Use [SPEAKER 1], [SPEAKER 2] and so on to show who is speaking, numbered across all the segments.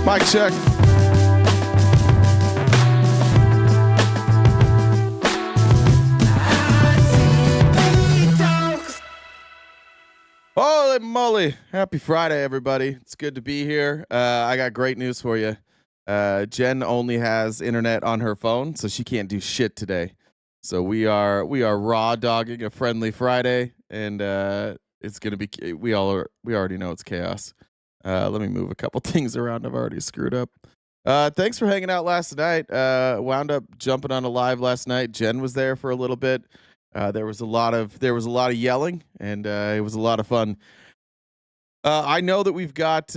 [SPEAKER 1] Mic check. Holy moly. Happy Friday, everybody. It's good to be here. I got great news for you. Jen only has internet on her phone, so she can't do shit today. So we are raw dogging a friendly Friday, and it's gonna be. We already know it's chaos. Let me move a couple things around. I've already screwed up. Thanks for hanging out last night. Wound up jumping on a live last night. Jen was there for a little bit. There was a lot of yelling, and it was a lot of fun. I know that we've got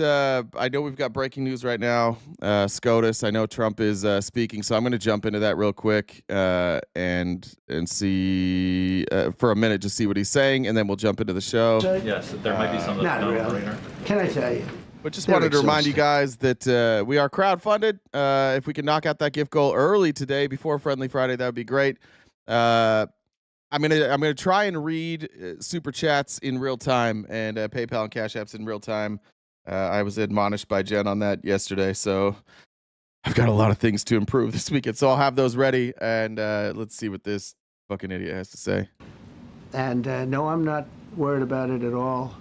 [SPEAKER 1] breaking news right now. SCOTUS. I know Trump is speaking, so I'm going to jump into that real quick and see for a minute, just see what he's saying, and then we'll jump into the show.
[SPEAKER 2] Yes, there might be some.
[SPEAKER 3] Not really. Can I tell you?
[SPEAKER 1] But just wanted to remind you guys that we are crowdfunded. If we can knock out that gift goal early today before Friendly Friday, that would be great. I'm gonna try and read super chats in real time and PayPal and Cash Apps in real time. I was admonished by Jen on that yesterday, so I've got a lot of things to improve this weekend. So I'll have those ready, and let's see what this fucking idiot has to say.
[SPEAKER 3] And no, I'm not worried about it at all.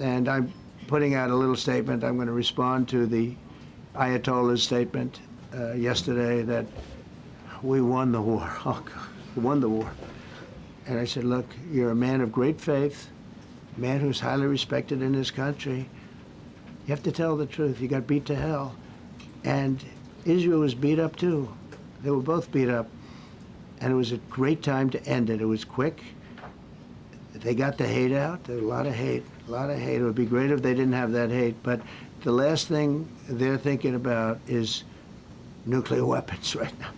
[SPEAKER 3] And I'm putting out a little statement. I'm going to respond to the Ayatollah's statement yesterday that we won the war. Oh, God, we won the war. And I said, look, you're a man of great faith, a man who's highly respected in this country. You have to tell the truth. You got beat to hell. And Israel was beat up too. They were both beat up. And it was a great time to end it. It was quick. They got the hate out. There was a lot of hate, a lot of hate. It would be great if they didn't have that hate. But the last thing they're thinking about is nuclear weapons right now.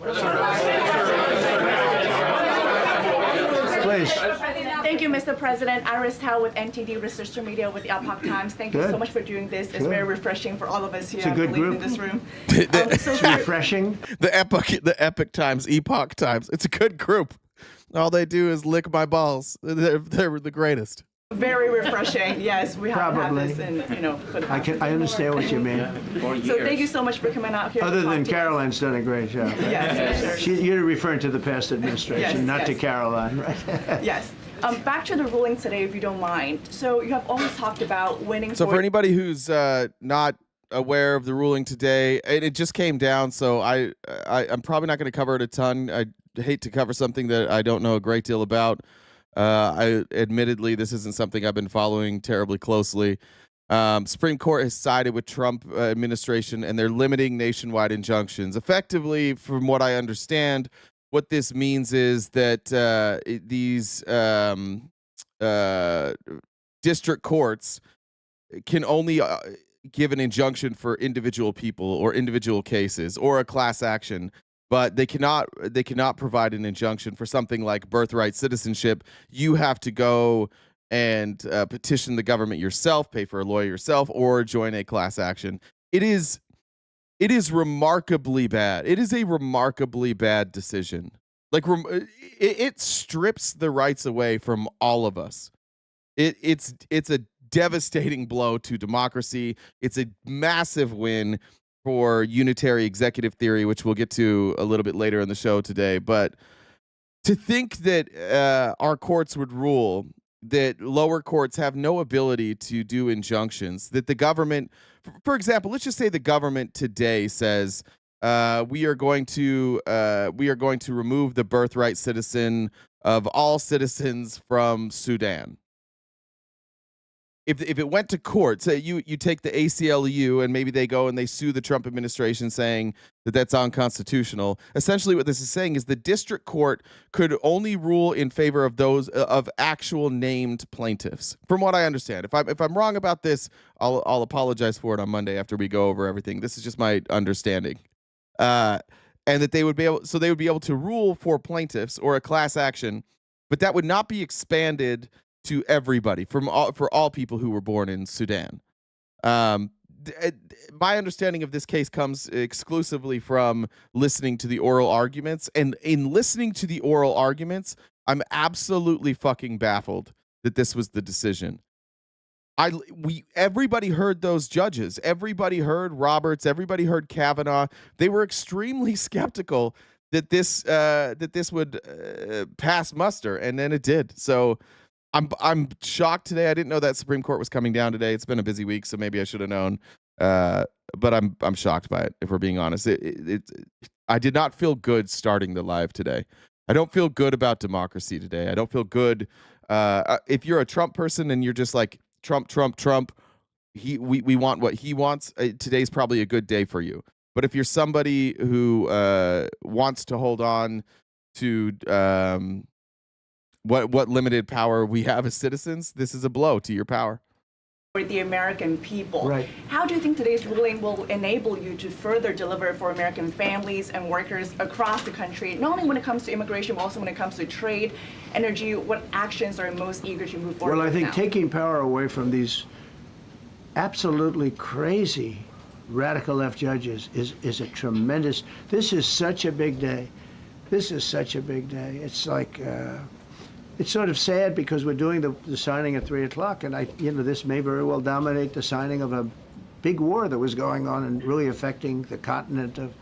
[SPEAKER 3] Please.
[SPEAKER 4] Thank you, Mr. President. Iris Tao with NTD Research Media with the Epoch Times. Thank you so much for doing this. It's very refreshing for all of us here.
[SPEAKER 3] It's a good group.
[SPEAKER 4] In this room.
[SPEAKER 3] It's refreshing.
[SPEAKER 1] The Epoch Times, Epoch Times. It's a good group. All they do is lick my balls. They're the greatest.
[SPEAKER 4] Very refreshing. Yes, we have to have this, and for the
[SPEAKER 3] I understand what you mean.
[SPEAKER 4] So thank you so much for coming out here.
[SPEAKER 3] Other than Caroline's done a great job. Right?
[SPEAKER 4] Yes, sure.
[SPEAKER 3] You're referring to the past administration, not to Caroline, right?
[SPEAKER 4] Yes. Back to the ruling today, if you don't mind. So you have always talked about winning.
[SPEAKER 1] So for anybody who's not aware of the ruling today, it just came down. So I'm probably not going to cover it a ton. I hate to cover something that I don't know a great deal about. Admittedly, this isn't something I've been following terribly closely. Supreme Court has sided with Trump administration, and they're limiting nationwide injunctions. Effectively, from what I understand, what this means is that these district courts can only give an injunction for individual people or individual cases or a class action. But they cannot provide an injunction for something like birthright citizenship. You have to go and petition the government yourself, pay for a lawyer yourself, or join a class action. It is remarkably bad. It is a remarkably bad decision. Like it strips the rights away from all of us. It's a devastating blow to democracy. It's a massive win for unitary executive theory, which we'll get to a little bit later in the show today. But to think that our courts would rule that lower courts have no ability to do injunctions, that the government, for example, let's just say the government today says we are going to remove the birthright citizen of all citizens from Sudan. If it went to court, say you take the ACLU and maybe they go and they sue the Trump administration saying that that's unconstitutional. Essentially what this is saying is the district court could only rule in favor of those of actual named plaintiffs. From what I understand. If I'm wrong about this, I'll apologize for it on Monday after we go over everything. This is just my understanding. And that they would be able to rule for plaintiffs or a class action, but that would not be expanded to everybody for all people who were born in Sudan. My understanding of this case comes exclusively from listening to the oral arguments, and in listening to the oral arguments, I'm absolutely fucking baffled that this was the decision. everybody heard those judges. Everybody heard Roberts. Everybody heard Kavanaugh. They were extremely skeptical that this would pass muster, and then it did. So I'm shocked today. I didn't know that Supreme Court was coming down today. It's been a busy week, so maybe I should have known. But I'm shocked by it, if we're being honest. I did not feel good starting the live today. I don't feel good about democracy today. I don't feel good. If you're a Trump person and you're just like Trump, we want what he wants, today's probably a good day for you. But if you're somebody who wants to hold on to what limited power we have as citizens, this is a blow to your power.
[SPEAKER 4] For the American people.
[SPEAKER 3] Right.
[SPEAKER 4] How do you think today's ruling will enable you to further deliver for American families and workers across the country, not only when it comes to immigration, but also when it comes to trade, energy? What actions are most eager to move forward?
[SPEAKER 3] Well, I think
[SPEAKER 4] now?
[SPEAKER 3] taking power away from these absolutely crazy radical left judges is a tremendous. This is such a big day. This is such a big day. It's like. It's sort of sad because we're doing the signing at 3 o'clock, and this may very well dominate the signing of a big war that was going on and really affecting the continent of.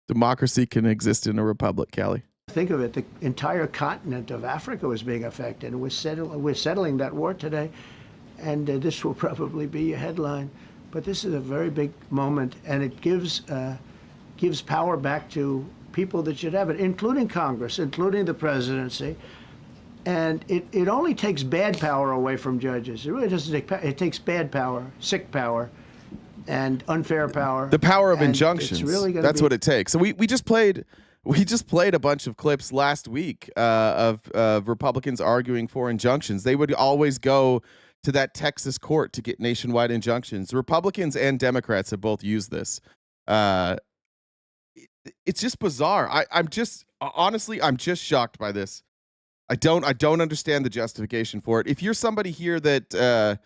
[SPEAKER 1] Democracy can exist in a republic, Callie.
[SPEAKER 3] Think of it, the entire continent of Africa was being affected, and we're settling that war today, and this will probably be a headline. But this is a very big moment, and it gives power back to people that should have it, including Congress, including the presidency. And it only takes bad power away from judges. It really doesn't take power. It takes bad power, sick power, and unfair power.
[SPEAKER 1] The power of
[SPEAKER 3] and
[SPEAKER 1] injunctions.
[SPEAKER 3] It's really
[SPEAKER 1] That's what it takes. So we just played a bunch of clips last week of Republicans arguing for injunctions. They would always go to that Texas court to get nationwide injunctions. Republicans and Democrats have both used this. It's just bizarre. I'm just shocked by this. I don't understand the justification for it. If you're somebody here that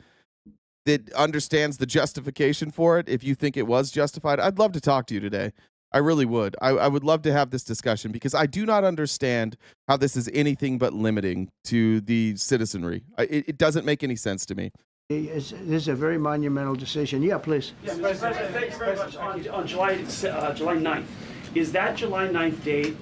[SPEAKER 1] understands the justification for it, if you think it was justified, I'd love to talk to you today. I really would. I would love to have this discussion because I do not understand how this is anything but limiting to the citizenry. It doesn't make any sense to me.
[SPEAKER 3] This is a very monumental decision. Yeah, please.
[SPEAKER 2] Yeah, Mr. President, thank you very much. On July 9th, is that July 9th date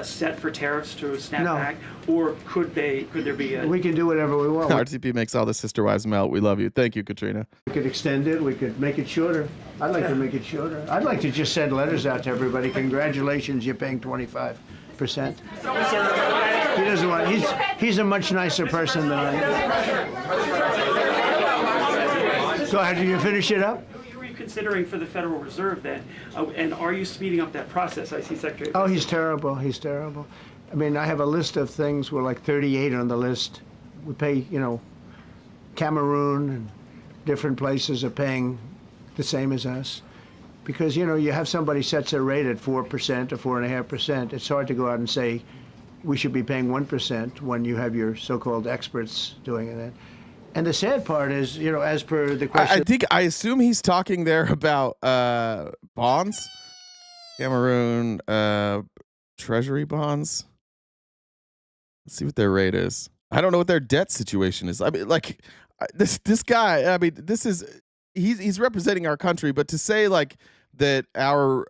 [SPEAKER 2] set for tariffs to snap back, or could there be a...
[SPEAKER 3] We can do whatever we want.
[SPEAKER 1] RTP makes all the sister wives melt. We love you. Thank you, Katrina.
[SPEAKER 3] We could extend it. We could make it shorter. I'd like to make it shorter. I'd like to just send letters out to everybody. Congratulations, you're paying 25%. He doesn't want. He's a much nicer person than I am. Go ahead. Did you finish it up?
[SPEAKER 2] Were you considering for the Federal Reserve then? And are you speeding up that process? I see Secretary.
[SPEAKER 3] Oh, he's terrible. He's terrible. I mean, I have a list of things. We're like 38 on the list. We pay, Cameroon and different places are paying the same as us. Because, you have somebody sets a rate at 4% or 4.5%. It's hard to go out and say we should be paying 1% when you have your so-called experts doing it. And the sad part is, as per the question...
[SPEAKER 1] I assume he's talking there about bonds. Cameroon treasury bonds. Let's see what their rate is. I don't know what their debt situation is. I mean, like, this guy, I mean, he's representing our country, but to say, like, that our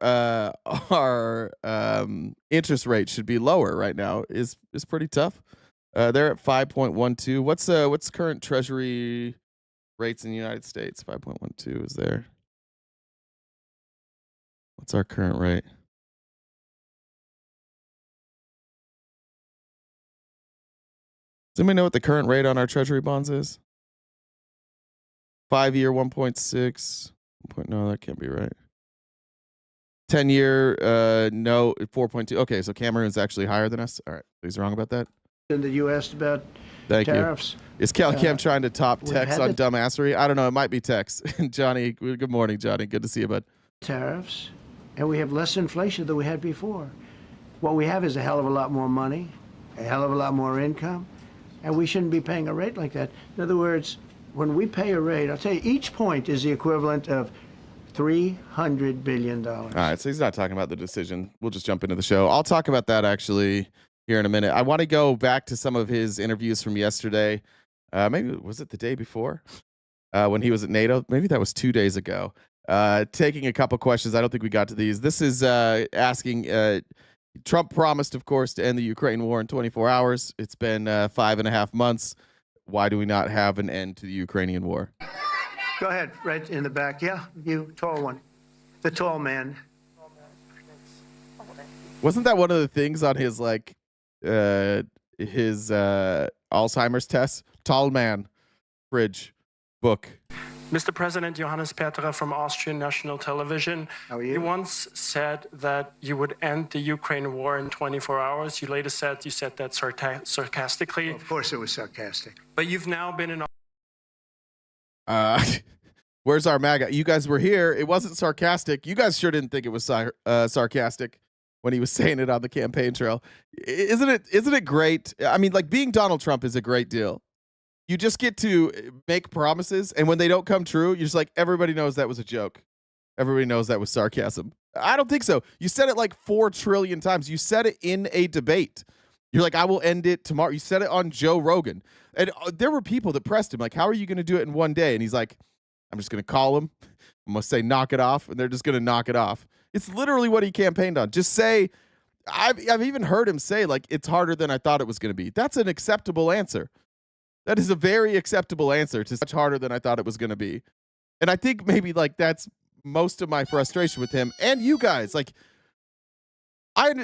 [SPEAKER 1] interest rate should be lower right now is pretty tough. They're at 5.12. What's current treasury rates in the United States? 5.12 is there. What's our current rate? Does anybody know what the current rate on our treasury bonds is? 5-year 1.6. No, that can't be right. 10-year, no, 4.2. Okay, so Cameroon's actually higher than us. All right, he's wrong about that.
[SPEAKER 3] that you asked about
[SPEAKER 1] Thank
[SPEAKER 3] tariffs.
[SPEAKER 1] You. Is CalCam trying to top
[SPEAKER 3] we've
[SPEAKER 1] Tex
[SPEAKER 3] had
[SPEAKER 1] on
[SPEAKER 3] the-
[SPEAKER 1] dumbassery? I don't know. It might be Tex. Johnny, good morning, Johnny. Good to see you, bud.
[SPEAKER 3] Tariffs, and we have less inflation than we had before. What we have is a hell of a lot more money, a hell of a lot more income, and we shouldn't be paying a rate like that. In other words, when we pay a rate, I'll tell you, each point is the equivalent of $300 billion.
[SPEAKER 1] All right, so he's not talking about the decision. We'll just jump into the show. I'll talk about that actually here in a minute. I want to go back to some of his interviews from yesterday. Maybe was it the day before when he was at NATO? Maybe that was 2 days ago. Taking a couple questions. I don't think we got to these. This is asking. Trump promised, of course, to end the Ukraine war in 24 hours. It's been 5.5 months. Why do we not have an end to the Ukrainian war?
[SPEAKER 3] Go ahead, right in the back. Yeah, you, tall one. The tall man.
[SPEAKER 1] Wasn't that one of the things on his his Alzheimer's test? Tall man, fridge, book.
[SPEAKER 5] Mr. President, Johannes Petra from Austrian National Television.
[SPEAKER 3] How are you?
[SPEAKER 5] You once said that you would end the Ukraine war in 24 hours. You later said you said that sarcastically.
[SPEAKER 3] Of course it was sarcastic.
[SPEAKER 5] But you've now been in
[SPEAKER 1] Where's our MAGA? You guys were here. It wasn't sarcastic. You guys sure didn't think it was sarcastic when he was saying it on the campaign trail. Isn't it great? I mean, like, being Donald Trump is a great deal. You just get to make promises, and when they don't come true, you're just like, everybody knows that was a joke. Everybody knows that was sarcasm. I don't think so. You said it like 4 trillion times. You said it in a debate. You're like, I will end it tomorrow. You said it on Joe Rogan. And there were people that pressed him, like, how are you going to do it in one day? And he's like, I'm just going to call him. I'm going to say, knock it off. And they're just going to knock it off. It's literally what he campaigned on. Just say, I've even heard him say, like, it's harder than I thought it was going to be. That's an acceptable answer. That is a very acceptable answer to much harder than I thought it was going to be. And I think maybe, like, that's most of my frustration with him and you guys. Like,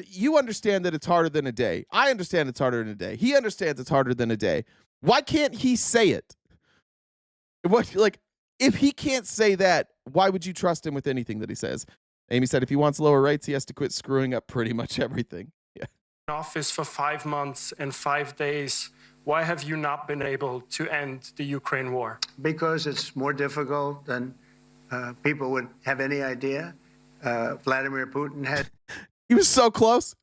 [SPEAKER 1] you understand that it's harder than a day. I understand it's harder than a day. He understands it's harder than a day. Why can't he say it? What, like, if he can't say that, why would you trust him with anything that he says? Amy said if he wants lower rates, he has to quit screwing up pretty much everything. Yeah.
[SPEAKER 5] office for 5 months and 5 days. Why have you not been able to end the Ukraine war?
[SPEAKER 3] Because it's more difficult than people would have any idea. Vladimir Putin had...
[SPEAKER 1] He was so close.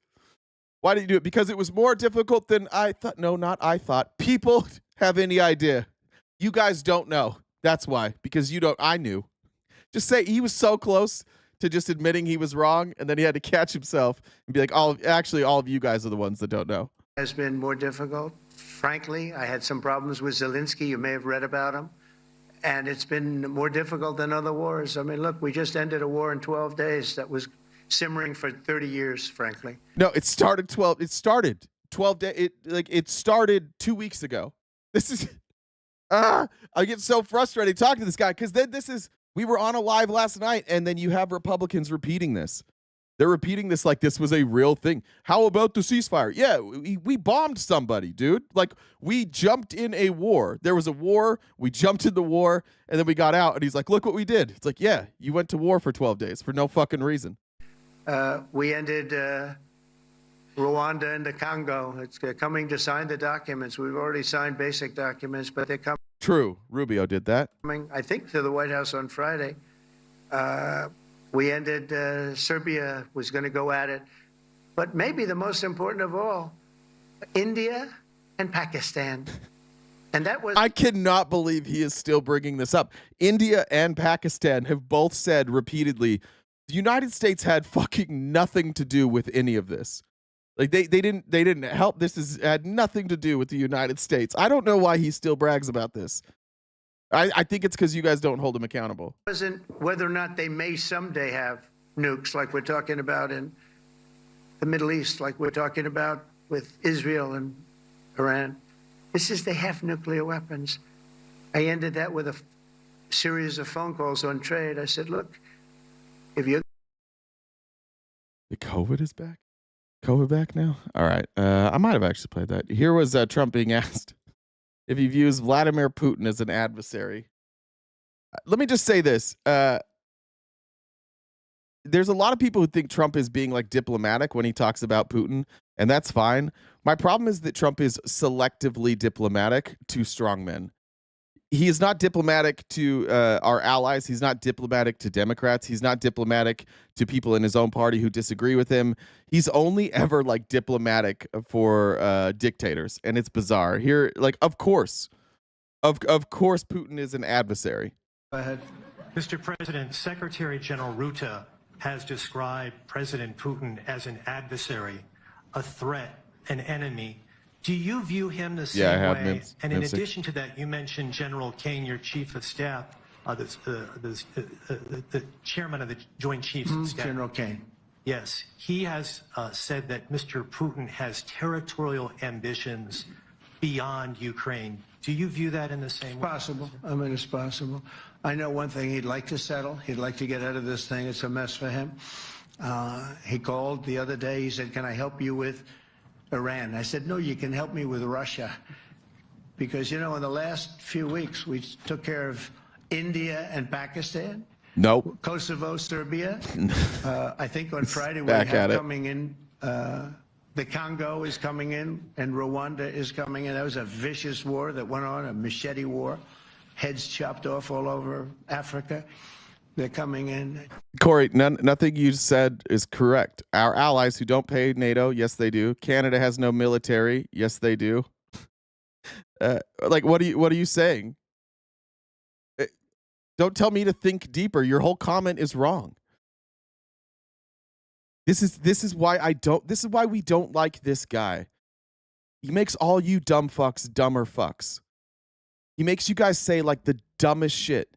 [SPEAKER 1] Why did you do it? Because it was more difficult than I thought. No, not I thought. People have any idea. You guys don't know. That's why. Because you don't. I knew. Just say he was so close to just admitting he was wrong, and then he had to catch himself and be like, actually, all of you guys are the ones that don't know.
[SPEAKER 3] Has been more difficult. Frankly, I had some problems with Zelensky. You may have read about him. And it's been more difficult than other wars. I mean, look, we just ended a war in 12 days that was simmering for 30 years, frankly.
[SPEAKER 1] No, it started 12 days. It started 2 weeks ago. This is, I get so frustrated talking to this guy because then we were on a live last night and then you have Republicans repeating this. They're repeating this like this was a real thing. How about the ceasefire? Yeah, we bombed somebody, dude. Like, we jumped in a war. There was a war. We jumped in the war, and then we got out. And he's like, look what we did. It's like, yeah, you went to war for 12 days for no fucking reason.
[SPEAKER 3] We ended Rwanda and the Congo. It's coming to sign the documents. We've already signed basic documents, but they're coming.
[SPEAKER 1] True. Rubio did that.
[SPEAKER 3] I think, to the White House on Friday. We ended, Serbia was going to go at it. But maybe the most important of all, India and Pakistan. And that was...
[SPEAKER 1] I cannot believe he is still bringing this up. India and Pakistan have both said repeatedly, the United States had fucking nothing to do with any of this. Like, they didn't help. This had nothing to do with the United States. I don't know why he still brags about this. I think it's because you guys don't hold him accountable.
[SPEAKER 3] It wasn't whether or not they may someday have nukes like we're talking about in the Middle East, like we're talking about with Israel and Iran. This is they have nuclear weapons. I ended that with a series of phone calls on trade. I said, look, if you're...
[SPEAKER 1] The COVID is back? COVID back now? All right. I might have actually played that. Here was Trump being asked if he views Vladimir Putin as an adversary. Let me just say this. There's a lot of people who think Trump is being like diplomatic when he talks about Putin, and that's fine. My problem is that Trump is selectively diplomatic to strongmen. He is not diplomatic to our allies. He's not diplomatic to Democrats. He's not diplomatic to people in his own party who disagree with him. He's only ever like diplomatic for dictators, and it's bizarre. Here, like, of course, Putin is an adversary.
[SPEAKER 3] Go ahead.
[SPEAKER 6] Mr. President, Secretary General Rutte has described President Putin as an adversary, a threat, an enemy. Do you view him the same way? And in addition to that, you mentioned General Kane, your chief of staff, the chairman of the Joint Chiefs of Staff.
[SPEAKER 3] General Kane.
[SPEAKER 6] Yes, he has said that Mr. Putin has territorial ambitions beyond Ukraine. Do you view that in the same way?
[SPEAKER 3] Possible. I mean, it's possible. I know one thing, he'd like to settle. He'd like to get out of this thing. It's a mess for him. He called the other day. He said, can I help you with Iran? I said, no, you can help me with Russia. Because, you know, in the last few weeks, we took care of India and Pakistan.
[SPEAKER 1] Nope.
[SPEAKER 3] Kosovo, Serbia. I think on Friday we have coming in, the Congo is coming in, and Rwanda is coming in. That was a vicious war that went on, a machete war. Heads chopped off all over Africa. They're coming in.
[SPEAKER 1] Corey, nothing you said is correct. Our allies who don't pay NATO, yes, they do. Canada has no military, yes, they do. Like, what are you saying? Don't tell me to think deeper. Your whole comment is wrong. This is why we don't like this guy. He makes all you dumb fucks dumber fucks. He makes you guys say like the dumbest shit.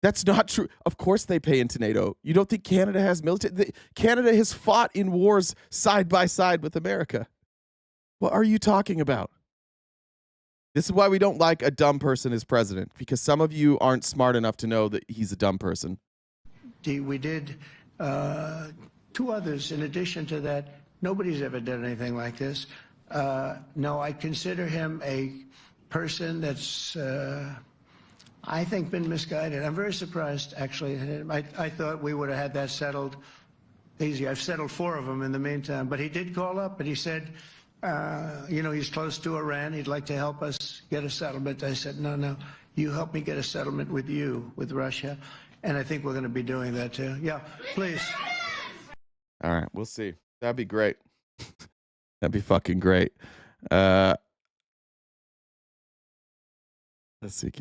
[SPEAKER 1] That's not true. Of course they pay into NATO. You don't think Canada has military? Canada has fought in wars side by side with America. What are you talking about? This is why we don't like a dumb person as president, because some of you aren't smart enough to know that he's a dumb person.
[SPEAKER 3] We did two others in addition to that. Nobody's ever done anything like this. No, I consider him a person that's, I think, been misguided. I'm very surprised, actually. I thought we would have had that settled easy. I've settled 4 of them in the meantime. But he did call up, and he said, you know, he's close to Iran. He'd like to help us get a settlement. I said, no, you help me get a settlement with you, with Russia. And I think we're going to be doing that, too. Yeah, please.
[SPEAKER 1] All right, we'll see. That'd be great. That'd be fucking great. Let's see.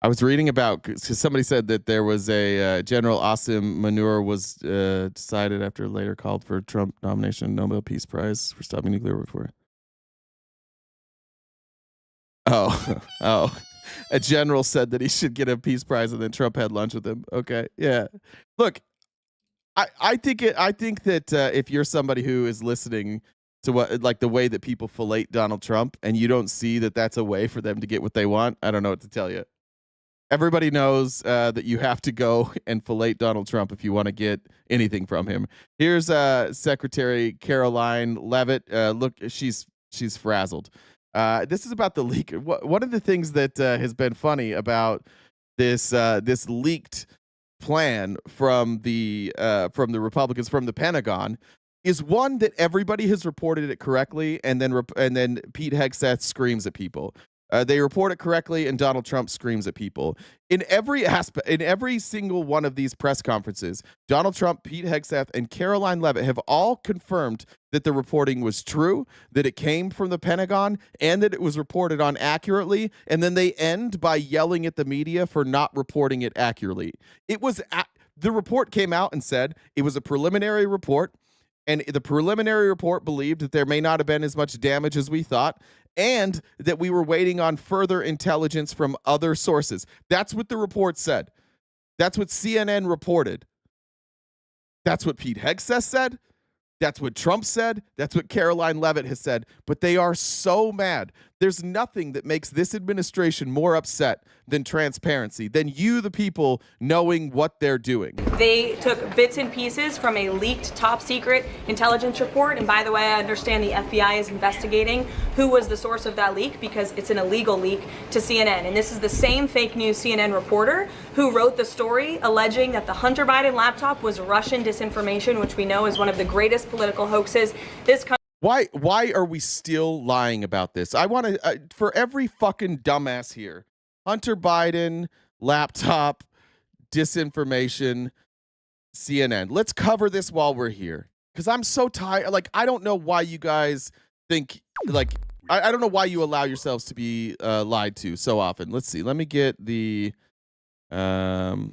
[SPEAKER 1] I was reading about, because somebody said that there was a General Asim Manur was decided after later called for Trump nomination Nobel Peace Prize for stopping nuclear warfare. Oh, a general said that he should get a peace prize, and then Trump had lunch with him. Okay, yeah. Look, I think that if you're somebody who is listening to what, like, the way that people fillet Donald Trump, and you don't see that that's a way for them to get what they want, I don't know what to tell you. Everybody knows that you have to go and fillet Donald Trump if you want to get anything from him. Here's Secretary Caroline Leavitt. Look, she's frazzled. This is about the leak. One of the things that has been funny about this leaked plan from the Republicans, from the Pentagon, is one that everybody has reported it correctly, and then Pete Hegseth screams at people. They report it correctly, and Donald Trump screams at people. In every aspect, in every single one of these press conferences, Donald Trump, Pete Hegseth, and Caroline Leavitt have all confirmed that the reporting was true, that it came from the Pentagon, and that it was reported on accurately. And then they end by yelling at the media for not reporting it accurately. The report came out and said it was a preliminary report, and the preliminary report believed that there may not have been as much damage as we thought, and that we were waiting on further intelligence from other sources. That's what the report said. That's what CNN reported. That's what Pete Hegseth said. That's what Trump said. That's what Caroline Leavitt has said. But they are so mad. There's nothing that makes this administration more upset than transparency, than you, the people, knowing what they're doing.
[SPEAKER 7] They took bits and pieces from a leaked top secret intelligence report. And by the way, I understand the FBI is investigating who was the source of that leak, because it's an illegal leak to CNN. And this is the same fake news CNN reporter who wrote the story alleging that the Hunter Biden laptop was Russian disinformation, which we know is one of the greatest political hoaxes this country.
[SPEAKER 1] Why are we still lying about this? I want to, for every fucking dumbass here, Hunter Biden, laptop, disinformation, CNN. Let's cover this while we're here, because I'm so tired. Like, I don't know why you guys think, like, I don't know why you allow yourselves to be lied to so often. Let's see. Let me get the let's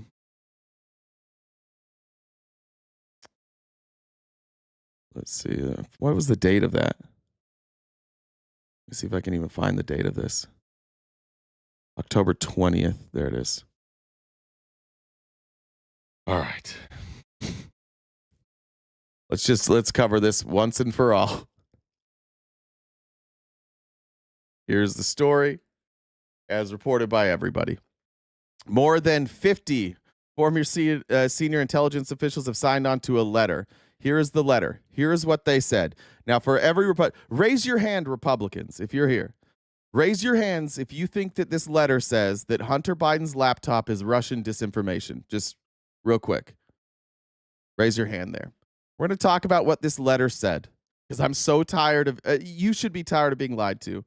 [SPEAKER 1] see. What was the date of that? Let's see if I can even find the date of this. October 20th. There it is. All right. Let's cover this once and for all. Here's the story as reported by everybody. More than 50 former senior intelligence officials have signed on to a letter. Here is the letter. Here is what they said. Now, for every raise your hand, Republicans, if you're here. Raise your hands if you think that this letter says that Hunter Biden's laptop is Russian disinformation. Just real quick. Raise your hand there. We're going to talk about what this letter said because I'm so tired of you should be tired of being lied to.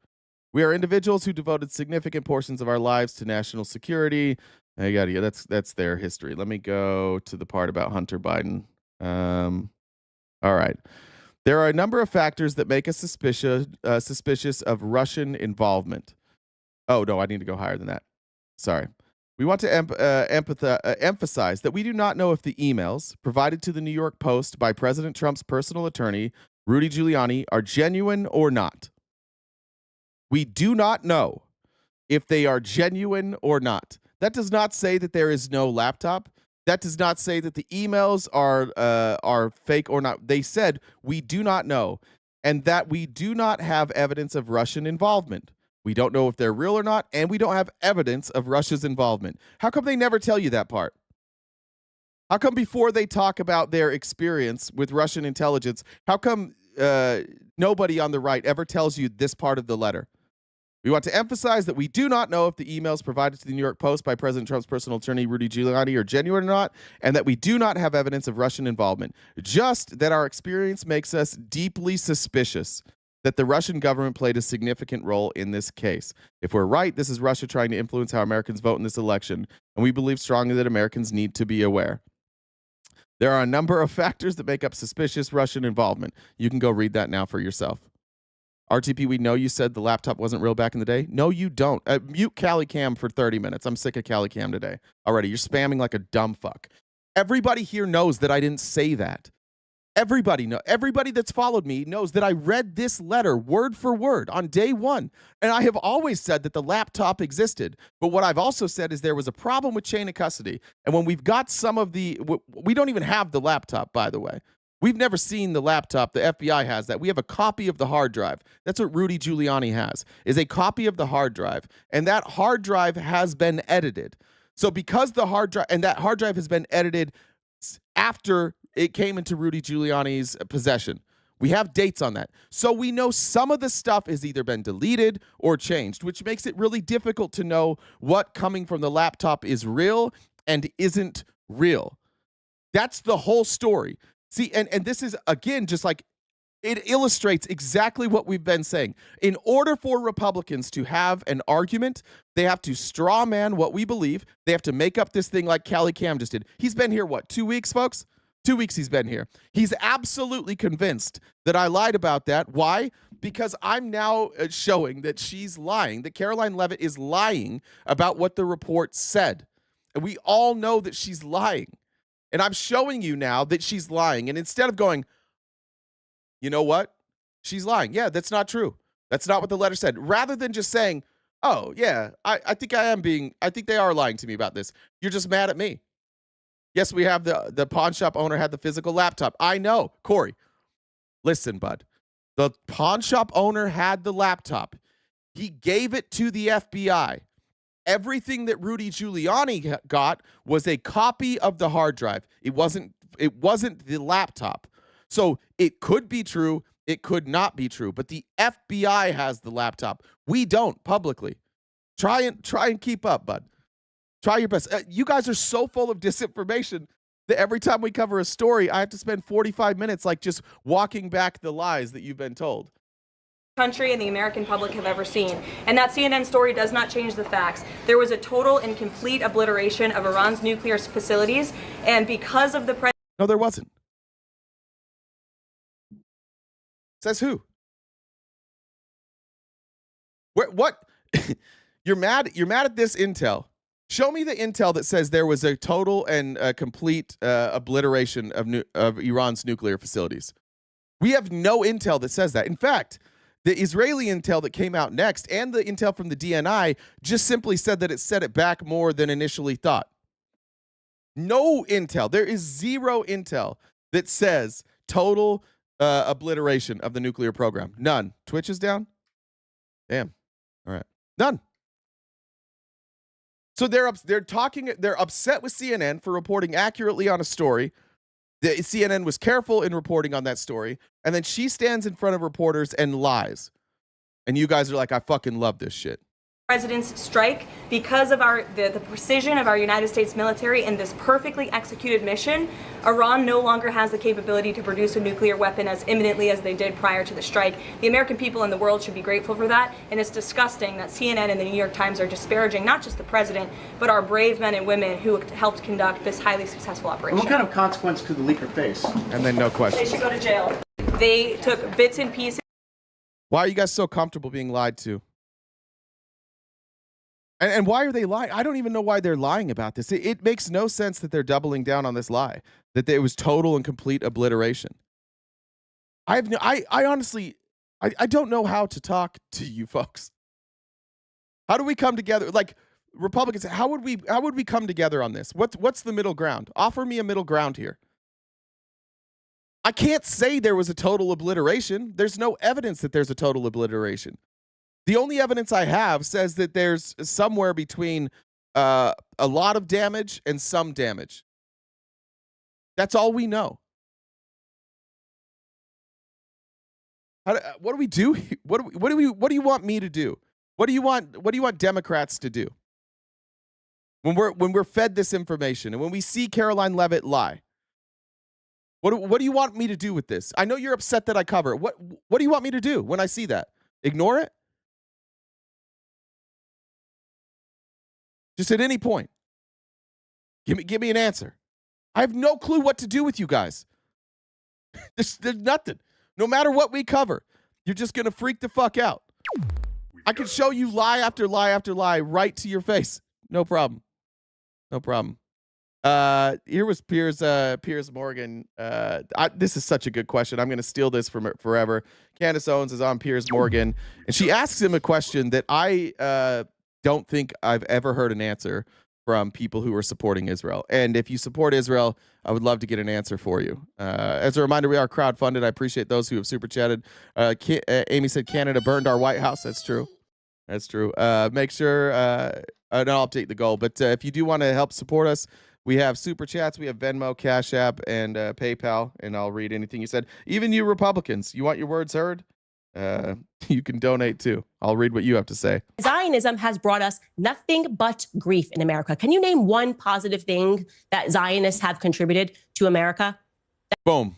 [SPEAKER 1] We are individuals who devoted significant portions of our lives to national security. That's their history. Let me go to the part about Hunter Biden. All right. There are a number of factors that make us suspicious of Russian involvement. Oh, no, I need to go higher than that. Sorry. We want to emphasize that we do not know if the emails provided to the New York Post by President Trump's personal attorney, Rudy Giuliani, are genuine or not. We do not know if they are genuine or not. That does not say that there is no laptop. That does not say that the emails are fake or not. They said we do not know, and that we do not have evidence of Russian involvement. We don't know if they're real or not, and we don't have evidence of Russia's involvement. How come they never tell you that part? How come before they talk about their experience with Russian intelligence, how come nobody on the right ever tells you this part of the letter? We want to emphasize that we do not know if the emails provided to the New York Post by President Trump's personal attorney, Rudy Giuliani, are genuine or not, and that we do not have evidence of Russian involvement. Just that our experience makes us deeply suspicious that the Russian government played a significant role in this case. If we're right, this is Russia trying to influence how Americans vote in this election, and we believe strongly that Americans need to be aware. There are a number of factors that make up suspicious Russian involvement. You can go read that now for yourself. RTP, we know you said the laptop wasn't real back in the day. No, you don't. Mute Callie Cam for 30 minutes. I'm sick of Callie Cam today. Already, you're spamming like a dumb fuck. Everybody here knows that I didn't say that. Everybody that's followed me knows that I read this letter word for word on day one. And I have always said that the laptop existed. But what I've also said is there was a problem with chain of custody. And when we've got some of the, we don't even have the laptop, by the way. We've never seen the laptop. The FBI has that. We have a copy of the hard drive. That's what Rudy Giuliani has, is a copy of the hard drive. And that hard drive has been edited. So because the hard drive, and that hard drive has been edited after it came into Rudy Giuliani's possession. We have dates on that. So we know some of the stuff has either been deleted or changed, which makes it really difficult to know what coming from the laptop is real and isn't real. That's the whole story. See, and this is, again, just like it illustrates exactly what we've been saying. In order for Republicans to have an argument, they have to straw man what we believe. They have to make up this thing like Callie Cam just did. He's been here, what, 2 weeks, folks? 2 weeks he's been here. He's absolutely convinced that I lied about that. Why? Because I'm now showing that she's lying, that Caroline Leavitt is lying about what the report said. And we all know that she's lying. And I'm showing you now that she's lying. And instead of going, you know what? She's lying. Yeah, that's not true. That's not what the letter said. Rather than just saying, oh, yeah, I think I think they are lying to me about this. You're just mad at me. Yes, we have the pawn shop owner had the physical laptop. I know. Corey, listen, bud. The pawn shop owner had the laptop. He gave it to the FBI. Everything that Rudy Giuliani got was a copy of the hard drive. It wasn't the laptop. So it could be true. It could not be true. But the FBI has the laptop. We don't publicly. Try and keep up, bud. Try your best. You guys are so full of disinformation that every time we cover a story, I have to spend 45 minutes like just walking back the lies that you've been told.
[SPEAKER 7] Country and the American public have ever seen. And that CNN story does not change the facts. There was a total and complete obliteration of Iran's nuclear facilities, and because of the
[SPEAKER 1] No, there wasn't. Says who? What? You're mad at this intel. Show me the intel that says there was a total and complete obliteration of Iran's nuclear facilities. We have no intel that says that. In fact, the Israeli intel that came out next and the intel from the DNI just simply said that it set it back more than initially thought. No intel. There is zero intel that says total obliteration of the nuclear program. None. Twitch is down? Damn. All right. None. So they're upset with CNN for reporting accurately on a story. The CNN was careful in reporting on that story, and then she stands in front of reporters and lies. And you guys are like, I fucking love this shit.
[SPEAKER 7] President's strike, because of the precision of our United States military and this perfectly executed mission, Iran no longer has the capability to produce a nuclear weapon as imminently as they did prior to the strike. The American people and the world should be grateful for that, and it's disgusting that CNN and the New York Times are disparaging not just the president, but our brave men and women who helped conduct this highly successful operation.
[SPEAKER 8] And what kind of consequence could the leaker face?
[SPEAKER 1] And then no question.
[SPEAKER 7] They should go to jail. They took bits and pieces.
[SPEAKER 1] Why are you guys so comfortable being lied to? And why are they lying? I don't even know why they're lying about this. It makes no sense that they're doubling down on this lie, that it was total and complete obliteration. I honestly don't know how to talk to you folks. How do we come together? Like Republicans, how would we come together on this? What's the middle ground? Offer me a middle ground here. I can't say there was a total obliteration. There's no evidence that there's a total obliteration. The only evidence I have says that there's somewhere between a lot of damage and some damage. That's all we know. What do we do? What do you want me to do? What do you want Democrats to do? When we're fed this information and when we see Caroline Leavitt lie, what do you want me to do with this? I know you're upset that I cover it. What do you want me to do when I see that? Ignore it? Just at any point. Give me an answer. I have no clue what to do with you guys. There's nothing. No matter what we cover, you're just going to freak the fuck out. I can show you lie after lie after lie right to your face. No problem. No problem. Here was Piers Morgan. This is such a good question. I'm going to steal this from forever. Candace Owens is on Piers Morgan, and she asks him a question that I don't think I've ever heard an answer from people who are supporting Israel. And if you support Israel, I would love to get an answer for you. As a reminder, we are crowdfunded. I appreciate those who have super chatted. Amy said Canada burned our White House. That's true. That's true. Make sure, and I'll update the goal. But if you do want to help support us, we have super chats. We have Venmo, Cash App, and PayPal. And I'll read anything you said. Even you Republicans, you want your words heard? You can donate too. I'll read what you have to say.
[SPEAKER 9] Zionism has brought us nothing but grief in America. Can you name one positive thing that Zionists have contributed to America?
[SPEAKER 1] Boom.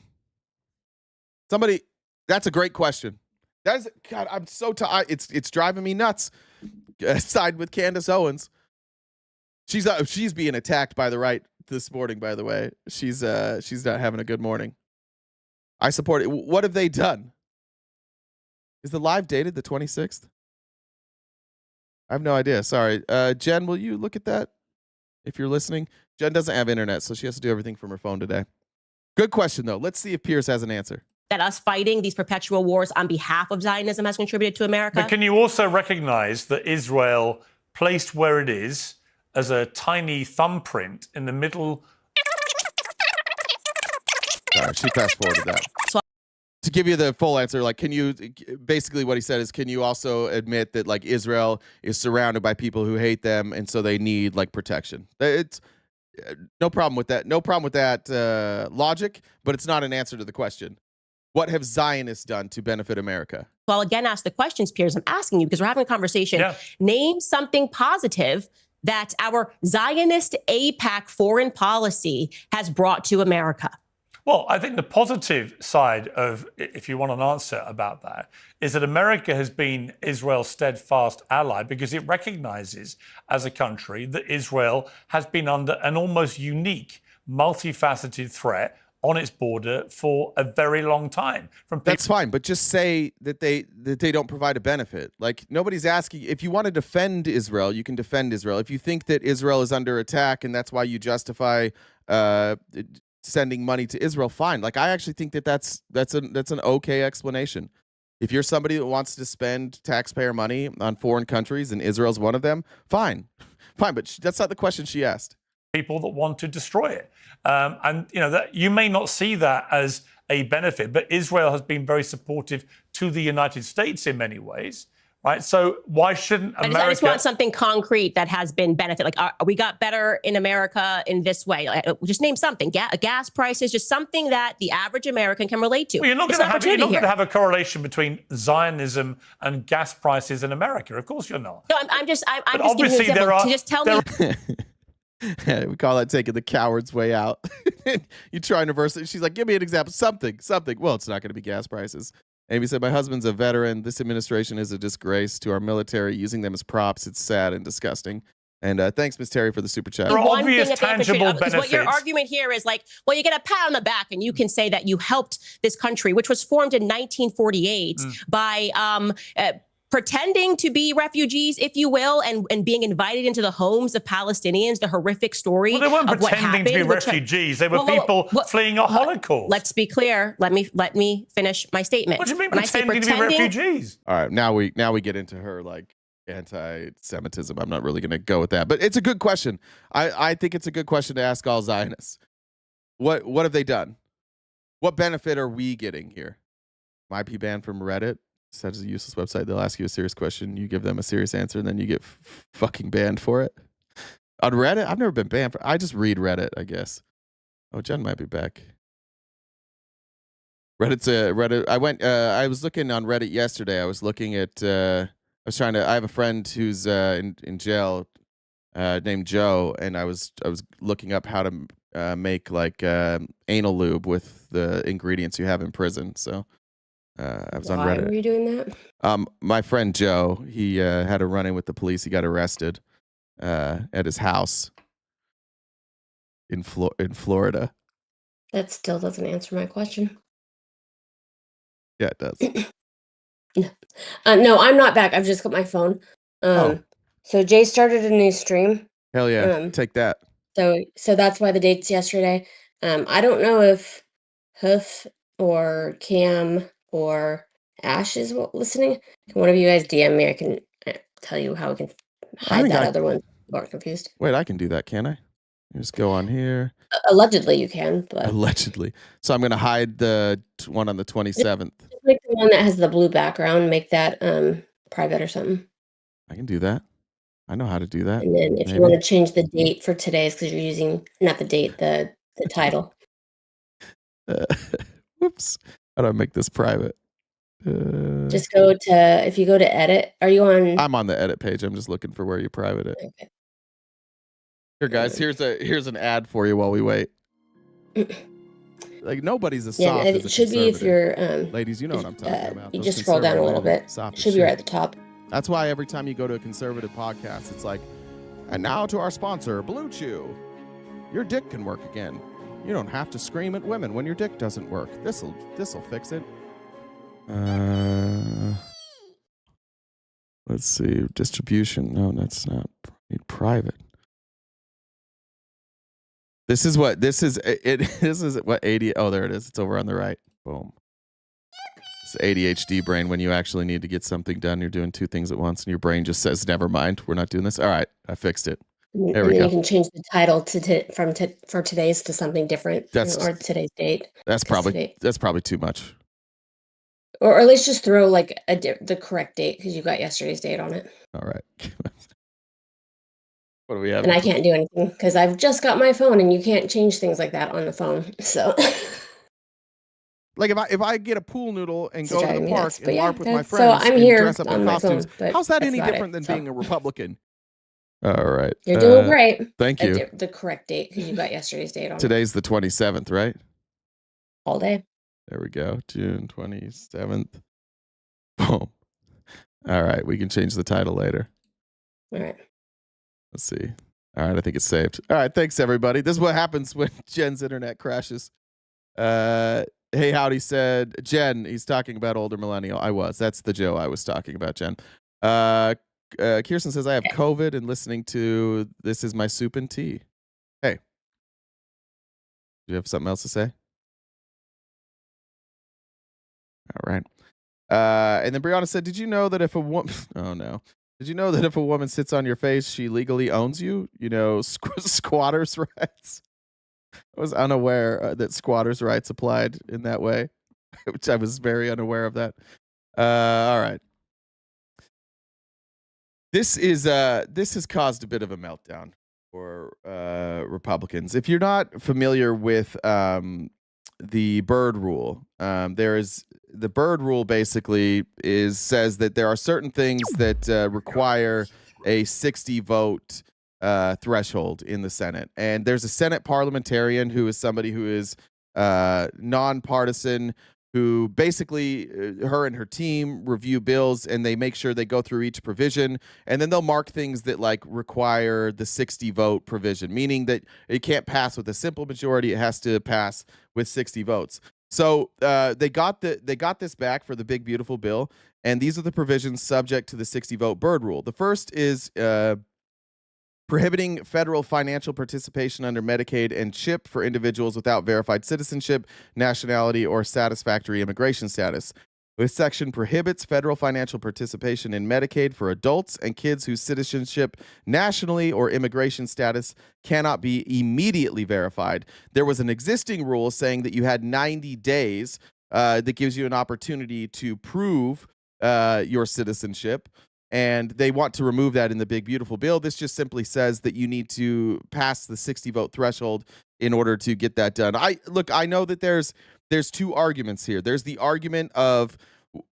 [SPEAKER 1] Somebody, that's a great question. God, I'm so tired. It's driving me nuts. Side with Candace Owens. She's being attacked by the right this morning, by the way. She's not having a good morning. I support it. What have they done? Is the live dated the 26th? I have no idea. Sorry. Jen, will you look at that if you're listening? Jen doesn't have internet, so she has to do everything from her phone today. Good question, though. Let's see if Piers has an answer.
[SPEAKER 9] That us fighting these perpetual wars on behalf of Zionism has contributed to America?
[SPEAKER 10] But can you also recognize that Israel, placed where it is, as a tiny thumbprint in the middle...
[SPEAKER 1] Sorry, she fast forwarded that. To give you the full answer, like, can you, basically what he said is, can you also admit that, like, Israel is surrounded by people who hate them, and so they need, like, protection? It's no problem with that. No problem with that logic, but it's not an answer to the question. What have Zionists done to benefit America?
[SPEAKER 9] Well, again, ask the questions, Piers. I'm asking you because we're having a conversation. Yeah. Name something positive that our Zionist APAC foreign policy has brought to America.
[SPEAKER 10] Well, I think the positive side of, if you want an answer about that, is that America has been Israel's steadfast ally because it recognizes as a country that Israel has been under an almost unique, multifaceted threat on its border for a very long time.
[SPEAKER 1] That's fine, but just say that they don't provide a benefit. Like, nobody's asking. If you want to defend Israel, you can defend Israel. If you think that Israel is under attack and that's why you justify sending money to Israel, fine. Like, I actually think that that's an okay explanation. If you're somebody that wants to spend taxpayer money on foreign countries and Israel's one of them, fine. But that's not the question she asked.
[SPEAKER 10] People that want to destroy it. And that you may not see that as a benefit, but Israel has been very supportive to the United States in many ways, right? So why shouldn't America...
[SPEAKER 9] I just want something concrete that has been benefit. Like, we got better in America in this way. Just name something. Gas prices, just something that the average American can relate to.
[SPEAKER 10] Well, you're not going to have a correlation between Zionism and gas prices in America. Of course you're not.
[SPEAKER 9] No, I'm just giving you an example. To just tell me...
[SPEAKER 1] We call that taking the coward's way out. You try and reverse it. She's like, give me an example. Something. Well, it's not going to be gas prices. Amy said, my husband's a veteran. This administration is a disgrace to our military, using them as props. It's sad and disgusting. And thanks, Ms. Terry, for the super chat.
[SPEAKER 10] There are obvious tangible benefits.
[SPEAKER 9] What your argument here is like, well, you get a pat on the back and you can say that you helped this country, which was formed in 1948 by pretending to be refugees, if you will, and being invited into the homes of Palestinians, the horrific story
[SPEAKER 10] of what happened.
[SPEAKER 9] Well, they weren't
[SPEAKER 10] pretending to be refugees. They were people fleeing a Holocaust.
[SPEAKER 9] Let's be clear. Let me finish my statement.
[SPEAKER 10] What do you mean pretending to be refugees?
[SPEAKER 1] All right, now we get into her like anti-Semitism. I'm not really going to go with that, but it's a good question. I think it's a good question to ask all Zionists. What have they done? What benefit are we getting here? Might be banned from Reddit. Such a useless website. They'll ask you a serious question, you give them a serious answer, and then you get fucking banned for it. On Reddit, I've never been banned for. I just read Reddit, I guess. Oh, Jen might be back. Reddit. I was looking on Reddit yesterday. I was looking at. I have a friend who's in jail, named Joe, and I was looking up how to make like anal lube with the ingredients you have in prison. So. I was on Reddit.
[SPEAKER 11] Why were you doing that?
[SPEAKER 1] My friend Joe, he had a run-in with the police. He got arrested at his house in Florida.
[SPEAKER 11] That still doesn't answer my question.
[SPEAKER 1] Yeah, it does.
[SPEAKER 11] No, I'm not back. I've just got my phone. So Jay started a new stream.
[SPEAKER 1] Hell yeah, take that.
[SPEAKER 11] So that's why the date's yesterday. I don't know if Hoof or Cam or Ash is listening. Can one of you guys DM me? I can tell you how we can hide that other one. More confused.
[SPEAKER 1] Wait, I can do that, can I? Just go on here.
[SPEAKER 11] Allegedly, you can. But
[SPEAKER 1] allegedly. So I'm going to hide the one on the 27th.
[SPEAKER 11] Just make the one that has the blue background. Make that private or something.
[SPEAKER 1] I can do that. I know how to do that.
[SPEAKER 11] And then if you want to change the date for today's, because you're using not the date, the title.
[SPEAKER 1] Whoops. How do I make this private?
[SPEAKER 11] Just go to, if you go to edit, are you on?
[SPEAKER 1] I'm on the edit page. I'm just looking for where you private it.
[SPEAKER 11] Okay.
[SPEAKER 1] Here, guys, here's an ad for you while we wait. Like, nobody's as soft as a
[SPEAKER 11] it should be if you're,
[SPEAKER 1] ladies, you know what I'm talking about.
[SPEAKER 11] You
[SPEAKER 1] Those
[SPEAKER 11] just scroll down a little bit.
[SPEAKER 1] Soft
[SPEAKER 11] Should be right at the top.
[SPEAKER 1] That's why every time you go to a conservative podcast, it's like, and now to our sponsor, Blue Chew. Your dick can work again. You don't have to scream at women when your dick doesn't work. This'll fix it. Let's see. Distribution. No, that's not private. This is what 80. Oh, there it is. It's over on the right. Boom. It's ADHD brain when you actually need to get something done. You're doing two things at once and your brain just says, never mind, we're not doing this. All right, I fixed it. There we go.
[SPEAKER 11] You can change the title for today's to something different, or today's date.
[SPEAKER 1] That's probably too much.
[SPEAKER 11] Or at least just throw like the correct date because you got yesterday's date on it.
[SPEAKER 1] All right. What do we have?
[SPEAKER 11] And I can't do anything because I've just got my phone, and you can't change things like that on the phone. So,
[SPEAKER 1] like if I get a pool noodle and go to the park and LARP with my friends,
[SPEAKER 11] so I'm here
[SPEAKER 1] dress up in costumes, how's that any different than
[SPEAKER 11] so.
[SPEAKER 1] being a Republican? All right.
[SPEAKER 11] You're doing great.
[SPEAKER 1] Thank you.
[SPEAKER 11] The correct date because you got yesterday's date on.
[SPEAKER 1] Today's the 27th, right?
[SPEAKER 11] All day.
[SPEAKER 1] There we go. June 27th. Boom. All right. We can change the title later.
[SPEAKER 11] All right.
[SPEAKER 1] Let's see. All right. I think it's saved. All right. Thanks, everybody. This is what happens when Jen's internet crashes. Hey, howdy, said Jen. He's talking about older millennial. That's the Joe I was talking about, Jen. Kirsten says, I have COVID and listening to This Is My Soup and Tea. Hey, do you have something else to say? All right. And then Brianna said, did you know that if a woman, oh no. Did you know that if a woman sits on your face, she legally owns you? You know, squatters' rights. I was unaware that squatters' rights applied in that way, which I was very unaware of that. All right. This has caused a bit of a meltdown for Republicans. If you're not familiar with the Byrd rule, there is the Byrd rule basically says that there are certain things that require a 60 vote threshold in the Senate, and there's a Senate parliamentarian who is somebody who is nonpartisan, who basically her and her team review bills and they make sure they go through each provision, and then they'll mark things that like require the 60 vote provision, meaning that it can't pass with a simple majority, it has to pass with 60 votes. So they got this back for the big beautiful bill, and these are the provisions subject to the 60 vote Byrd rule. The first is prohibiting federal financial participation under Medicaid and CHIP for individuals without verified citizenship, nationality, or satisfactory immigration status. This section prohibits federal financial participation in Medicaid for adults and kids whose citizenship, nationally, or immigration status cannot be immediately verified. There was an existing rule saying that you had 90 days that gives you an opportunity to prove your citizenship. And they want to remove that in the big beautiful bill. This just simply says that you need to pass the 60 vote threshold in order to get that done. I know that there's two arguments here. There's the argument of,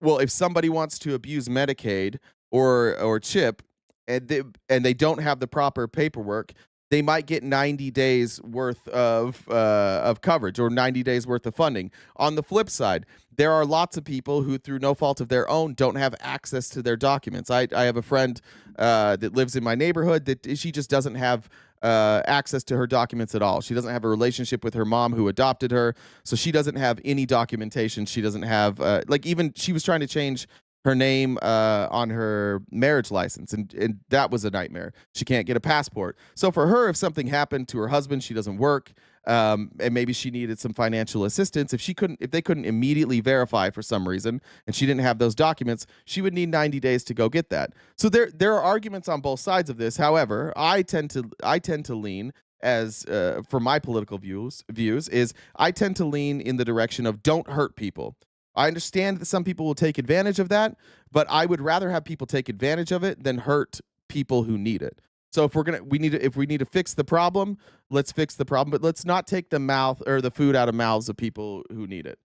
[SPEAKER 1] well, if somebody wants to abuse Medicaid or CHIP and they don't have the proper paperwork, they might get 90 days worth of coverage or 90 days worth of funding. On the flip side, there are lots of people who, through no fault of their own, don't have access to their documents. I have a friend that lives in my neighborhood that she just doesn't have access to her documents at all. She doesn't have a relationship with her mom who adopted her, so she doesn't have any documentation. She doesn't have even she was trying to change her name on her marriage license, and that was a nightmare. She can't get a passport. So for her, if something happened to her husband, she doesn't work, and maybe she needed some financial assistance. If they couldn't immediately verify for some reason, and she didn't have those documents, she would need 90 days to go get that. So there are arguments on both sides of this. However, I tend to lean, as for my political views is I tend to lean in the direction of don't hurt people. I understand that some people will take advantage of that, but I would rather have people take advantage of it than hurt people who need it. So if we need to fix the problem, let's fix the problem, but let's not take the food out of mouths of people who need it.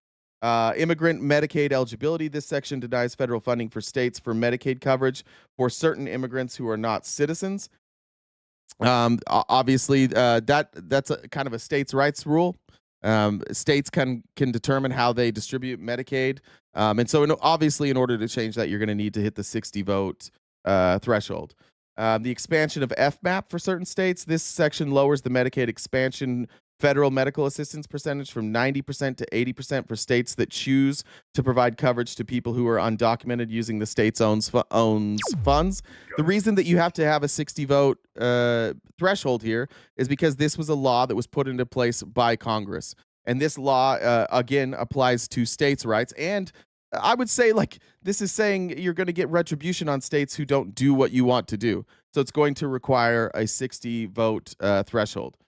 [SPEAKER 1] Immigrant Medicaid eligibility. This section denies federal funding for states for Medicaid coverage for certain immigrants who are not citizens. Obviously, that's a kind of a states' rights rule. States can determine how they distribute Medicaid. And so obviously, in order to change that, you're going to need to hit the 60 vote threshold. The expansion of FMAP for certain states. This section lowers the Medicaid expansion federal medical assistance percentage from 90% to 80% for states that choose to provide coverage to people who are undocumented using the state's own funds. The reason that you have to have a 60 vote threshold here is because this was a law that was put into place by Congress. And this law, again, applies to states' rights. And I would say, this is saying you're going to get retribution on states who don't do what you want to do. So it's going to require a 60 vote threshold.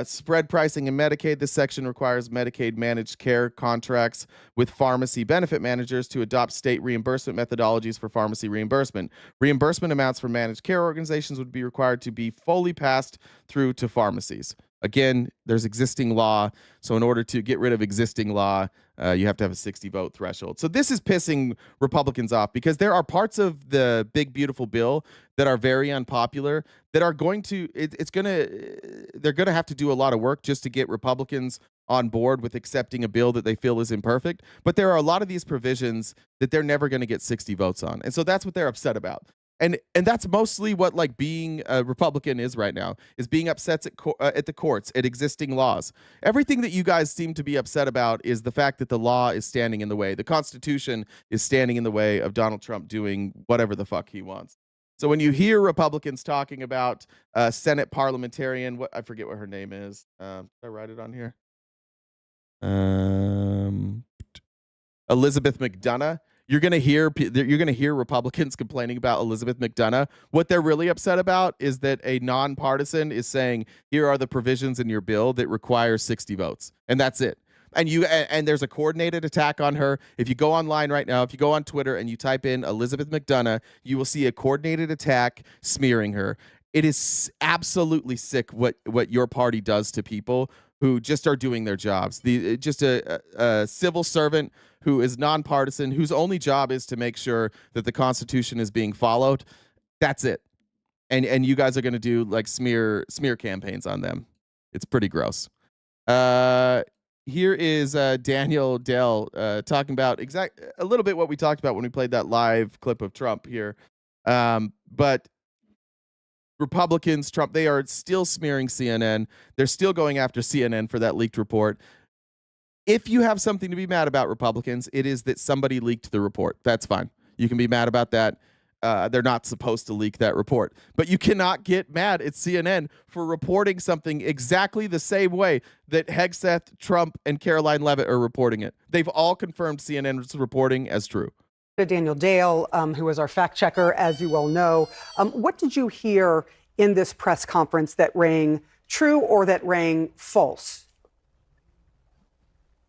[SPEAKER 1] Spread pricing in Medicaid. This section requires Medicaid managed care contracts with pharmacy benefit managers to adopt state reimbursement methodologies for pharmacy reimbursement. Reimbursement amounts for managed care organizations would be required to be fully passed through to pharmacies. Again, there's existing law. So in order to get rid of existing law, you have to have a 60 vote threshold. So this is pissing Republicans off because there are parts of the big, beautiful bill that are very unpopular that are going to, they're going to have to do a lot of work just to get Republicans on board with accepting a bill that they feel is imperfect. But there are a lot of these provisions that they're never going to get 60 votes on. And so that's what they're upset about. And that's mostly what like being a Republican is right now, is being upset at the courts, at existing laws. Everything that you guys seem to be upset about is the fact that the law is standing in the way. The Constitution is standing in the way of Donald Trump doing whatever the fuck he wants. So when you hear Republicans talking about Senate parliamentarian, I forget what her name is. Did I write it on here? Elizabeth McDonough. You're gonna hear Republicans complaining about Elizabeth McDonough. What they're really upset about is that a nonpartisan is saying, here are the provisions in your bill that require 60 votes, and that's it. And there's a coordinated attack on her. If you go online right now, if you go on Twitter and you type in Elizabeth McDonough, you will see a coordinated attack smearing her. It is absolutely sick what your party does to people who just are doing their jobs. Just a civil servant who is nonpartisan, whose only job is to make sure that the Constitution is being followed. That's it. And you guys are going to do like smear campaigns on them. It's pretty gross. Here is Daniel Dell talking about a little bit what we talked about when we played that live clip of Trump here. But Republicans, Trump, they are still smearing CNN. They're still going after CNN for that leaked report. If you have something to be mad about Republicans, it is that somebody leaked the report. That's fine. You can be mad about that. They're not supposed to leak that report. But you cannot get mad at CNN for reporting something exactly the same way that Hegseth, Trump, and Caroline Leavitt are reporting it. They've all confirmed CNN's reporting as true.
[SPEAKER 12] Daniel Dale, who is our fact checker, as you well know. What did you hear in this press conference that rang true or that rang false?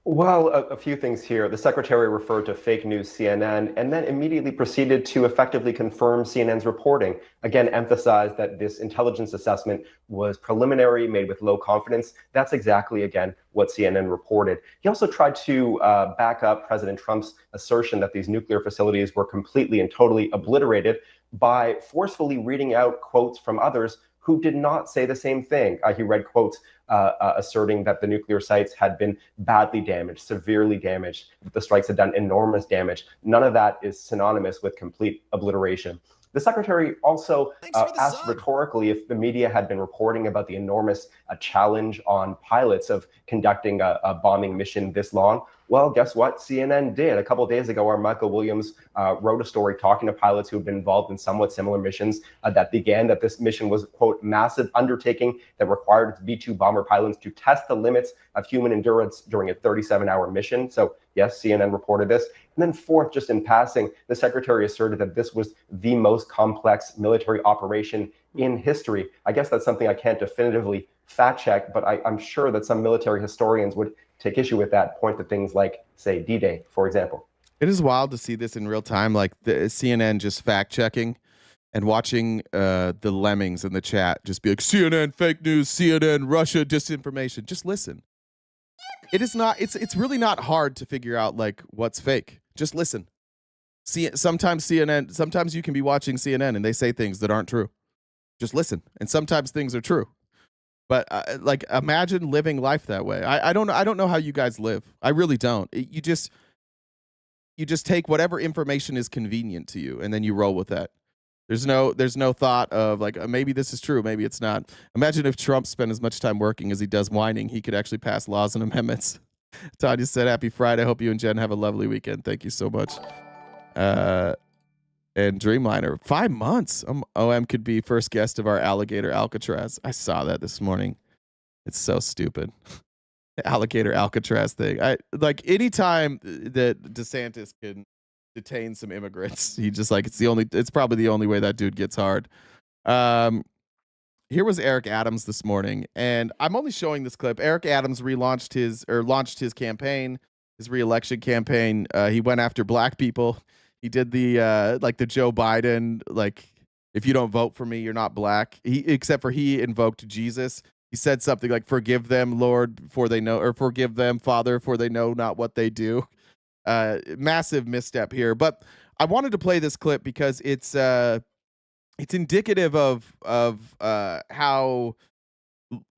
[SPEAKER 13] Well, a few things here. The secretary referred to fake news CNN and then immediately proceeded to effectively confirm CNN's reporting. Again, emphasized that this intelligence assessment was preliminary, made with low confidence. That's exactly, again, what CNN reported. He also tried to back up President Trump's assertion that these nuclear facilities were completely and totally obliterated by forcefully reading out quotes from others who did not say the same thing. He read quotes asserting that the nuclear sites had been badly damaged, severely damaged, that the strikes had done enormous damage. None of that is synonymous with complete obliteration. The secretary also asked rhetorically if the media had been reporting about the enormous challenge on pilots of conducting a bombing mission this long. Well, guess what? CNN did. A couple of days ago, our Michael Williams wrote a story talking to pilots who had been involved in somewhat similar missions that began that this mission was, quote, massive undertaking that required B-2 bomber pilots to test the limits of human endurance during a 37-hour mission. So yes, CNN reported this. And then fourth, just in passing, the secretary asserted that this was the most complex military operation in history. I guess that's something I can't definitively fact check, but I'm sure that some military historians would take issue with that, point to things like, say, D-Day, for example.
[SPEAKER 1] It is wild to see this in real time, like the CNN just fact checking and watching the lemmings in the chat just be like, CNN fake news, CNN Russia disinformation. Just listen. It is not. It's really not hard to figure out like what's fake. Just listen. Sometimes CNN. Sometimes you can be watching CNN and they say things that aren't true. Just listen. And sometimes things are true. But like, imagine living life that way. I don't know how you guys live. I really don't. You just take whatever information is convenient to you, and then you roll with that. There's no thought of like, maybe this is true, maybe it's not. Imagine if Trump spent as much time working as he does whining. He could actually pass laws and amendments. Tanya said, "Happy Friday. Hope you and Jen have a lovely weekend." Thank you so much. And Dreamliner, 5 months. OM could be first guest of our Alligator Alcatraz. I saw that this morning. It's so stupid. The Alligator Alcatraz thing. I like anytime that DeSantis can detain some immigrants. He just like it's probably the only way that dude gets hard. Here was Eric Adams this morning, and I'm only showing this clip. Eric Adams launched his campaign, his re-election campaign. He went after black people. He did the like the Joe Biden, like, if you don't vote for me, you're not black. Except for he invoked Jesus. He said something like, "Forgive them, Lord, for they know," or "Forgive them, Father, for they know not what they do." Massive misstep here. But I wanted to play this clip because it's indicative of how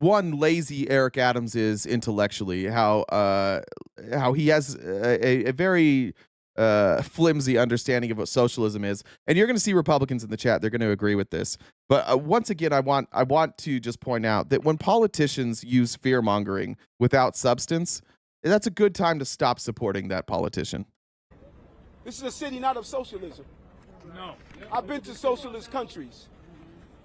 [SPEAKER 1] lazy Eric Adams is intellectually, how he has a very flimsy understanding of what socialism is. And you're going to see Republicans in the chat; they're going to agree with this. But once again, I want to just point out that when politicians use fear mongering without substance, that's a good time to stop supporting that politician.
[SPEAKER 14] This is a city not of socialism. No. I've been to socialist countries.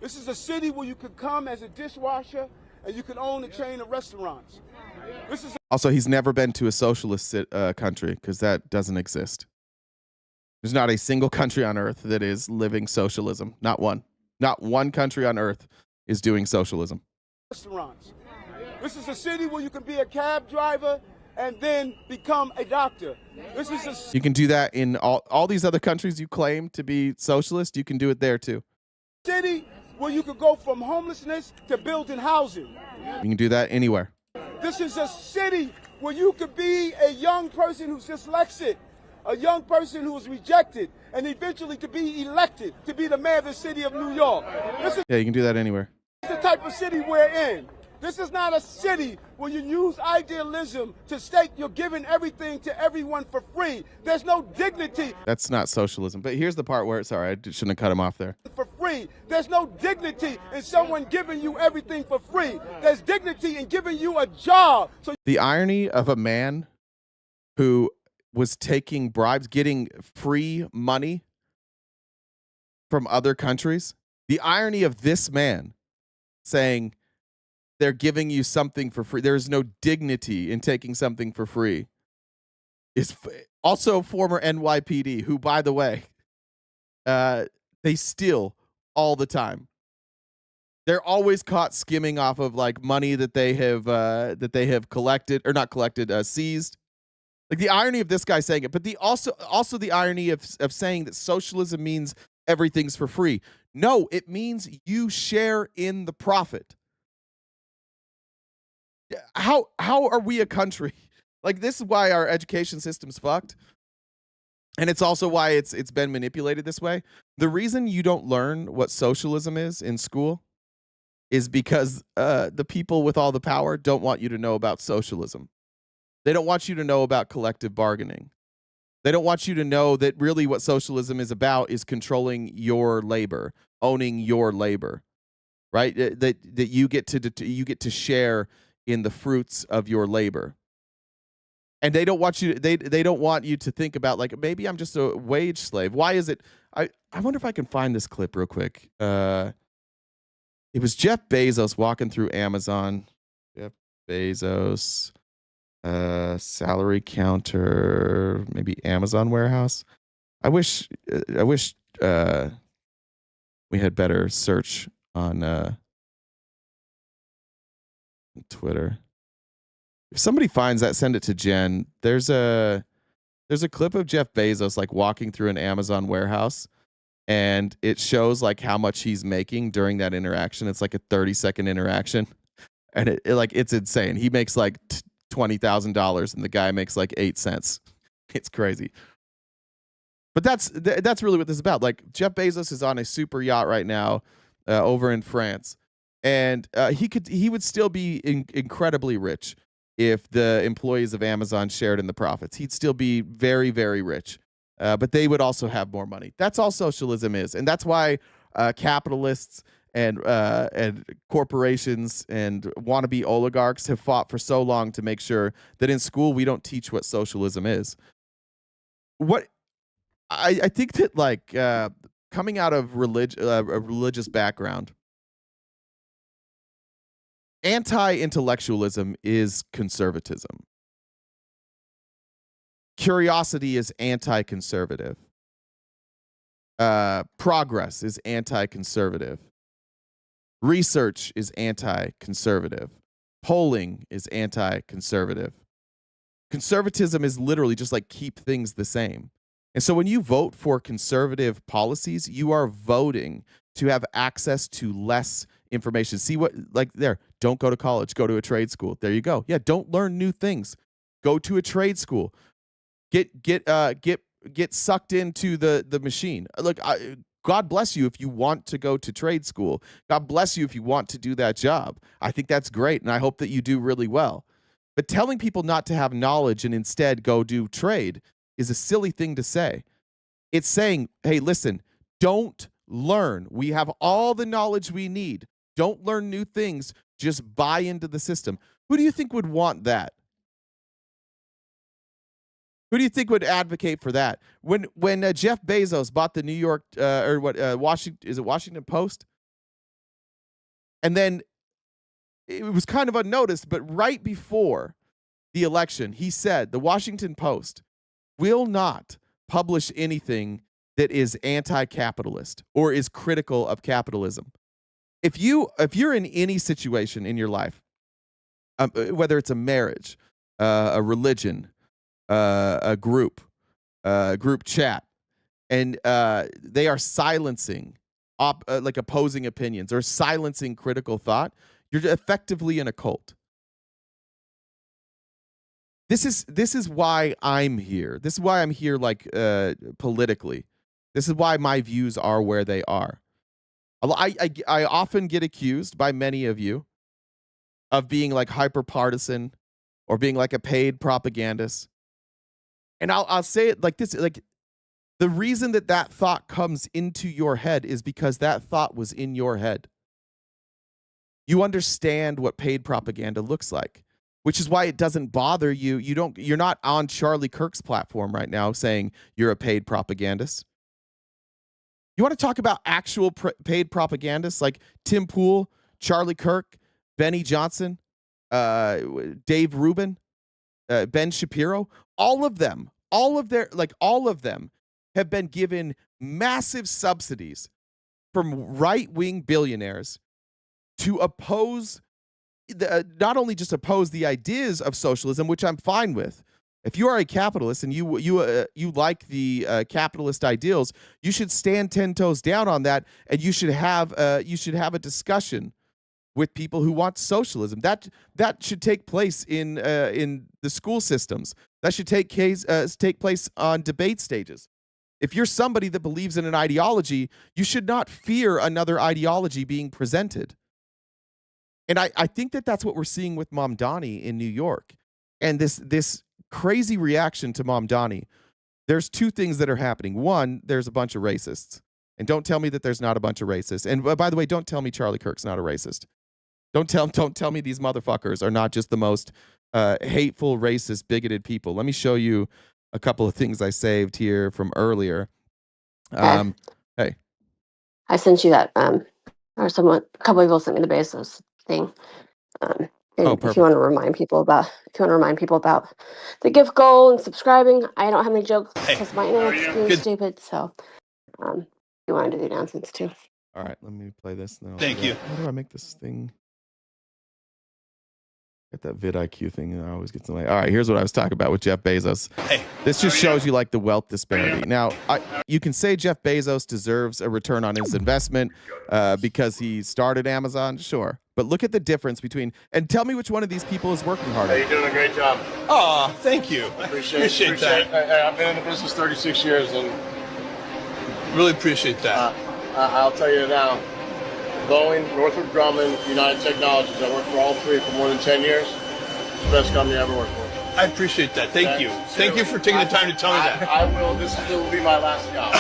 [SPEAKER 14] This is a city where you could come as a dishwasher and you could own a chain of restaurants. This is
[SPEAKER 1] Also, he's never been to a socialist country because that doesn't exist. There's not a single country on earth that is living socialism. Not one. Not one country on earth is doing socialism.
[SPEAKER 14] Restaurants. This is a city where you can be a cab driver and then become a doctor. This is a
[SPEAKER 1] You can do that in all these other countries you claim to be socialist. You can do it there too.
[SPEAKER 14] City where you could go from homelessness to building housing.
[SPEAKER 1] You can do that anywhere.
[SPEAKER 14] This is a city where you could be a young person who's dyslexic, a young person who was rejected, and eventually to be elected to be the mayor of the city of New York. This is
[SPEAKER 1] Yeah, you can do that anywhere.
[SPEAKER 14] the type of city we're in. This is not a city where you use idealism to state you're giving everything to everyone for free. There's no dignity.
[SPEAKER 1] That's not socialism. But here's the part where, sorry, I shouldn't have cut him off there.
[SPEAKER 14] For free. There's no dignity in someone giving you everything for free. There's dignity in giving you a job. So
[SPEAKER 1] The irony of a man who was taking bribes, getting free money from other countries, the irony of this man saying they're giving you something for free, there's no dignity in taking something for free, is also former NYPD, who, by the way, they steal all the time. They're always caught skimming off of like money that they have collected or not collected, seized. Like the irony of this guy saying it, but the also the irony of saying that socialism means everything's for free. No, it means you share in the profit. How are we a country? Like, this is why our education system's fucked. And it's also why it's been manipulated this way. The reason you don't learn what socialism is in school is because the people with all the power don't want you to know about socialism. They don't want you to know about collective bargaining. They don't want you to know that really what socialism is about is controlling your labor, owning your labor, right? That you get to share in the fruits of your labor. And they don't want you they don't want you to think about like, maybe I'm just a wage slave. Why is it? I wonder if I can find this clip real quick. It was Jeff Bezos walking through Amazon. Jeff Bezos, salary counter, maybe Amazon warehouse. I wish we had better search on Twitter. If somebody finds that, send it to Jen. There's a clip of Jeff Bezos like walking through an Amazon warehouse, and it shows like how much he's making during that interaction. It's like a 30-second interaction, and it's insane. He makes like $20,000, and the guy makes like 8 cents. It's crazy. But that's really what this is about. Like, Jeff Bezos is on a super yacht right now over in France, and he would still be incredibly rich if the employees of Amazon shared in the profits. He'd still be very, very rich. But they would also have more money. That's all socialism is. And that's why capitalists and corporations and wannabe oligarchs have fought for so long to make sure that in school we don't teach what socialism is. What I think that like coming out of a religious background, anti-intellectualism is conservatism. Curiosity is anti-conservative. Progress is anti-conservative. Research is anti-conservative. Polling is anti-conservative. Conservatism is literally just like keep things the same. And so when you vote for conservative policies, you are voting to have access to less information. See what, like there, don't go to college, go to a trade school. There you go. Yeah, don't learn new things. Go to a trade school. Get sucked into the machine. Look, God bless you if you want to go to trade school. God bless you if you want to do that job. I think that's great, and I hope that you do really well. But telling people not to have knowledge and instead go do trade, is a silly thing to say. It's saying, hey, listen, don't learn. We have all the knowledge we need. Don't learn new things. Just buy into the system. Who do you think would want that? Who do you think would advocate for that? When Jeff Bezos bought the New York Washington Post, and then it was kind of unnoticed, but right before the election, he said the Washington Post will not publish anything that is anti-capitalist or is critical of capitalism. If you're in any situation in your life, whether it's a marriage, a religion, a group chat, and they are silencing like opposing opinions or silencing critical thought, you're effectively in a cult. This is why I'm here. This is why I'm here, like politically. This is why my views are where they are. I often get accused by many of you of being like hyper partisan or being like a paid propagandist. And I'll say it like this, like the reason that thought comes into your head is because that thought was in your head. You understand what paid propaganda looks like, which is why it doesn't bother you. You're not on Charlie Kirk's platform right now saying you're a paid propagandist. You want to talk about actual paid propagandists like Tim Pool, Charlie Kirk, Benny Johnson, Dave Rubin, Ben Shapiro? All of them have been given massive subsidies from right-wing billionaires to oppose, not only just oppose the ideas of socialism, which I'm fine with. If you are a capitalist and you like the capitalist ideals, you should stand 10 toes down on that, and you should have a discussion with people who want socialism. That should take place in the school systems. That should take place on debate stages. If you're somebody that believes in an ideology, you should not fear another ideology being presented. And I think that's what we're seeing with Mamdani in New York. And this crazy reaction to Mamdani. There's two things that are happening. One, there's a bunch of racists. And don't tell me that there's not a bunch of racists. And by the way, don't tell me Charlie Kirk's not a racist. Don't tell me these motherfuckers are not just the most hateful, racist, bigoted people. Let me show you a couple of things I saved here from earlier. Hey.
[SPEAKER 11] I sent you that, or a couple of people sent me the Bezos thing. If you want to remind people about, the gift goal and subscribing, I don't have any jokes because my internet's being stupid. So, you want to do the announcements too.
[SPEAKER 1] All right, let me play this now.
[SPEAKER 15] Thank you.
[SPEAKER 1] How do I make this thing? Get that vidIQ thing. I always get something. All right, here's what I was talking about with Jeff Bezos.
[SPEAKER 15] Hey,
[SPEAKER 1] this just shows you like the wealth disparity. Now, you can say Jeff Bezos deserves a return on his investment because he started Amazon, sure. But look at the difference between, and tell me which one of these people is working harder.
[SPEAKER 15] Hey, you're doing a great job. Oh, thank you. Appreciate that. I've been in the business 36 years and really appreciate that. I'll tell you now, Boeing, Northrop Grumman, United Technologies, I worked for all three for more than 10 years. It's the best company I ever worked for. I appreciate that. Thank you. Thank you for taking the time to tell me that. I will. This will be my last job.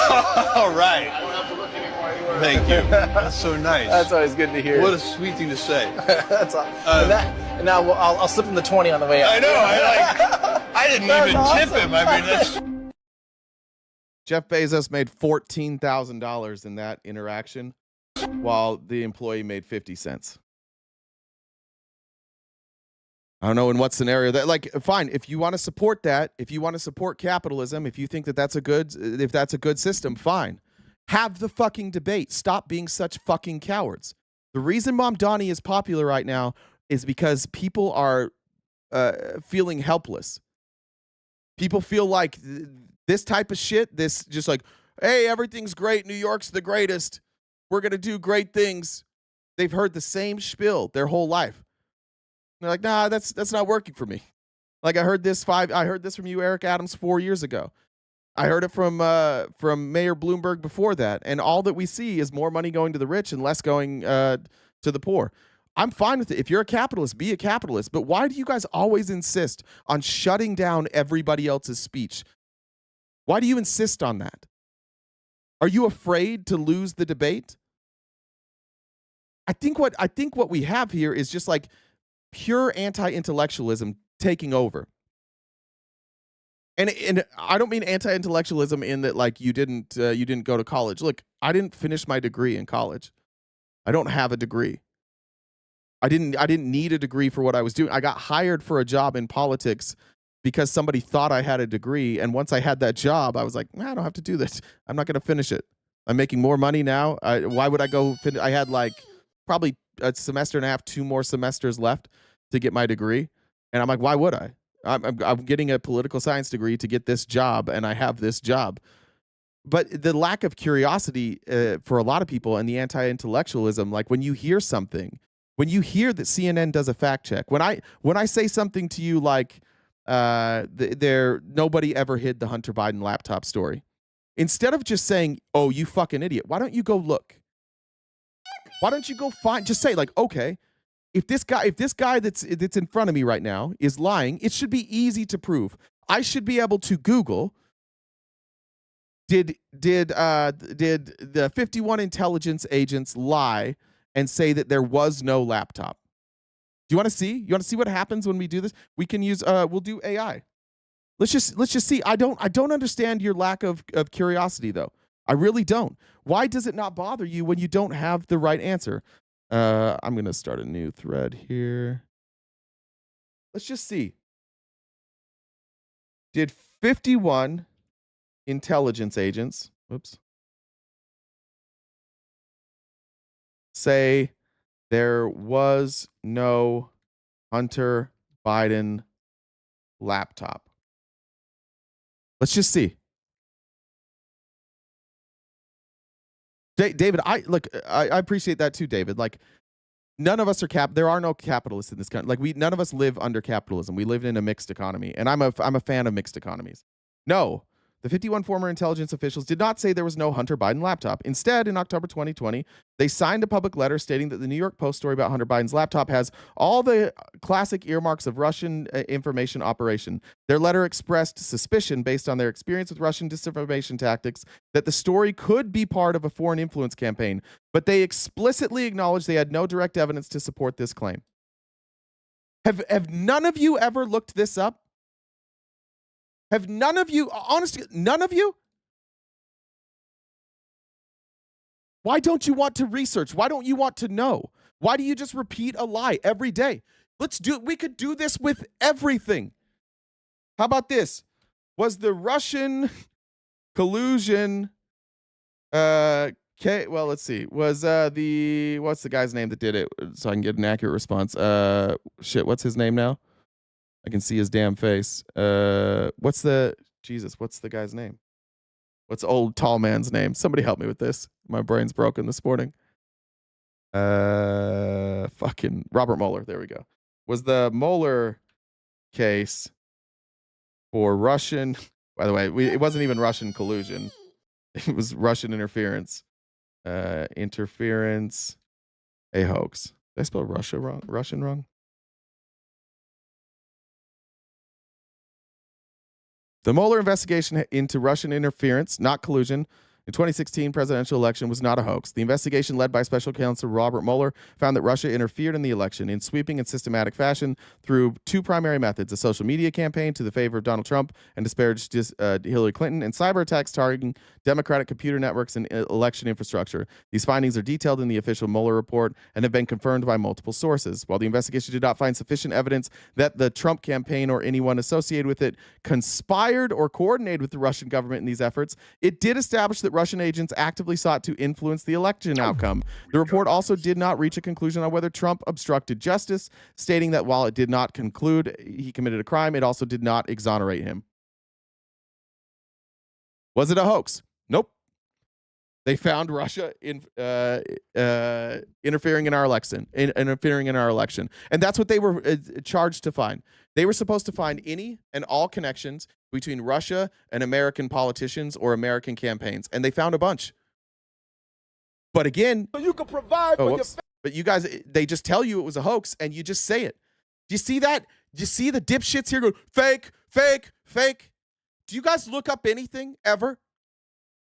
[SPEAKER 15] All right. I don't have to look anymore. Thank you. That's so nice.
[SPEAKER 8] That's always good to hear.
[SPEAKER 15] What a sweet thing to say.
[SPEAKER 8] That's all. And now I'll slip him the 20 on the way out.
[SPEAKER 15] I know. I didn't even tip him. I mean, that's...
[SPEAKER 1] Jeff Bezos made $14,000 in that interaction, while the employee made 50 cents. I don't know in what scenario that, like, fine, if you want to support that, if you want to support capitalism, if you think that that's a good system, fine. Have the fucking debate. Stop being such fucking cowards. The reason Mamdani is popular right now is because people are feeling helpless. People feel like this type of shit, this just like, hey, everything's great. New York's the greatest. We're going to do great things. They've heard the same spiel their whole life. They're like, nah, that's not working for me. Like I heard this from you, Eric Adams, 4 years ago. I heard it from Mayor Bloomberg before that. And all that we see is more money going to the rich and less going to the poor. I'm fine with it. If you're a capitalist, be a capitalist. But why do you guys always insist on shutting down everybody else's speech? Why do you insist on that? Are you afraid to lose the debate? I think what we have here is just like pure anti-intellectualism taking over. And I don't mean anti-intellectualism in that like you didn't go to college. Look, I didn't finish my degree in college. I don't have a degree. I didn't need a degree for what I was doing. I got hired for a job in politics because somebody thought I had a degree, and once I had that job, I was like, I don't have to do this. I'm not going to finish it. I'm making more money now. Why would I go finish? I had like probably a semester and a half, 2 more semesters left to get my degree, and I'm like, why would I? I'm getting a political science degree to get this job, and I have this job. But the lack of curiosity for a lot of people and the anti-intellectualism, like when you hear something, when you hear that CNN does a fact check, when I say something to you like nobody ever hid the Hunter Biden laptop story, instead of just saying, "Oh, you fucking idiot," why don't you go look? Why don't you go find? Just say like, okay, if this guy that's in front of me right now is lying, it should be easy to prove. I should be able to Google. Did the 51 intelligence agents lie and say that there was no laptop? Do you want to see? You want to see what happens when we do this? We can use we'll do AI. Let's just see. I don't understand your lack of curiosity though. I really don't. Why does it not bother you when you don't have the right answer? I'm going to start a new thread here. Let's just see. Did 51 intelligence agents, say there was no Hunter Biden laptop? Let's just see. David, I appreciate that too, David. Like, none of us are there are no capitalists in this country. Like, none of us live under capitalism. We live in a mixed economy, and I'm a fan of mixed economies. No, the 51 former intelligence officials did not say there was no Hunter Biden laptop. Instead, in October 2020, they signed a public letter stating that the New York Post story about Hunter Biden's laptop has all the classic earmarks of Russian information operation. Their letter expressed suspicion based on their experience with Russian disinformation tactics that the story could be part of a foreign influence campaign, but they explicitly acknowledged they had no direct evidence to support this claim. Have none of you ever looked this up? Have none of you, honestly, none of you? Why don't you want to research? Why don't you want to know? Why do you just repeat a lie every day? We could do this with everything. How about this? Was the Russian collusion, well, let's see. Was what's the guy's name that did it so I can get an accurate response? What's his name now? I can see his damn face. What's the guy's name? What's old tall man's name? Somebody help me with this. My brain's broken this morning. Fucking Robert Mueller. There we go. Was the Mueller case for Russian? By the way, it wasn't even Russian collusion. It was Russian interference. Interference, a hoax. Did I spell Russian wrong? The Mueller investigation into Russian interference, not collusion, in 2016 presidential election was not a hoax. The investigation led by Special Counsel Robert Mueller found that Russia interfered in the election in sweeping and systematic fashion through 2 primary methods: a social media campaign to the favor of Donald Trump and disparaged Hillary Clinton, and cyber attacks targeting Democratic computer networks and election infrastructure. These findings are detailed in the official Mueller report and have been confirmed by multiple sources. While the investigation did not find sufficient evidence that the Trump campaign or anyone associated with it conspired or coordinated with the Russian government in these efforts, it did establish that Russian agents actively sought to influence the election outcome. The report also did not reach a conclusion on whether Trump obstructed justice, stating that while it did not conclude he committed a crime, it also did not exonerate him. Was it a hoax? Nope. They found Russia interfering in our election, and that's what they were charged to find. They were supposed to find any and all connections between Russia and American politicians or American campaigns, and they found a bunch. But again,
[SPEAKER 14] you can provide for your.
[SPEAKER 1] But you guys, they just tell you it was a hoax, and you just say it. Do you see that? Do you see the dipshits here go fake, fake, fake? Do you guys look up anything ever?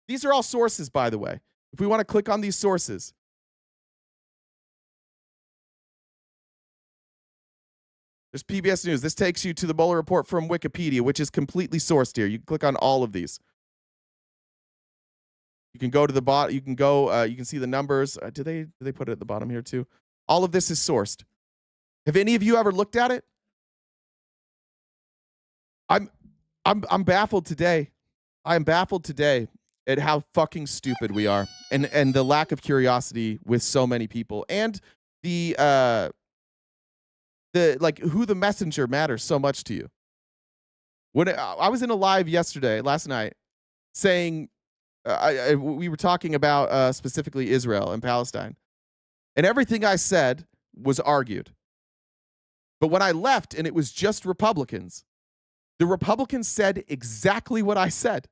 [SPEAKER 1] These are all sources, by the way. If we want to click on these sources. There's PBS News. This takes you to the Mueller report from Wikipedia, which is completely sourced here. You can click on all of these. You can go to the bottom. You can go. You can see the numbers. Do they put it at the bottom here too? All of this is sourced. Have any of you ever looked at it? I'm baffled today. I am baffled today at how fucking stupid we are, and the lack of curiosity with so many people, and the like who the messenger matters so much to you. When I was in a live last night, saying we were talking about specifically Israel and Palestine, and everything I said was argued. But when I left and it was just Republicans, the Republicans said exactly what I said.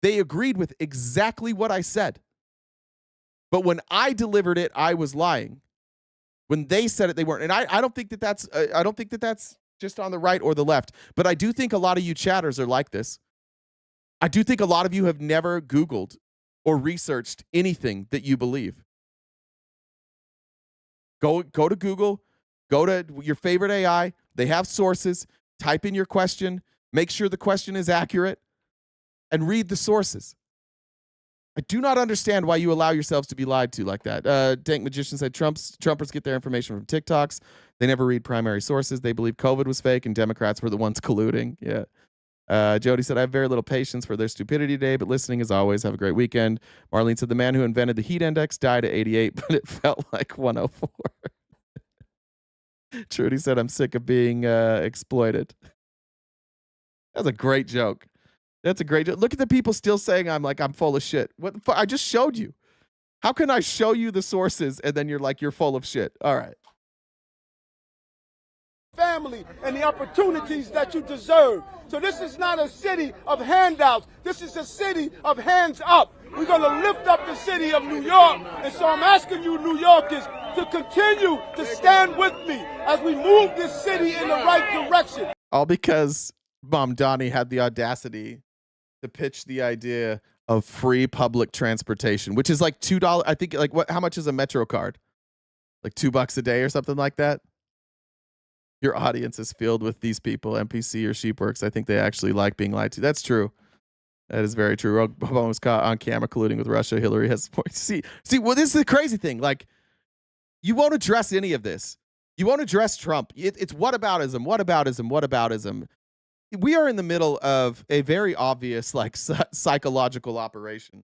[SPEAKER 1] They agreed with exactly what I said. But when I delivered it, I was lying. When they said it, they weren't. And I don't think that that's just on the right or the left. But I do think a lot of you chatters are like this. I do think a lot of you have never Googled or researched anything that you believe. Go to Google. Go to your favorite AI. They have sources. Type in your question. Make sure the question is accurate. And read the sources. I do not understand why you allow yourselves to be lied to like that. Dank Magician said Trumpers get their information from TikToks. They never read primary sources. They believe COVID was fake and Democrats were the ones colluding. Yeah. Jody said, I have very little patience for their stupidity today, but listening as always. Have a great weekend. Marlene said, the man who invented the heat index died at 88, but it felt like 104. Trudy said, I'm sick of being exploited. That's a great joke. That's a great joke. Look at the people still saying I'm full of shit. What the fuck? I just showed you. How can I show you the sources and then you're like, you're full of shit? All right.
[SPEAKER 14] Family and the opportunities that you deserve. So this is not a city of handouts. This is a city of hands up. We're going to lift up the city of New York. And so I'm asking you, New Yorkers, to continue to stand with me as we move this city in the right direction.
[SPEAKER 1] All because Mom Donnie had the audacity to pitch the idea of free public transportation, which is like $2. I think how much is a Metro card? Like $2 a day or something like that. Your audience is filled with these people, NPC or Sheepworks. I think they actually like being lied to. That's true. That is very true. Obama was caught on camera colluding with Russia. Hillary has points. See, well, this is the crazy thing. Like, you won't address any of this. You won't address Trump. It's whataboutism. We are in the middle of a very obvious psychological operation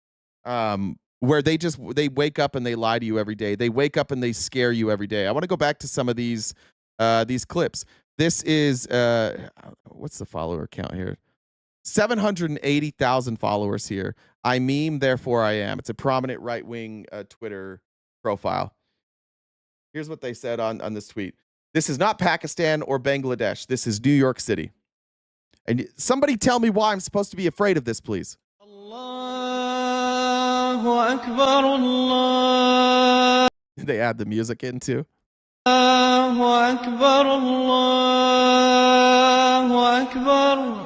[SPEAKER 1] where they wake up and they lie to you every day. They wake up and they scare you every day. I want to go back to some of these clips. This is what's the follower count here? 780,000 followers here. I meme, therefore I am. It's a prominent right-wing Twitter profile. Here's what they said on this tweet. This is not Pakistan or Bangladesh. This is New York City. And somebody tell me why I'm supposed to be afraid of this, please. Allahu Akbar, Allah. They add the music in too. Allahu Akbar, Allahu Akbar.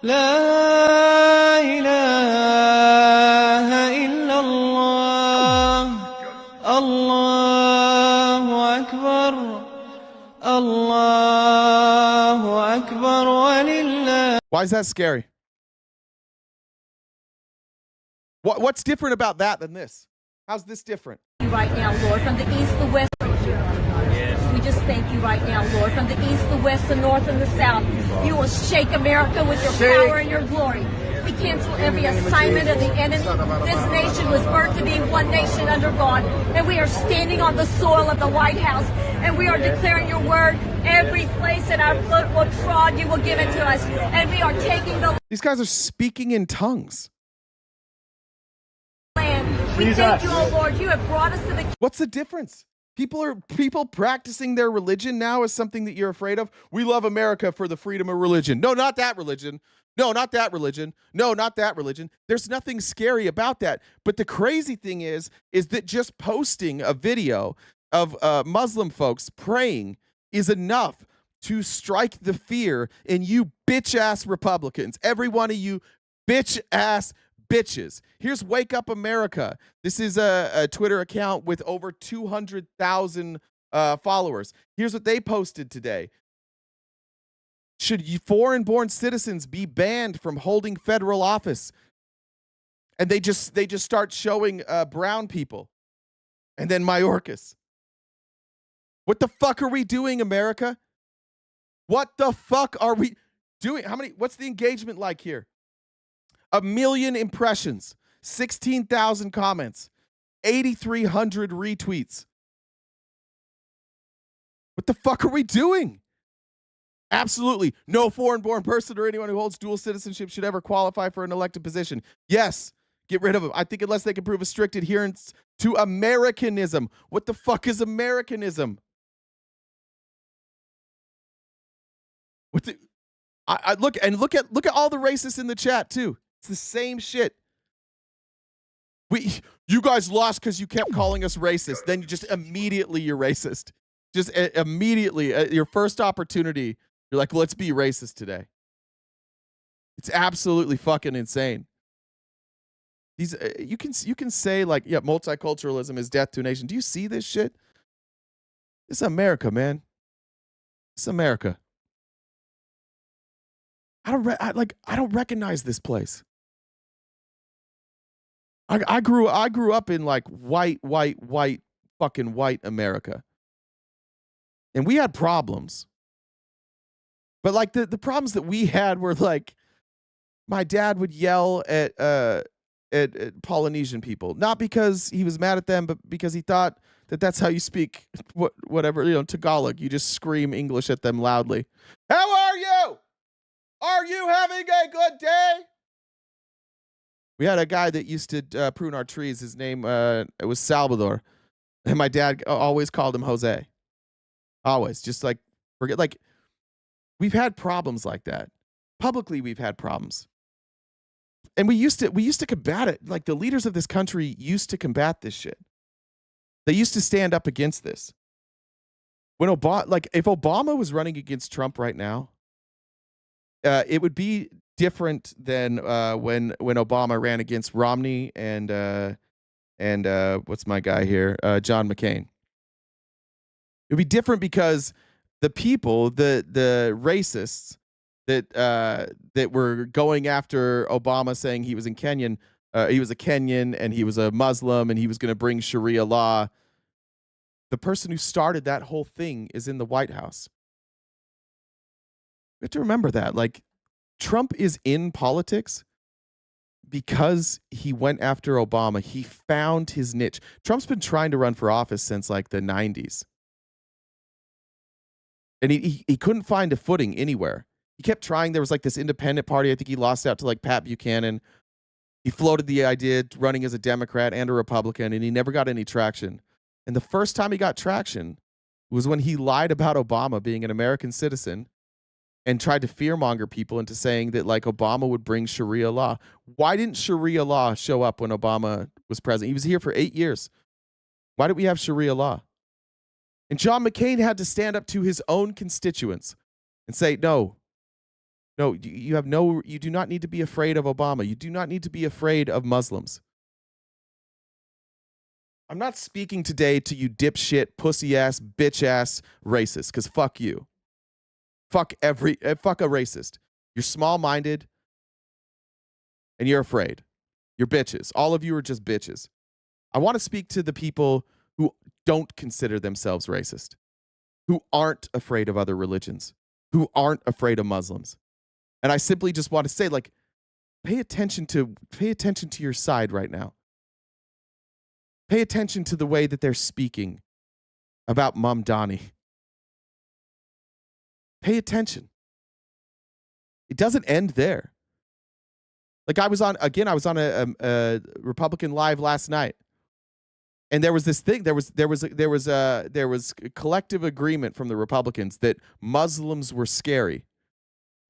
[SPEAKER 1] La ilaha illallah. Allahu Akbar. Allahu Akbar walillah. Why is that scary? What's different about that than this? How's this different?
[SPEAKER 16] Right now, Lord, from the east, the west. We just thank you right now, Lord, from the east, the west, the north, and the south. You will shake America with your power and your glory. We cancel every assignment of the enemy. This nation was birthed to be one nation under God, and we are standing on the soil of the White House, and we are declaring your word. Every place that our foot will trod, you will give it to us, and we are taking the.
[SPEAKER 1] These guys are speaking in tongues.
[SPEAKER 16] We thank you, oh Lord. You have brought us to the.
[SPEAKER 1] What's the difference? People practicing their religion now is something that you're afraid of. We love America for the freedom of religion. No, not that religion. No, not that religion. No, not that religion. There's nothing scary about that. But the crazy thing is that just posting a video of Muslim folks praying is enough to strike the fear in you bitch-ass Republicans. Every one of you bitch-ass bitches. Here's Wake Up America. This is a Twitter account with over 200,000 followers. Here's what they posted today. Should foreign-born citizens be banned from holding federal office? And they just start showing brown people. And then Mayorkas. What the fuck are we doing, America? What the fuck are we doing? What's the engagement like here? 1 million impressions, 16,000 comments, 8,300 retweets. What the fuck are we doing? Absolutely. No foreign-born person or anyone who holds dual citizenship should ever qualify for an elected position. Yes, get rid of them. I think unless they can prove a strict adherence to Americanism. What the fuck is Americanism? Look at all the racists in the chat too. It's the same shit. You guys lost because you kept calling us racist. Then you're racist. Just immediately, your first opportunity, you're like, let's be racist today. It's absolutely fucking insane. These you can say like, yeah, multiculturalism is death to a nation. Do you see this shit? It's America, man. It's America. I don't recognize this place. I grew up in like white fucking white America. And we had problems. But like the problems that we had were like my dad would yell at Polynesian people, not because he was mad at them, but because he thought that that's how you speak whatever, Tagalog. You just scream English at them loudly. How are you? Are you having a good day? We had a guy that used to prune our trees. His name it was Salvador. And my dad always called him Jose. Always. Just like, forget, like, we've had problems like that. Publicly, we've had problems. And we used to combat it. Like, the leaders of this country used to combat this shit. They used to stand up against this. When if Obama was running against Trump right now, it would be different than when Obama ran against Romney and what's my guy here, John McCain. It would be different because the people, the racists that were going after Obama, saying he was he was a Kenyan and he was a Muslim and he was going to bring Sharia law. The person who started that whole thing is in the White House. We have to remember that. Like, Trump is in politics because he went after Obama. He found his niche. Trump's been trying to run for office since like the 90s. And he couldn't find a footing anywhere. He kept trying. There was like this independent party. I think he lost out to like Pat Buchanan. He floated the idea of running as a Democrat and a Republican, and he never got any traction. And the first time he got traction was when he lied about Obama being an American citizen and tried to fearmonger people into saying that like Obama would bring Sharia law. Why didn't Sharia law show up when Obama was president? He was here for 8 years. Why did we have Sharia law? And John McCain had to stand up to his own constituents and say, no, you do not need to be afraid of Obama. You do not need to be afraid of Muslims. I'm not speaking today to you dipshit, pussy-ass, bitch-ass racists, because fuck you. Fuck a racist. You're small-minded, and you're afraid. You're bitches. All of you are just bitches. I want to speak to the people who don't consider themselves racist, who aren't afraid of other religions, who aren't afraid of Muslims. And I simply just want to say, like, pay attention to your side right now. Pay attention to the way that they're speaking about Mamdani. Pay attention. It doesn't end there. Like I was on a Republican Live last night, and there was this thing. There was collective agreement from the Republicans that Muslims were scary,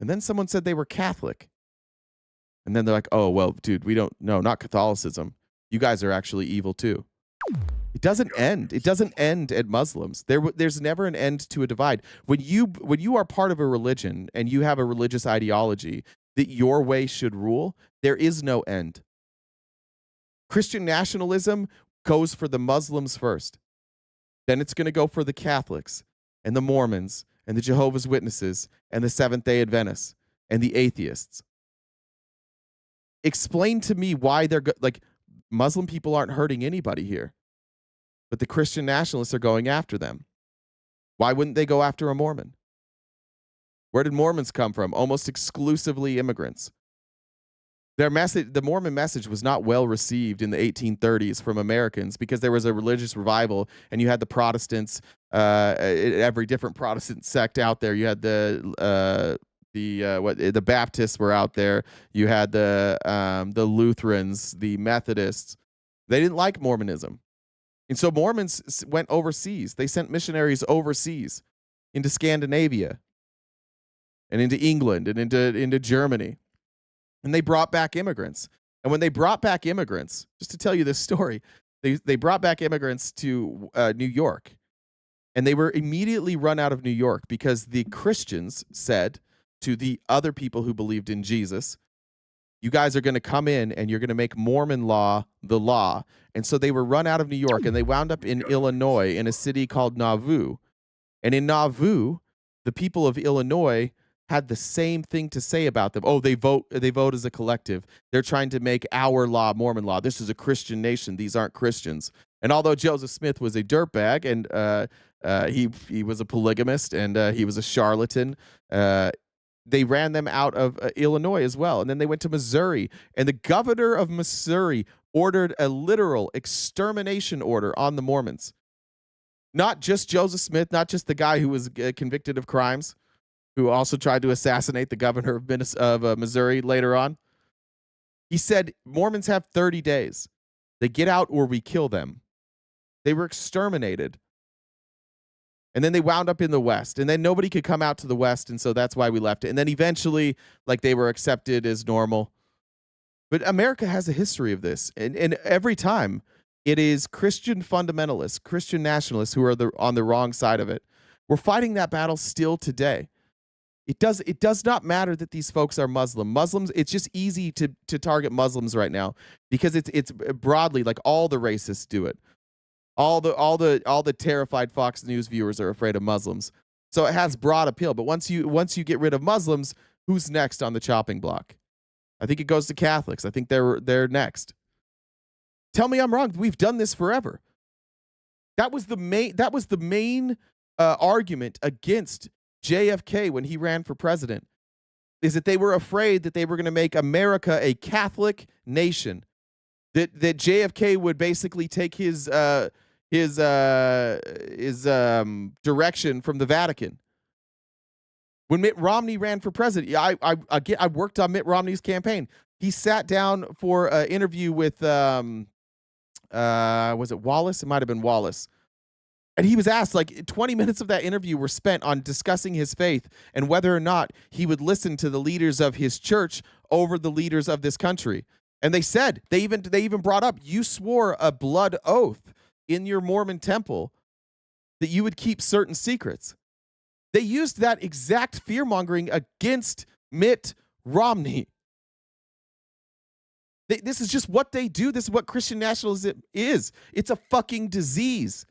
[SPEAKER 1] and then someone said they were Catholic, and then they're like, "Oh well, dude, we don't. No, not Catholicism. You guys are actually evil too." It doesn't end. It doesn't end at Muslims. There's never an end to a divide. When you are part of a religion and you have a religious ideology that your way should rule, there is no end. Christian nationalism goes for the Muslims first. Then it's going to go for the Catholics and the Mormons and the Jehovah's Witnesses and the Seventh-day Adventists and the atheists. Explain to me why they're like Muslim people aren't hurting anybody here, but the Christian nationalists are going after them. Why wouldn't they go after a Mormon? Where did Mormons come from? Almost exclusively immigrants. Their message, the Mormon message, was not well received in the 1830s from Americans because there was a religious revival, and you had the Protestants, every different Protestant sect out there. You had the Baptists were out there. You had the Lutherans, the Methodists. They didn't like Mormonism, and so Mormons went overseas. They sent missionaries overseas into Scandinavia and into England and into Germany. And they brought back immigrants. And when they brought back immigrants, just to tell you this story, they brought back immigrants to New York. And they were immediately run out of New York because the Christians said to the other people who believed in Jesus, you guys are going to come in and you're going to make Mormon law the law. And so they were run out of New York, and they wound up in Illinois in a city called Nauvoo. And in Nauvoo, the people of Illinois had the same thing to say about them. Oh, they vote as a collective. They're trying to make our law Mormon law. This is a Christian nation. These aren't Christians. And although Joseph Smith was a dirtbag and he was a polygamist and he was a charlatan, they ran them out of Illinois as well. And then they went to Missouri, and the governor of Missouri ordered a literal extermination order on the Mormons. Not just Joseph Smith, not just the guy who was convicted of crimes, who also tried to assassinate the governor of Missouri later on. He said, Mormons have 30 days. They get out or we kill them. They were exterminated. And then they wound up in the West. And then nobody could come out to the West, and so that's why we left it. And then eventually, like, they were accepted as normal. But America has a history of this. And every time, it is Christian fundamentalists, Christian nationalists who are on the wrong side of it. We're fighting that battle still today. It does not matter that these folks are Muslim. Muslims, it's just easy to target Muslims right now because it's broadly, like, all the racists do it. All the terrified Fox News viewers are afraid of Muslims. So it has broad appeal. But once you get rid of Muslims, who's next on the chopping block? I think it goes to Catholics. I think they're next. Tell me I'm wrong. We've done this forever. That was the main argument against JFK when he ran for president, is that they were afraid that they were going to make America a Catholic nation, that JFK would basically take his direction from the Vatican. When Mitt Romney ran for president, I worked on Mitt Romney's campaign. He sat down for an interview with was it Wallace? It might have been Wallace. And he was asked, like, 20 minutes of that interview were spent on discussing his faith and whether or not he would listen to the leaders of his church over the leaders of this country. And they said, they even brought up, you swore a blood oath in your Mormon temple that you would keep certain secrets. They used that exact fear-mongering against Mitt Romney. This is just what they do. This is what Christian nationalism is. It's a fucking disease.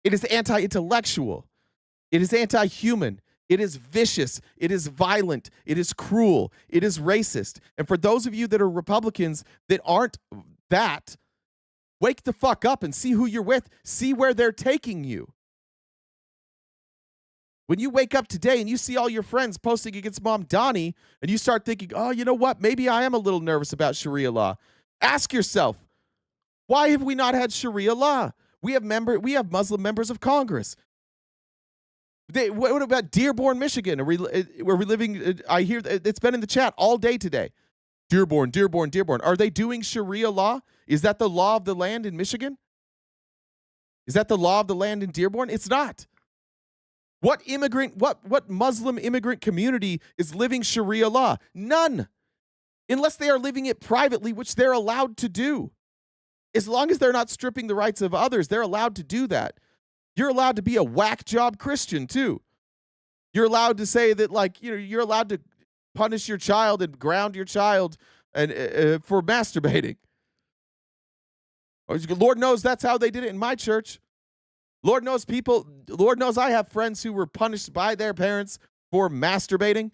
[SPEAKER 1] It is anti-intellectual. It is anti-human. It is vicious. It is violent. It is cruel. It is racist. And for those of you that are Republicans that aren't that, wake the fuck up and see who you're with. See where they're taking you. When you wake up today and you see all your friends posting against Mom Donnie, and you start thinking, oh, you know what? Maybe I am a little nervous about Sharia law. Ask yourself, why have we not had Sharia law? We have Muslim members of Congress. What about Dearborn, Michigan? Are we living? I hear it's been in the chat all day today. Dearborn. Are they doing Sharia law? Is that the law of the land in Michigan? Is that the law of the land in Dearborn? It's not. What Muslim immigrant community is living Sharia law? None. Unless they are living it privately, which they're allowed to do. As long as they're not stripping the rights of others, they're allowed to do that. You're allowed to be a whack job Christian too. You're allowed to say that, like, you're allowed to punish your child and ground your child and for masturbating. Lord knows that's how they did it in my church. Lord knows I have friends who were punished by their parents for masturbating.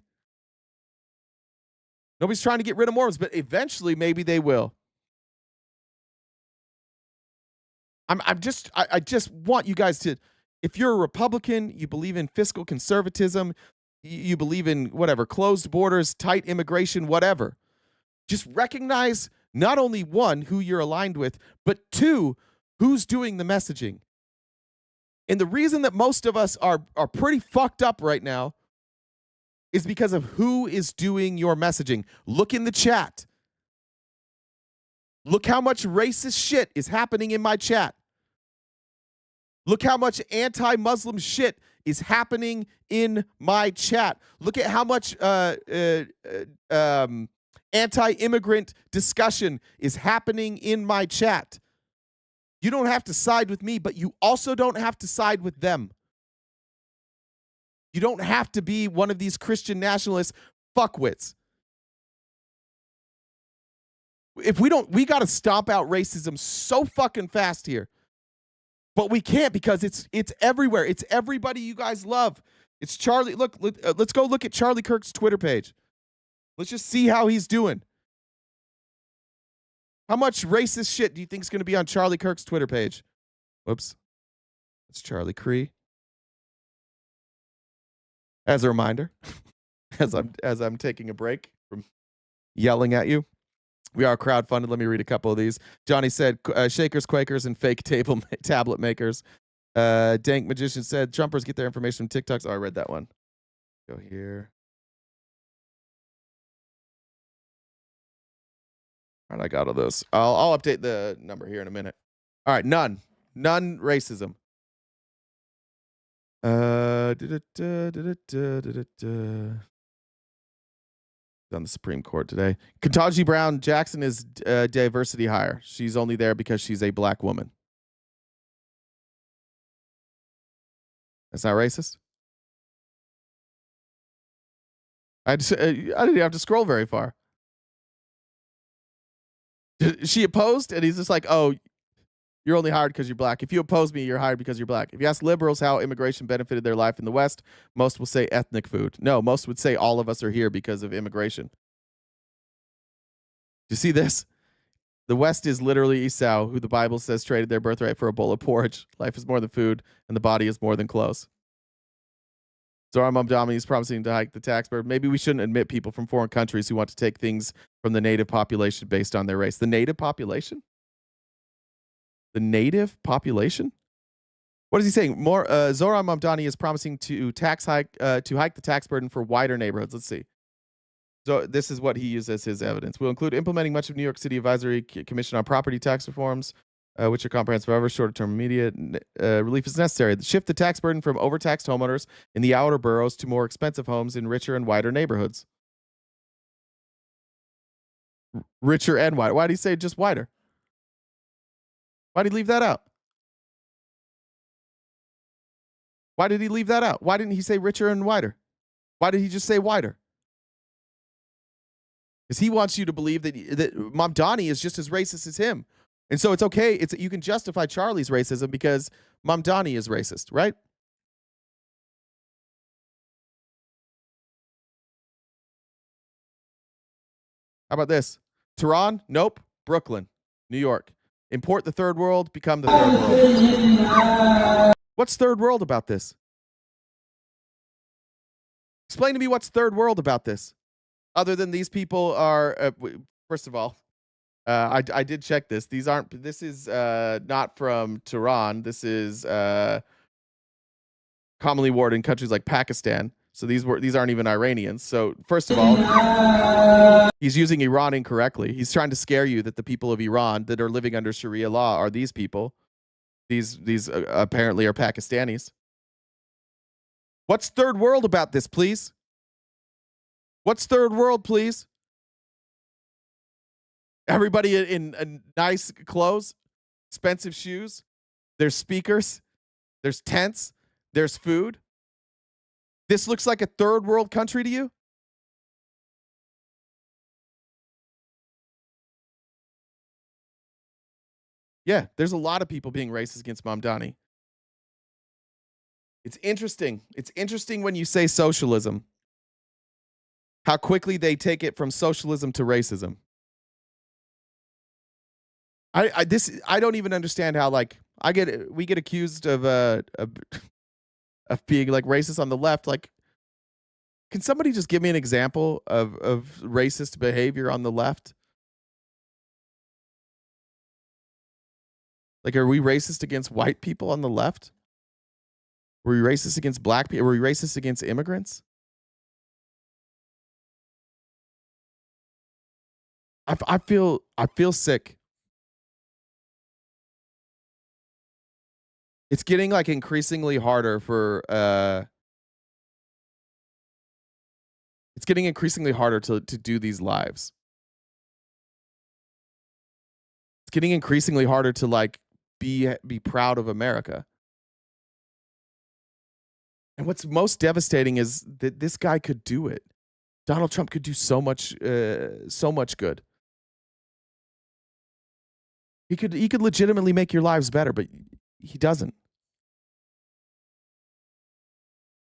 [SPEAKER 1] Nobody's trying to get rid of Mormons, but eventually maybe they will. I just want you guys to, if you're a Republican, you believe in fiscal conservatism, you believe in whatever, closed borders, tight immigration, whatever. Just recognize not only one, who you're aligned with, but two, who's doing the messaging. And the reason that most of us are pretty fucked up right now is because of who is doing your messaging. Look in the chat. Look how much racist shit is happening in my chat. Look how much anti-Muslim shit is happening in my chat. Look at how much anti-immigrant discussion is happening in my chat. You don't have to side with me, but you also don't have to side with them. You don't have to be one of these Christian nationalist fuckwits. If we don't, we got to stomp out racism so fucking fast here. But we can't because it's everywhere. It's everybody you guys love. It's Charlie. Look, let's go look at Charlie Kirk's Twitter page. Let's just see how he's doing. How much racist shit do you think is going to be on Charlie Kirk's Twitter page? Whoops. It's Charlie Cree. As a reminder, as I'm taking a break from yelling at you, we are crowdfunded. Let me read a couple of these. Johnny said, Shakers, Quakers, and fake tablet makers. Dank Magician said, Trumpers get their information from TikToks. Oh, I read that one. Go here. All right, I got all those. I'll update the number here in a minute. All right, none racism. On the Supreme Court today. Ketanji Brown Jackson is diversity hire. She's only there because she's a black woman. That's not racist. I didn't have to scroll very far. She opposed, and he's just like, oh, you're only hired because you're black. If you oppose me, you're hired because you're black. If you ask liberals how immigration benefited their life in the West, most will say ethnic food. No, most would say all of us are here because of immigration. Do you see this? The West is literally Esau, who the Bible says traded their birthright for a bowl of porridge. Life is more than food, and the body is more than clothes. Zohar Mamdani is promising to hike the tax burden. Maybe we shouldn't admit people from foreign countries who want to take things from the native population based on their race. The native population? The native population? What is he saying? Zohar Mamdani is promising to hike the tax burden for wider neighborhoods. Let's see. So this is what he used as his evidence. We'll include implementing much of New York City Advisory Commission on Property Tax Reforms, which are comprehensive, however, shorter-term immediate relief is necessary. Shift the tax burden from overtaxed homeowners in the outer boroughs to more expensive homes in richer and wider neighborhoods. Richer and wider. Why did he say just wider? Why did he leave that out? Why did he leave that out? Why didn't he say richer and wider? Why did he just say wider? Because he wants you to believe that Mamdani is just as racist as him. And so it's okay. You can justify Charlie's racism because Mamdani is racist, right? How about this? Tehran? Nope. Brooklyn, New York. Import the third world, become the third world. What's third world about this? Explain to me what's third world about this. Other than these people are, first of all, I did check this. This is not from Tehran. This is commonly warred in countries like Pakistan. So these aren't even Iranians. So first of all, he's using Iran incorrectly. He's trying to scare you that the people of Iran that are living under Sharia law are these people. These apparently are Pakistanis. What's third world about this, please? What's third world, please? Everybody in nice clothes? expensive shoes, there's speakers, there's tents, there's food. This looks like a third world country to you? Yeah, there's a lot of people being racist against Mamdani. It's interesting. It's interesting when you say socialism, how quickly they take it from socialism to racism. I don't even understand how, like, we get accused of being like racist on the left. Like, can somebody just give me an example of racist behavior on the left? Like, are we racist against white people on the left? Were we racist against black people? Were we racist against immigrants? I feel sick. It's getting like increasingly harder for it's getting increasingly harder to do these lives. It's getting increasingly harder to like be proud of America. And what's most devastating is that this guy could do it. Donald Trump could do so much good. He could legitimately make your lives better, but he doesn't.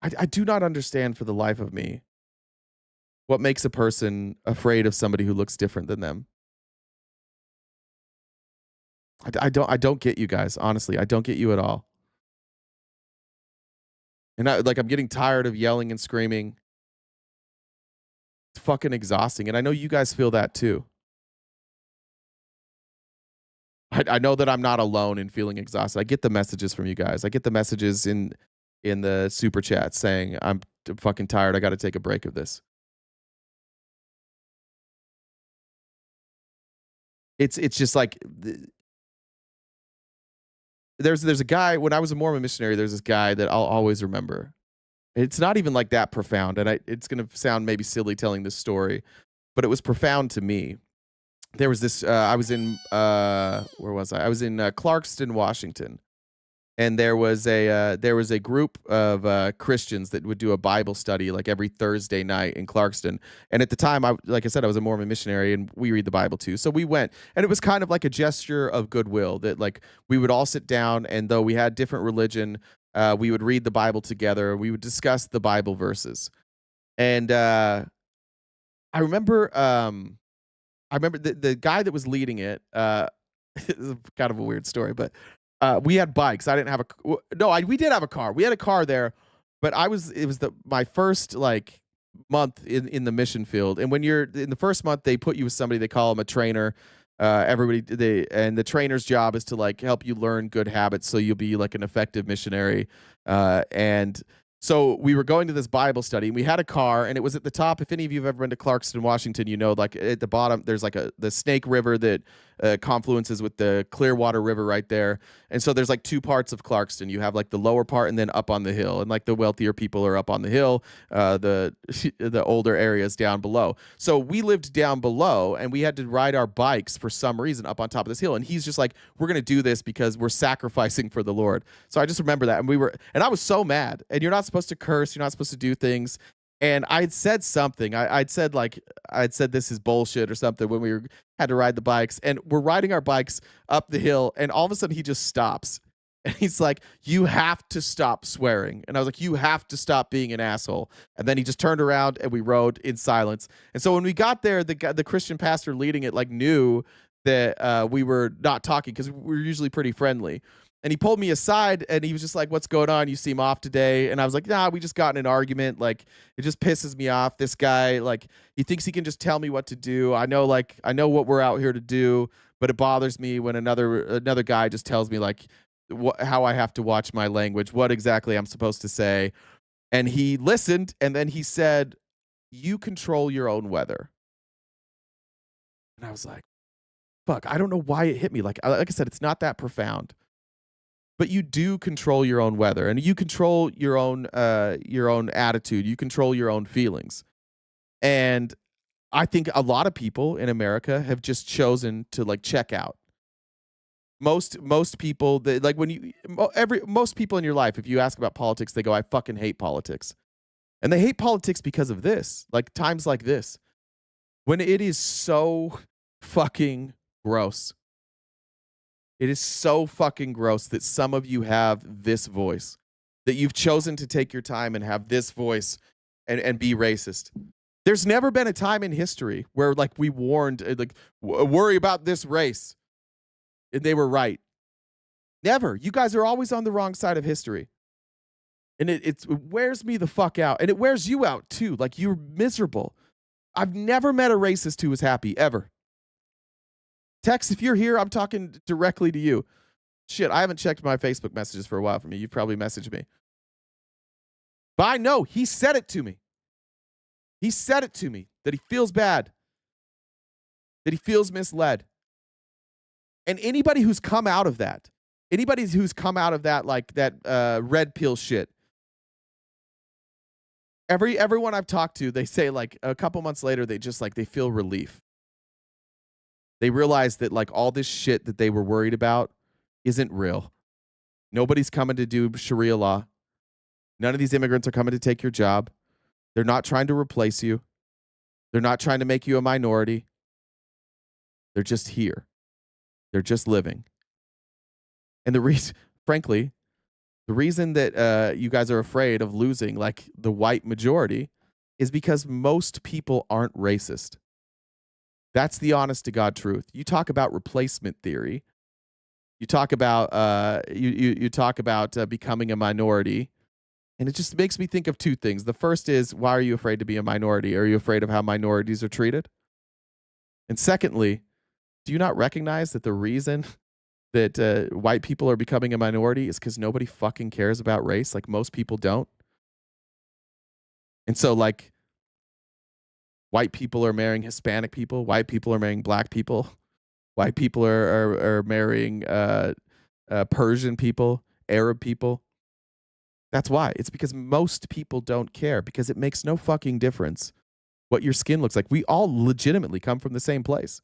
[SPEAKER 1] I do not understand for the life of me what makes a person afraid of somebody who looks different than them. I don't get you guys, honestly. I don't get you at all. And I'm getting tired of yelling and screaming. It's fucking exhausting. And I know you guys feel that too. I know that I'm not alone in feeling exhausted. I get the messages from you guys. I get the messages in the super chat saying, I'm fucking tired. I got to take a break of this. It's just like, there's a guy, when I was a Mormon missionary, there's this guy that I'll always remember. It's not even like that profound. And it's going to sound maybe silly telling this story, but it was profound to me. There was this, I was in, where was I? I was in Clarkston, Washington. And there was a group of Christians that would do a Bible study like every Thursday night in Clarkston. And at the time, like I said, I was a Mormon missionary, and we read the Bible too. So we went, and it was kind of like a gesture of goodwill that like we would all sit down, and though we had different religion, we would read the Bible together. We would discuss the Bible verses. And I remember the guy that was leading it. It's kind of a weird story, but. We had bikes. I didn't have we did have a car. We had a car there, but it was my first like month in the mission field. And when you're in the first month, they put you with somebody, they call them a trainer. And the trainer's job is to like help you learn good habits so you'll be like an effective missionary. And so we were going to this Bible study, and we had a car, and it was at the top. If any of you have ever been to Clarkston, Washington, you know, like at the bottom, there's like the Snake River that confluences with the Clearwater River right there. And so there's like two parts of Clarkston. You have like the lower part and then up on the hill. And like the wealthier people are up on the hill, the older areas down below. So we lived down below, and we had to ride our bikes for some reason up on top of this hill. And he's just like, we're going to do this because we're sacrificing for the Lord. So I just remember that. And I was so mad. And you're not supposed to curse. You're not supposed to do things. And I had said something. I'd said this is bullshit or something when we had to ride the bikes. And we're riding our bikes up the hill, and all of a sudden he just stops. And he's like, you have to stop swearing. And I was like, you have to stop being an asshole. And then he just turned around, and we rode in silence. And so when we got there, the Christian pastor leading it like knew that we were not talking, because we were usually pretty friendly. And he pulled me aside, and he was just like, what's going on? You seem off today. And I was like, nah, we just got in an argument. Like, it just pisses me off. This guy, like, he thinks he can just tell me what to do. I know what we're out here to do, but it bothers me when another guy just tells me like how I have to watch my language, what exactly I'm supposed to say. And he listened, and then he said, you control your own weather. And I was like, fuck, I don't know why it hit me. Like I said, it's not that profound. But you do control your own weather, and you control your own attitude. You control your own feelings. And I think a lot of people in America have just chosen to like check out. Most people that like when you most people in your life, if you ask about politics, they go, I fucking hate politics. And they hate politics because of this, like times like this, when it is so fucking gross. It is so fucking gross that some of you have this voice, that you've chosen to take your time and have this voice and be racist. There's never been a time in history where like we warned, like, worry about this race. And they were right. Never. You guys are always on the wrong side of history. And it wears me the fuck out. And it wears you out too. Like, you're miserable. I've never met a racist who was happy, ever. Tex, if you're here, I'm talking directly to you. Shit, I haven't checked my Facebook messages for a while from you. You've probably messaged me. But I know he said it to me. He said it to me that he feels bad, that he feels misled. And anybody who's come out of that, like that red pill shit, everyone I've talked to, they say like a couple months later, they just like, they feel relief. They realize that like all this shit that they were worried about isn't real. Nobody's coming to do Sharia law. None of these immigrants are coming to take your job. They're not trying to replace you. They're not trying to make you a minority. They're just here. They're just living. And the reason, frankly, the reason that you guys are afraid of losing like the white majority is because most people aren't racist. That's the honest to God truth. You talk about replacement theory. You talk about you talk about becoming a minority, and it just makes me think of two things. The first is, why are you afraid to be a minority? Are you afraid of how minorities are treated? And secondly, do you not recognize that the reason that white people are becoming a minority is because nobody fucking cares about race? Like, most people don't. And so like, white people are marrying Hispanic people. White people are marrying black people. White people are marrying Persian people, Arab people. That's why. It's because most people don't care, because it makes no fucking difference what your skin looks like. We all legitimately come from the same place.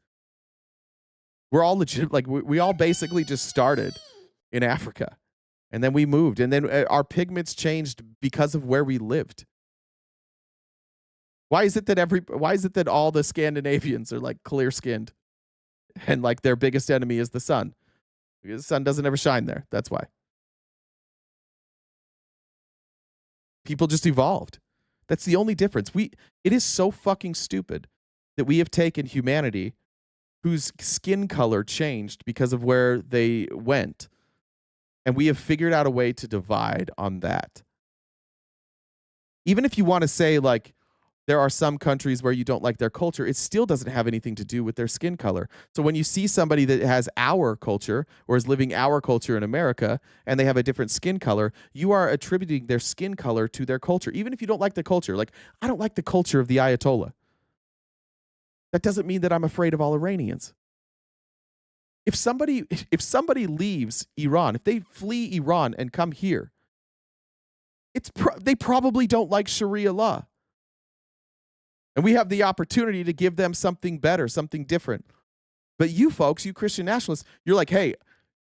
[SPEAKER 1] We're all legit, like we all basically just started in Africa, and then we moved, and then our pigments changed because of where we lived. Why is it that all the Scandinavians are like clear skinned, and like their biggest enemy is the sun? Because the sun doesn't ever shine there. That's why. People just evolved. That's the only difference. It is so fucking stupid that we have taken humanity, whose skin color changed because of where they went, and we have figured out a way to divide on that. Even if you want to say like, there are some countries where you don't like their culture, it still doesn't have anything to do with their skin color. So when you see somebody that has our culture or is living our culture in America and they have a different skin color, you are attributing their skin color to their culture, even if you don't like the culture. Like, I don't like the culture of the Ayatollah. That doesn't mean that I'm afraid of all Iranians. If somebody leaves Iran, if they flee Iran and come here, they probably don't like Sharia law. And we have the opportunity to give them something better, something different. But you folks, you Christian nationalists, you're like, hey,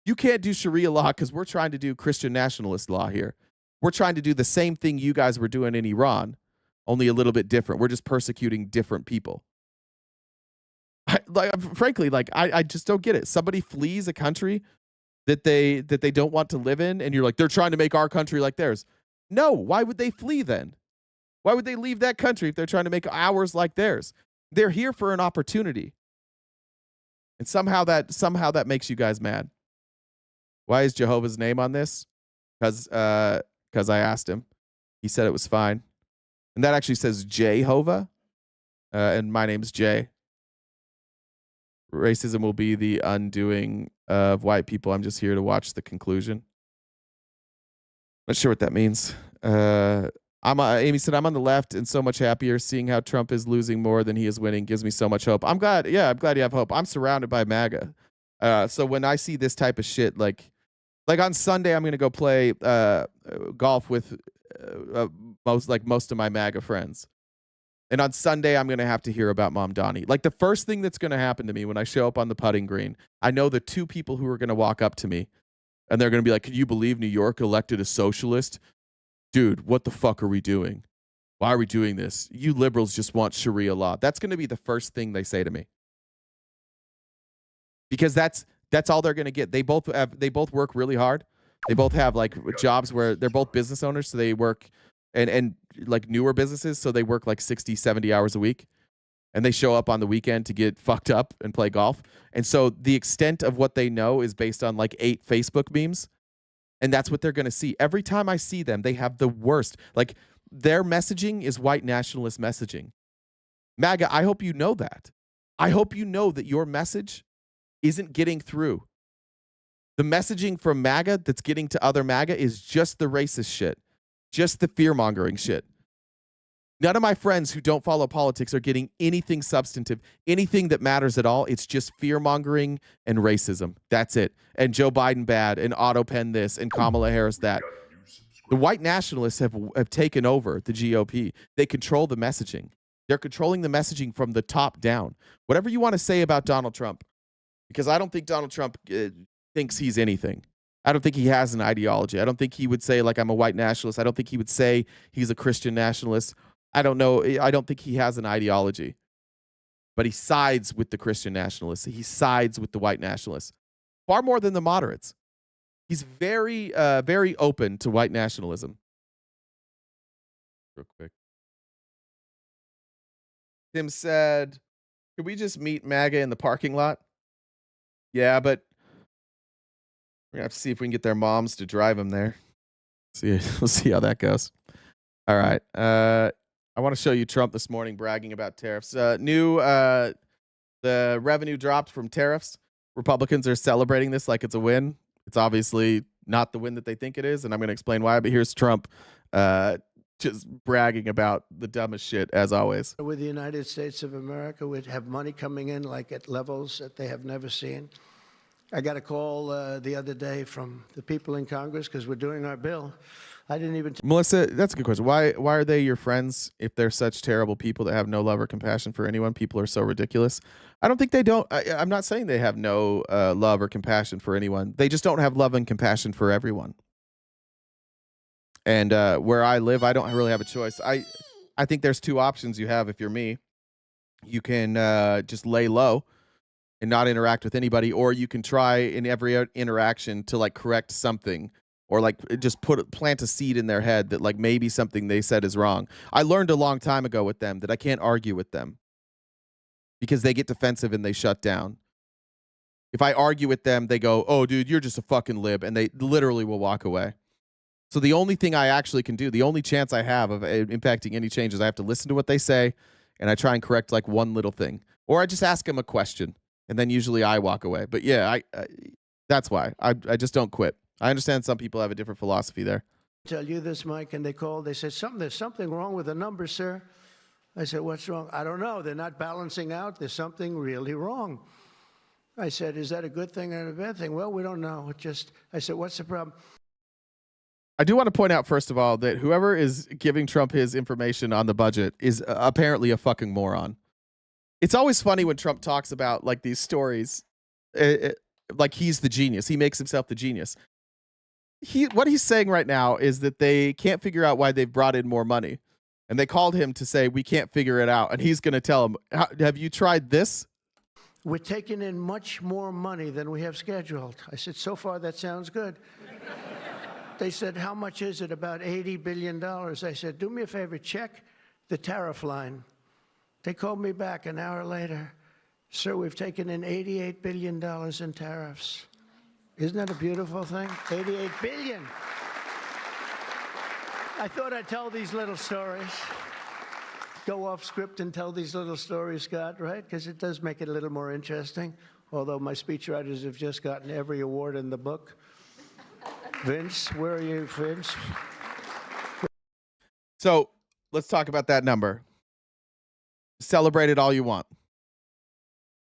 [SPEAKER 1] you can't do Sharia law because we're trying to do Christian nationalist law here. We're trying to do the same thing you guys were doing in Iran, only a little bit different. We're just persecuting different people. Frankly, I just don't get it. Somebody flees a country that they don't want to live in, and you're like, they're trying to make our country like theirs. No, why would they flee then? Why would they leave that country if they're trying to make ours like theirs? They're here for an opportunity. And somehow that makes you guys mad. Why is Jehovah's name on this? Because I asked him. He said it was fine. And that actually says Jehovah. And my name's Jay. Racism will be the undoing of white people. I'm just here to watch the conclusion. Not sure what that means. Amy said, I'm on the left and so much happier. Seeing how Trump is losing more than he is winning gives me so much hope. I'm glad. Yeah, I'm glad you have hope. I'm surrounded by MAGA. So when I see this type of shit, like on Sunday, I'm going to go play golf with most of my MAGA friends. And on Sunday, I'm going to have to hear about Mom Donnie. Like the first thing that's going to happen to me when I show up on the putting green, I know the two people who are going to walk up to me and they're going to be like, can you believe New York elected a socialist? Dude, what the fuck are we doing? Why are we doing this? You liberals just want Sharia law. That's going to be the first thing they say to me. Because that's all they're going to get. They both work really hard. They both have like jobs where they're both business owners, so they work and like newer businesses, so they work like 60, 70 hours a week. And they show up on the weekend to get fucked up and play golf. And so the extent of what they know is based on like 8 Facebook memes. And that's what they're going to see. Every time I see them, they have the worst. Like their messaging is white nationalist messaging. MAGA, I hope you know that. I hope you know that your message isn't getting through. The messaging from MAGA that's getting to other MAGA is just the racist shit, just the fear-mongering shit. None of my friends who don't follow politics are getting anything substantive, anything that matters at all. It's just fear-mongering and racism. That's it. And Joe Biden bad, and Otto Penn this, and Kamala Harris that. The white nationalists have taken over the GOP. They control the messaging. They're controlling the messaging from the top down. Whatever you want to say about Donald Trump, because I don't think Donald Trump thinks he's anything. I don't think he has an ideology. I don't think he would say, like, I'm a white nationalist. I don't think he would say he's a Christian nationalist. I don't know. I don't think he has an ideology. But he sides with the Christian nationalists. He sides with the white nationalists. Far more than the moderates. He's very, very open to white nationalism. Real quick. Tim said, could we just meet MAGA in the parking lot? Yeah, but we're going to have to see if we can get their moms to drive them there. We'll see how that goes. All right. I want to show you Trump this morning bragging about tariffs. The revenue dropped from tariffs. Republicans are celebrating this like it's a win. It's obviously not the win that they think it is, and I'm going to explain why. But here's Trump just bragging about the dumbest shit, as always.
[SPEAKER 3] With the United States of America, we'd have money coming in like at levels that they have never seen. I got a call the other day from the people in Congress because we're doing our bill. I didn't even...
[SPEAKER 1] Melissa, that's a good question. Why are they your friends if they're such terrible people that have no love or compassion for anyone? People are so ridiculous. I don't think they don't. I'm not saying they have no love or compassion for anyone. They just don't have love and compassion for everyone. And where I live, I don't really have a choice. I think there's 2 options you have if you're me. You can just lay low and not interact with anybody, or you can try in every interaction to like correct something, or like just plant a seed in their head that like maybe something they said is wrong. I learned a long time ago with them that I can't argue with them because they get defensive and they shut down. If I argue with them, they go, oh, dude, you're just a fucking lib. And they literally will walk away. So the only thing I actually can do, the only chance I have of impacting any changes, I have to listen to what they say, and I try and correct like one little thing. Or I just ask them a question, and then usually I walk away. But yeah, that's why. I just don't quit. I understand some people have a different philosophy there.
[SPEAKER 3] Tell you this, Mike, and they called. They said, there's something wrong with the numbers, sir. I said, what's wrong? I don't know. They're not balancing out. There's something really wrong. I said, is that a good thing or a bad thing? Well, we don't know. I said, what's the problem?
[SPEAKER 1] I do want to point out, first of all, that whoever is giving Trump his information on the budget is apparently a fucking moron. It's always funny when Trump talks about like these stories, like he's the genius. He makes himself the genius. What he's saying right now is that they can't figure out why they've brought in more money. And they called him to say, we can't figure it out. And he's going to tell them, have you tried this?
[SPEAKER 3] We're taking in much more money than we have scheduled. I said, so far, that sounds good. They said, how much is it? About $80 billion. I said, do me a favor, check the tariff line. They called me back an hour later. Sir, we've taken in $88 billion in tariffs. Isn't that a beautiful thing? $88 billion. I thought I'd tell these little stories. Go off script and tell these little stories, Scott, right? Because it does make it a little more interesting. Although my speechwriters have just gotten every award in the book. Vince, where are you, Vince?
[SPEAKER 1] So let's talk about that number. Celebrate it all you want.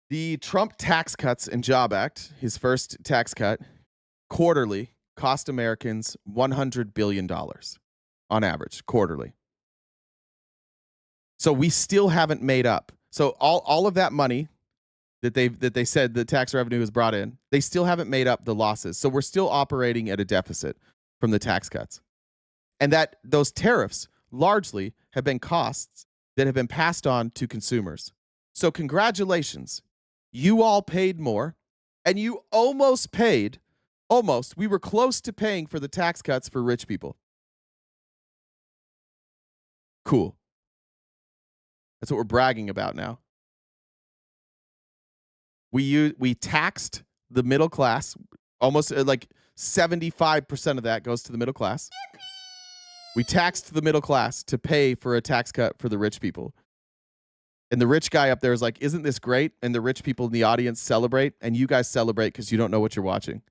[SPEAKER 1] The Trump Tax Cuts and Job Act, his first tax cut, quarterly cost Americans $100 billion on average, quarterly. So we still haven't made up. So all of that money that they said the tax revenue has brought in, they still haven't made up the losses. So we're still operating at a deficit from the tax cuts. And that those tariffs largely have been costs that have been passed on to consumers. So congratulations. You all paid more, and you almost paid, we were close to paying for the tax cuts for rich people. Cool. That's what we're bragging about now. We taxed the middle class, almost like 75% of that goes to the middle class. We taxed the middle class to pay for a tax cut for the rich people. And the rich guy up there is like, isn't this great? And the rich people in the audience celebrate, and you guys celebrate because you don't know what you're watching.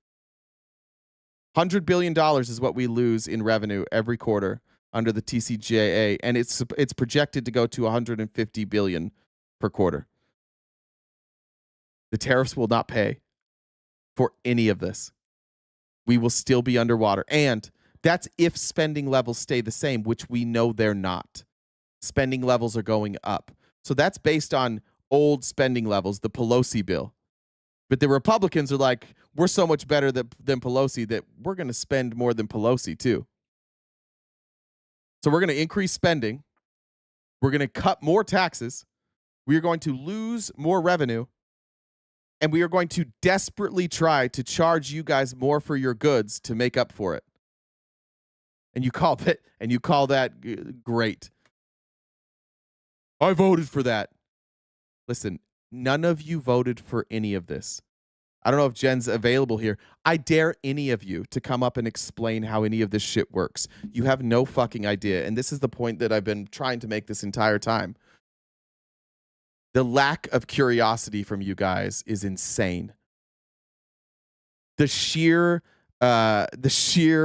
[SPEAKER 1] $100 billion is what we lose in revenue every quarter under the TCJA, and it's projected to go to $150 billion per quarter. The tariffs will not pay for any of this. We will still be underwater. And that's if spending levels stay the same, which we know they're not. Spending levels are going up. So that's based on old spending levels, the Pelosi bill. But the Republicans are like, we're so much better than Pelosi that we're going to spend more than Pelosi too. So we're going to increase spending. We're going to cut more taxes. We are going to lose more revenue. And we are going to desperately try to charge you guys more for your goods to make up for it. And you call that great. I voted for that. Listen, none of you voted for any of this. I don't know if Jen's available here. I dare any of you to come up and explain how any of this shit works. You have no fucking idea. And this is the point that I've been trying to make this entire time. The lack of curiosity from you guys is insane. The sheer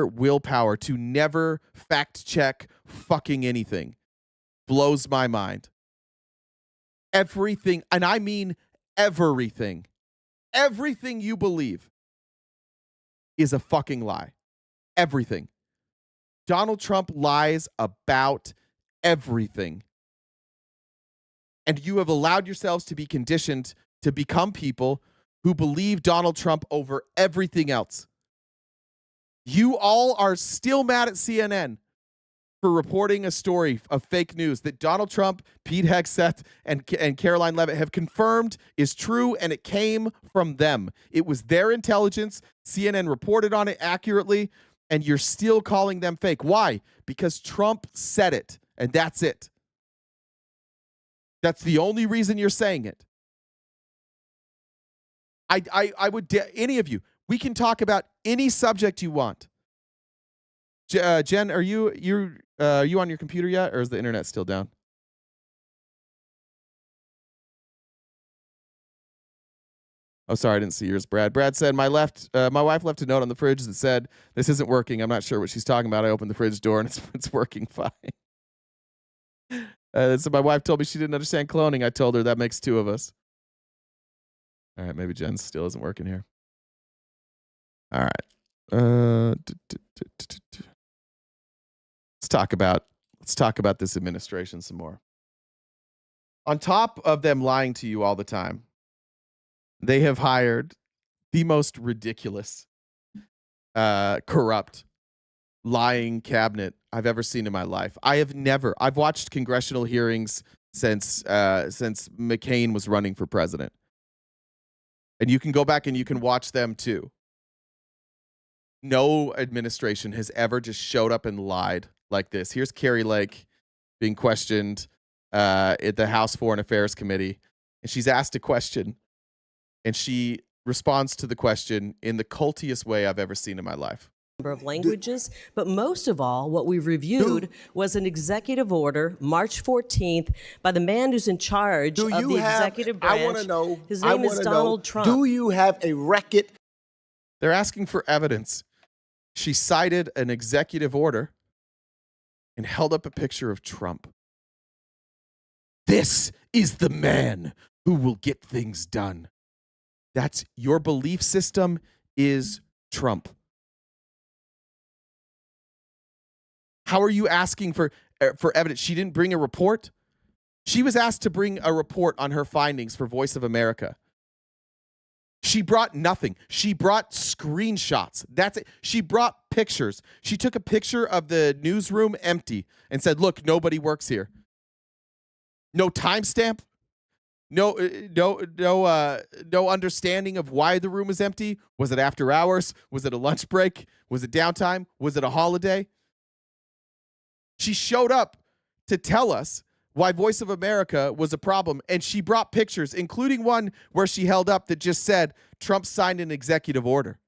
[SPEAKER 1] willpower to never fact check fucking anything blows my mind. Everything, and I mean everything you believe is a fucking lie. Everything. Donald Trump lies about everything. And you have allowed yourselves to be conditioned to become people who believe Donald Trump over everything else. You all are still mad at CNN for reporting a story of fake news that Donald Trump, Pete Hegseth, and Caroline Leavitt have confirmed is true, and it came from them. It was their intelligence. CNN reported on it accurately, and you're still calling them fake. Why? Because Trump said it, and that's it. That's the only reason you're saying it. I would any of you. We can talk about any subject you want. Jen, are you on your computer yet, or is the internet still down? Oh, sorry, I didn't see yours, Brad. Brad said my wife left a note on the fridge that said this isn't working. I'm not sure what she's talking about. I opened the fridge door and it's working fine. So my wife told me she didn't understand cloning. I told her that makes two of us. All right, maybe Jen still isn't working here. All right. Let's talk about this administration some more. On top of them lying to you all the time, they have hired the most ridiculous, corrupt, lying cabinet I've ever seen in my life. I've watched congressional hearings since McCain was running for president. And you can go back and you can watch them too. No administration has ever just showed up and lied like this. Here's Carrie Lake being questioned at the House Foreign Affairs Committee. And she's asked a question. And she responds to the question in the cultiest way I've ever seen in my life.
[SPEAKER 17] Number of languages, but most of all, what we reviewed was an executive order, March 14th, by the man who's in charge of the executive branch.
[SPEAKER 18] I want to know.
[SPEAKER 17] His name is Donald Trump.
[SPEAKER 18] Do you have a record?
[SPEAKER 1] They're asking for evidence. She cited an executive order and held up a picture of Trump. This is the man who will get things done. That's your belief system is Trump. How are you asking for evidence? She didn't bring a report. She was asked to bring a report on her findings for Voice of America. She brought nothing. She brought screenshots. That's it. She brought pictures. She took a picture of the newsroom empty and said, look, nobody works here. No timestamp. No understanding of why the room is empty. Was it after hours? Was it a lunch break? Was it downtime? Was it a holiday? She showed up to tell us why Voice of America was a problem, and she brought pictures, including one where she held up that just said, Trump signed an executive order.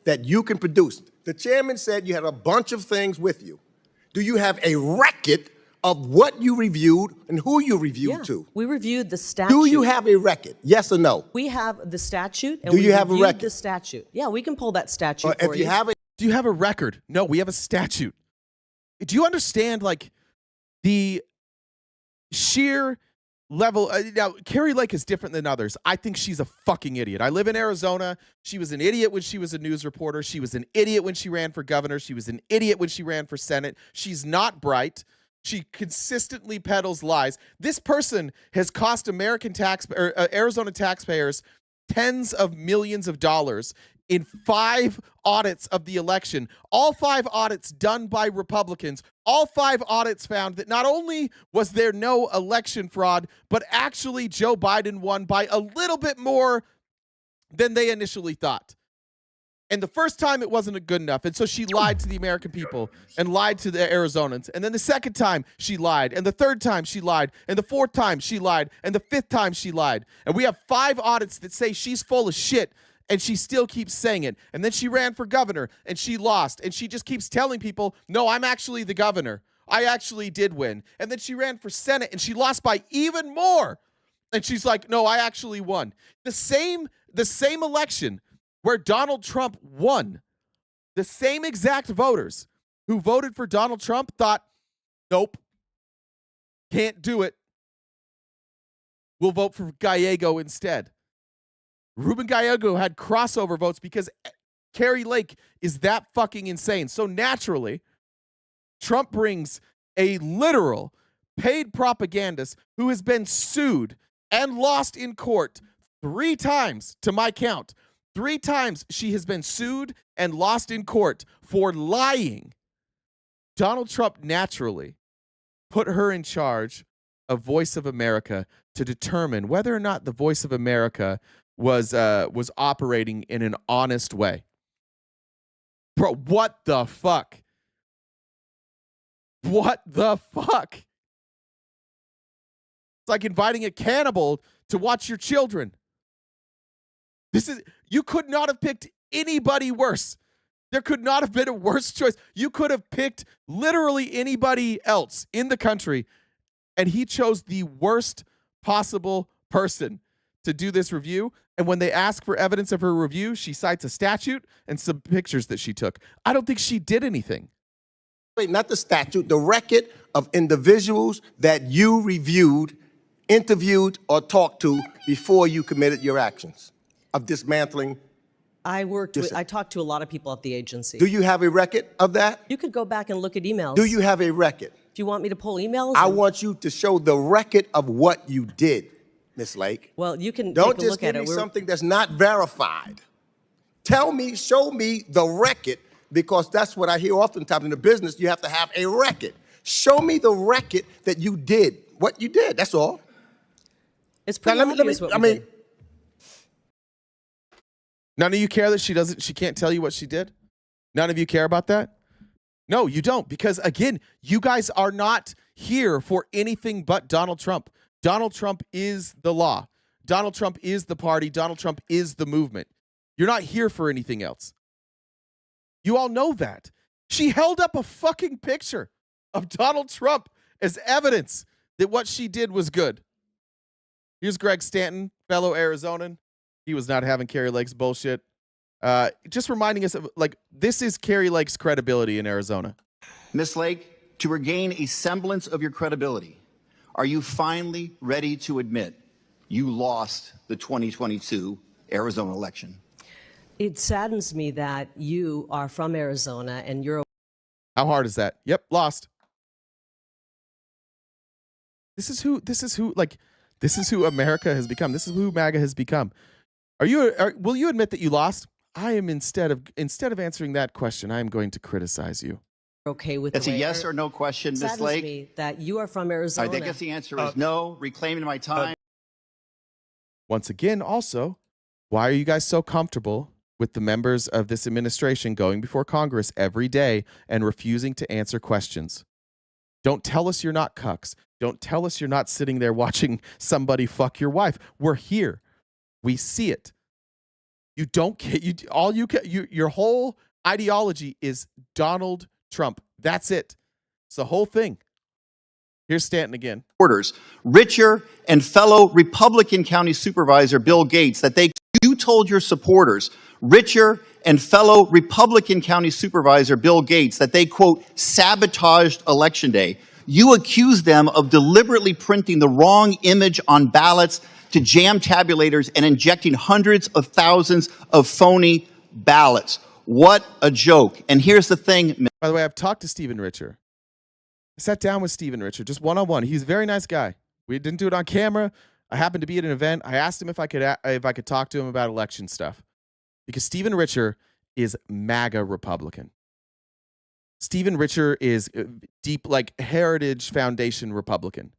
[SPEAKER 18] That you can produce. The chairman said you had a bunch of things with you. Do you have a record of what you reviewed and who you reviewed to?
[SPEAKER 17] We reviewed the statute.
[SPEAKER 18] Do you have a record? Yes or no?
[SPEAKER 17] We have the statute, and
[SPEAKER 18] do you have a record?
[SPEAKER 17] The statute. Yeah, we can pull that statute for
[SPEAKER 18] if you have it.
[SPEAKER 1] Do you have a record? No, we have a statute. Do you understand, like, the sheer level? Now, Carrie Lake is different than others. I think she's a fucking idiot. I live in Arizona. She was an idiot when she was a news reporter. She was an idiot when she ran for governor. She was an idiot when she ran for Senate. She's not bright. She consistently peddles lies. This person has cost Arizona taxpayers tens of millions of dollars in 5 audits of the election. All 5 audits done by Republicans. All 5 audits found that not only was there no election fraud, but actually Joe Biden won by a little bit more than they initially thought. And the first time it wasn't good enough. And so she lied to the American people and lied to the Arizonans. And then the second time she lied. And the third time she lied. And the fourth time she lied. And the 5th time she lied. And we have 5 audits that say she's full of shit. And she still keeps saying it. And then she ran for governor and she lost. And she just keeps telling people, no, I'm actually the governor. I actually did win. And then she ran for Senate and she lost by even more. And she's like, no, I actually won. The same election where Donald Trump won, the same exact voters who voted for Donald Trump thought, nope, can't do it. We'll vote for Gallego instead. Ruben Gallego had crossover votes because Carrie Lake is that fucking insane. So naturally, Trump brings a literal paid propagandist who has been sued and lost in court 3 times, to my count. 3 times she has been sued and lost in court for lying. Donald Trump naturally put her in charge of Voice of America to determine whether or not the Voice of America was operating in an honest way. Bro, what the fuck? What the fuck? It's like inviting a cannibal to watch your children. You could not have picked anybody worse. There could not have been a worse choice. You could have picked literally anybody else in the country, and he chose the worst possible person to do this review. And when they ask for evidence of her review, she cites a statute and some pictures that she took. I don't think she did anything.
[SPEAKER 18] Wait, not the statute, the record of individuals that you reviewed, interviewed, or talked to before you committed your actions of dismantling.
[SPEAKER 17] I talked to a lot of people at the agency.
[SPEAKER 18] Do you have a record of that?
[SPEAKER 17] You could go back and look at emails.
[SPEAKER 18] Do you have a record?
[SPEAKER 17] Do you want me to pull emails?
[SPEAKER 18] I want you to show the record of what you did, Ms. Lake.
[SPEAKER 17] Well, you can
[SPEAKER 18] Don't
[SPEAKER 17] take a
[SPEAKER 18] just
[SPEAKER 17] look
[SPEAKER 18] give
[SPEAKER 17] at
[SPEAKER 18] me
[SPEAKER 17] it.
[SPEAKER 18] something that's not verified. Tell me, show me the record, because that's what I hear oftentimes in the business. You have to have a record. Show me the record that you did, what you did. That's all.
[SPEAKER 17] It's pretty obvious what we did.
[SPEAKER 1] None of you care that she can't tell you what she did? None of you care about that? No, you don't, because again, you guys are not here for anything but Donald Trump. Donald Trump is the law. Donald Trump is the party. Donald Trump is the movement. You're not here for anything else. You all know that. She held up a fucking picture of Donald Trump as evidence that what she did was good. Here's Greg Stanton, fellow Arizonan. He was not having Carrie Lake's bullshit. Just reminding us of, like, this is Carrie Lake's credibility in Arizona.
[SPEAKER 19] Ms. Lake, to regain a semblance of your credibility, are you finally ready to admit you lost the 2022 Arizona election?
[SPEAKER 17] It saddens me that you are from Arizona and you're.
[SPEAKER 1] How hard is that? Yep, lost. This is who America has become. This is who MAGA has become. Will you admit that you lost? I am instead of answering that question, I am going to criticize you.
[SPEAKER 17] Okay with
[SPEAKER 19] That's
[SPEAKER 17] the
[SPEAKER 19] a
[SPEAKER 17] way
[SPEAKER 19] yes or no question, Ms.
[SPEAKER 17] saddens
[SPEAKER 19] Lake.
[SPEAKER 17] me that you are from
[SPEAKER 19] All
[SPEAKER 17] Arizona.
[SPEAKER 19] right, I guess the answer is no. Reclaiming my time.
[SPEAKER 1] Once again, also, why are you guys so comfortable with the members of this administration going before Congress every day and refusing to answer questions? Don't tell us you're not cucks. Don't tell us you're not sitting there watching somebody fuck your wife. We're here. We see it. You don't get your whole ideology is Donald Trump. That's it. It's the whole thing. Here's Stanton again.
[SPEAKER 19] Richer and fellow Republican County Supervisor Bill Gates you told your supporters, Richer and fellow Republican County Supervisor Bill Gates, that they, quote, sabotaged Election Day. You accused them of deliberately printing the wrong image on ballots to jam tabulators and injecting hundreds of thousands of phony ballots. What a joke. And here's the thing.
[SPEAKER 1] By the way, I've talked to Stephen Richer. I sat down with Stephen Richer, just one-on-one. He's a very nice guy. We didn't do it on camera. I happened to be at an event. I asked him if I could talk to him about election stuff, because Stephen Richer is MAGA Republican. Stephen Richer is deep, like Heritage Foundation Republican.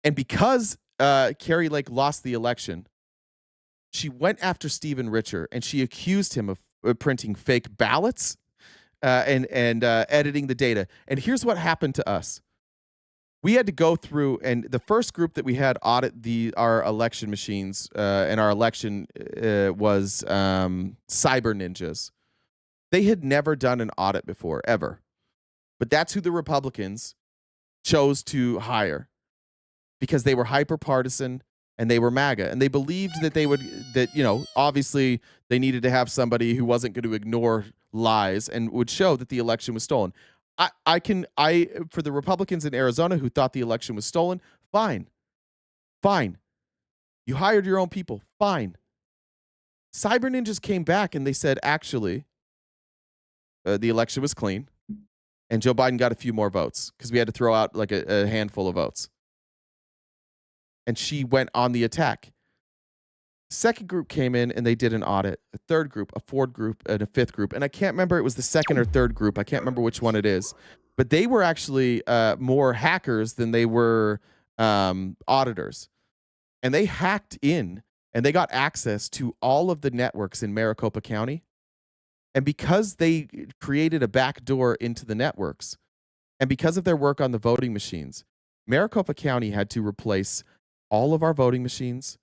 [SPEAKER 1] And because Carrie Lake lost the election, she went after Stephen Richer and she accused him of printing fake ballots and editing the data. And here's what happened to us. We had to go through, and the first group that we had audit our election machines and our election was Cyber Ninjas. They had never done an audit before, ever. But that's who the Republicans chose to hire, because they were hyper-partisan and they were MAGA. And they believed that obviously they needed to have somebody who wasn't going to ignore lies and would show that the election was stolen. For the Republicans in Arizona who thought the election was stolen, fine. You hired your own people, fine. Cyber Ninjas came back and they said, actually, the election was clean and Joe Biden got a few more votes because we had to throw out like a handful of votes. And she went on the attack. Second group came in and they did an audit. A third group, a fourth group, and a fifth group. And I can't remember, it was the second or third group. I can't remember which one it is. But they were actually more hackers than they were auditors. And they hacked in and they got access to all of the networks in Maricopa County. And because they created a back door into the networks, and because of their work on the voting machines, Maricopa County had to replace all of our voting machines,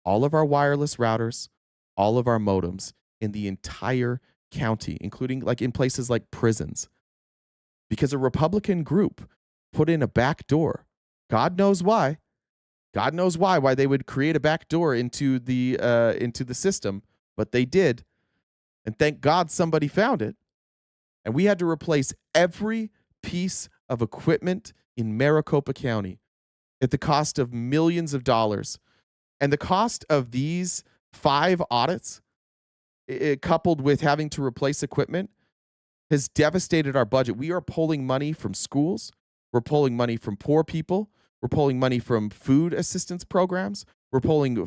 [SPEAKER 1] all of our wireless routers, all of our modems in the entire county, including like in places like prisons, because a Republican group put in a back door. God knows why. God knows why they would create a back door into the system, but they did. And thank God somebody found it. And we had to replace every piece of equipment in Maricopa County at the cost of millions of dollars. And the cost of these 5 audits, coupled with having to replace equipment, has devastated our budget. We are pulling money from schools. We're pulling money from poor people. We're pulling money from food assistance programs. We're pulling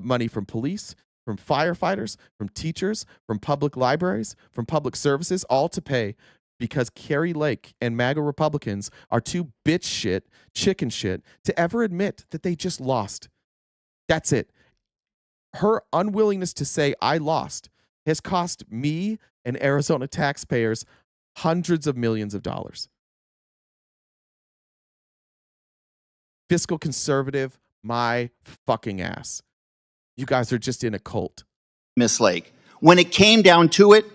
[SPEAKER 1] money from police, from firefighters, from teachers, from public libraries, from public services, all to pay because Carrie Lake and MAGA Republicans are too bitch shit, chicken shit, to ever admit that they just lost. That's it. Her unwillingness to say, I lost, has cost me and Arizona taxpayers hundreds of millions of dollars. Fiscal conservative, my fucking ass. You guys are just in a cult.
[SPEAKER 19] Miss Lake, when it came down to it,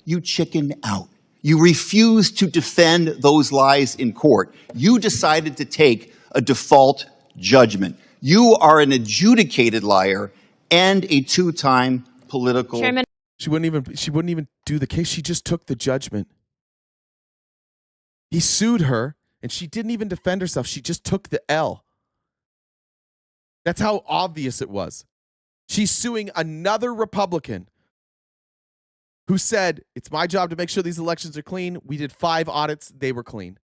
[SPEAKER 19] you chickened out. You refused to defend those lies in court. You decided to take a default judgment. You are an adjudicated liar and a 2-time political.
[SPEAKER 1] Chairman. She wouldn't even do the case. She just took the judgment. He sued her and she didn't even defend herself. She just took the L. That's how obvious it was. She's suing another Republican who said, it's my job to make sure these elections are clean. We did 5 audits. They were clean.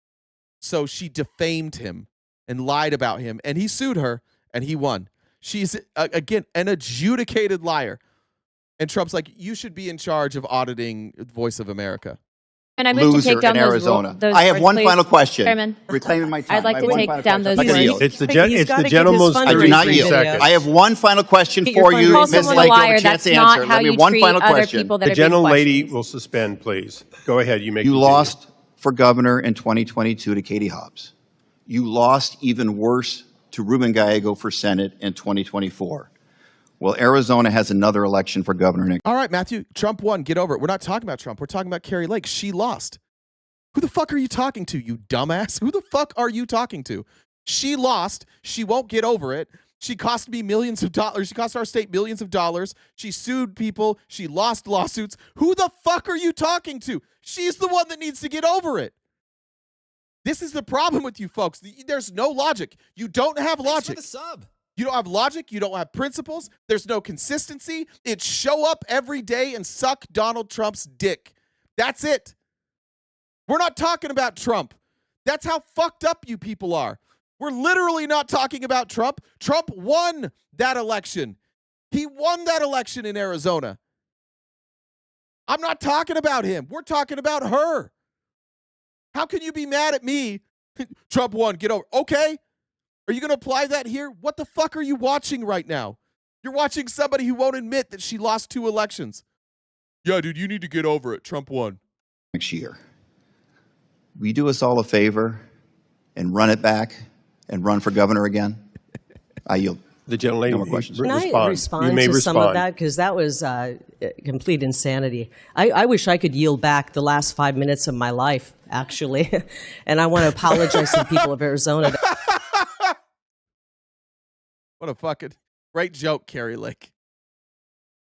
[SPEAKER 1] So she defamed him and lied about him, and he sued her, and he won. She's, again, an adjudicated liar. And Trump's like, you should be in charge of auditing Voice of America.
[SPEAKER 20] And I move to take down
[SPEAKER 19] in
[SPEAKER 20] those
[SPEAKER 19] Arizona.
[SPEAKER 20] those
[SPEAKER 19] I have
[SPEAKER 20] words,
[SPEAKER 19] one
[SPEAKER 20] please.
[SPEAKER 19] final question.
[SPEAKER 20] Chairman.
[SPEAKER 19] Reclaiming my time.
[SPEAKER 20] I'd like
[SPEAKER 19] I
[SPEAKER 20] to
[SPEAKER 19] have one
[SPEAKER 20] take
[SPEAKER 19] final
[SPEAKER 20] down
[SPEAKER 19] question.
[SPEAKER 20] those
[SPEAKER 19] If I could
[SPEAKER 20] words.
[SPEAKER 19] yield.
[SPEAKER 21] It's the gentleman's
[SPEAKER 19] I do not yield. I have one final question for you,
[SPEAKER 20] Call
[SPEAKER 19] Ms.
[SPEAKER 20] someone a
[SPEAKER 19] Lake. You have
[SPEAKER 20] liar.
[SPEAKER 19] a chance
[SPEAKER 20] That's
[SPEAKER 19] to
[SPEAKER 20] not
[SPEAKER 19] answer.
[SPEAKER 20] how
[SPEAKER 19] Let me
[SPEAKER 20] you
[SPEAKER 19] one
[SPEAKER 20] treat
[SPEAKER 19] final
[SPEAKER 20] other
[SPEAKER 19] question.
[SPEAKER 20] people that
[SPEAKER 21] The
[SPEAKER 20] are being
[SPEAKER 21] gentlelady
[SPEAKER 20] questioned.
[SPEAKER 21] will suspend, please. Go ahead. You may
[SPEAKER 19] You
[SPEAKER 21] continue.
[SPEAKER 19] lost for governor in 2022 to Katie Hobbs. You lost even worse to Ruben Gallego for Senate in 2024. Well, Arizona has another election for governor next.
[SPEAKER 1] All right, Matthew, Trump won. Get over it. We're not talking about Trump. We're talking about Carrie Lake. She lost. Who the fuck are you talking to, you dumbass? Who the fuck are you talking to? She lost. She won't get over it. She cost me millions of dollars. She cost our state millions of dollars. She sued people. She lost lawsuits. Who the fuck are you talking to? She's the one that needs to get over it. This is the problem with you folks. There's no logic. You don't have logic.
[SPEAKER 22] Thanks for the sub.
[SPEAKER 1] You don't have logic. You don't have principles. There's no consistency. It's show up every day and suck Donald Trump's dick. That's it. We're not talking about Trump. That's how fucked up you people are. We're literally not talking about Trump. Trump won that election. He won that election in Arizona. I'm not talking about him. We're talking about her. How can you be mad at me? Trump won. Get over. Okay. Are you going to apply that here? What the fuck are you watching right now? You're watching somebody who won't admit that she lost 2 elections. Yeah, dude, you need to get over it. Trump won.
[SPEAKER 19] Next year. Will you do us all a favor and run it back and run for governor again? I yield.
[SPEAKER 21] The gentlelady,
[SPEAKER 19] no more questions.
[SPEAKER 17] Can I respond to some of that? Because that was complete insanity. I wish I could yield back the last 5 minutes of my life, actually. And I want to apologize to the people of Arizona.
[SPEAKER 1] What a fucking great joke, Carrie Lake.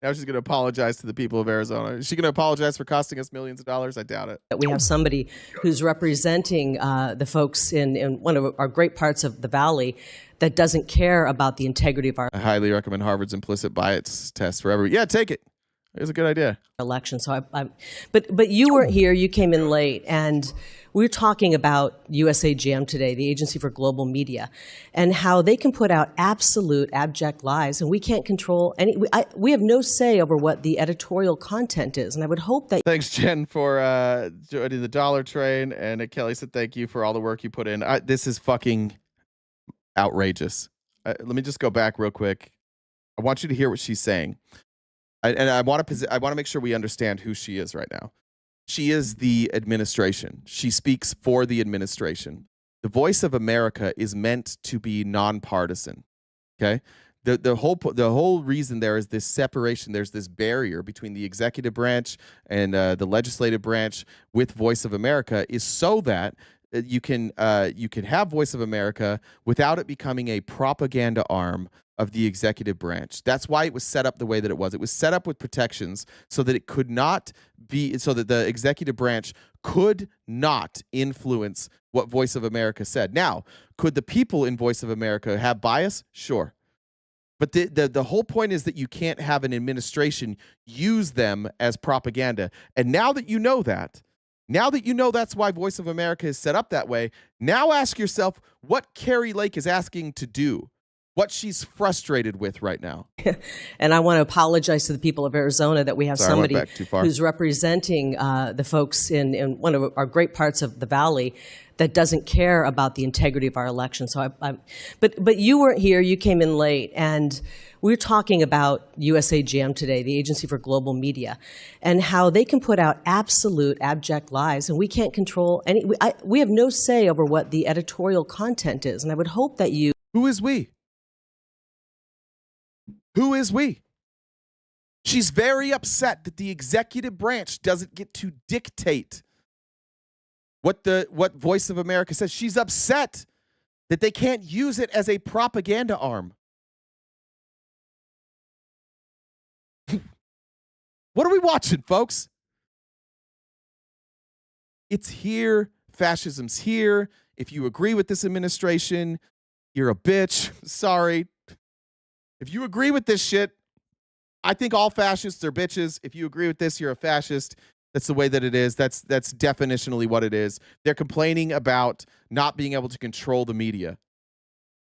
[SPEAKER 1] Now she's going to apologize to the people of Arizona. Is she going to apologize for costing us millions of dollars? I doubt it.
[SPEAKER 17] We have somebody who's representing the folks in one of our great parts of the Valley that doesn't care about the integrity of our
[SPEAKER 1] I highly recommend Harvard's implicit bias test for everybody. Yeah, take it. It's a good idea.
[SPEAKER 17] Election. So but you weren't here. You came in late, and we're talking about USAGM today, the Agency for Global Media, and how they can put out absolute abject lies, and we can't control any. We have no say over what the editorial content is, and I would hope that.
[SPEAKER 1] Thanks, Jen, for joining the Dollar Train, and Kelly said thank you for all the work you put in. This is fucking outrageous. Let me just go back real quick. I want you to hear what she's saying. I want to make sure we understand who she is right now. She is the administration. She speaks for the administration. The Voice of America is meant to be nonpartisan. Okay? The whole reason there is this separation, there's this barrier between the executive branch and the legislative branch with Voice of America is so that you can have Voice of America without it becoming a propaganda arm of the executive branch. That's why it was set up the way that it was. It was set up with protections so that it could not be, so that the executive branch could not influence what Voice of America said. Now, could the people in Voice of America have bias? Sure. But the whole point is that you can't have an administration use them as propaganda. And now that you know that, that's why Voice of America is set up that way, now ask yourself what Carrie Lake is asking to do. What she's frustrated with right now.
[SPEAKER 17] And I want to apologize to the people of Arizona that we have somebody who's representing the folks in one of our great parts of the Valley that doesn't care about the integrity of our election. So but you weren't here. You came in late, and we're talking about USAGM today, the Agency for Global Media, and how they can put out absolute abject lies, and we can't control any. We have no say over what the editorial content is, and I would hope that you.
[SPEAKER 1] Who is we? Who is we? She's very upset that the executive branch doesn't get to dictate what Voice of America says. She's upset that they can't use it as a propaganda arm. What are we watching, folks? It's here. Fascism's here. If you agree with this administration, you're a bitch. Sorry. If you agree with this shit, I think all fascists are bitches. If you agree with this, you're a fascist. That's the way that it is. That's definitionally what it is. They're complaining about not being able to control the media.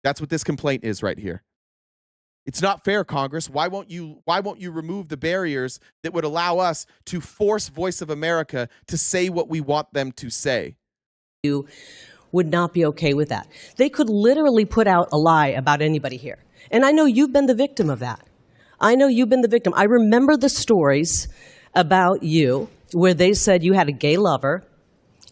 [SPEAKER 1] That's what this complaint is right here. It's not fair, Congress. Why won't you remove the barriers that would allow us to force Voice of America to say what we want them to say?
[SPEAKER 17] You would not be okay with that. They could literally put out a lie about anybody here. And I know you've been the victim of that. I know you've been the victim. I remember the stories about you where they said you had a gay lover,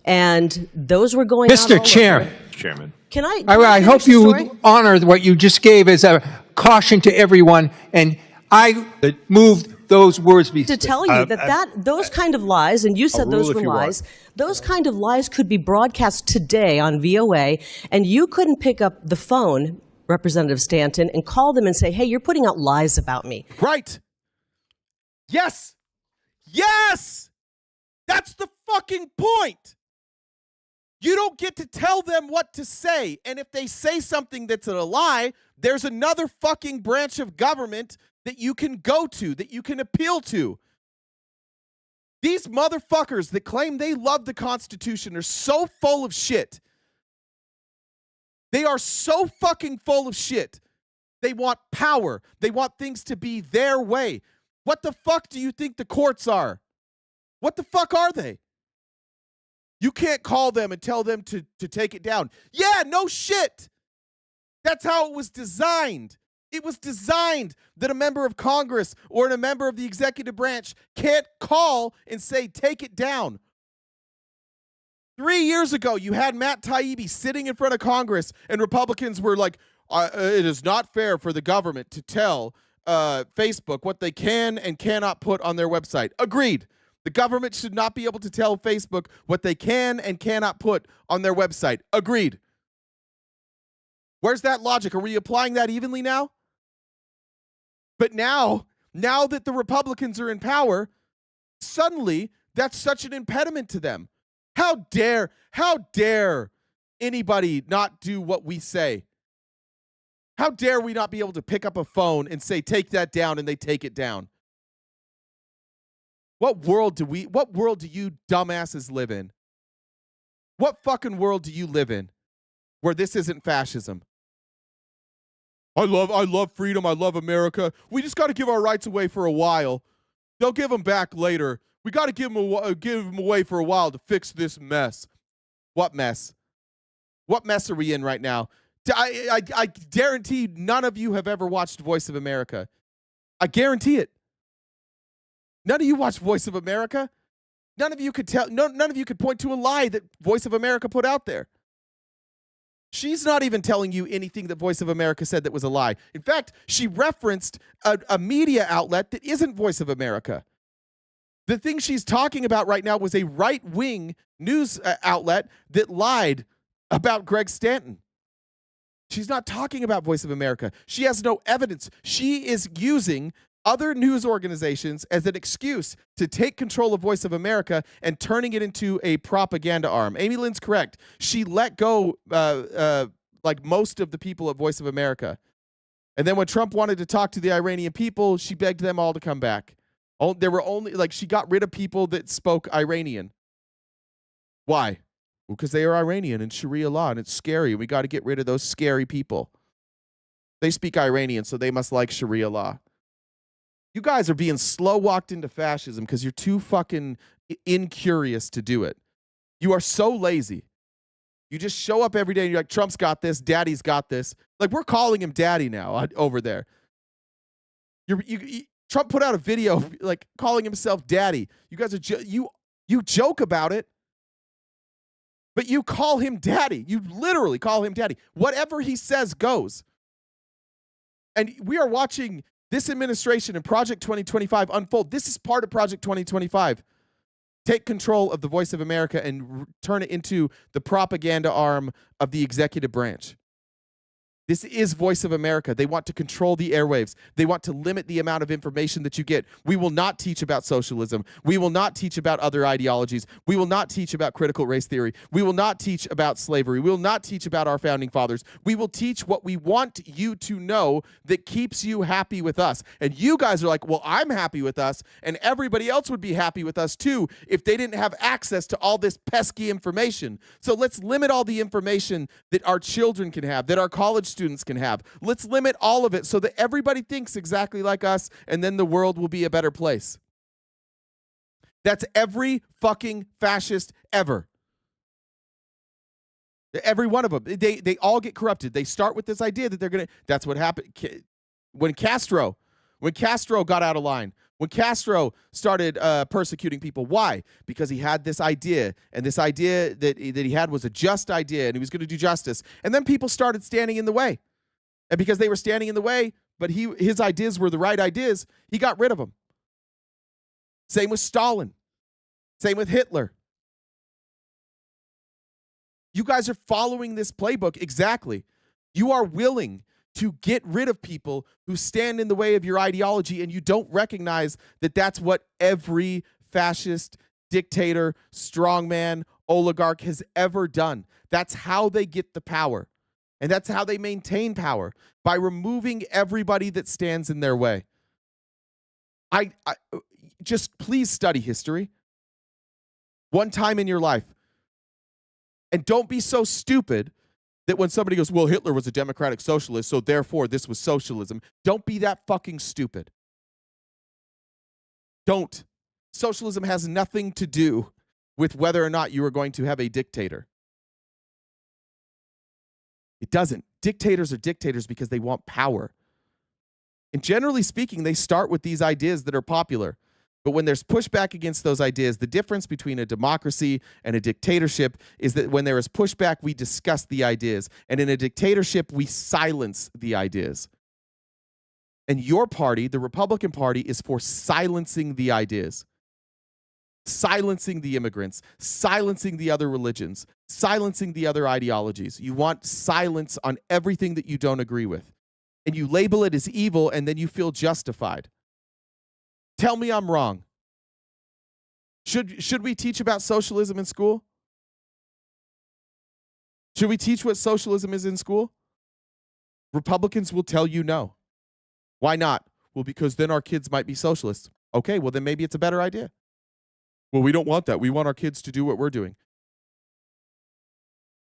[SPEAKER 17] and those were going on
[SPEAKER 20] Mr.
[SPEAKER 17] all
[SPEAKER 20] Chairman.
[SPEAKER 17] over.
[SPEAKER 20] Chairman.
[SPEAKER 17] Can I
[SPEAKER 20] I
[SPEAKER 17] finish
[SPEAKER 20] hope
[SPEAKER 17] the story?
[SPEAKER 20] you honor what you just gave as a caution to everyone, and I moved those words.
[SPEAKER 17] To tell you that those kind of lies, and you said those were lies, those kind of lies could be broadcast today on VOA, and you couldn't pick up the phone, Representative Stanton, and call them and say, hey, you're putting out lies about me.
[SPEAKER 1] Right. Yes. Yes. That's the fucking point. You don't get to tell them what to say. And if they say something that's a lie, there's another fucking branch of government that you can go to, that you can appeal to. These motherfuckers that claim they love the Constitution are so full of shit. They are so fucking full of shit. They want power. They want things to be their way. What the fuck do you think the courts are? What the fuck are they? You can't call them and tell them to take it down. Yeah, no shit. That's how it was designed. It was designed that a member of Congress or a member of the executive branch can't call and say, take it down. 3 years ago, you had Matt Taibbi sitting in front of Congress, and Republicans were like, it is not fair for the government to tell Facebook what they can and cannot put on their website. Agreed. The government should not be able to tell Facebook what they can and cannot put on their website. Agreed. Where's that logic? Are we applying that evenly now? But now that the Republicans are in power, suddenly that's such an impediment to them. How dare anybody not do what we say? How dare we not be able to pick up a phone and say, take that down, and they take it down? What world do you dumbasses live in? What fucking world do you live in where this isn't fascism? I love freedom. I love America. We just got to give our rights away for a while. They'll give them back later. We got to give them away for a while to fix this mess. What mess? What mess are we in right now? I guarantee none of you have ever watched Voice of America. I guarantee it. None of you watch Voice of America. None of you could point to a lie that Voice of America put out there. She's not even telling you anything that Voice of America said that was a lie. In fact, she referenced a media outlet that isn't Voice of America. The thing she's talking about right now was a right-wing news outlet that lied about Greg Stanton. She's not talking about Voice of America. She has no evidence. She is using other news organizations as an excuse to take control of Voice of America and turning it into a propaganda arm. Amy Lynn's correct. She let go like most of the people at Voice of America. And then when Trump wanted to talk to the Iranian people, she begged them all to come back. There were only, she got rid of people that spoke Iranian. Why? Well, because they are Iranian and Sharia law, and it's scary. We got to get rid of those scary people. They speak Iranian, so they must like Sharia law. You guys are being slow walked into fascism because you're too fucking incurious to do it. You are so lazy. You just show up every day and you're like, Trump's got this, Daddy's got this. Like, we're calling him Daddy now over there. Trump put out a video like calling himself Daddy. You guys are you joke about it, but you call him Daddy. You literally call him Daddy. Whatever he says goes. And we are watching this administration and Project 2025 unfold. This is part of Project 2025. Take control of the Voice of America and turn it into the propaganda arm of the executive branch. This is Voice of America. They want to control the airwaves. They want to limit the amount of information that you get. We will not teach about socialism. We will not teach about other ideologies. We will not teach about critical race theory. We will not teach about slavery. We will not teach about our founding fathers. We will teach what we want you to know that keeps you happy with us. And you guys are like, well, I'm happy with us, and everybody else would be happy with us too if they didn't have access to all this pesky information. So let's limit all the information that our children can have, that our college students can have. Let's limit all of it so that everybody thinks exactly like us, and then the world will be a better place. That's every fucking fascist ever. Every one of them. They all get corrupted. They start with this idea that they're going to, that's what happened when Castro got out of line, when Castro started persecuting people. Why? Because he had this idea, and this idea that he had was a just idea, and he was going to do justice. And then people started standing in the way. And because they were standing in the way, but his ideas were the right ideas, he got rid of them. Same with Stalin. Same with Hitler. You guys are following this playbook exactly. You are willing to get rid of people who stand in the way of your ideology, and you don't recognize that that's what every fascist, dictator, strongman, oligarch has ever done. That's how they get the power, and that's how they maintain power, by removing everybody that stands in their way. I just please study history one time in your life. And don't be so stupid that when somebody goes, well, Hitler was a democratic socialist, so therefore this was socialism. Don't be that fucking stupid. Don't. Socialism has nothing to do with whether or not you are going to have a dictator. It doesn't. Dictators are dictators because they want power. And generally speaking, they start with these ideas that are popular. But when there's pushback against those ideas, the difference between a democracy and a dictatorship is that when there is pushback, we discuss the ideas. And in a dictatorship, we silence the ideas. And your party, the Republican Party, is for silencing the ideas. Silencing the immigrants, silencing the other religions, silencing the other ideologies. You want silence on everything that you don't agree with. And you label it as evil, and then you feel justified. Tell me I'm wrong. Should we teach about socialism in school? Should we teach what socialism is in school? Republicans will tell you no. Why not? Well, because then our kids might be socialists. Okay, well then maybe it's a better idea. Well, we don't want that. We want our kids to do what we're doing.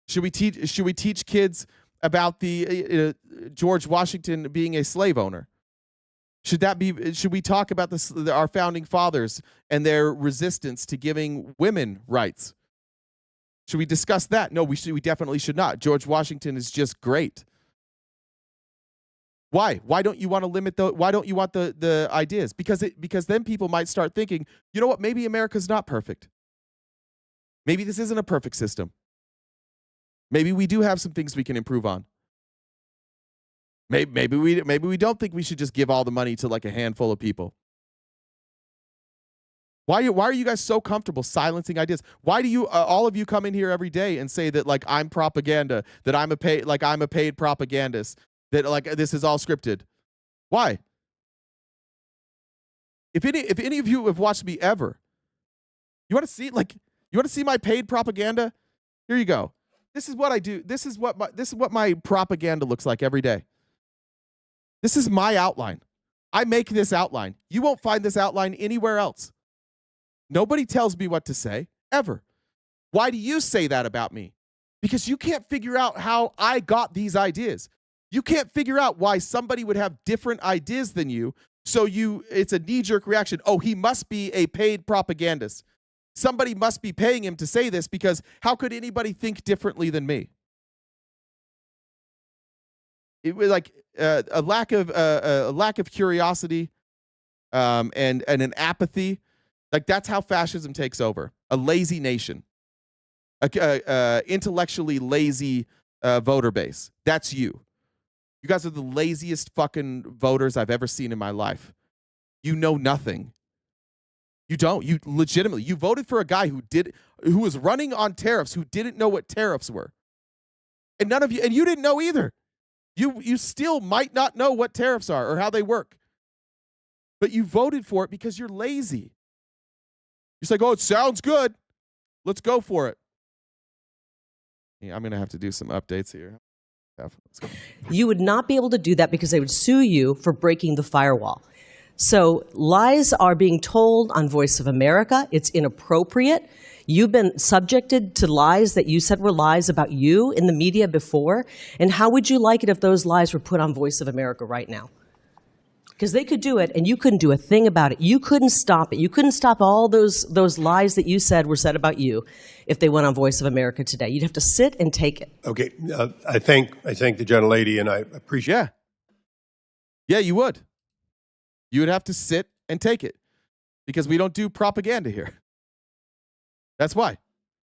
[SPEAKER 1] Should we teach kids about the George Washington being a slave owner? Should we talk about our founding fathers and their resistance to giving women rights? Should we discuss that? No, we definitely should not. George Washington is just great. Why? Why don't you want to limit why don't you want the ideas? Because then people might start thinking, you know what, maybe America's not perfect. Maybe this isn't a perfect system. Maybe we do have some things we can improve on. Maybe we don't think we should just give all the money to like a handful of people. Why are you guys so comfortable silencing ideas? Why do you all of you come in here every day and say that like I'm propaganda, that I'm a paid propagandist, that like this is all scripted? Why? If any of you have watched me ever, you want to see my paid propaganda? Here you go. This is what I do. This is what my propaganda looks like every day. This is my outline. I make this outline. You won't find this outline anywhere else. Nobody tells me what to say, ever. Why do you say that about me? Because you can't figure out how I got these ideas. You can't figure out why somebody would have different ideas than you, so it's a knee-jerk reaction. Oh, he must be a paid propagandist. Somebody must be paying him to say this, because how could anybody think differently than me? It was like a lack of curiosity and an apathy. Like that's how fascism takes over. A lazy nation, intellectually lazy voter base. That's you. You guys are the laziest fucking voters I've ever seen in my life. You know nothing. You don't. You legitimately. You voted for a guy who was running on tariffs, who didn't know what tariffs were, and none of you, and you didn't know either. You still might not know what tariffs are or how they work, but you voted for it because you're lazy. You're like, oh, it sounds good. Let's go for it. Yeah, I'm going to have to do some updates here.
[SPEAKER 17] You would not be able to do that because they would sue you for breaking the firewall. So lies are being told on Voice of America. It's inappropriate. You've been subjected to lies that you said were lies about you in the media before. And how would you like it if those lies were put on Voice of America right now? Because they could do it, and you couldn't do a thing about it. You couldn't stop it. You couldn't stop all those lies that you said were said about you if they went on Voice of America today. You'd have to sit and take it.
[SPEAKER 21] Okay, I thank the gentlelady, and I appreciate.
[SPEAKER 1] Yeah, you would. You would have to sit and take it, because we don't do propaganda here. That's why.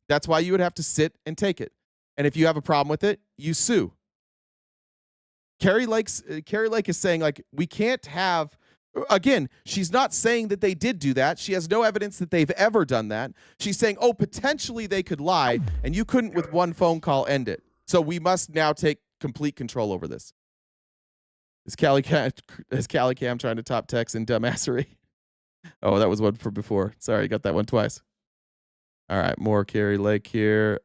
[SPEAKER 1] That's why you would have to sit and take it. And if you have a problem with it, you sue. Carrie Lake is saying, like, we can't have, again, she's not saying that they did do that. She has no evidence that they've ever done that. She's saying, oh, potentially they could lie, and you couldn't with one phone call end it. So we must now take complete control over this. Is Callie Cam trying to top text in dumbassery? Oh, that was one from before. Sorry, got that one twice. All right, more Carrie Lake here.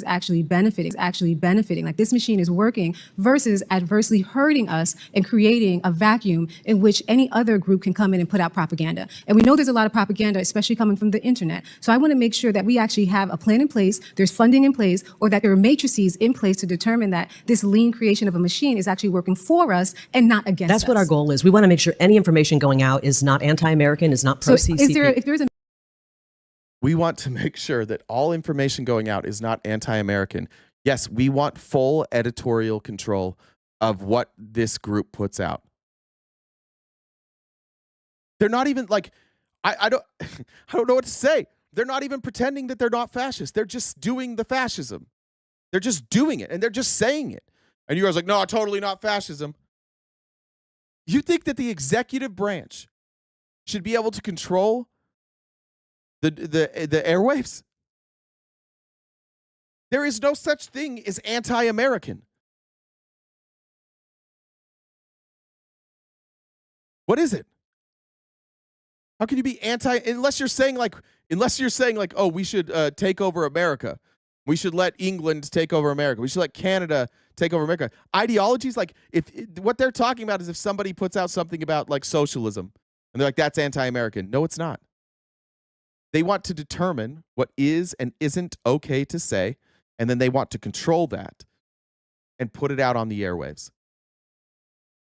[SPEAKER 4] Actually benefiting, like this machine is working versus adversely hurting us and creating a vacuum in which any other group can come in and put out propaganda. And we know there's a lot of propaganda, especially coming from the internet. So I want to make sure that we actually have a plan in place, there's funding in place, or that there are matrices in place to determine that this lean creation of a machine is actually working for us and not against us.
[SPEAKER 17] That's what our goal is. We want to make sure any information going out is not anti-American, is not pro-CCP.
[SPEAKER 4] So
[SPEAKER 1] we want to make sure that all information going out is not anti-American. Yes, we want full editorial control of what this group puts out. They're not even like, I don't know what to say. They're not even pretending that they're not fascist. They're just doing the fascism. They're just doing it, and they're just saying it. And you guys are like, no, totally not fascism. You think that the executive branch should be able to control the airwaves? There is no such thing as anti-American. What is it? How can you be unless you're saying like, oh, we should take over America. We should let England take over America. We should let Canada take over America. Ideologies, like what they're talking about is if somebody puts out something about like socialism and they're like, that's anti-American. No, it's not. They want to determine what is and isn't okay to say, and then they want to control that and put it out on the airwaves.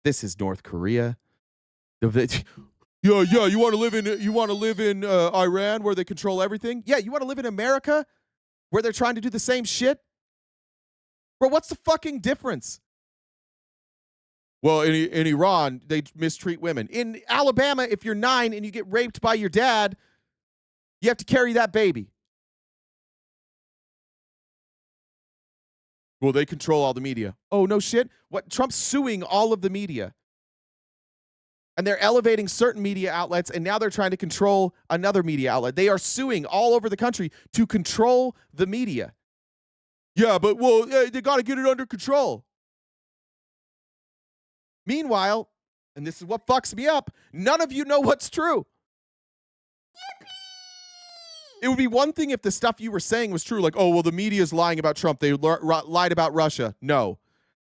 [SPEAKER 1] This is North Korea. Yeah, you want to live in Iran where they control everything? Yeah, you want to live in America where they're trying to do the same shit? Bro, what's the fucking difference? Well, in Iran, they mistreat women. In Alabama, if you're 9 and you get raped by your dad, you have to carry that baby. Well, they control all the media. Oh, no shit. What? Trump's suing all of the media. And they're elevating certain media outlets, and now they're trying to control another media outlet. They are suing all over the country to control the media. Yeah, but, well, they got to get it under control. Meanwhile, and this is what fucks me up, none of you know what's true. It would be one thing if the stuff you were saying was true, like, oh, well, the media is lying about Trump. They lied about Russia. No.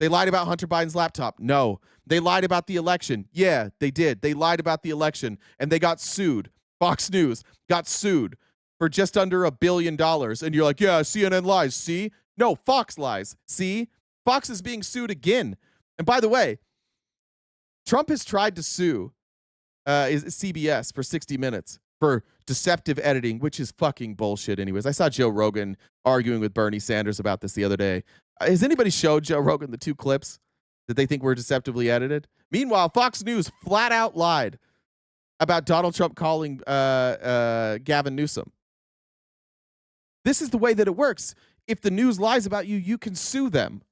[SPEAKER 1] They lied about Hunter Biden's laptop. No. They lied about the election. Yeah, they did. They lied about the election, and they got sued. Fox News got sued for just under $1 billion. And you're like, yeah, CNN lies. See? No, Fox lies. See? Fox is being sued again. And by the way, Trump has tried to sue CBS for 60 Minutes for deceptive editing, which is fucking bullshit anyways. I saw Joe Rogan arguing with Bernie Sanders about this the other day. Has anybody showed Joe Rogan the 2 clips that they think were deceptively edited? Meanwhile, Fox News flat out lied about Donald Trump calling Gavin Newsom. This is the way that it works. If the news lies about you, you can sue them.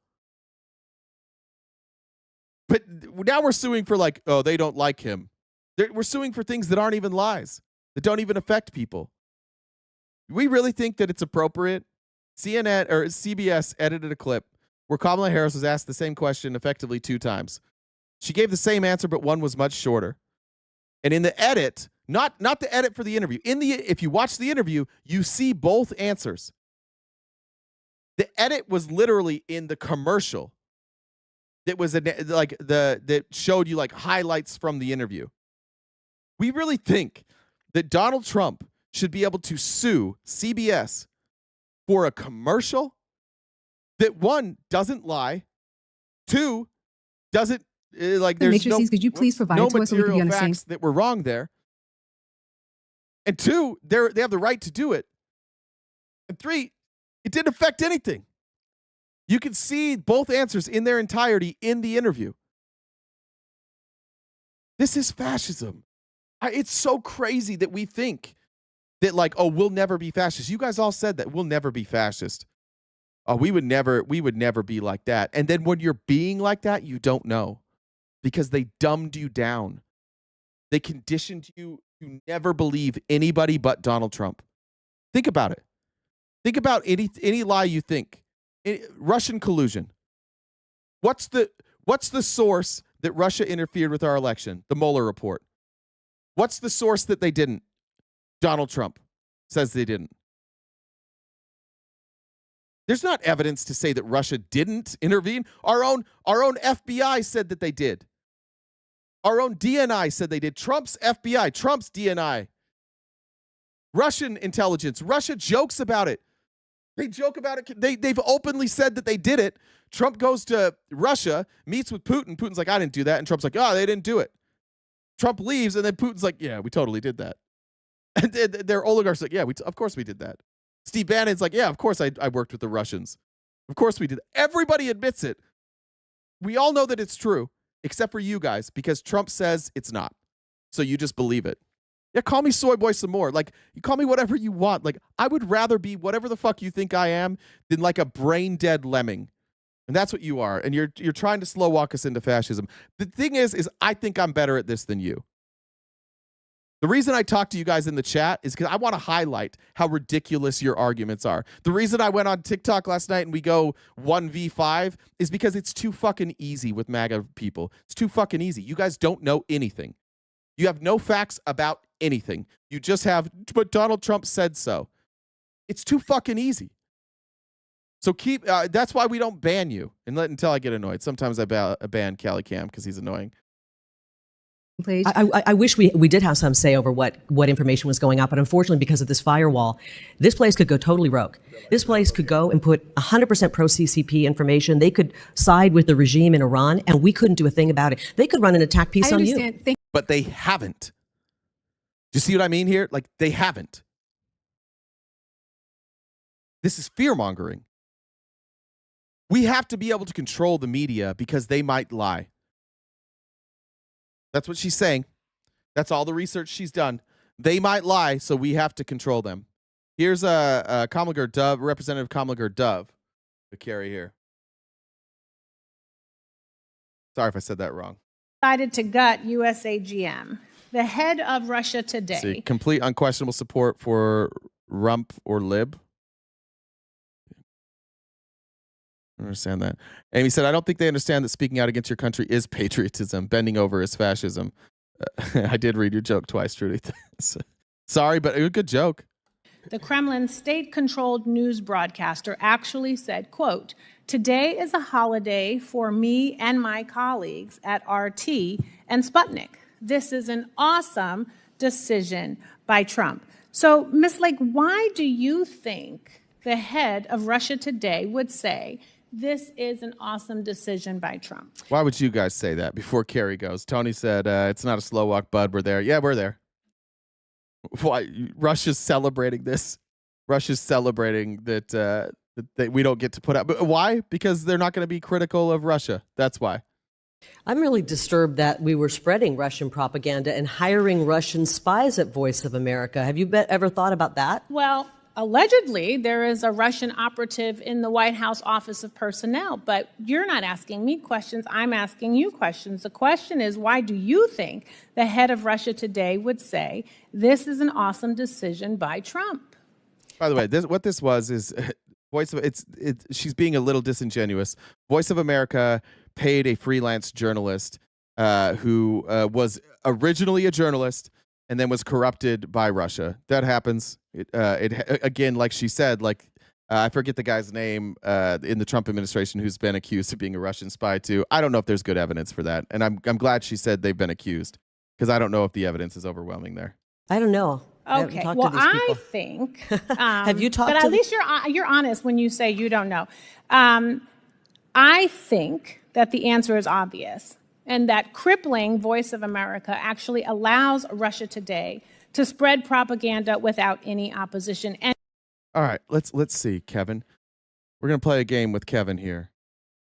[SPEAKER 1] But now we're suing for like, oh, they don't like him. We're suing for things that aren't even lies, that don't even affect people. We really think that it's appropriate? CNN or CBS edited a clip where Kamala Harris was asked the same question effectively 2 times. She gave the same answer, but one was much shorter. And in the edit, not the edit for the interview, if you watch the interview, you see both answers. The edit was literally in the commercial. That was that showed you like highlights from the interview. We really think that Donald Trump should be able to sue CBS for a commercial that, one, doesn't lie, two, doesn't, like, there's
[SPEAKER 4] Matrices, could you please provide
[SPEAKER 1] no
[SPEAKER 4] it to us so we can be on
[SPEAKER 1] material
[SPEAKER 4] the same?
[SPEAKER 1] facts that were wrong there. And two, they have the right to do it. And three, it didn't affect anything. You can see both answers in their entirety in the interview. This is fascism. It's so crazy that we think that, like, oh, we'll never be fascist. You guys all said that we'll never be fascist. Oh, we would never be like that. And then when you're being like that, you don't know, because they dumbed you down. They conditioned you to never believe anybody but Donald Trump. Think about it. Think about any lie you think. Russian collusion. What's the source that Russia interfered with our election? The Mueller report. What's the source that they didn't? Donald Trump says they didn't. There's not evidence to say that Russia didn't intervene. Our own FBI said that they did. Our own DNI said they did. Trump's FBI, Trump's DNI. Russian intelligence. Russia jokes about it. They joke about it. They've openly said that they did it. Trump goes to Russia, meets with Putin. Putin's like, I didn't do that. And Trump's like, oh, they didn't do it. Trump leaves, and then Putin's like, yeah, we totally did that. And their oligarchs like, yeah, of course we did that. Steve Bannon's like, yeah, of course I worked with the Russians. Of course we did. Everybody admits it. We all know that it's true, except for you guys, because Trump says it's not. So you just believe it. Yeah, call me soy boy some more. Like, you call me whatever you want. Like, I would rather be whatever the fuck you think I am than like a brain dead lemming. And that's what you are. And you're trying to slow walk us into fascism. The thing is I think I'm better at this than you. The reason I talk to you guys in the chat is because I want to highlight how ridiculous your arguments are. The reason I went on TikTok last night and we go 1v5 is because it's too fucking easy with MAGA people. It's too fucking easy. You guys don't know anything. You have no facts about anything. You just have, but Donald Trump said so. It's too fucking easy. So that's why we don't ban you until I get annoyed. Sometimes I ban Callie Cam because he's annoying.
[SPEAKER 17] I wish we did have some say over what information was going out, but unfortunately, because of this firewall, this place could go totally rogue. This place could go and put 100% pro-CCP information. They could side with the regime in Iran, and we couldn't do a thing about it. They could run an attack piece on you.
[SPEAKER 1] But they haven't. Do you see what I mean here? Like, they haven't. This is fear-mongering. We have to be able to control the media because they might lie. That's what she's saying. That's all the research she's done. They might lie, so we have to control them. Here's Kamalagar Dove, Representative Kamalagar Dove, to carry here. Sorry if I said that wrong.
[SPEAKER 2] Decided to gut USAGM. The head of Russia Today.
[SPEAKER 1] See, complete unquestionable support for rump or lib. I understand that. Amy said, I don't think they understand that speaking out against your country is patriotism. Bending over is fascism. I did read your joke twice, Trudy. Sorry, but a good joke.
[SPEAKER 2] The Kremlin state-controlled news broadcaster actually said, quote, today is a holiday for me and my colleagues at RT and Sputnik. This is an awesome decision by Trump. So, Ms. Lake, why do you think the head of Russia Today would say this is an awesome decision by Trump?
[SPEAKER 1] Why would you guys say that before Carrie goes? Tony said, it's not a slow walk, bud. We're there. Yeah, we're there. Why? Russia's celebrating this. Russia's celebrating that we don't get to put out. But why? Because they're not going to be critical of Russia. That's why.
[SPEAKER 17] I'm really disturbed that we were spreading Russian propaganda and hiring Russian spies at Voice of America. Have you ever thought about that?
[SPEAKER 2] Well, allegedly, there is a Russian operative in the White House Office of Personnel, but you're not asking me questions. I'm asking you questions. The question is, why do you think the head of Russia Today would say this is an awesome decision by Trump?
[SPEAKER 1] By the way, what this was is she's being a little disingenuous. Voice of America paid a freelance journalist who was originally a journalist and then was corrupted by Russia. That happens. Again, like she said, I forget the guy's name in the Trump administration who's been accused of being a Russian spy too. I don't know if there's good evidence for that, and I'm glad she said they've been accused because I don't know if the evidence is overwhelming there.
[SPEAKER 17] I don't know.
[SPEAKER 2] Okay. Well, I think.
[SPEAKER 17] Have you talked?
[SPEAKER 2] But
[SPEAKER 17] to
[SPEAKER 2] at least you're honest when you say you don't know. I think that the answer is obvious, and that crippling Voice of America actually allows Russia Today to spread propaganda without any opposition. And
[SPEAKER 1] all right, let's see, Kevin. We're gonna play a game with Kevin here.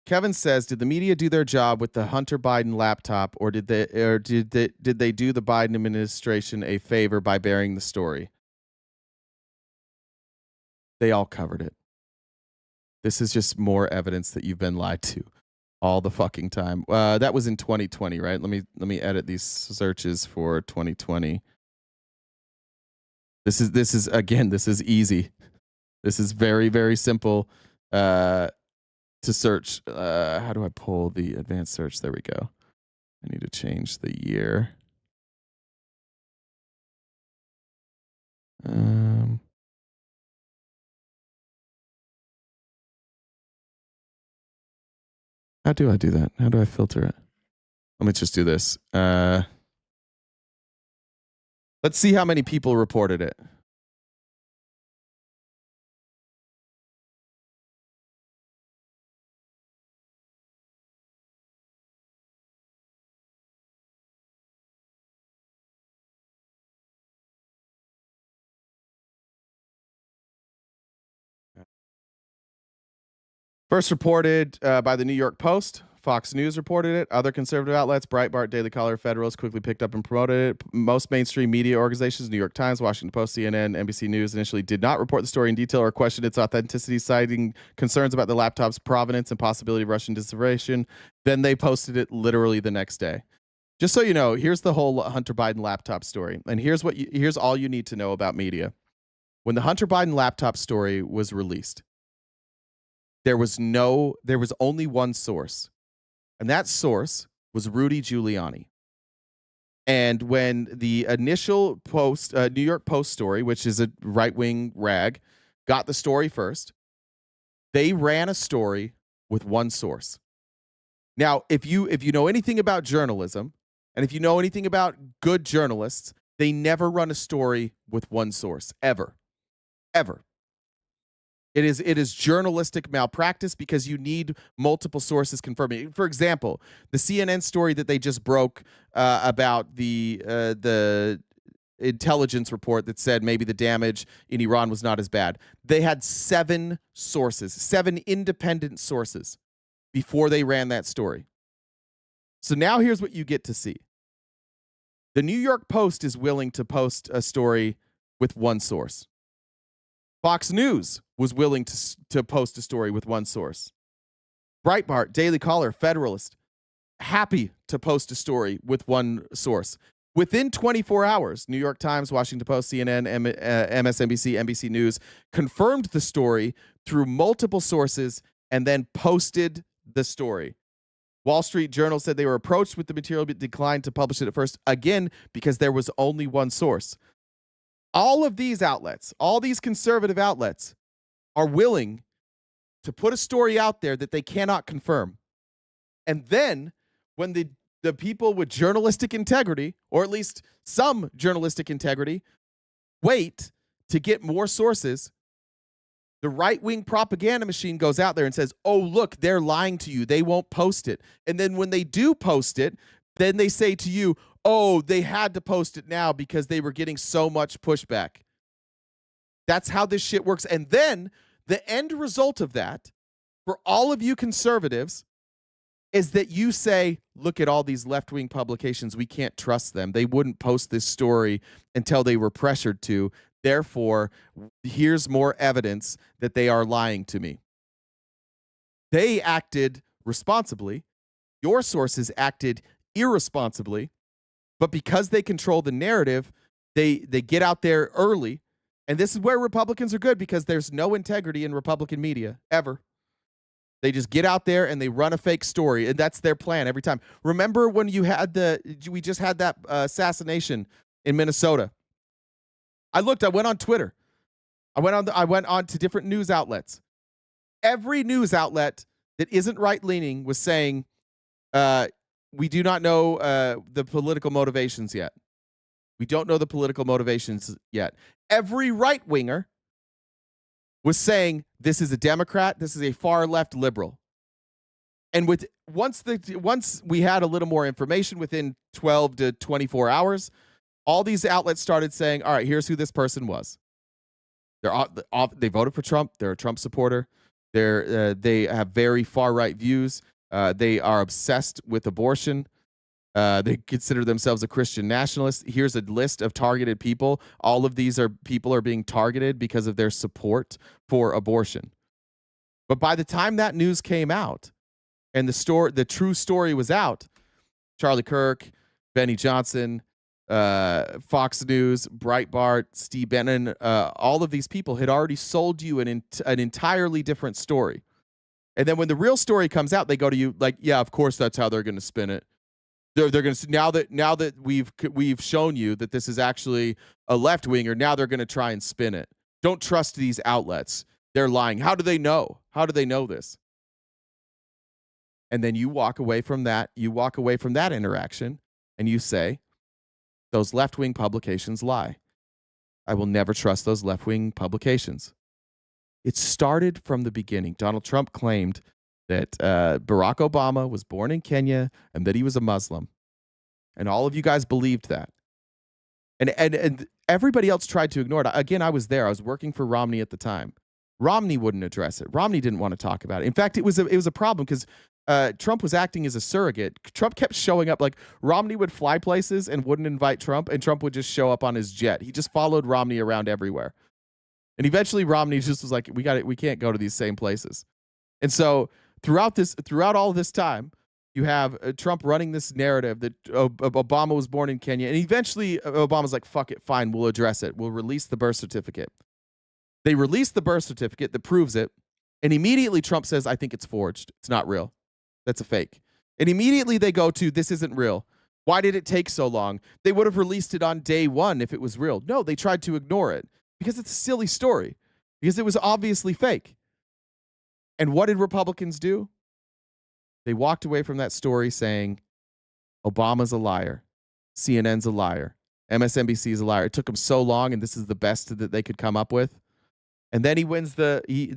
[SPEAKER 1] Kevin says, did the media do their job with the Hunter Biden laptop, or did they do the Biden administration a favor by burying the story? They all covered it. This is just more evidence that you've been lied to all the fucking time. That was in 2020, right? Let me edit these searches for 2020. This is easy. This is very, very simple to search. How do I pull the advanced search? There we go. I need to change the year. How do I do that? How do I filter it? Let me just do this. Let's see how many people reported it. First reported by the New York Post. Fox News reported it. Other conservative outlets, Breitbart, Daily Caller, Federalist, quickly picked up and promoted it. Most mainstream media organizations, New York Times, Washington Post, CNN, NBC News, initially did not report the story in detail or question its authenticity, citing concerns about the laptop's provenance and possibility of Russian disinformation. Then they posted it literally the next day. Just so you know, here's the whole Hunter Biden laptop story. And here's all you need to know about media. When the Hunter Biden laptop story was released, there was only one source. And that source was Rudy Giuliani. And when the initial New York Post story, which is a right-wing rag, got the story first, they ran a story with one source. Now, if you know anything about journalism, and if you know anything about good journalists, they never run a story with one source, ever. Ever. It is journalistic malpractice because you need multiple sources confirming. For example, the CNN story that they just broke about the intelligence report that said maybe the damage in Iran was not as bad. They had 7 independent sources before they ran that story. So now here's what you get to see. The New York Post is willing to post a story with one source. Fox News was willing to post a story with one source. Breitbart, Daily Caller, Federalist, happy to post a story with one source. Within 24 hours, New York Times, Washington Post, CNN, MSNBC, NBC News confirmed the story through multiple sources and then posted the story. Wall Street Journal said they were approached with the material but declined to publish it at first, again, because there was only one source. All of these outlets, all these conservative outlets, are willing to put a story out there that they cannot confirm. And then when the people with journalistic integrity, or at least some journalistic integrity, wait to get more sources, the right-wing propaganda machine goes out there and says, oh, look, they're lying to you. They won't post it. And then when they do post it, then they say to you, oh, they had to post it now because they were getting so much pushback. That's how this shit works. And then the end result of that, for all of you conservatives, is that you say, look at all these left-wing publications. We can't trust them. They wouldn't post this story until they were pressured to. Therefore, here's more evidence that they are lying to me. They acted responsibly. Your sources acted irresponsibly. But because they control the narrative, they get out there early. And this is where Republicans are good, because there's no integrity in Republican media, ever. They just get out there and they run a fake story, and that's their plan every time. Remember when we just had that assassination in Minnesota? I went on Twitter. I went on to different news outlets. Every news outlet that isn't right-leaning was saying, we do not know the political motivations yet. We don't know the political motivations yet. Every right-winger was saying this is a Democrat, this is a far-left liberal. And once we had a little more information within 12 to 24 hours, all these outlets started saying, all right, here's who this person was. They voted for Trump. They're a Trump supporter. They have very far-right views. They are obsessed with abortion. They consider themselves a Christian nationalist. Here's a list of targeted people. All of these people are being targeted because of their support for abortion. But by the time that news came out and the true story was out, Charlie Kirk, Benny Johnson, Fox News, Breitbart, Steve Bannon, all of these people had already sold you an entirely different story. And then when the real story comes out, they go to you like, yeah, of course that's how they're going to spin it. They're going to now that we've shown you that this is actually a left winger. Now they're going to try and spin it. Don't trust these outlets. They're lying. How do they know? How do they know this? And then you walk away from that. You walk away from that interaction, and you say, those left-wing publications lie. I will never trust those left-wing publications. It started from the beginning. Donald Trump claimed that Barack Obama was born in Kenya and that he was a Muslim. And all of you guys believed that. And everybody else tried to ignore it. Again, I was there. I was working for Romney at the time. Romney wouldn't address it. Romney didn't want to talk about it. In fact, it was a problem because Trump was acting as a surrogate. Trump kept showing up. Like, Romney would fly places and wouldn't invite Trump, and Trump would just show up on his jet. He just followed Romney around everywhere. And eventually Romney just was like, we can't go to these same places. And so throughout all this time, you have Trump running this narrative that Obama was born in Kenya. And eventually Obama's like, fuck it, fine, we'll address it. We'll release the birth certificate. They release the birth certificate that proves it. And immediately Trump says, I think it's forged. It's not real. That's a fake. And immediately they go to, this isn't real. Why did it take so long? They would have released it on day one if it was real. No, they tried to ignore it because it's a silly story, because it was obviously fake. And what did Republicans do? They walked away from that story saying, Obama's a liar. CNN's a liar. MSNBC's a liar. It took them so long, and this is the best that they could come up with. And then he wins he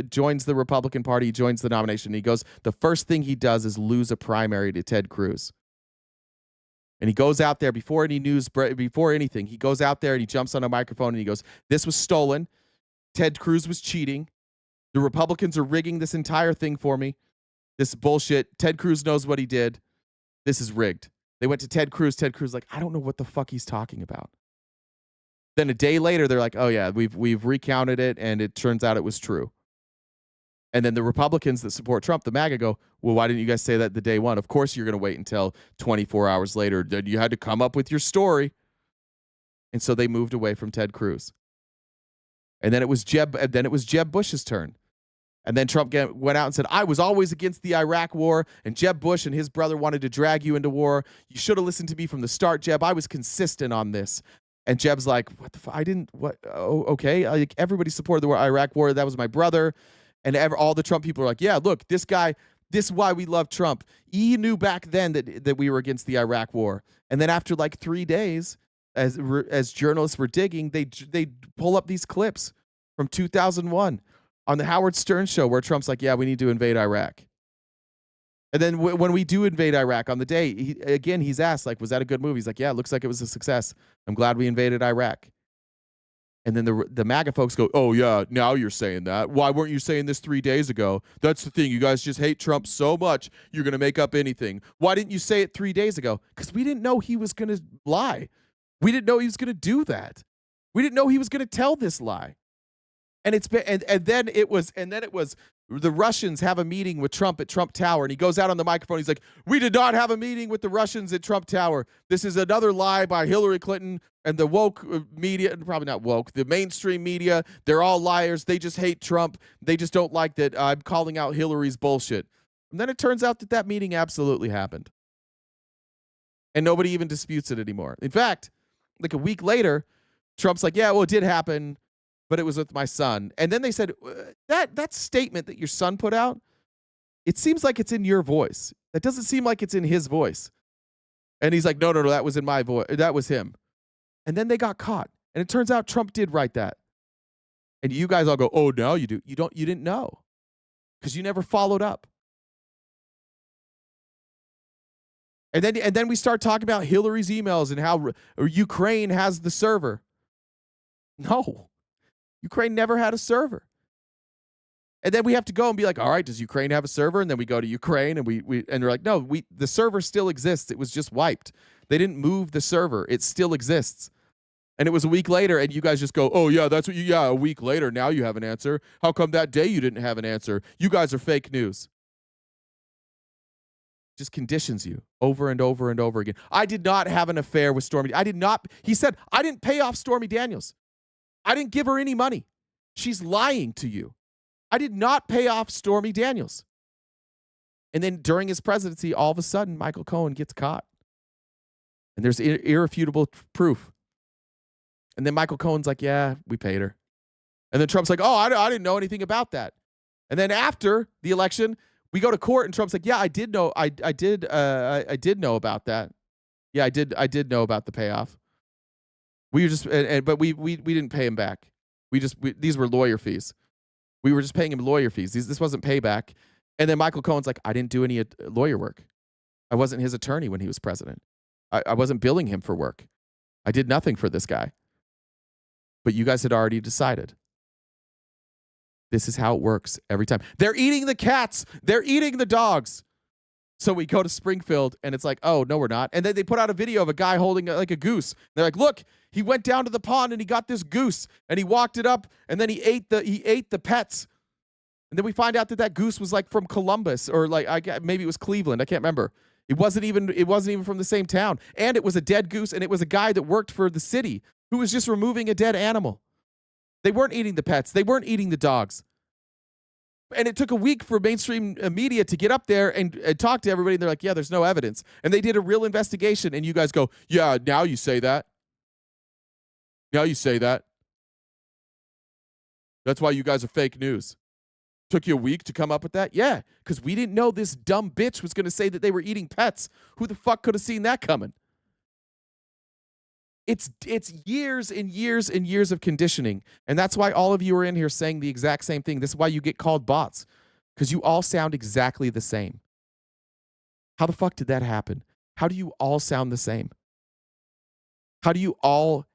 [SPEAKER 1] joins the Republican Party, he joins the nomination. He goes, the first thing he does is lose a primary to Ted Cruz. And he goes out there before anything, he goes out there and he jumps on a microphone and he goes, this was stolen. Ted Cruz was cheating. The Republicans are rigging this entire thing for me. This is bullshit. Ted Cruz knows what he did. This is rigged. They went to Ted Cruz. Ted Cruz like, I don't know what the fuck he's talking about. Then a day later, they're like, oh yeah, we've recounted it, and it turns out it was true. And then the Republicans that support Trump, the MAGA, go, well, why didn't you guys say that the day one? Of course you're going to wait until 24 hours later. Then you had to come up with your story. And so they moved away from Ted Cruz. And then it was Jeb Bush's turn. And then Trump went out and said, I was always against the Iraq war, and Jeb Bush and his brother wanted to drag you into war. You should have listened to me from the start, Jeb. I was consistent on this. And Jeb's like, what the fuck? I didn't, what? Oh, okay. Like, everybody supported the Iraq war. That was my brother. And all the Trump people are like, yeah, look, this guy, this is why we love Trump. He knew back then that we were against the Iraq war. And then after like 3 days, as journalists were digging, they pull up these clips from 2001 on the Howard Stern show where Trump's like, yeah, we need to invade Iraq. And then when we do invade Iraq on the day, he's asked, like, was that a good move? He's like, yeah, it looks like it was a success. I'm glad we invaded Iraq. And then the MAGA folks go, oh, yeah, now you're saying that. Why weren't you saying this 3 days ago? That's the thing. You guys just hate Trump so much, you're going to make up anything. Why didn't you say it 3 days ago? Because we didn't know he was going to lie. We didn't know he was going to do that. We didn't know he was going to tell this lie. And it's been, and then it was the Russians have a meeting with Trump at Trump Tower, and he goes out on the microphone. He's like, we did not have a meeting with the Russians at Trump Tower. This is another lie by Hillary Clinton and the woke media, probably not woke, the mainstream media. They're all liars. They just hate Trump. They just don't like that I'm calling out Hillary's bullshit. And then it turns out that meeting absolutely happened. And nobody even disputes it anymore. In fact, like a week later, Trump's like, yeah, well, it did happen, but it was with my son. And then they said, that statement that your son put out, it seems like it's in your voice. That doesn't seem like it's in his voice. And he's like, no, that was in my voice. That was him. And then they got caught. And it turns out Trump did write that. And you guys all go, oh, now you do. You didn't know because you never followed up. And then we start talking about Hillary's emails and how Ukraine has the server. No, Ukraine never had a server. And then we have to go and be like, all right, does Ukraine have a server? And then we go to Ukraine and and they're like, no, the server still exists. It was just wiped. They didn't move the server. It still exists. And it was a week later, and you guys just go, oh, yeah, that's what a week later, now you have an answer. How come that day you didn't have an answer? You guys are fake news. Just conditions you over and over and over again. I did not have an affair with Stormy. He said, I didn't pay off Stormy Daniels. I didn't give her any money. She's lying to you. I did not pay off Stormy Daniels. And then during his presidency, all of a sudden, Michael Cohen gets caught. And there's irrefutable proof. And then Michael Cohen's like, yeah, we paid her. And then Trump's like, oh, I didn't know anything about that. And then after the election, we go to court and Trump's like, yeah, I did know. I did know about that. Yeah, I did know about the payoff. We were just, but we didn't pay him back. These were lawyer fees. We were just paying him lawyer fees. This wasn't payback. And then Michael Cohen's like, I didn't do any lawyer work. I wasn't his attorney when he was president. I wasn't billing him for work. I did nothing for this guy. But you guys had already decided. This is how it works every time. They're eating the cats. They're eating the dogs. So we go to Springfield and it's like, oh, no, we're not. And then they put out a video of a guy holding like a goose. They're like, look, he went down to the pond and he got this goose and he walked it up and then he ate the pets. And then we find out that goose was like from Columbus or like maybe it was Cleveland. I can't remember. It wasn't even from the same town. And it was a dead goose and it was a guy that worked for the city who was just removing a dead animal. They weren't eating the pets. They weren't eating the dogs. And it took a week for mainstream media to get up there and talk to everybody. And they're like, yeah, there's no evidence. And they did a real investigation. And you guys go, yeah, now you say that. Now you say that. That's why you guys are fake news. Took you a week to come up with that? Yeah, because we didn't know this dumb bitch was going to say that they were eating pets. Who the fuck could have seen that coming? It's years and years and years of conditioning. And that's why all of you are in here saying the exact same thing. This is why you get called bots, because you all sound exactly the same. How the fuck did that happen? How do you all sound the same? How do you all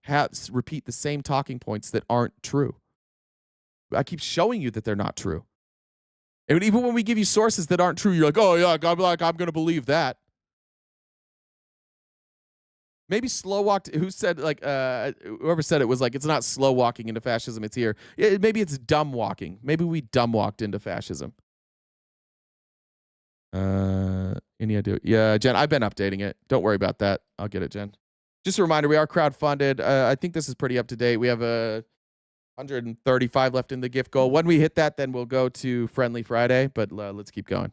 [SPEAKER 1] repeat the same talking points that aren't true? I keep showing you that they're not true. And even when we give you sources that aren't true, you're like, oh yeah, I'm going to believe that. Maybe slow walked. Who said whoever said it was like, it's not slow walking into fascism. It's here. Maybe it's dumb walking. Maybe we dumb walked into fascism. Any idea? Yeah, Jen, I've been updating it. Don't worry about that. I'll get it, Jen. Just a reminder, we are crowdfunded. I think this is pretty up to date. We have 135 left in the gift goal. When we hit that, then we'll go to Friendly Friday. But let's keep going.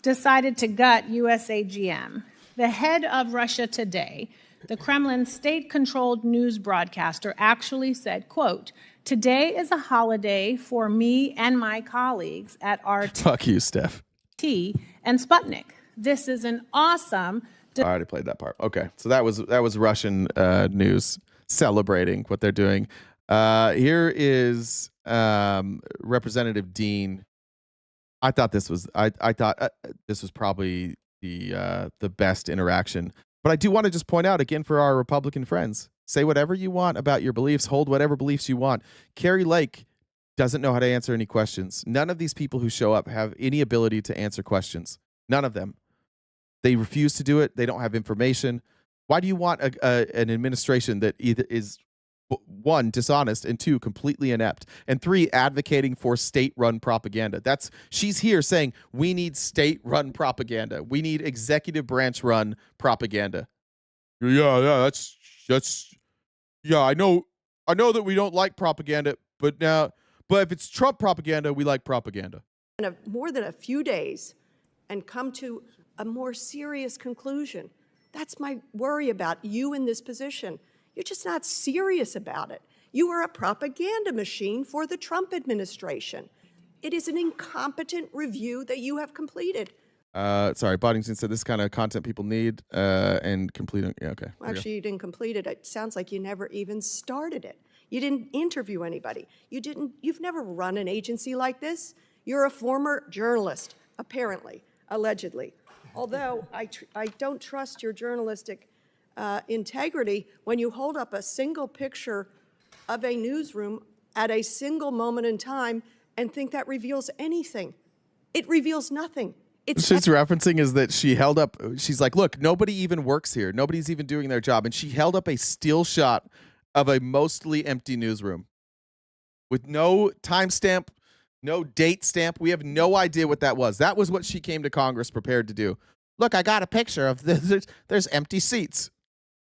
[SPEAKER 2] Decided to gut USAGM. The head of Russia Today, the Kremlin state-controlled news broadcaster, actually said, quote, today is a holiday for me and my colleagues at RT.
[SPEAKER 1] Fuck you, Steph.
[SPEAKER 2] And Sputnik. This is an awesome...
[SPEAKER 1] I already played that part. Okay, so that was Russian news celebrating what they're doing. Here is Representative Dean. I thought this was probably the best interaction. But I do want to just point out again for our Republican friends, say whatever you want about your beliefs, hold whatever beliefs you want. Carrie Lake doesn't know how to answer any questions. None of these people who show up have any ability to answer questions. None of them. They refuse to do it. They don't have information. Why do you want an administration that either is, one, dishonest, and two, completely inept, and three, advocating for state-run propaganda? She's here saying we need state-run propaganda. We need executive branch-run propaganda. Yeah, that's yeah. I know that we don't like propaganda, but if it's Trump propaganda, we like propaganda.
[SPEAKER 5] More than a few days, and come to a more serious conclusion. That's my worry about you in this position. You're just not serious about it. You are a propaganda machine for the Trump administration. It is an incompetent review that you have completed.
[SPEAKER 1] Sorry, Boddington said this kind of content people need and complete. Yeah, okay.
[SPEAKER 5] Well, actually, you didn't complete it. It sounds like you never even started it. You didn't interview anybody. You've never run an agency like this. You're a former journalist, apparently, allegedly. Although I don't trust your journalistic integrity when you hold up a single picture of a newsroom at a single moment in time and think that reveals anything. It reveals nothing.
[SPEAKER 1] She's referencing is that she held up, she's like, look, nobody even works here. Nobody's even doing their job. And she held up a still shot of a mostly empty newsroom with no timestamp, no date stamp. We have no idea what that was. That was what she came to Congress prepared to do. Look, I got a picture of this. There's empty seats.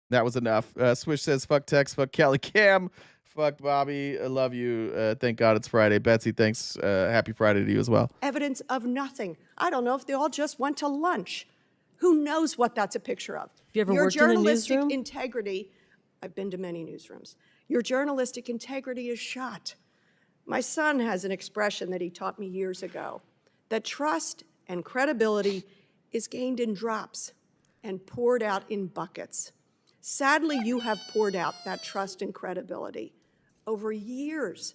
[SPEAKER 1] That was enough. Swish says, fuck Tex, fuck Kelly Cam, fuck Bobby. I love you. Thank God it's Friday. Betsy, thanks. Happy Friday to you as well.
[SPEAKER 5] Evidence of nothing. I don't know if they all just went to lunch. Who knows what that's a picture of?
[SPEAKER 17] You ever
[SPEAKER 5] Your
[SPEAKER 17] worked in a
[SPEAKER 5] journalistic
[SPEAKER 17] newsroom?
[SPEAKER 5] integrity, I've been to many newsrooms. Your journalistic integrity is shot. My son has an expression that he taught me years ago, that trust and credibility is gained in drops and poured out in buckets. Sadly, you have poured out that trust and credibility over years.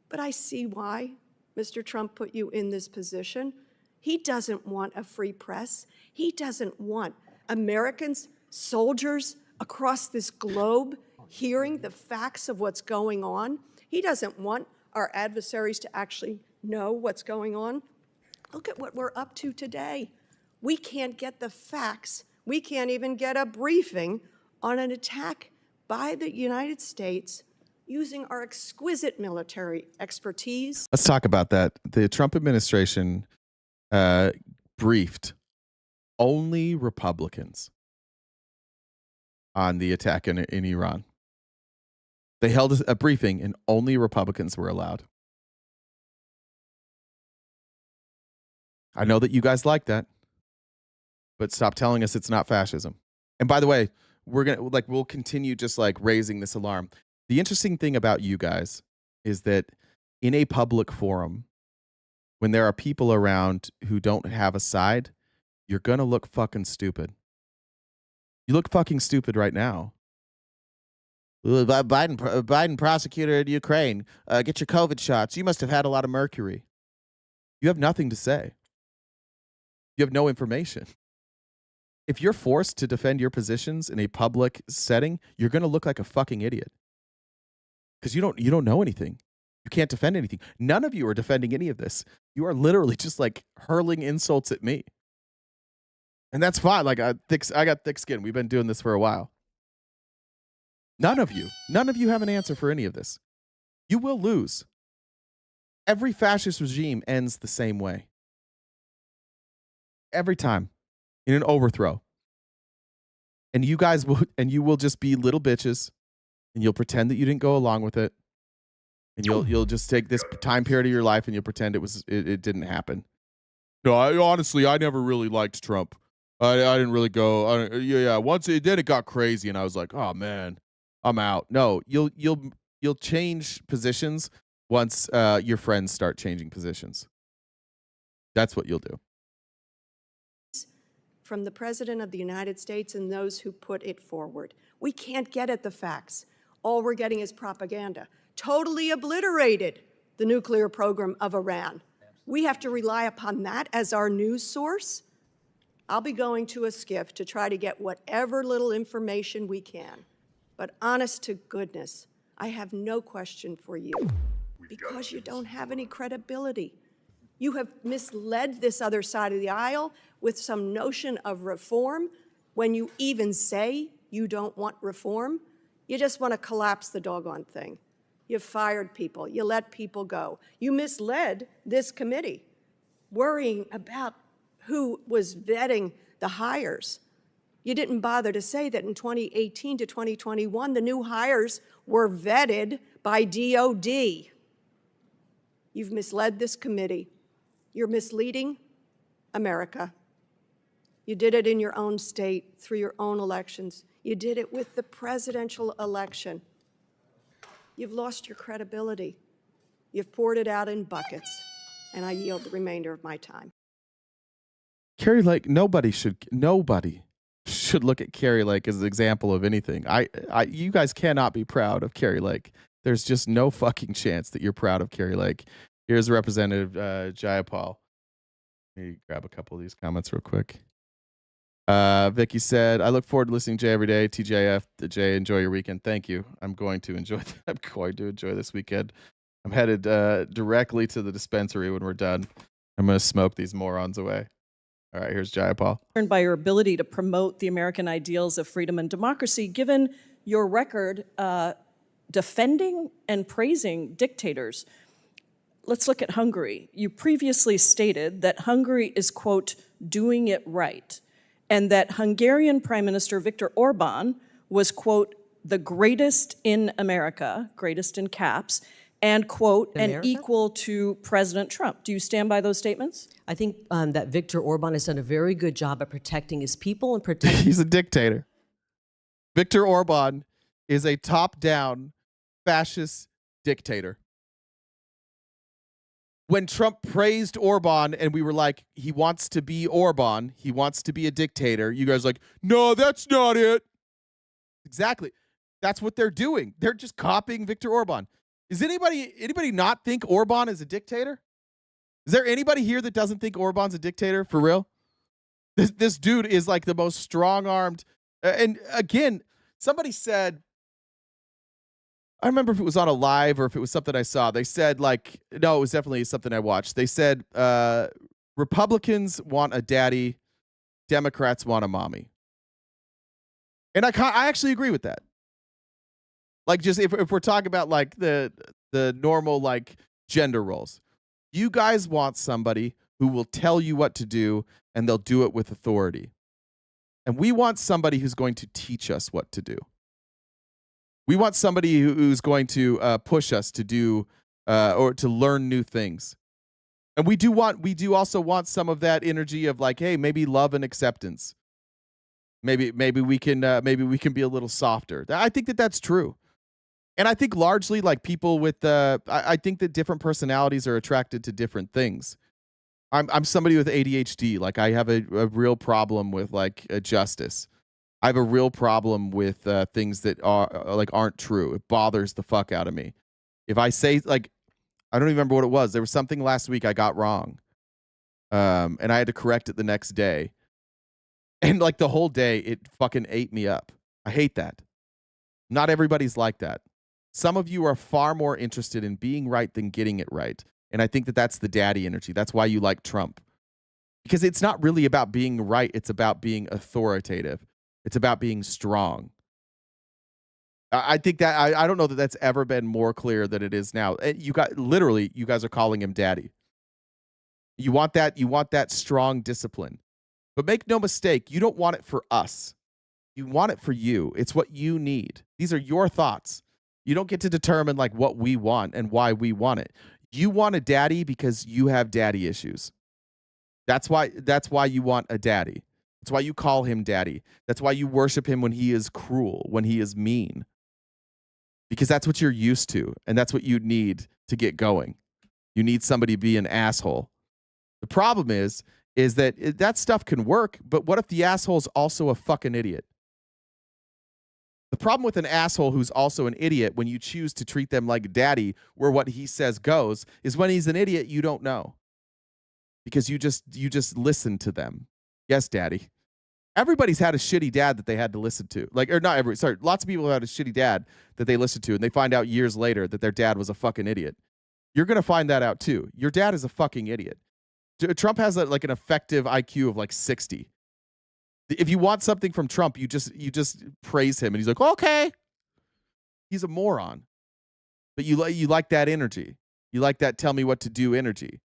[SPEAKER 5] But I see why Mr. Trump put you in this position. He doesn't want a free press. He doesn't want Americans, soldiers across this globe hearing the facts of what's going on. He doesn't want our adversaries to actually know what's going on. Look at what we're up to today. We can't get the facts. We can't even get a briefing on an attack by the United States using our exquisite military expertise.
[SPEAKER 1] Let's talk about that. The Trump administration briefed only Republicans on the attack in Iran. They held a briefing and only Republicans were allowed. I know that you guys like that, but stop telling us it's not fascism. And by the way, we'll continue just like raising this alarm. The interesting thing about you guys is that in a public forum, when there are people around who don't have a side, you're going to look fucking stupid. You look fucking stupid right now. Biden prosecutor in Ukraine. Get your COVID shots. You must have had a lot of mercury. You have nothing to say. You have no information. If you're forced to defend your positions in a public setting, you're going to look like a fucking idiot. Because you don't know anything. You can't defend anything. None of you are defending any of this. You are literally just like hurling insults at me. And that's fine. Like I got thick skin. We've been doing this for a while. None of you have an answer for any of this. You will lose. Every fascist regime ends the same way. Every time. In an overthrow. And you guys will just be little bitches and you'll pretend that you didn't go along with it. And you'll just take this time period of your life and you'll pretend it didn't happen. No, I never really liked Trump. I didn't really go. Once then it got crazy and I was like, oh man, I'm out. No, you'll change positions once your friends start changing positions. That's what you'll do.
[SPEAKER 5] From the President of the United States and those who put it forward. We can't get at the facts. All we're getting is propaganda. Totally obliterated the nuclear program of Iran. We have to rely upon that as our news source. I'll be going to a SCIF to try to get whatever little information we can. But honest to goodness, I have no question for you because you don't have any credibility. You have misled this other side of the aisle with some notion of reform when you even say you don't want reform. You just want to collapse the doggone thing. You fired people. You let people go. You misled this committee, worrying about who was vetting the hires. You didn't bother to say that in 2018 to 2021, the new hires were vetted by DOD. You've misled this committee. You're misleading America. You did it in your own state through your own elections. You did it with the presidential election. You've lost your credibility. You've poured it out in buckets, and I yield the remainder of my time.
[SPEAKER 1] Carrie Lake, nobody should look at Carrie Lake as an example of anything. You guys cannot be proud of Carrie Lake. There's just no fucking chance that you're proud of Carrie Lake. Here's Representative Jayapal. Let me grab a couple of these comments real quick. Vicky said, I look forward to listening to Jay every day. TJF, Jay, enjoy your weekend. Thank you. I'm going to enjoy this weekend. I'm headed directly to the dispensary when we're done. I'm going to smoke these morons away. All right, here's Jayapal.
[SPEAKER 6] By your ability to promote the American ideals of freedom and democracy, given your record defending and praising dictators. Let's look at Hungary. You previously stated that Hungary is, quote, doing it right, and that Hungarian Prime Minister Viktor Orban was, quote, the greatest in America, greatest in caps, and, quote, and equal to President Trump. Do you stand by those statements?
[SPEAKER 17] I think that Viktor Orban has done a very good job at protecting his people and protecting...
[SPEAKER 1] He's a dictator. Viktor Orban is a top-down fascist dictator. When Trump praised Orban and we were like, he wants to be Orban, he wants to be a dictator, you guys are like, no, that's not it. Exactly. That's what they're doing. They're just copying Viktor Orban. Is anybody not think Orban is a dictator? Is there anybody here that doesn't think Orban's a dictator for real? This dude is like the most strong-armed. And again, somebody said, I remember if it was on a live or if it was something I saw. They said like, no, it was definitely something I watched. They said Republicans want a daddy, Democrats want a mommy. And I actually agree with that. Like just if we're talking about like the normal like gender roles, you guys want somebody who will tell you what to do and they'll do it with authority. And we want somebody who's going to teach us what to do. We want somebody who's going to push us to do or to learn new things. And we do also want some of that energy of like, hey, maybe love and acceptance. Maybe we can be a little softer. I think that's true. And I think largely like people with I think that different personalities are attracted to different things. I'm somebody with ADHD. Like I have a real problem with like justice. I have a real problem with things that aren't true. It bothers the fuck out of me. If I say like, I don't even remember what it was. There was something last week I got wrong, and I had to correct it the next day. And like the whole day, it fucking ate me up. I hate that. Not everybody's like that. Some of you are far more interested in being right than getting it right. And I think that that's the daddy energy. That's why you like Trump. Because it's not really about being right. It's about being authoritative. It's about being strong. I think that I don't know that that's ever been more clear than it is now. You guys are calling him daddy. You want that strong discipline. But make no mistake, you don't want it for us. You want it for you. It's what you need. These are your thoughts. You don't get to determine like what we want and why we want it. You want a daddy because you have daddy issues. That's why you want a daddy. That's why you call him daddy. That's why you worship him when he is cruel, when he is mean. Because that's what you're used to, and that's what you need to get going. You need somebody to be an asshole. The problem is that stuff can work, but what if the asshole's also a fucking idiot? The problem with an asshole who's also an idiot when you choose to treat them like daddy, where what he says goes, is when he's an idiot, you don't know. Because you just listen to them. Yes, daddy. Everybody's had a shitty dad that they had to listen to. Lots of people have had a shitty dad that they listen to, and they find out years later that their dad was a fucking idiot. You're going to find that out too. Your dad is a fucking idiot. Trump has an effective IQ of like 60. If you want something from Trump, you just praise him, and he's like, okay. He's a moron. But you like that energy. You like that tell me what to do energy.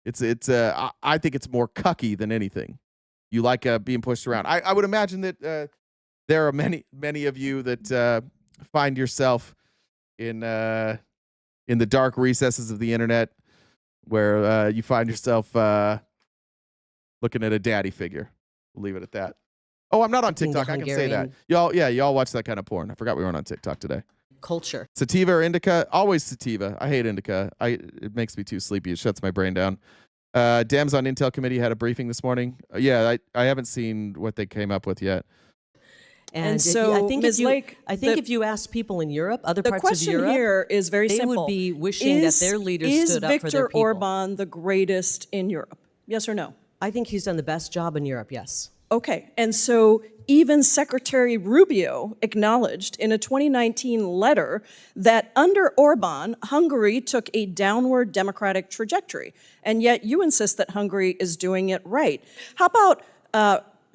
[SPEAKER 1] I think it's more cucky than anything. You like being pushed around. I would imagine that there are many of you that find yourself in the dark recesses of the internet, where you find yourself looking at a daddy figure. We'll leave it at that. Oh, I'm not on TikTok. I can say that. Y'all watch that kind of porn. I forgot we weren't on TikTok today.
[SPEAKER 17] Culture.
[SPEAKER 1] Sativa or indica? Always sativa. I hate indica. It makes me too sleepy. It shuts my brain down. Dems on Intel Committee had a briefing this morning. Yeah, I haven't seen what they came up with yet.
[SPEAKER 6] And so,
[SPEAKER 17] I think
[SPEAKER 6] Ms. Lake,
[SPEAKER 17] if you asked people in Europe, other parts of
[SPEAKER 6] the question
[SPEAKER 17] Europe,
[SPEAKER 6] here is very
[SPEAKER 17] they
[SPEAKER 6] simple.
[SPEAKER 17] would be wishing that their leaders stood up for their people.
[SPEAKER 6] Is Viktor Orban the greatest in Europe? Yes or no?
[SPEAKER 17] I think he's done the best job in Europe, yes.
[SPEAKER 6] Okay, and so even Secretary Rubio acknowledged in a 2019 letter that under Orban, Hungary took a downward democratic trajectory, and yet you insist that Hungary is doing it right. How about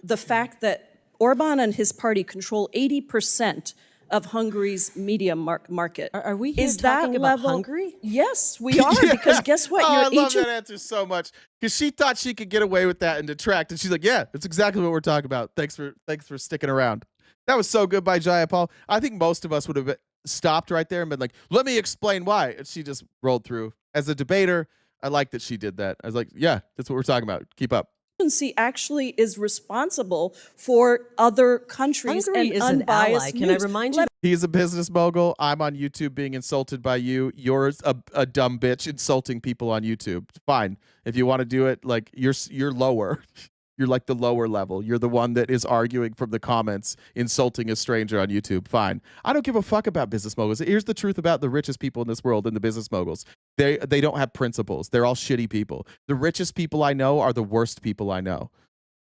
[SPEAKER 6] the fact that Orban and his party control 80% of Hungary's media market?
[SPEAKER 17] Are we here talking about Hungary?
[SPEAKER 6] Yes, we are, because guess what?
[SPEAKER 1] I love that answer so much, because she thought she could get away with that and detract, and she's like, yeah, that's exactly what we're talking about. Thanks for sticking around. That was so good by Jaya Paul. I think most of us would have stopped right there and been like, let me explain why. And she just rolled through. As a debater, I like that she did that. I was like, yeah, that's what we're talking about. Keep up.
[SPEAKER 6] Actually is responsible for other countries
[SPEAKER 17] Hungary
[SPEAKER 6] and
[SPEAKER 17] is an
[SPEAKER 6] unbiased
[SPEAKER 17] ally. Can I remind you?
[SPEAKER 1] He's a business mogul. I'm on YouTube being insulted by you. You're a dumb bitch insulting people on YouTube. Fine. If you want to do it, like you're lower. You're like the lower level. You're the one that is arguing from the comments, insulting a stranger on YouTube. Fine. I don't give a fuck about business moguls. Here's the truth about the richest people in this world and the business moguls. They don't have principles. They're all shitty people. The richest people I know are the worst people I know.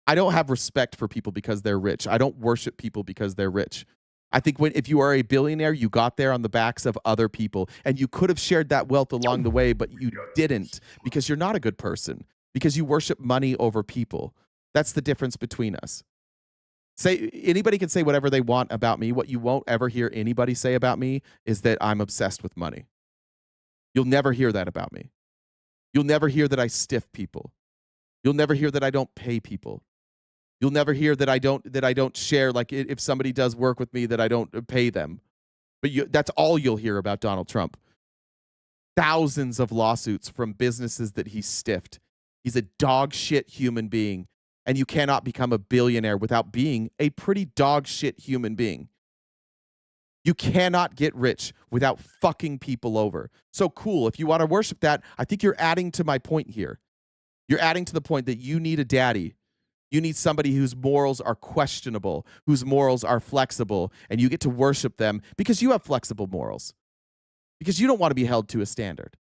[SPEAKER 1] I don't have respect for people because they're rich. I don't worship people because they're rich. I think if you are a billionaire, you got there on the backs of other people, and you could have shared that wealth along the way, but you didn't, because you're not a good person, because you worship money over people. That's the difference between us. Anybody can say whatever they want about me. What you won't ever hear anybody say about me is that I'm obsessed with money. You'll never hear that about me. You'll never hear that I stiff people. You'll never hear that I don't pay people. You'll never hear that I don't share, like if somebody does work with me, that I don't pay them. But that's all you'll hear about Donald Trump. Thousands of lawsuits from businesses that he stiffed. He's a dog shit human being. And you cannot become a billionaire without being a pretty dog shit human being. You cannot get rich without fucking people over. So cool. If you want to worship that, I think you're adding to my point here. You're adding to the point that you need a daddy. You need somebody whose morals are questionable, whose morals are flexible, and you get to worship them because you have flexible morals, because you don't want to be held to a standard.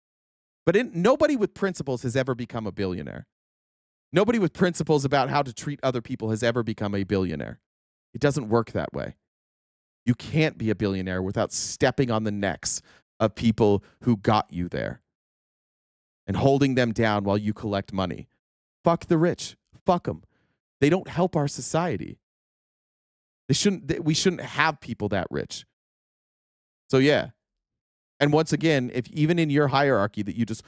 [SPEAKER 1] But nobody with principles has ever become a billionaire. Nobody with principles about how to treat other people has ever become a billionaire. It doesn't work that way. You can't be a billionaire without stepping on the necks of people who got you there and holding them down while you collect money. Fuck the rich. Fuck them. They don't help our society. We shouldn't have people that rich. So yeah. And once again, if even in your hierarchy that you just,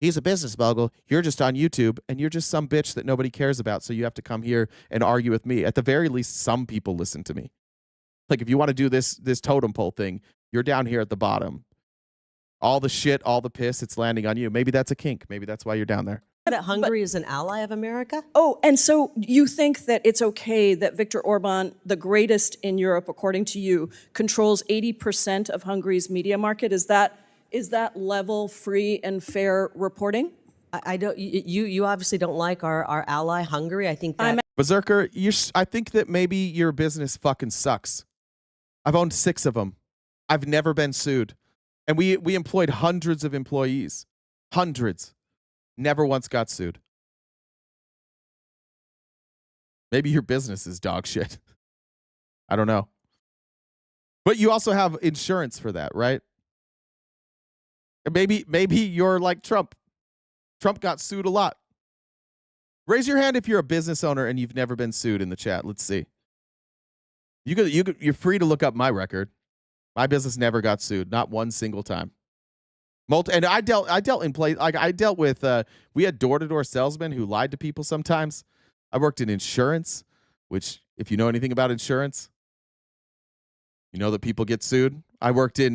[SPEAKER 1] he's a business mogul, you're just on YouTube and you're just some bitch that nobody cares about, so you have to come here and argue with me. At the very least, some people listen to me. Like if you want to do this totem pole thing, you're down here at the bottom. All the shit, all the piss, it's landing on you. Maybe that's a kink. Maybe that's why you're down there.
[SPEAKER 17] That Hungary is an ally of America?
[SPEAKER 6] Oh, and so you think that it's okay that Viktor Orban, the greatest in Europe, according to you, controls 80% of Hungary's media market? Is that level, free, and fair reporting?
[SPEAKER 17] I don't. You obviously don't like our ally Hungary. I think that
[SPEAKER 1] Berserker. I think that maybe your business fucking sucks. I've owned 6 of them. I've never been sued, and we employed hundreds of employees, hundreds. Never once got sued. Maybe your business is dog shit. I don't know. But you also have insurance for that, right? Maybe you're like Trump. Trump got sued a lot. Raise your hand if you're a business owner and you've never been sued in the chat. Let's see. You're free to look up my record. My business never got sued, not one single time. And I dealt in place, like I dealt with. We had door-to-door salesmen who lied to people sometimes. I worked in insurance, which, if you know anything about insurance, you know that people get sued. I worked in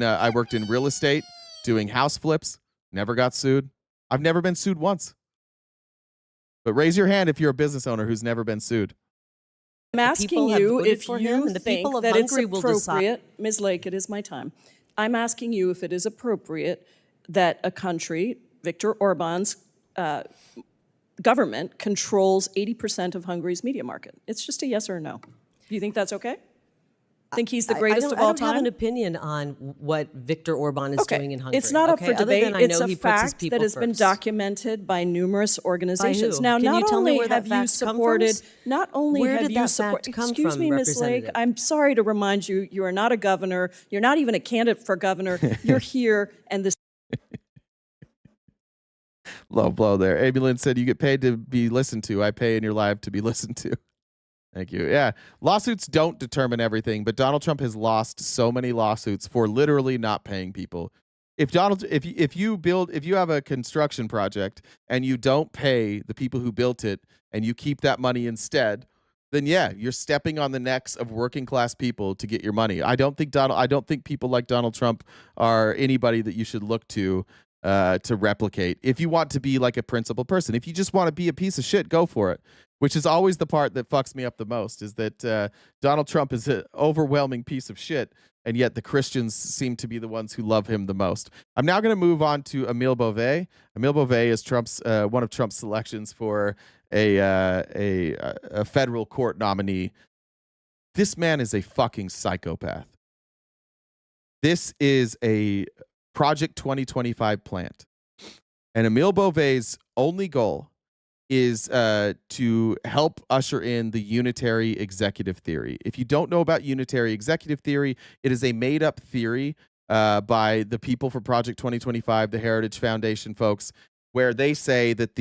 [SPEAKER 1] real estate, doing house flips. Never got sued. I've never been sued once. But raise your hand if you're a business owner who's never been sued.
[SPEAKER 6] I'm asking you if you think that it's appropriate, Ms. Lake, it is my time. I'm asking you if it is appropriate that a country, Viktor Orban's government controls 80% of Hungary's media market. It's just a yes or a no. Do you think that's okay? Think he's the greatest of all
[SPEAKER 17] I don't
[SPEAKER 6] time?
[SPEAKER 17] have an opinion on what Viktor Orban is doing in Hungary.
[SPEAKER 6] It's not up for
[SPEAKER 17] Other
[SPEAKER 6] debate.
[SPEAKER 17] than I
[SPEAKER 6] It's
[SPEAKER 17] know
[SPEAKER 6] a
[SPEAKER 17] he puts his
[SPEAKER 6] fact
[SPEAKER 17] people
[SPEAKER 6] that has been
[SPEAKER 17] first.
[SPEAKER 6] documented by numerous organizations.
[SPEAKER 17] who?
[SPEAKER 6] Now,
[SPEAKER 17] Can
[SPEAKER 6] not
[SPEAKER 17] you tell me
[SPEAKER 6] only
[SPEAKER 17] where that
[SPEAKER 6] have you
[SPEAKER 17] fact come
[SPEAKER 6] supported,
[SPEAKER 17] from?
[SPEAKER 6] not only
[SPEAKER 17] Where
[SPEAKER 6] have
[SPEAKER 17] did
[SPEAKER 6] you
[SPEAKER 17] that
[SPEAKER 6] supported.
[SPEAKER 17] fact come
[SPEAKER 6] Excuse
[SPEAKER 17] from,
[SPEAKER 6] me, Ms. Lake.
[SPEAKER 17] Representative?
[SPEAKER 6] I'm sorry to remind you, you are not a governor. You're not even a candidate for governor. You're here, and this.
[SPEAKER 1] Low blow there. Emil said, "You get paid to be listened to. I pay in your life to be listened to." Thank you. Yeah, lawsuits don't determine everything, but Donald Trump has lost so many lawsuits for literally not paying people. If you have a construction project and you don't pay the people who built it and you keep that money instead, then yeah, you're stepping on the necks of working class people to get your money. I don't think people like Donald Trump are anybody that you should look to replicate. If you want to be like a principled person, if you just want to be a piece of shit, go for it. Which is always the part that fucks me up the most, is that Donald Trump is an overwhelming piece of shit, and yet the Christians seem to be the ones who love him the most. I'm now going to move on to Emil Bove. Emil Bove is one of Trump's selections for a federal court nominee. This man is a fucking psychopath. This is a Project 2025 plant. And Emil Bove's only goal is to help usher in the unitary executive theory. If you don't know about unitary executive theory, it is a made-up theory by the people for Project 2025, the Heritage Foundation folks, where they say that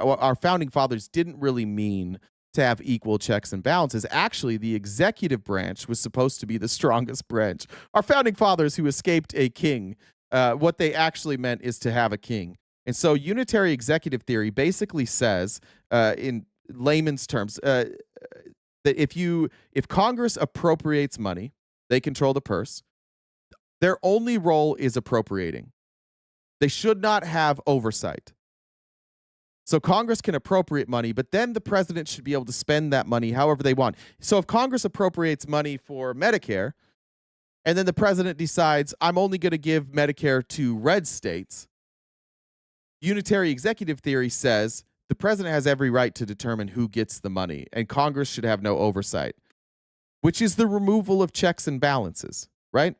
[SPEAKER 1] our founding fathers didn't really mean to have equal checks and balances. Actually, the executive branch was supposed to be the strongest branch. Our founding fathers who escaped a king, what they actually meant is to have a king. And so unitary executive theory basically says, in layman's terms, that if Congress appropriates money, they control the purse. Their only role is appropriating. They should not have oversight. So Congress can appropriate money, but then the president should be able to spend that money however they want. So if Congress appropriates money for Medicare, and then the president decides, I'm only going to give Medicare to red states, unitary executive theory says the president has every right to determine who gets the money, and Congress should have no oversight, which is the removal of checks and balances, right?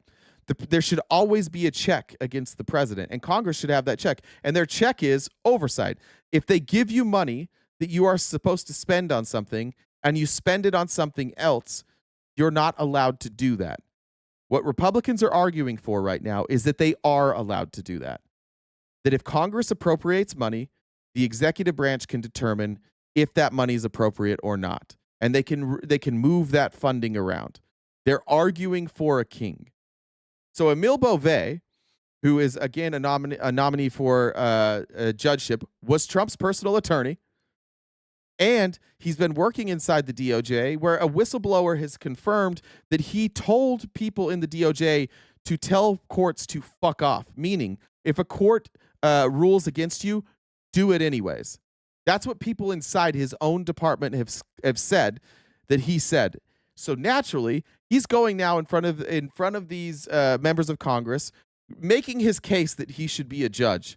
[SPEAKER 1] There should always be a check against the president, and Congress should have that check. And their check is oversight. If they give you money that you are supposed to spend on something and you spend it on something else, you're not allowed to do that. What Republicans are arguing for right now is that they are allowed to do that. That if Congress appropriates money, the executive branch can determine if that money is appropriate or not. And they can move that funding around. They're arguing for a king. So Emil Bove, who is, again, a nominee for a judgeship, was Trump's personal attorney. And he's been working inside the DOJ, where a whistleblower has confirmed that he told people in the DOJ to tell courts to fuck off. Meaning, if a court rules against you, do it anyways. That's what people inside his own department have said that he said. So naturally, he's going now in front of these members of Congress, making his case that he should be a judge.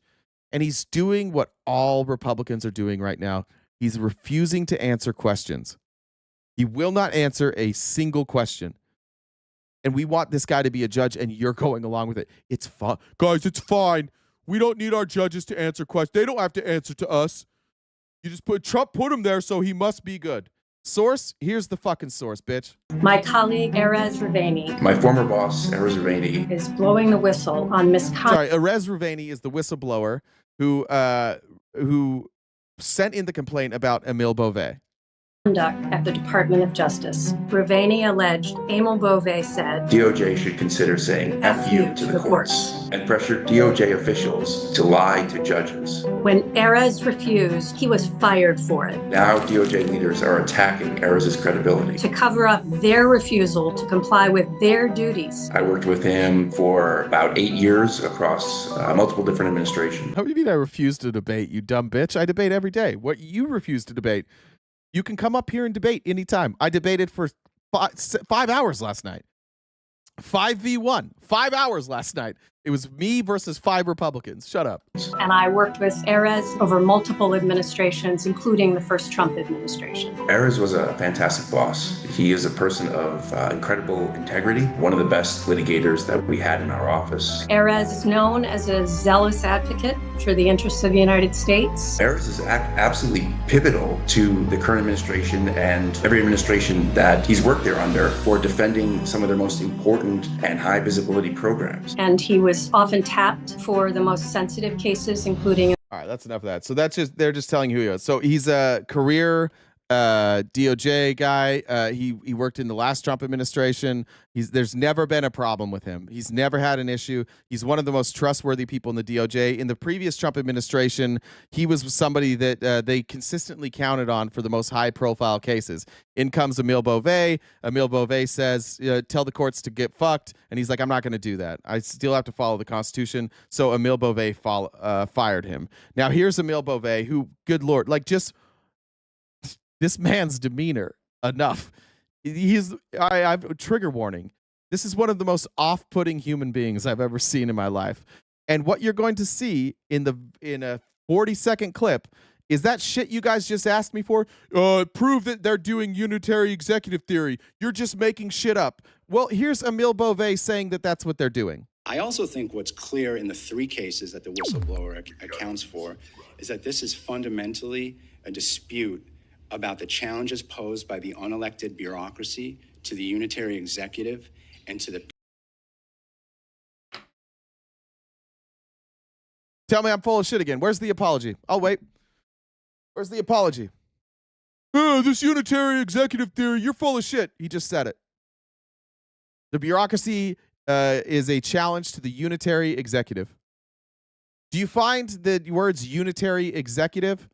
[SPEAKER 1] And he's doing what all Republicans are doing right now. He's refusing to answer questions. He will not answer a single question. And we want this guy to be a judge, and you're going along with it. It's fine. Guys, it's fine. We don't need our judges to answer questions. They don't have to answer to us. You just Trump put him there, so he must be good. Source? Here's the fucking source, bitch.
[SPEAKER 7] My colleague, Erez Ravani,
[SPEAKER 22] My former boss, Erez Ravani,
[SPEAKER 7] is blowing the whistle on misconduct.
[SPEAKER 1] Sorry, Erez Ravani is the whistleblower who sent in the complaint about Emil Bove.
[SPEAKER 7] At the Department of Justice. Ravani alleged Emil Bove said
[SPEAKER 22] DOJ should consider saying F you to the courts and pressured DOJ officials to lie to judges.
[SPEAKER 7] When Erez refused, he was fired for it.
[SPEAKER 22] Now DOJ leaders are attacking Erez's credibility.
[SPEAKER 7] To cover up their refusal to comply with their duties.
[SPEAKER 22] I worked with him for about 8 years across multiple different administrations.
[SPEAKER 1] How do you mean I refuse to debate, you dumb bitch? I debate every day. What you refuse to debate? You can come up here and debate anytime. I debated for 5 hours last night. 5v1. 5 hours last night. It was me versus 5 Republicans. Shut up.
[SPEAKER 7] And I worked with Erez over multiple administrations, including the first Trump administration.
[SPEAKER 22] Erez was a fantastic boss. He is a person of incredible integrity, one of the best litigators that we had in our office.
[SPEAKER 7] Erez is known as a zealous advocate for the interests of the United States.
[SPEAKER 22] Erez is absolutely pivotal to the current administration and every administration that he's worked there under for defending some of their most important and high visibility programs.
[SPEAKER 7] And he was often tapped for the most sensitive cases, including...
[SPEAKER 1] All right, that's enough of that. So they're just telling you who he is. So he's a career DOJ guy. He worked in the last Trump administration. There's never been a problem with him. He's never had an issue. He's one of the most trustworthy people in the DOJ. In the previous Trump administration, he was somebody that they consistently counted on for the most high-profile cases. In comes Emil Bove. Emil Bove says, tell the courts to get fucked. And he's like, I'm not going to do that. I still have to follow the Constitution. So Emil Bove fired him. Now, here's Emil Bove, who, good Lord, like just... this man's demeanor, enough. I've trigger warning. This is one of the most off-putting human beings I've ever seen in my life. And what you're going to see in a 40-second clip is that shit you guys just asked me for. Prove that they're doing unitary executive theory. You're just making shit up. Well, here's Emil Bove saying that that's what they're doing.
[SPEAKER 9] I also think what's clear in the 3 cases that the whistleblower accounts for is that this is fundamentally a dispute about the challenges posed by the unelected bureaucracy to the unitary executive and to the...
[SPEAKER 1] Tell me I'm full of shit again. Where's the apology? Oh, wait. Where's the apology? This unitary executive theory, you're full of shit. He just said it. The bureaucracy is a challenge to the unitary executive. Do you find the words unitary executive...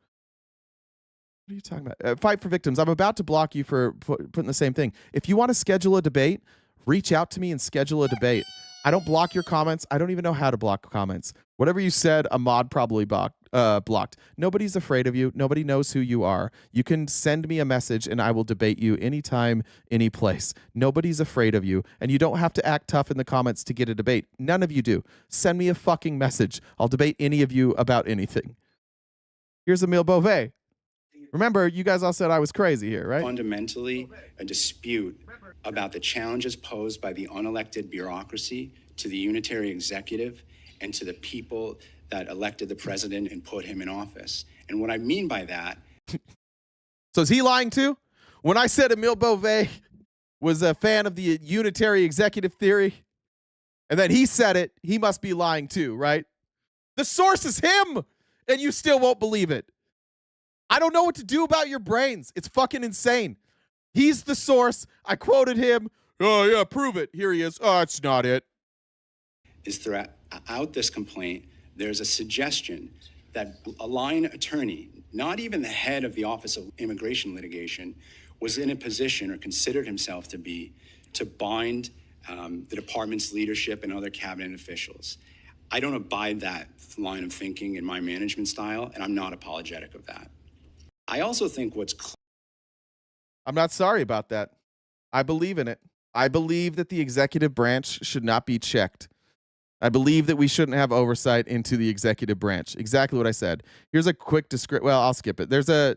[SPEAKER 1] What are you talking about? Fight for victims. I'm about to block you for putting the same thing. If you want to schedule a debate, reach out to me and schedule a debate. I don't block your comments. I don't even know how to block comments. Whatever you said, a mod probably blocked. Nobody's afraid of you. Nobody knows who you are. You can send me a message and I will debate you anytime, any place. Nobody's afraid of you. And you don't have to act tough in the comments to get a debate. None of you do. Send me a fucking message. I'll debate any of you about anything. Here's Emil Bove. Remember, you guys all said I was crazy here, right?
[SPEAKER 9] Fundamentally, a dispute about the challenges posed by the unelected bureaucracy to the unitary executive and to the people that elected the president and put him in office. And what I mean by that...
[SPEAKER 1] So is he lying too? When I said Emil Bove was a fan of the unitary executive theory, and then he said it, he must be lying too, right? The source is him, and you still won't believe it. I don't know what to do about your brains. It's fucking insane. He's the source. I quoted him. Oh, yeah, prove it. Here he is. Oh, it's not it.
[SPEAKER 9] Is throughout this complaint, there's a suggestion that a line attorney, not even the head of the Office of Immigration Litigation, was in a position or considered himself to be to bind the department's leadership and other cabinet officials. I don't abide that line of thinking in my management style, and I'm not apologetic of that. I also think
[SPEAKER 1] I'm not sorry about that. I believe in it. I believe that the executive branch should not be checked. I believe that we shouldn't have oversight into the executive branch. Exactly what I said. Here's a quick description. Well, I'll skip it. There's a,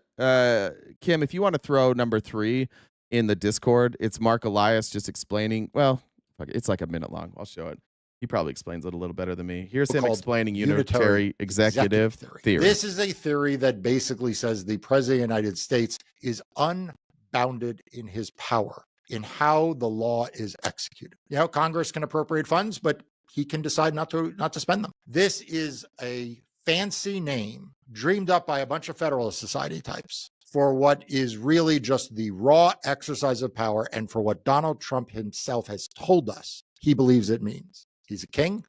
[SPEAKER 1] Kim, if you want to throw number 3 in the Discord, it's Mark Elias just explaining, well, it's like a minute long. I'll show it. He probably explains it a little better than me. Here's him explaining unitary executive theory.
[SPEAKER 10] This is a theory that basically says the president of the United States is unbounded in his power, in how the law is executed. You know, Congress can appropriate funds, but he can decide not to spend them. This is a fancy name dreamed up by a bunch of Federalist Society types for what is really just the raw exercise of power and for what Donald Trump himself has told us he believes it means. He's a king,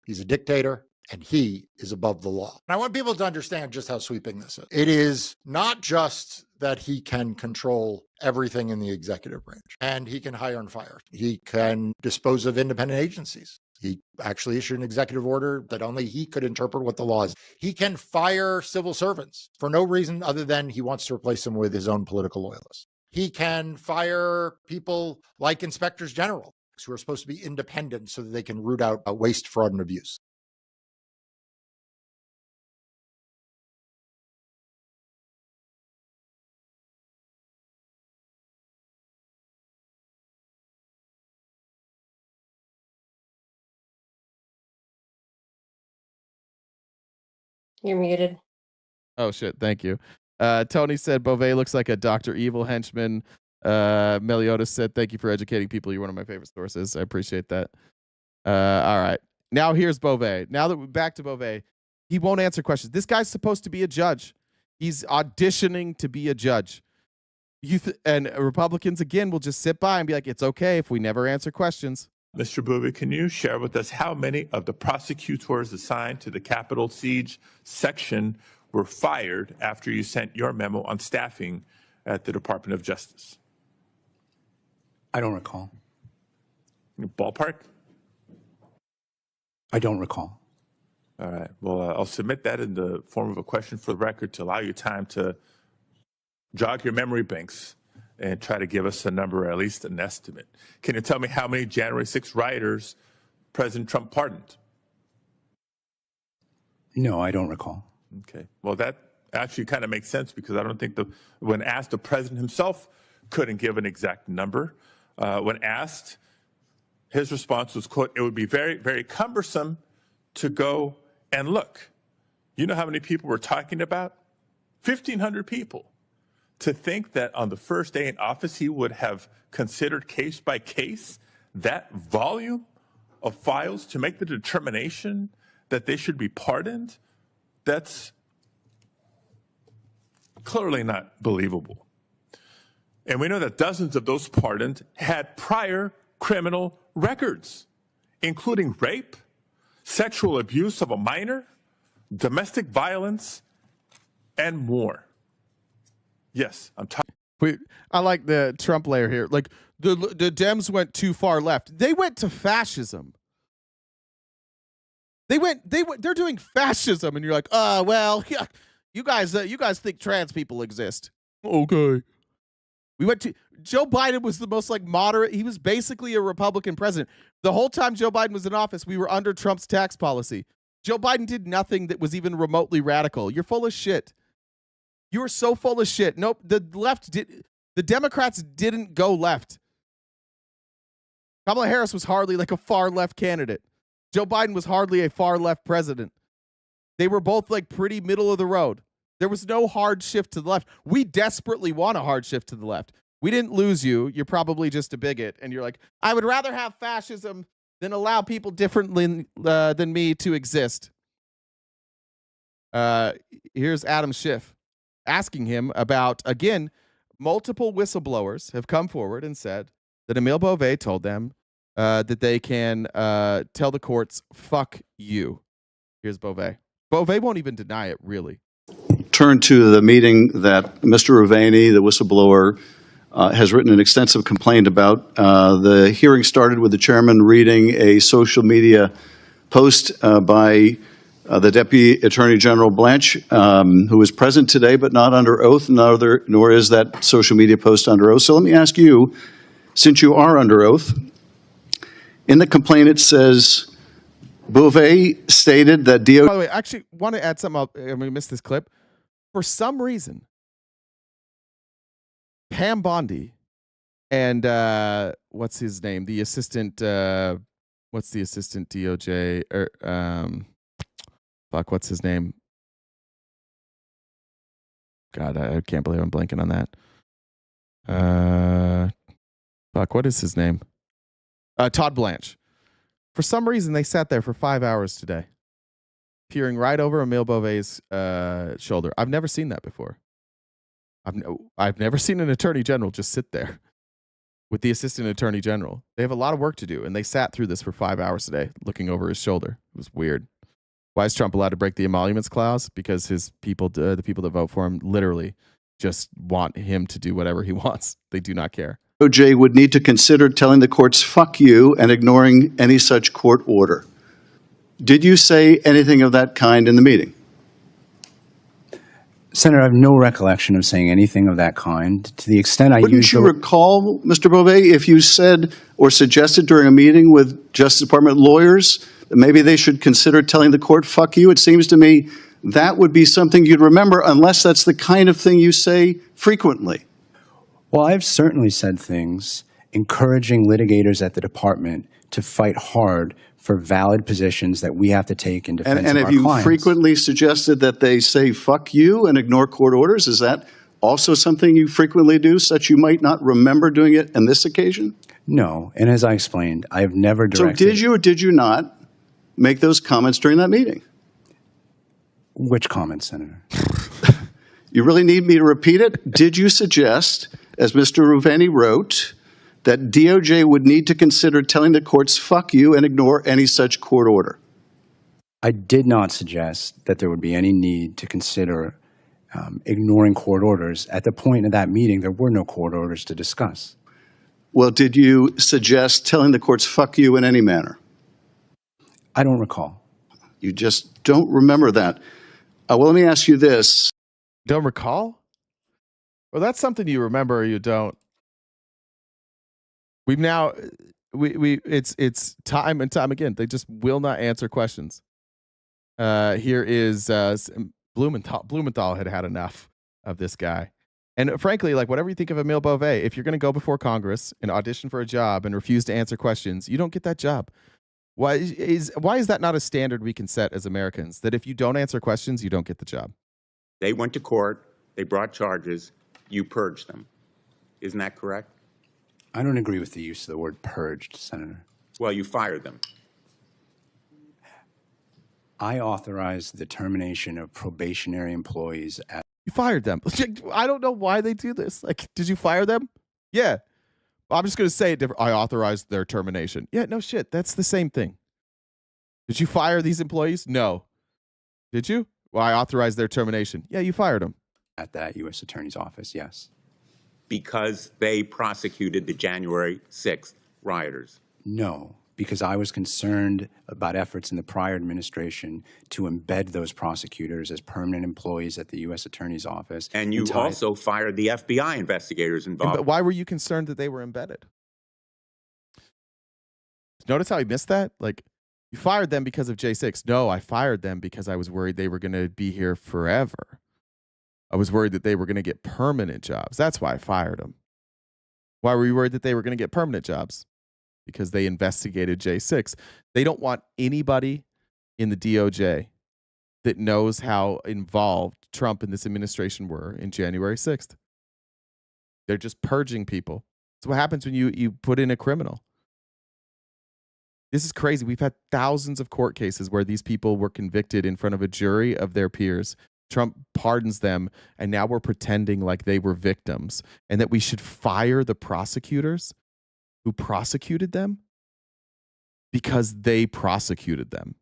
[SPEAKER 10] he's a dictator, and he is above the law. And I want people to understand just how sweeping this is. It is not just that he can control everything in the executive branch, and he can hire and fire. He can dispose of independent agencies. He actually issued an executive order that only he could interpret what the law is. He can fire civil servants for no reason other than he wants to replace them with his own political loyalists. He can fire people like inspectors general who are supposed to be independent so that they can root out waste, fraud, and abuse.
[SPEAKER 11] You're muted.
[SPEAKER 1] Oh shit! Thank you. Tony said Bove looks like a Dr. Evil henchman. Meliodas said, "Thank you for educating people. You're one of my favorite sources. I appreciate that." All right, now here's Bove. Now that we're back to Bove, he won't answer questions. This guy's supposed to be a judge. He's auditioning to be a judge. And Republicans again will just sit by and be like, "It's okay if we never answer questions."
[SPEAKER 12] Mr. Bove, can you share with us how many of the prosecutors assigned to the Capitol siege section were fired after you sent your memo on staffing at the Department of Justice?
[SPEAKER 13] I don't recall.
[SPEAKER 12] Ballpark?
[SPEAKER 13] I don't recall.
[SPEAKER 12] All right. Well, I'll submit that in the form of a question for the record to allow you time to jog your memory banks and try to give us a number, or at least an estimate. Can you tell me how many January 6 rioters President Trump pardoned?
[SPEAKER 13] No, I don't recall.
[SPEAKER 12] Okay. Well, that actually kind of makes sense because I don't think when asked, the president himself couldn't give an exact number. When asked, his response was, quote, "It would be very, very cumbersome to go and look." You know how many people we're talking about? 1,500 people. To think that on the first day in office, he would have considered case by case that volume of files to make the determination that they should be pardoned, that's clearly not believable. And we know that dozens of those pardoned had prior criminal records, including rape, sexual abuse of a minor, domestic violence, and more. Yes, I'm talking.
[SPEAKER 1] I like the Trump layer here. Like the Dems went too far left. They went to fascism. They're doing fascism, and you're like, well, yeah, you guys think trans people exist. Okay. We went to Joe Biden was the most like moderate. He was basically a Republican president. The whole time Joe Biden was in office, we were under Trump's tax policy. Joe Biden did nothing that was even remotely radical. You're full of shit. You are so full of shit. Nope, the Democrats didn't go left. Kamala Harris was hardly like a far left candidate. Joe Biden was hardly a far left president. They were both like pretty middle of the road. There was no hard shift to the left. We desperately want a hard shift to the left. We didn't lose you. You're probably just a bigot. And you're like, I would rather have fascism than allow people differently than me to exist. Here's Adam Schiff asking him about, again, multiple whistleblowers have come forward and said that Emil Bove told them that they can tell the courts, fuck you. Here's Bove. Bove won't even deny it, really.
[SPEAKER 23] Turn to the meeting that Mr. Ravani, the whistleblower, has written an extensive complaint about. The hearing started with the chairman reading a social media post by the Deputy Attorney General Blanche, who is present today but not under oath, nor is that social media post under oath. So let me ask you, since you are under oath, in the complaint it says, Bove stated that DOJ...
[SPEAKER 1] By the way, I actually want to add something up. I'm going to miss this clip. For some reason, Pam Bondi and what's his name? The assistant, what's the assistant DOJ? What's his name? God, I can't believe I'm blanking on that. What is his name? Todd Blanche. For some reason, they sat there for 5 hours today, peering right over Emil Bove's shoulder. I've never seen that before. I've never seen an attorney general just sit there with the assistant attorney general. They have a lot of work to do, and they sat through this for 5 hours today, looking over his shoulder. It was weird. Why is Trump allowed to break the emoluments clause? Because his people, the people that vote for him, literally just want him to do whatever he wants. They do not care.
[SPEAKER 23] DOJ would need to consider telling the courts, fuck you, and ignoring any such court order. Did you say anything of that kind in the meeting?
[SPEAKER 13] Senator, I have no recollection of saying anything of that kind. To the extent I
[SPEAKER 23] Wouldn't you recall, Mr. Bove, if you said or suggested during a meeting with Justice Department lawyers that maybe they should consider telling the court, fuck you? It seems to me that would be something you'd remember, unless that's the kind of thing you say frequently.
[SPEAKER 13] Well, I've certainly said things encouraging litigators at the department to fight hard for valid positions that we have to take in defense of our
[SPEAKER 23] And have you
[SPEAKER 13] clients.
[SPEAKER 23] frequently suggested that they say fuck you and ignore court orders? Is that also something you frequently do, such you might not remember doing it on this occasion?
[SPEAKER 13] No, and as I explained, I have never directed.
[SPEAKER 23] So did you or did you not make those comments during that meeting?
[SPEAKER 13] Which comments, Senator?
[SPEAKER 23] You really need me to repeat it? Did you suggest, as Mr. Ruvani wrote, that DOJ would need to consider telling the courts, fuck you, and ignore any such court order?
[SPEAKER 13] I did not suggest that there would be any need to consider ignoring court orders. At the point of that meeting, there were no court orders to discuss.
[SPEAKER 23] Well, did you suggest telling the courts, fuck you, in any manner?
[SPEAKER 13] I don't recall.
[SPEAKER 23] You just don't remember that. Well, let me ask you this.
[SPEAKER 1] Don't recall? Well, that's something you remember or you don't. We've now, it's time and time again. They just will not answer questions. Here is Blumenthal. Blumenthal had enough of this guy. And frankly, like, whatever you think of Emil Bove, if you're going to go before Congress and audition for a job and refuse to answer questions, you don't get that job. Why is that not a standard we can set as Americans, that if you don't answer questions, you don't get the job?
[SPEAKER 8] They went to court, they brought charges, you purged them. Isn't that correct?
[SPEAKER 13] I don't agree with the use of the word purged, Senator.
[SPEAKER 8] Well, you fired them.
[SPEAKER 13] I authorized the termination of probationary employees at...
[SPEAKER 1] You fired them. I don't know why they do this. Like, did you fire them? Yeah. I'm just going to say it different. I authorized their termination. Yeah, no shit. That's the same thing. Did you fire these employees? No. Did you? Well, I authorized their termination. Yeah, you fired them.
[SPEAKER 13] At that U.S. Attorney's office, yes.
[SPEAKER 8] Because they prosecuted the January 6th rioters.
[SPEAKER 13] No, because I was concerned about efforts in the prior administration to embed those prosecutors as permanent employees at the U.S. Attorney's office.
[SPEAKER 8] And you also fired the FBI investigators involved.
[SPEAKER 1] But why were you concerned that they were embedded? Notice how he missed that? Like, you fired them because of J6. No, I fired them because I was worried they were going to be here forever. I was worried that they were going to get permanent jobs. That's why I fired them. Why were you worried that they were going to get permanent jobs? Because they investigated J6. They don't want anybody in the DOJ that knows how involved Trump and this administration were in January 6th. They're just purging people. That's what happens when you put in a criminal. This is crazy. We've had thousands of court cases where these people were convicted in front of a jury of their peers. Trump pardons them, and now we're pretending like they were victims and that we should fire the prosecutors who prosecuted them because they prosecuted them.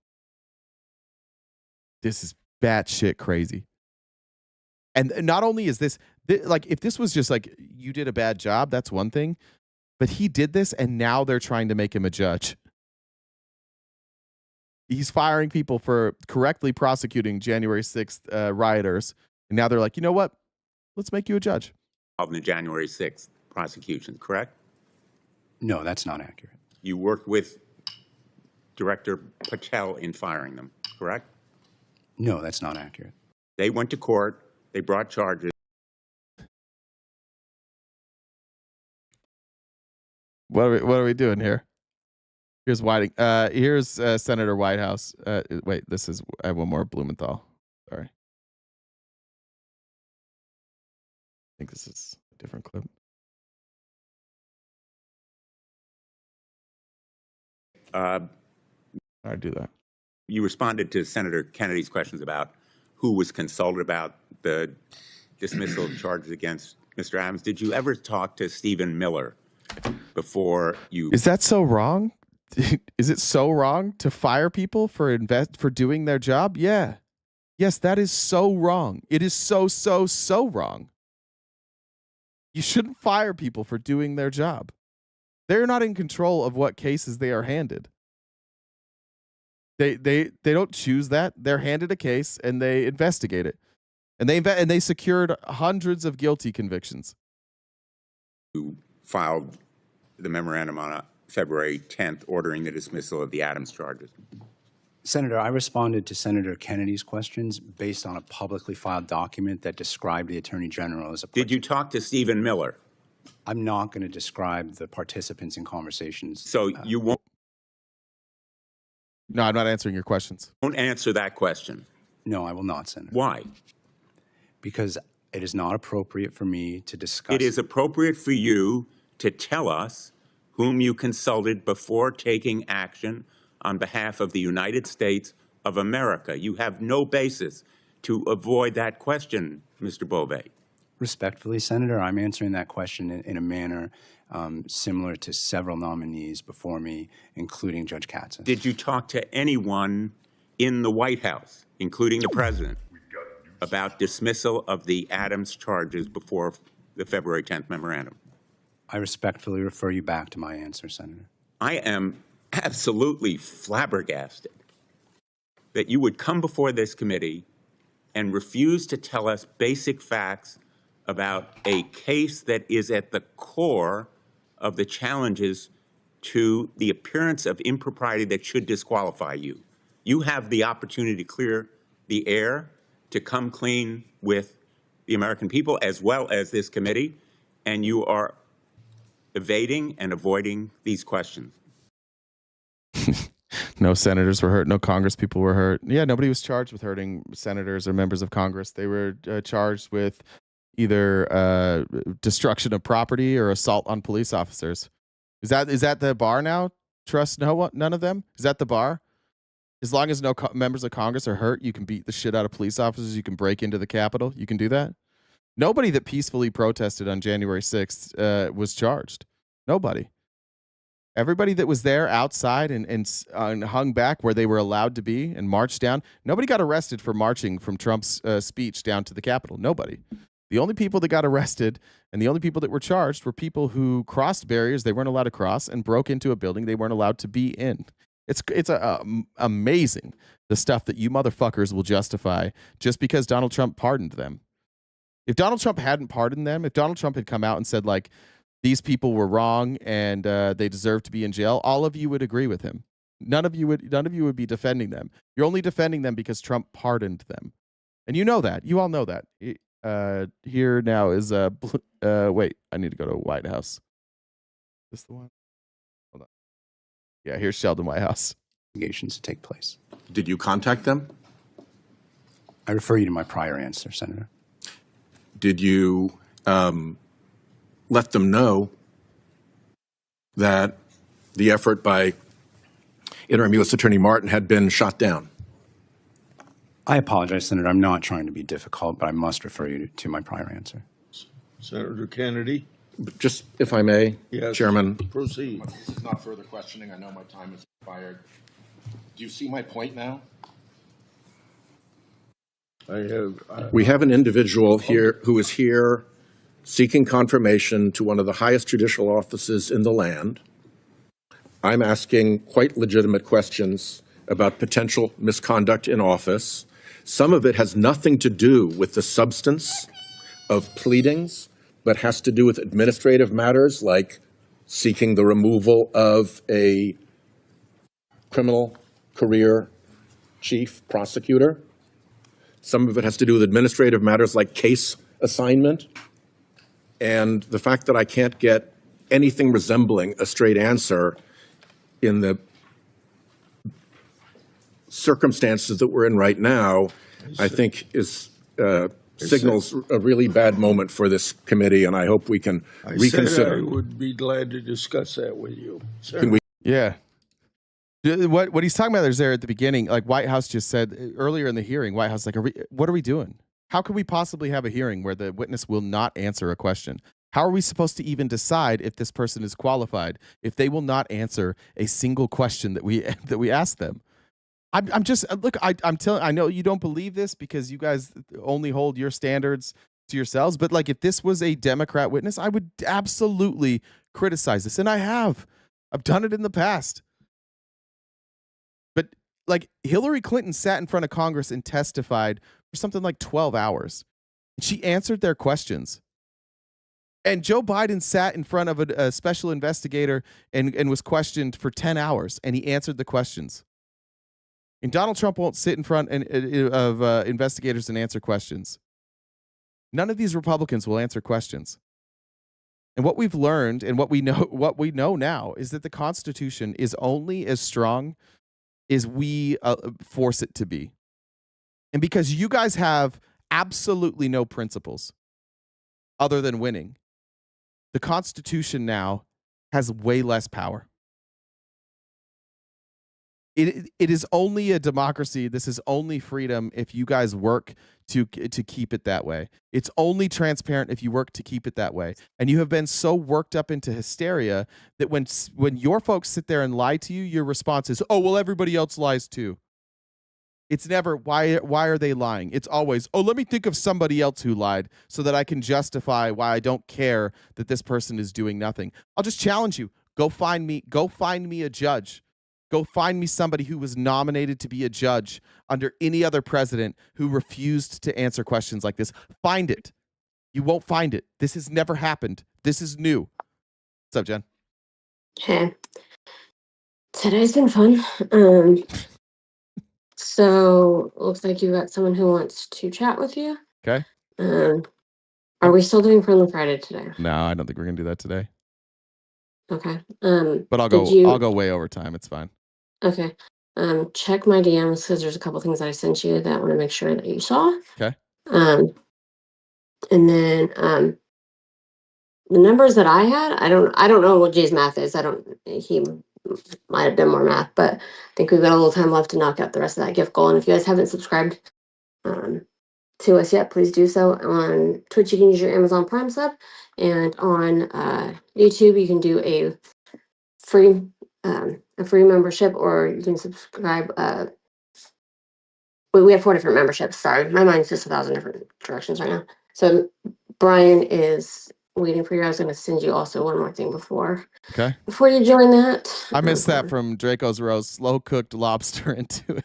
[SPEAKER 1] This is batshit crazy. And not only is this, like, if this was just like, you did a bad job, that's one thing, but he did this and now they're trying to make him a judge. He's firing people for correctly prosecuting January 6th rioters. And now they're like, you know what? Let's make you a judge.
[SPEAKER 8] Of the January 6th prosecution, correct?
[SPEAKER 13] No, that's not accurate.
[SPEAKER 8] You worked with Director Patel in firing them, correct?
[SPEAKER 13] No, that's not accurate.
[SPEAKER 8] They went to court. They brought charges.
[SPEAKER 1] What are we doing here? Here's Whiting. Here's Senator Whitehouse. Wait, I have one more Blumenthal. Sorry. I think this is a different clip. I do that.
[SPEAKER 8] You responded to Senator Kennedy's questions about who was consulted about the dismissal of charges against Mr. Adams. Did you ever talk to Stephen Miller before you...
[SPEAKER 1] Is that so wrong? Is it so wrong to fire people for doing their job? Yeah. Yes, that is so wrong. It is so wrong. You shouldn't fire people for doing their job. They're not in control of what cases they are handed. They don't choose that. They're handed a case and they investigate it. And they secured hundreds of guilty convictions.
[SPEAKER 8] Who filed the memorandum on February 10th ordering the dismissal of the Adams charges?
[SPEAKER 13] Senator, I responded to Senator Kennedy's questions based on a publicly filed document that described the Attorney General as a...
[SPEAKER 8] Did you talk to Stephen Miller?
[SPEAKER 13] I'm not going to describe the participants in conversations.
[SPEAKER 8] So you won't?
[SPEAKER 1] No, I'm not answering your questions.
[SPEAKER 8] Won't answer that question?
[SPEAKER 13] No, I will not, Senator.
[SPEAKER 8] Why?
[SPEAKER 13] Because it is not appropriate for me to discuss...
[SPEAKER 8] It is appropriate for you to tell us whom you consulted before taking action on behalf of the United States of America. You have no basis to avoid that question, Mr. Bove.
[SPEAKER 13] Respectfully, Senator, I'm answering that question in a manner similar to several nominees before me, including Judge Katzen.
[SPEAKER 8] Did you talk to anyone in the White House, including the President, about dismissal of the Adams charges before the February 10th memorandum?
[SPEAKER 13] I respectfully refer you back to my answer, Senator.
[SPEAKER 8] I am absolutely flabbergasted that you would come before this committee and refuse to tell us basic facts about a case that is at the core of the challenges to the appearance of impropriety that should disqualify you. You have the opportunity to clear the air, to come clean with the American people as well as this committee, and you are evading and avoiding these questions.
[SPEAKER 1] No senators were hurt. No Congress people were hurt. Yeah, nobody was charged with hurting senators or members of Congress. They were charged with either destruction of property or assault on police officers. Is that the bar now? Trust none of them? Is that the bar? As long as no members of Congress are hurt, you can beat the shit out of police officers. You can break into the Capitol. You can do that. Nobody that peacefully protested on January 6th was charged. Nobody. Everybody that was there outside and hung back where they were allowed to be and marched down, nobody got arrested for marching from Trump's speech down to the Capitol. Nobody. The only people that got arrested and the only people that were charged were people who crossed barriers they weren't allowed to cross and broke into a building they weren't allowed to be in. It's amazing the stuff that you motherfuckers will justify just because Donald Trump pardoned them. If Donald Trump hadn't pardoned them, if Donald Trump had come out and said, like, these people were wrong and they deserve to be in jail, all of you would agree with him. None of you would be defending them. You're only defending them because Trump pardoned them. And you know that. You all know that. Here now is wait, I need to go to White House. Is this the one? Hold on. Yeah, here's Sheldon Whitehouse.
[SPEAKER 13] Investigations to take place.
[SPEAKER 14] Did you contact them?
[SPEAKER 13] I refer you to my prior answer, Senator.
[SPEAKER 14] Did you let them know that the effort by Interim U.S. Attorney Martin had been shot down?
[SPEAKER 13] I apologize, Senator. I'm not trying to be difficult, but I must refer you to my prior answer.
[SPEAKER 15] Senator Kennedy?
[SPEAKER 14] Just, if I may,
[SPEAKER 15] yes,
[SPEAKER 14] Chairman.
[SPEAKER 15] Proceed.
[SPEAKER 14] This is not further questioning. I know my time is expired. Do you see my point now? We have an individual here who is here seeking confirmation to one of the highest judicial offices in the land. I'm asking quite legitimate questions about potential misconduct in office. Some of it has nothing to do with the substance of pleadings, but has to do with administrative matters like seeking the removal of a criminal career chief prosecutor. Some of it has to do with administrative matters like case assignment. And the fact that I can't get anything resembling a straight answer in the circumstances that we're in right now, I think is signals a really bad moment for this committee, and I hope we can reconsider.
[SPEAKER 15] I would be glad to discuss that with you.
[SPEAKER 1] Can we? Yeah. What he's talking about is there at the beginning, like White House just said earlier in the hearing, White House like, what are we doing? How could we possibly have a hearing where the witness will not answer a question? How are we supposed to even decide if this person is qualified if they will not answer a single question that we ask them? I'm just look. I'm telling. I know you don't believe this because you guys only hold your standards to yourselves. But like, if this was a Democrat witness, I would absolutely criticize this, and I have. I've done it in the past. But like, Hillary Clinton sat in front of Congress and testified for something like 12 hours. She answered their questions. And Joe Biden sat in front of a special investigator and was questioned for 10 hours, and he answered the questions. And Donald Trump won't sit in front of investigators and answer questions. None of these Republicans will answer questions. And what we've learned and what we know now is that the Constitution is only as strong as we force it to be. And because you guys have absolutely no principles other than winning, the Constitution now has way less power. It is only a democracy. This is only freedom if you guys work to keep it that way. It's only transparent if you work to keep it that way. And you have been so worked up into hysteria that when your folks sit there and lie to you, your response is, "Oh, well, everybody else lies too." It's never, why are they lying? It's always, "Oh, let me think of somebody else who lied so that I can justify why I don't care that this person is doing nothing." I'll just challenge you. Go find me a judge. Go find me somebody who was nominated to be a judge under any other president who refused to answer questions like this. Find it. You won't find it. This has never happened. This is new. What's up, Jen?
[SPEAKER 11] Okay. Today's been fun. So looks like you got someone who wants to chat with you.
[SPEAKER 1] Okay.
[SPEAKER 11] Are we still doing Friendly Friday today?
[SPEAKER 1] No, I don't think we're gonna do that today.
[SPEAKER 11] Okay.
[SPEAKER 1] But I'll go way over time. It's fine.
[SPEAKER 11] Okay. Check my DMs because there's a couple things that I sent you that I want to make sure that you saw.
[SPEAKER 1] Okay.
[SPEAKER 11] And then the numbers that I had, I don't know what Jay's math is. He might have done more math, but I think we've got a little time left to knock out the rest of that gift goal. And if you guys haven't subscribed to us yet, please do so. On Twitch, you can use your Amazon Prime sub, and on YouTube, you can do a free membership, or you can subscribe. We have 4 different memberships. Sorry, my mind's just 1,000 different directions right now. So Brian is waiting for you. I was going to send you also one more thing before you join that.
[SPEAKER 1] I missed that from Draco's Rose. Slow cooked lobster into it.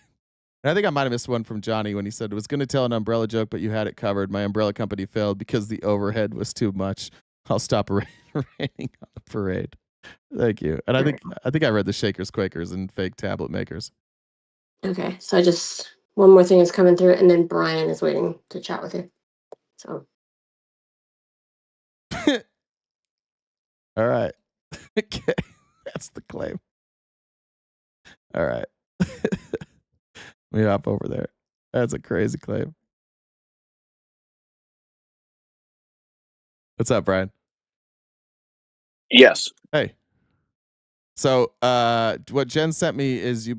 [SPEAKER 1] And I think I might have missed one from Johnny when he said, "Was going to tell an umbrella joke, but you had it covered. My umbrella company failed because the overhead was too much. I'll stop raining on the parade." Thank you. And I think I read the Shakers, Quakers, and fake tablet makers.
[SPEAKER 11] Okay, so one more thing is coming through, and then Brian is waiting to chat with you. So.
[SPEAKER 1] All right. Okay. That's the claim. All right. Let me hop over there. That's a crazy claim. What's up, Brian?
[SPEAKER 3] Yes.
[SPEAKER 1] Hey. So, what Jen sent me is you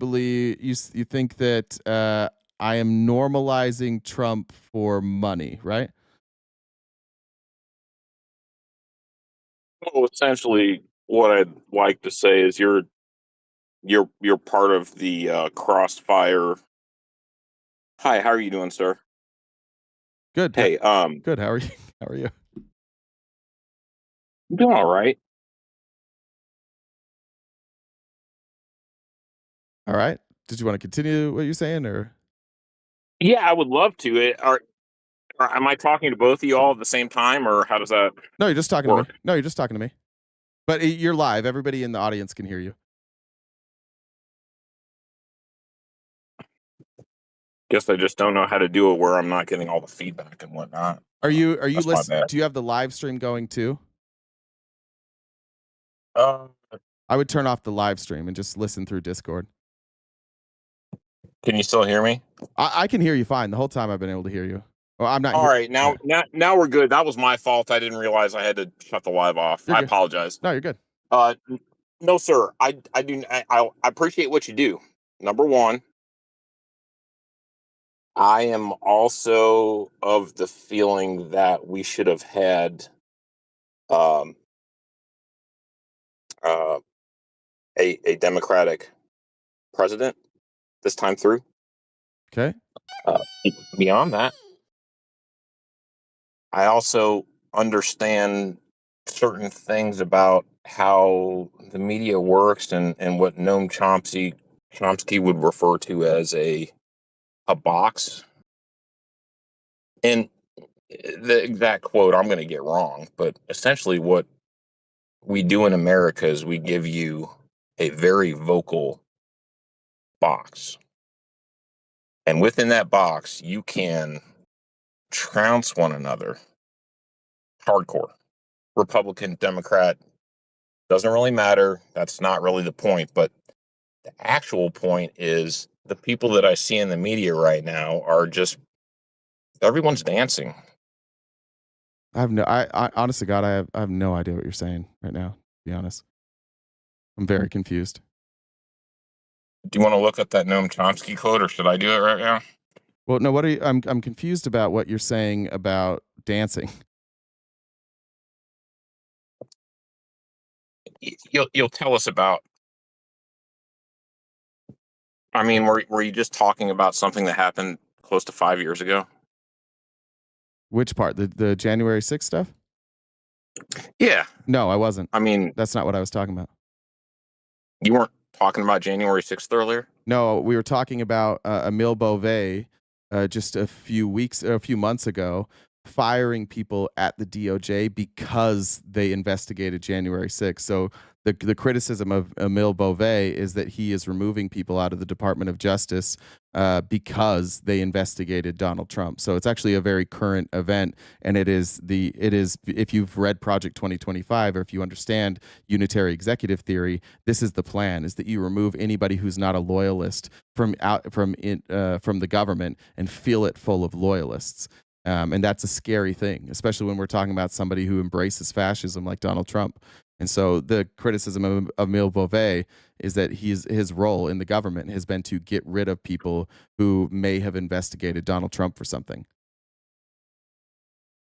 [SPEAKER 1] think that I am normalizing Trump for money, right?
[SPEAKER 3] Well, essentially, what I'd like to say is you're part of the crossfire. Hi, how are you doing, sir?
[SPEAKER 1] Good.
[SPEAKER 3] Hey,
[SPEAKER 1] good. How are you? How are you?
[SPEAKER 3] I'm doing all right.
[SPEAKER 1] All right. Did you want to continue what you're saying, or?
[SPEAKER 3] Yeah, I would love to. Am I talking to both of you all at the same time, or how does that?
[SPEAKER 1] No, you're just talking
[SPEAKER 3] work?
[SPEAKER 1] to me. No, you're just talking to me. But you're live. Everybody in the audience can hear you.
[SPEAKER 3] Guess I just don't know how to do it where I'm not getting all the feedback and whatnot.
[SPEAKER 1] Are you listening? Do you have the live stream going too? I would turn off the live stream and just listen through Discord.
[SPEAKER 3] Can you still hear me?
[SPEAKER 1] I can hear you fine. The whole time I've been able to hear you. Well, I'm not.
[SPEAKER 3] All right, now we're good. That was my fault. I didn't realize I had to shut the live off. I apologize.
[SPEAKER 1] No, you're good.
[SPEAKER 3] No, sir. I appreciate what you do. Number one, I am also of the feeling that we should have had a Democratic president this time through.
[SPEAKER 1] Okay.
[SPEAKER 3] Beyond that, I also understand certain things about how the media works and what Noam Chomsky would refer to as a box. And The exact quote I'm going to get wrong, but essentially what we do in America is we give you a very vocal box. And within that box, you can trounce one another hardcore. Republican, Democrat, doesn't really matter. That's not really the point. But the actual point is the people that I see in the media right now are just, everyone's dancing.
[SPEAKER 1] I honestly, God, I have no idea what you're saying right now, to be honest. I'm very confused.
[SPEAKER 3] Do you want to look at that Noam Chomsky quote, or should I do it right now?
[SPEAKER 1] Well, no, what are you, I'm confused about what you're saying about dancing.
[SPEAKER 3] You'll tell us about. I mean, were you just talking about something that happened close to 5 years ago?
[SPEAKER 1] Which part? The January 6th stuff?
[SPEAKER 3] Yeah.
[SPEAKER 1] No, I wasn't.
[SPEAKER 3] I mean,
[SPEAKER 1] that's not what I was talking about.
[SPEAKER 3] You weren't talking about January 6th earlier?
[SPEAKER 1] No, we were talking about Emil Bove just a few months ago, firing people at the DOJ because they investigated January 6th. So the criticism of Emil Bove is that he is removing people out of the Department of Justice because they investigated Donald Trump. So it's actually a very current event, and it is if you've read Project 2025 or if you understand unitary executive theory, this is the plan: is that you remove anybody who's not a loyalist from the government and fill it full of loyalists. And that's a scary thing, especially when we're talking about somebody who embraces fascism like Donald Trump. And so the criticism of Emil Bove is that his role in the government has been to get rid of people who may have investigated Donald Trump for something.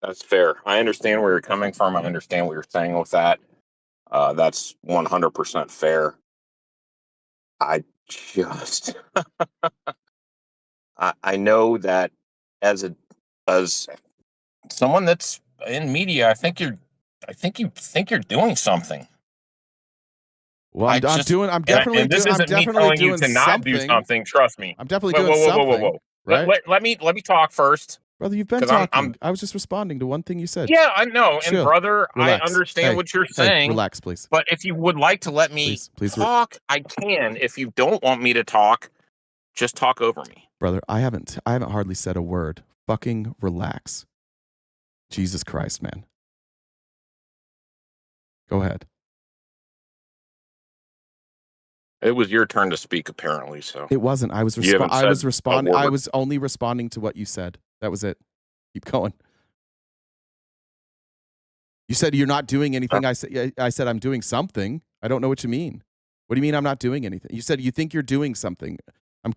[SPEAKER 3] That's fair. I understand where you're coming from. I understand what you're saying with that. That's 100% fair. I just, I know that as someone that's in media, I think you think you're doing something.
[SPEAKER 1] Well, I'm definitely
[SPEAKER 3] this isn't me telling you to not do something. Trust me.
[SPEAKER 1] I'm definitely doing something.
[SPEAKER 3] Whoa.
[SPEAKER 1] Right?
[SPEAKER 3] Let me talk first.
[SPEAKER 1] Brother, you've been talking. I was just responding to one thing you said.
[SPEAKER 3] Yeah, I know.
[SPEAKER 1] Chill.
[SPEAKER 3] And brother,
[SPEAKER 1] Relax.
[SPEAKER 3] I understand what you're saying.
[SPEAKER 1] Relax, please.
[SPEAKER 3] But if you would like to let me talk, I can. If you don't want me to talk, just talk over me.
[SPEAKER 1] Brother, I haven't hardly said a word. Fucking relax. Jesus Christ, man. Go ahead.
[SPEAKER 3] It was your turn to speak, apparently. So
[SPEAKER 1] it wasn't. I was responding. I was only responding to what you said. That was it. Keep going. You said you're not doing anything. I said I'm doing something. I don't know what you mean. What do you mean I'm not doing anything? You said you think you're doing something.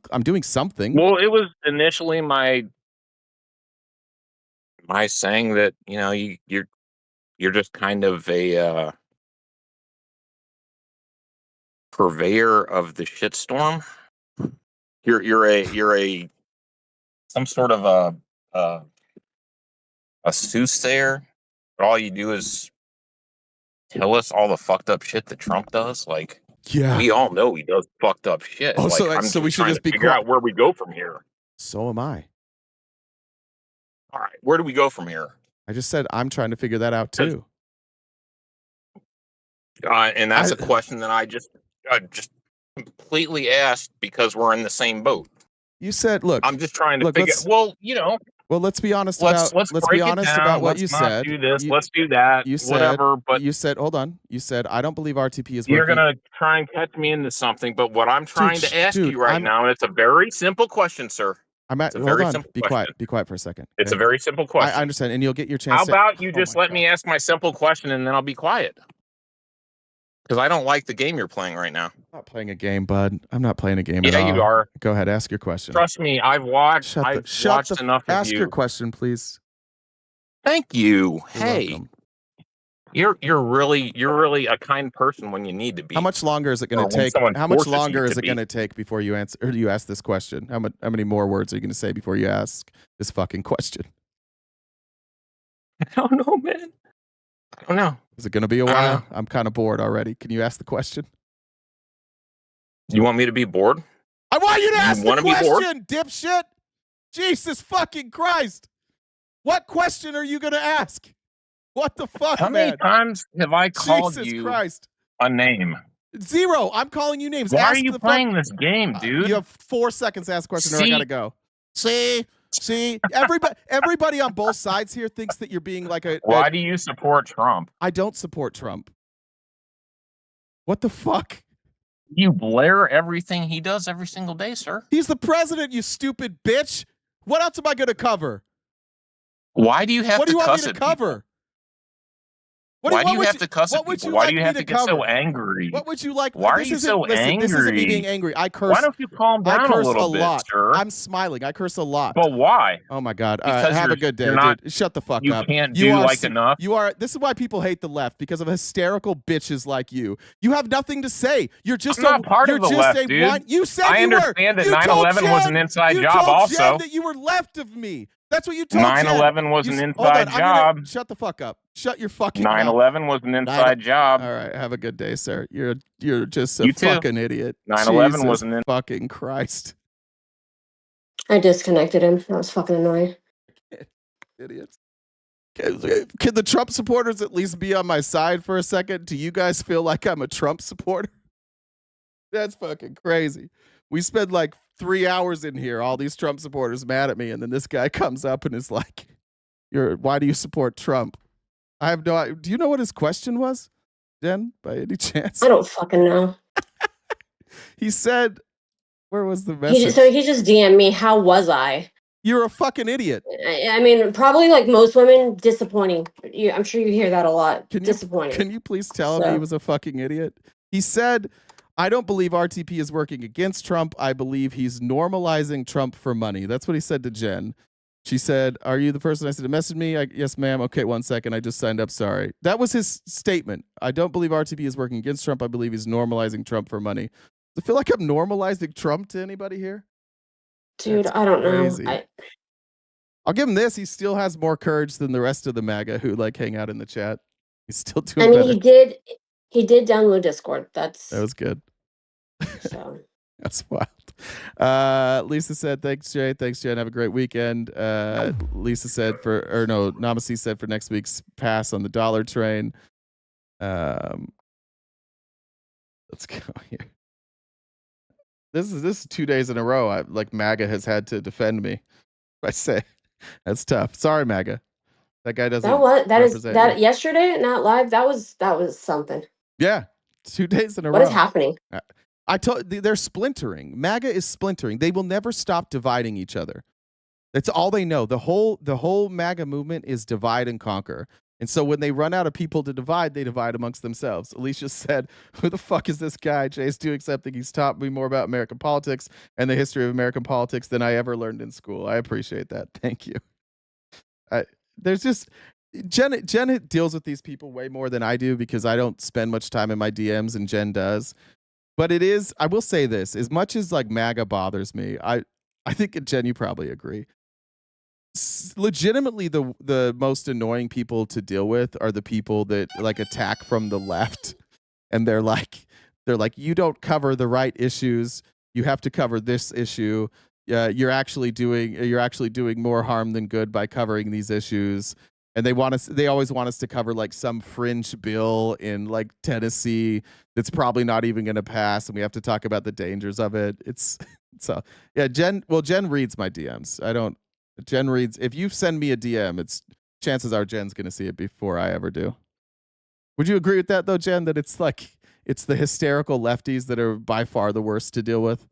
[SPEAKER 1] I'm doing something.
[SPEAKER 3] Well, it was initially my saying that you're just kind of a purveyor of the shitstorm. You're a some sort of a soothsayer, but all you do is tell us all the fucked up shit that Trump does. Like,
[SPEAKER 1] yeah,
[SPEAKER 3] we all know he does fucked up shit.
[SPEAKER 1] Oh,
[SPEAKER 3] like,
[SPEAKER 1] so we should just
[SPEAKER 3] figure out where we go from here.
[SPEAKER 1] So am I.
[SPEAKER 3] All right, where do we go from here?
[SPEAKER 1] I just said I'm trying to figure that out too.
[SPEAKER 3] And that's a question that I just completely asked because we're in the same boat.
[SPEAKER 1] You said, "Look,
[SPEAKER 3] I'm just trying to figure." Well,
[SPEAKER 1] Well, let's be honest
[SPEAKER 3] let's
[SPEAKER 1] be honest about what you said.
[SPEAKER 3] Let's do this. Let's do that.
[SPEAKER 1] You said,
[SPEAKER 3] whatever. But
[SPEAKER 1] you said, hold on. You said I don't believe RTP is working.
[SPEAKER 3] You're gonna try and catch me into something, but what I'm trying to ask you right now, and it's a very simple question, sir.
[SPEAKER 1] Hold on. Be quiet. Be quiet for a second.
[SPEAKER 3] It's a very simple question.
[SPEAKER 1] I understand, and you'll get your chance.
[SPEAKER 3] How about you just let me ask my simple question, and then I'll be quiet. Because I don't like the game you're playing right now.
[SPEAKER 1] I'm not playing a game, bud. I'm not playing a game at all.
[SPEAKER 3] Yeah, you are.
[SPEAKER 1] Go ahead, ask your question.
[SPEAKER 3] Trust me, I've watched enough of you.
[SPEAKER 1] Ask your question, please.
[SPEAKER 3] Thank you.
[SPEAKER 1] You're
[SPEAKER 3] hey,
[SPEAKER 1] welcome.
[SPEAKER 3] You're really a kind person when you need to be.
[SPEAKER 1] How much longer is it going to take? How much longer is it going to take before you answer? Or you ask this question? How many more words are you going to say before you ask this fucking question?
[SPEAKER 3] I don't know, man. I don't know.
[SPEAKER 1] Is it going to be a while? I'm kind of bored already. Can you ask the question?
[SPEAKER 3] You want me to be bored?
[SPEAKER 1] I want you to ask the question, dipshit. Jesus fucking Christ. What question are you going to ask? What the fuck,
[SPEAKER 3] How
[SPEAKER 1] man?
[SPEAKER 3] many times have I called
[SPEAKER 1] Jesus
[SPEAKER 3] you
[SPEAKER 1] Christ.
[SPEAKER 3] a name?
[SPEAKER 1] 0. I'm calling you names.
[SPEAKER 3] Why
[SPEAKER 1] Ask
[SPEAKER 3] are you
[SPEAKER 1] the
[SPEAKER 3] playing this game, dude?
[SPEAKER 1] You have 4 seconds to ask a question, or I
[SPEAKER 3] See?
[SPEAKER 1] gotta go. See, everybody on both sides here thinks that you're being like
[SPEAKER 3] Why do you support Trump?
[SPEAKER 1] I don't support Trump. What the fuck?
[SPEAKER 3] You blare everything he does every single day, sir.
[SPEAKER 1] He's the president, you stupid bitch. What else am I gonna cover?
[SPEAKER 3] Why do you have
[SPEAKER 1] What do
[SPEAKER 3] to
[SPEAKER 1] you want
[SPEAKER 3] cuss
[SPEAKER 1] me
[SPEAKER 3] at
[SPEAKER 1] to cover?
[SPEAKER 3] people? Why do you have to cuss at people? Why do you have to get so angry?
[SPEAKER 1] What would you like?
[SPEAKER 3] Why are
[SPEAKER 1] this
[SPEAKER 3] you
[SPEAKER 1] isn't,
[SPEAKER 3] so
[SPEAKER 1] listen,
[SPEAKER 3] angry?
[SPEAKER 1] This isn't me being angry. I curse.
[SPEAKER 3] Why don't you calm down
[SPEAKER 1] I curse
[SPEAKER 3] a little bit,
[SPEAKER 1] lot.
[SPEAKER 3] sir?
[SPEAKER 1] I'm smiling. I curse a lot.
[SPEAKER 3] But why?
[SPEAKER 1] Oh my God. All right,
[SPEAKER 3] Because
[SPEAKER 1] have a good day,
[SPEAKER 3] you're not-
[SPEAKER 1] dude. Shut the fuck
[SPEAKER 3] you
[SPEAKER 1] up.
[SPEAKER 3] can't do like enough.
[SPEAKER 1] You are. This is why people hate the left, because of hysterical bitches like you. You have nothing to say. You're just
[SPEAKER 3] I'm not part
[SPEAKER 1] you're
[SPEAKER 3] of the
[SPEAKER 1] just
[SPEAKER 3] left,
[SPEAKER 1] a
[SPEAKER 3] dude.
[SPEAKER 1] one. You said
[SPEAKER 3] I
[SPEAKER 1] you were.
[SPEAKER 3] understand that
[SPEAKER 1] You told
[SPEAKER 3] 9/11 was an
[SPEAKER 1] Jen-
[SPEAKER 3] inside
[SPEAKER 1] you
[SPEAKER 3] job
[SPEAKER 1] told
[SPEAKER 3] also.
[SPEAKER 1] Jen that you were left of me. That's what you told Jen.
[SPEAKER 3] 9/11 was an
[SPEAKER 1] Hold
[SPEAKER 3] inside
[SPEAKER 1] on,
[SPEAKER 3] job.
[SPEAKER 1] Shut the fuck up. Shut your fucking mouth.
[SPEAKER 3] 9/11 was an inside job.
[SPEAKER 1] All right, have a good day, sir. You're just a
[SPEAKER 3] You too.
[SPEAKER 1] fucking idiot.
[SPEAKER 3] 9/11 was
[SPEAKER 1] Jesus fucking Christ.
[SPEAKER 11] I disconnected him. That was fucking annoying.
[SPEAKER 1] Idiots. Can the Trump supporters at least be on my side for a second? Do you guys feel like I'm a Trump supporter? That's fucking crazy. We spend like 3 hours in here, all these Trump supporters mad at me, and then this guy comes up and is like, why do you support Trump? I have no idea. Do you know what his question was, Jen, by any chance?
[SPEAKER 11] I don't fucking know.
[SPEAKER 1] He said, where was the message?
[SPEAKER 11] He just DM'd me, how was I?
[SPEAKER 1] You're a fucking idiot.
[SPEAKER 11] I mean, probably like most women, disappointing. I'm sure you hear that a lot. Disappointing.
[SPEAKER 1] Can you please tell him he was a fucking idiot? He said, I don't believe RTP is working against Trump. I believe he's normalizing Trump for money. That's what he said to Jen. She said, are you the person I said to message me? Yes, ma'am. Okay, 1 second. I just signed up. Sorry. That was his statement. I don't believe RTP is working against Trump. I believe he's normalizing Trump for money. I feel like I'm normalizing Trump to anybody here.
[SPEAKER 11] Dude,
[SPEAKER 1] That's
[SPEAKER 11] I don't
[SPEAKER 1] crazy.
[SPEAKER 11] know.
[SPEAKER 1] I'll give him this. He still has more courage than the rest of the MAGA who like hang out in the chat. He's still doing
[SPEAKER 11] I mean,
[SPEAKER 1] better.
[SPEAKER 11] he did download Discord.
[SPEAKER 1] That was good.
[SPEAKER 11] So.
[SPEAKER 1] That's wild. Lisa said, thanks, Jay. Thanks, Jen. Have a great weekend. Lisa said Namaste said for next week's pass on the dollar train. Let's go here. This is 2 days in a row. MAGA has had to defend me. I say that's tough. Sorry, MAGA. That guy doesn't.
[SPEAKER 11] That yesterday, not live. That was something.
[SPEAKER 1] Yeah, 2 days in a row.
[SPEAKER 11] What is happening?
[SPEAKER 1] They're splintering. MAGA is splintering. They will never stop dividing each other. That's all they know. The whole MAGA movement is divide and conquer. And so when they run out of people to divide, they divide amongst themselves. Alicia said, who the fuck is this guy? Jay's doing something. He's taught me more about American politics and the history of American politics than I ever learned in school. I appreciate that. Thank you. There's just Jen deals with these people way more than I do because I don't spend much time in my DMs and Jen does. But I will say this, as much as like MAGA bothers me, I think, Jen, you probably agree. Legitimately, the most annoying people to deal with are the people that like attack from the left, and they're like, you don't cover the right issues. You have to cover this issue. You're actually doing more harm than good by covering these issues. And they always want us to cover like some fringe bill in like Tennessee that's probably not even going to pass, and we have to talk about the dangers of it. Jen reads my DMs. Jen reads, if you send me a DM, chances are Jen's going to see it before I ever do. Would you agree with that though, Jen, that it's the hysterical lefties that are by far the worst to deal with?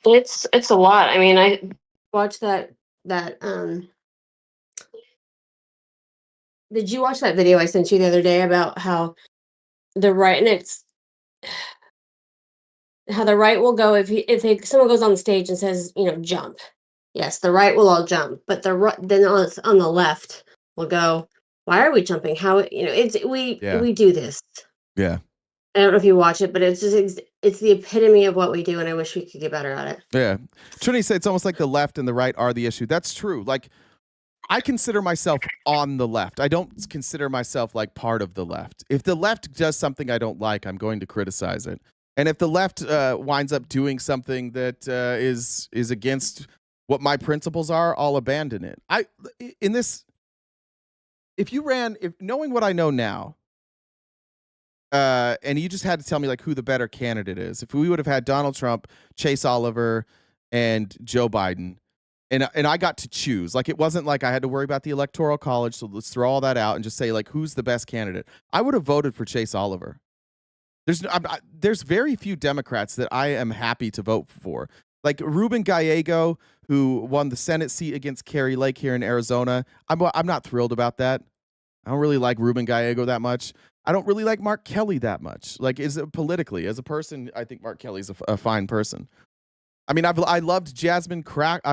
[SPEAKER 11] It's a lot. I mean, I watched that did you watch that video I sent you the other day about how the right, and how the right will go if someone goes on the stage and says, jump. Yes, the right will all jump, but then on the left will go, why are we jumping? How we do this.
[SPEAKER 1] Yeah.
[SPEAKER 11] I don't know if you watch it, but it's the epitome of what we do, and I wish we could get better at it.
[SPEAKER 1] Yeah. Trinity said it's almost like the left and the right are the issue. That's true. Like, I consider myself on the left. I don't consider myself like part of the left. If the left does something I don't like, I'm going to criticize it. And if the left winds up doing something that is against what my principles are, I'll abandon it. If knowing what I know now, and you just had to tell me like who the better candidate is, if we would have had Donald Trump, Chase Oliver, and Joe Biden, and I got to choose, like it wasn't like I had to worry about the Electoral College, so let's throw all that out and just say like who's the best candidate, I would have voted for Chase Oliver. There's very few Democrats that I am happy to vote for. Like Ruben Gallego, who won the Senate seat against Carrie Lake here in Arizona. I'm not thrilled about that. I don't really like Ruben Gallego that much. I don't really like Mark Kelly that much. Like, politically, as a person, I think Mark Kelly's a fine person. I mean, I loved Jasmine Crockett,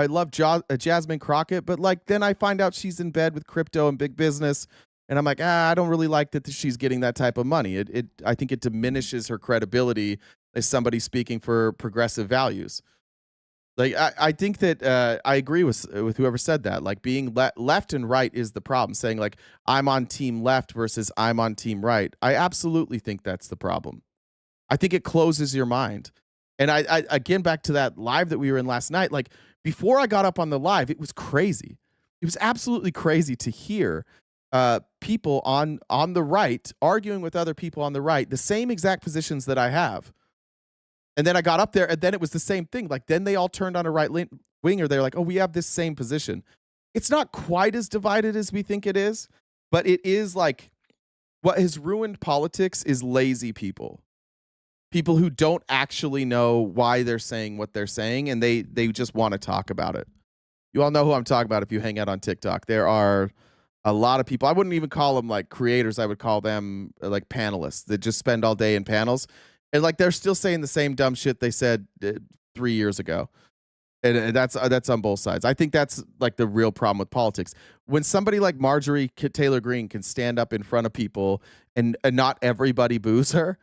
[SPEAKER 1] but like then I find out she's in bed with crypto and big business, and I'm like, I don't really like that she's getting that type of money. I think it diminishes her credibility as somebody speaking for progressive values. Like, I think that I agree with whoever said that. Like, being left and right is the problem. Saying like I'm on team left versus I'm on team right. I absolutely think that's the problem. I think it closes your mind. And I again, back to that live that we were in last night. Like, before I got up on the live, it was crazy. It was absolutely crazy to hear people on the right arguing with other people on the right, the same exact positions that I have. And then I got up there, and then it was the same thing. Like, then they all turned on a right winger. They're like, oh, we have this same position. It's not quite as divided as we think it is, but it is like what has ruined politics is lazy people. People who don't actually know why they're saying what they're saying, and they just want to talk about it. You all know who I'm talking about if you hang out on TikTok. There are a lot of people. I wouldn't even call them like creators. I would call them like panelists that just spend all day in panels. And like they're still saying the same dumb shit they said 3 years ago, and that's on both sides. I think that's like the real problem with politics. When somebody like Marjorie Taylor Greene can stand up in front of people and not everybody boos her,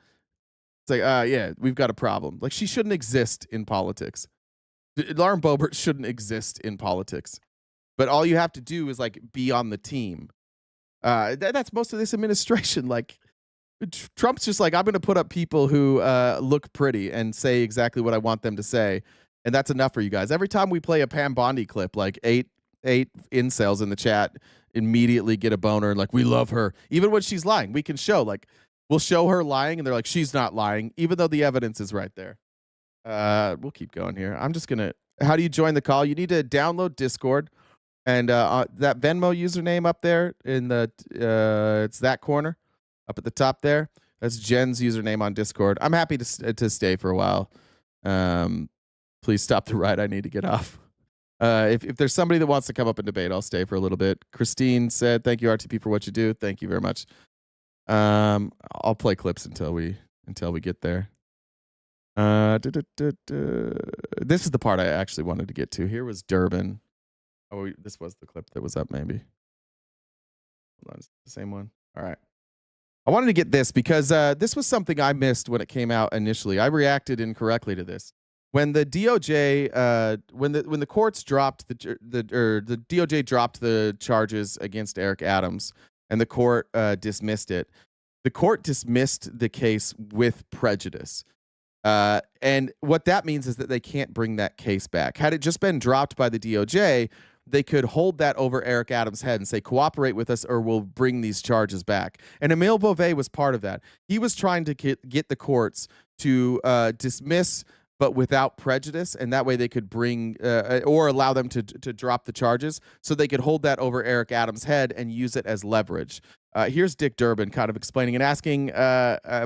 [SPEAKER 1] it's like, yeah, we've got a problem. Like, she shouldn't exist in politics. Lauren Boebert shouldn't exist in politics. But all you have to do is like be on the team. That's most of this administration. Like, Trump's just like, I'm going to put up people who look pretty and say exactly what I want them to say. And that's enough for you guys. Every time we play a Pam Bondi clip, like eight incels in the chat immediately get a boner. Like, we love her. Even when she's lying, we can show, like, we'll show her lying and they're like, she's not lying, even though the evidence is right there. We'll keep going here. I'm just going to, how do you join the call? You need to download Discord. And that Venmo username up there in the, it's that corner. Up at the top there, that's Jen's username on Discord. I'm happy to stay for a while. Please stop the ride. I need to get off. If there's somebody that wants to come up and debate, I'll stay for a little bit. Christine said, "Thank you, RTP, for what you do." Thank you very much. I'll play clips until we get there. This is the part I actually wanted to get to. Here was Durbin. Oh, this was the clip that was up. Maybe. Hold on, is it the same one? All right. I wanted to get this because this was something I missed when it came out initially. I reacted incorrectly to this. When the DOJ, when the courts dropped the DOJ dropped the charges against Eric Adams, and the court dismissed it. The court dismissed the case with prejudice, and what that means is that they can't bring that case back. Had it just been dropped by the DOJ, they could hold that over Eric Adams' head and say, cooperate with us or we'll bring these charges back. And Emil Bove was part of that. He was trying to get the courts to dismiss, but without prejudice, and that way they could bring or allow them to drop the charges so they could hold that over Eric Adams' head and use it as leverage. Here's Dick Durbin kind of explaining and asking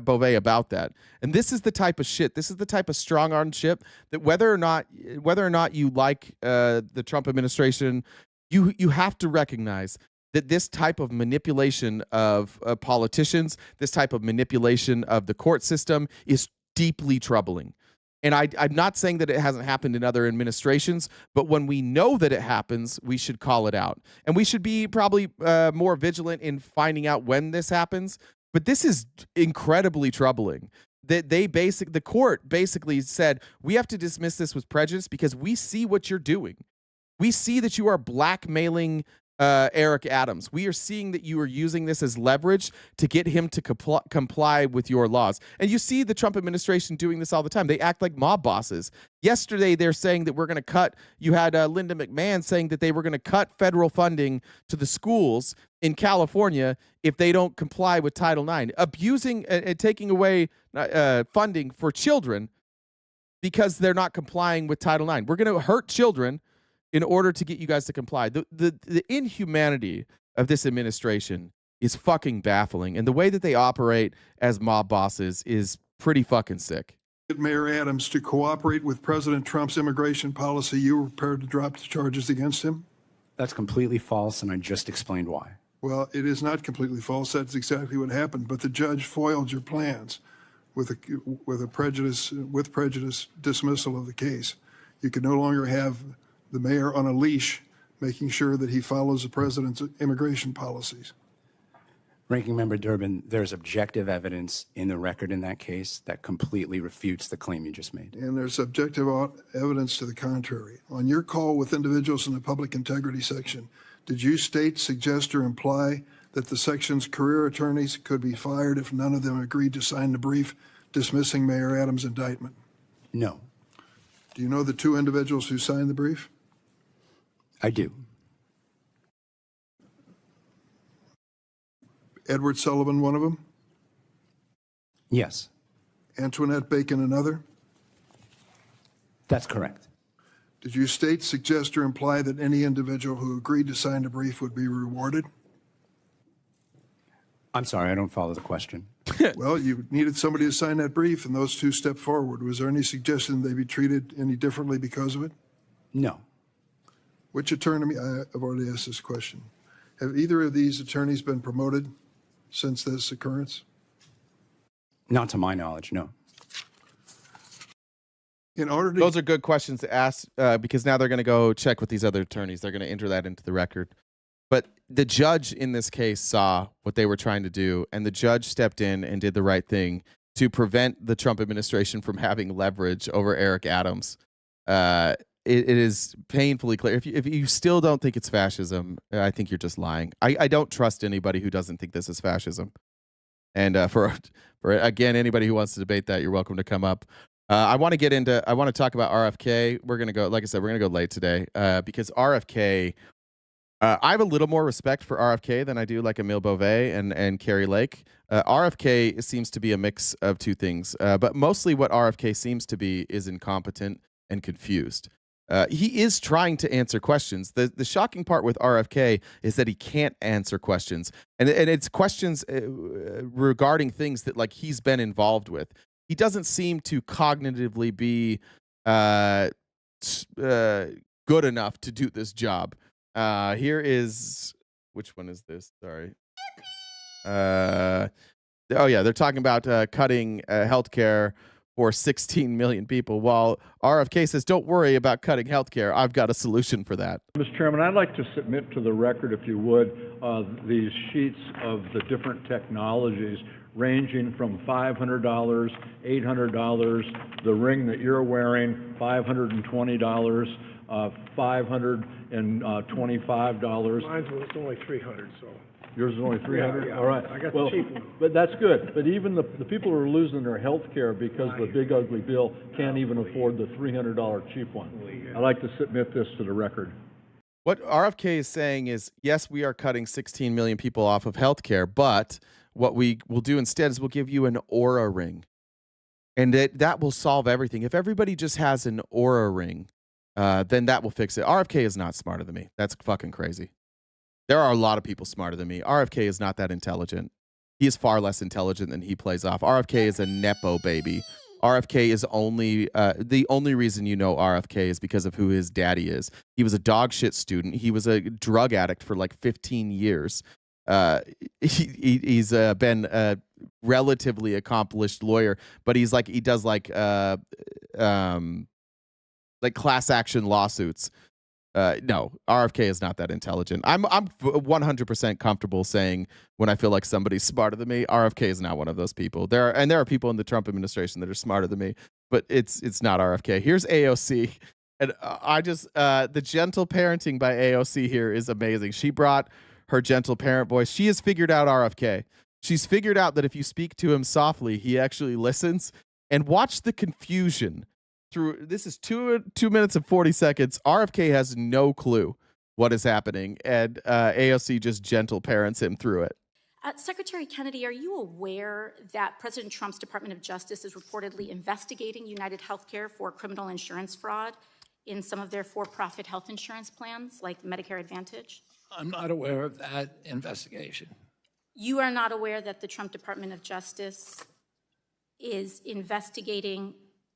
[SPEAKER 1] Bove about that. And this is the type of shit. This is the type of strong-arm shit that whether or not you like the Trump administration, you have to recognize that this type of manipulation of politicians, this type of manipulation of the court system is deeply troubling. And I'm not saying that it hasn't happened in other administrations, but when we know that it happens, we should call it out. And we should be probably more vigilant in finding out when this happens. But this is incredibly troubling. That the court basically said, we have to dismiss this with prejudice because we see what you're doing. We see that you are blackmailing Eric Adams. We are seeing that you are using this as leverage to get him to comply with your laws. And you see the Trump administration doing this all the time. They act like mob bosses. Yesterday, they're saying that we're going to cut. You had Linda McMahon saying that they were going to cut federal funding to the schools in California if they don't comply with Title IX, abusing and taking away funding for children because they're not complying with Title IX. We're going to hurt children in order to get you guys to comply. The inhumanity of this administration is fucking baffling. And the way that they operate as mob bosses is pretty fucking sick.
[SPEAKER 16] Mayor Adams to cooperate with President Trump's immigration policy, you were prepared to drop the charges against him?
[SPEAKER 13] That's completely false, and I just explained why.
[SPEAKER 16] Well, it is not completely false. That's exactly what happened. But the judge foiled your plans with prejudice dismissal of the case. You can no longer have the mayor on a leash, making sure that he follows the president's immigration policies.
[SPEAKER 13] Ranking Member Durbin, there's objective evidence in the record in that case that completely refutes the claim you just made.
[SPEAKER 16] And there's objective evidence to the contrary. On your call with individuals in the public integrity section, did you state, suggest, or imply that the section's career attorneys could be fired if none of them agreed to sign the brief dismissing Mayor Adams' indictment?
[SPEAKER 13] No.
[SPEAKER 16] Do you know the two individuals who signed the brief?
[SPEAKER 13] I do.
[SPEAKER 16] Edward Sullivan, one of them?
[SPEAKER 13] Yes.
[SPEAKER 16] Antoinette Bacon, another?
[SPEAKER 13] That's correct.
[SPEAKER 16] Did you state, suggest, or imply that any individual who agreed to sign the brief would be rewarded?
[SPEAKER 13] I'm sorry, I don't follow the question.
[SPEAKER 16] Well, you needed somebody to sign that brief, and those two stepped forward. Was there any suggestion they be treated any differently because of it?
[SPEAKER 13] No.
[SPEAKER 16] Which attorney, I've already asked this question. Have either of these attorneys been promoted since this occurrence?
[SPEAKER 13] Not to my knowledge, no.
[SPEAKER 16] In order to
[SPEAKER 1] Those are good questions to ask because now they're going to go check with these other attorneys. They're going to enter that into the record. But the judge in this case saw what they were trying to do, and the judge stepped in and did the right thing to prevent the Trump administration from having leverage over Eric Adams. It is painfully clear. If you still don't think it's fascism, I think you're just lying. I don't trust anybody who doesn't think this is fascism. And for again, anybody who wants to debate that, you're welcome to come up. I want to talk about RFK. We're going to go, like I said, we're going to go late today because RFK, I have a little more respect for RFK than I do like Emil Bove and Carrie Lake. RFK seems to be a mix of two things, but mostly what RFK seems to be is incompetent and confused. He is trying to answer questions. The shocking part with RFK is that he can't answer questions, and it's questions regarding things that like he's been involved with. He doesn't seem to cognitively be good enough to do this job. Here is, which one is this? Sorry. Oh yeah, they're talking about cutting healthcare for 16 million people, while RFK says, don't worry about cutting healthcare. I've got a solution for that.
[SPEAKER 18] Mr. Chairman, I'd like to submit to the record, if you would, these sheets of the different technologies ranging from $500, $800, the ring that you're wearing, $520, $525.
[SPEAKER 15] Mine's only 300, so.
[SPEAKER 18] Yours is only 300?
[SPEAKER 15] Yeah.
[SPEAKER 18] All right.
[SPEAKER 15] I got
[SPEAKER 18] well,
[SPEAKER 15] the cheap one.
[SPEAKER 18] But that's good. But even the people who are losing their health care because the big ugly bill can't even afford the $300 cheap one. I'd like to submit this to the record.
[SPEAKER 1] What RFK is saying is, yes, we are cutting 16 million people off of healthcare, but what we will do instead is we'll give you an Aura ring. And that will solve everything. If everybody just has an Aura ring, then that will fix it. RFK is not smarter than me. That's fucking crazy. There are a lot of people smarter than me. RFK is not that intelligent. He is far less intelligent than he plays off. RFK is a Nepo baby. RFK is only, the only reason you know RFK is because of who his daddy is. He was a dog shit student. He was a drug addict for like 15 years. He's been a relatively accomplished lawyer, but he does like class action lawsuits. No, RFK is not that intelligent. I'm 100% comfortable saying when I feel like somebody's smarter than me, RFK is not one of those people. There are people in the Trump administration that are smarter than me, but it's not RFK. Here's AOC. And I just the gentle parenting by AOC here is amazing. She brought her gentle parent voice. She has figured out RFK. She's figured out that if you speak to him softly, he actually listens. And watch the confusion through. This is 2 minutes and 40 seconds. RFK has no clue what is happening, and AOC just gentle parents him through it.
[SPEAKER 19] Secretary Kennedy, are you aware that President Trump's Department of Justice is reportedly investigating United Healthcare for criminal insurance fraud in some of their for-profit health insurance plans, like Medicare Advantage?
[SPEAKER 20] I'm not aware of that investigation.
[SPEAKER 19] You are not aware that the Trump Department of Justice is investigating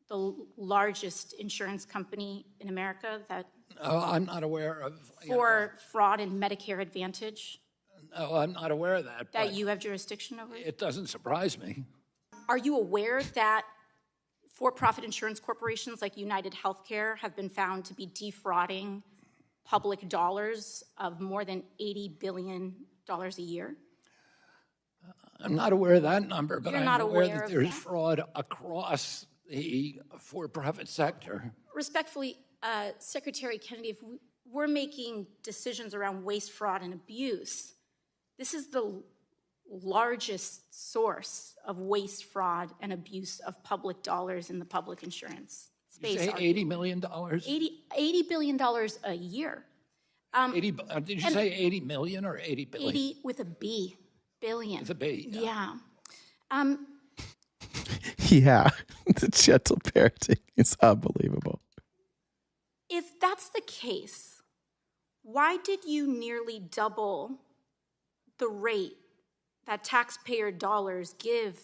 [SPEAKER 19] the largest insurance company in America that
[SPEAKER 20] I'm not aware of
[SPEAKER 19] for fraud in Medicare Advantage?
[SPEAKER 20] No, I'm not aware of that.
[SPEAKER 19] That you have jurisdiction over?
[SPEAKER 20] It doesn't surprise me.
[SPEAKER 19] Are you aware that for-profit insurance corporations like United Healthcare have been found to be defrauding public dollars of more than $80 billion a year?
[SPEAKER 20] I'm not aware of that number, but
[SPEAKER 19] You're
[SPEAKER 20] I'm
[SPEAKER 19] not
[SPEAKER 20] aware
[SPEAKER 19] aware
[SPEAKER 20] that
[SPEAKER 19] of
[SPEAKER 20] there's
[SPEAKER 19] that?
[SPEAKER 20] fraud across the for-profit sector.
[SPEAKER 19] Respectfully, Secretary Kennedy, if we're making decisions around waste, fraud, and abuse, this is the largest source of waste, fraud, and abuse of public dollars in the public insurance
[SPEAKER 20] Did you
[SPEAKER 19] space.
[SPEAKER 20] say $80 million?
[SPEAKER 19] $80 billion a year.
[SPEAKER 20] 80, did you
[SPEAKER 19] and
[SPEAKER 20] say 80 million or 80 billion?
[SPEAKER 19] 80 with a B, billion.
[SPEAKER 20] With a B,
[SPEAKER 19] Yeah.
[SPEAKER 1] Yeah, the gentle parenting is unbelievable.
[SPEAKER 19] If that's the case, why did you nearly double the rate that taxpayer dollars give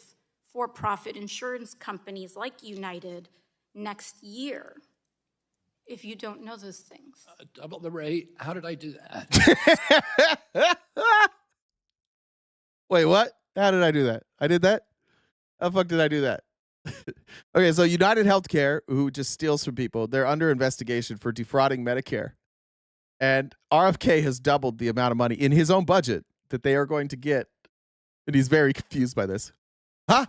[SPEAKER 19] for-profit insurance companies like United next year, if you don't know those things?
[SPEAKER 20] Double the rate? How did I do that?
[SPEAKER 1] Wait, what? How did I do that? I did that? How the fuck did I do that? Okay, so United Healthcare, who just steals from people, they're under investigation for defrauding Medicare. And RFK has doubled the amount of money in his own budget that they are going to get. And he's very confused by this. Huh?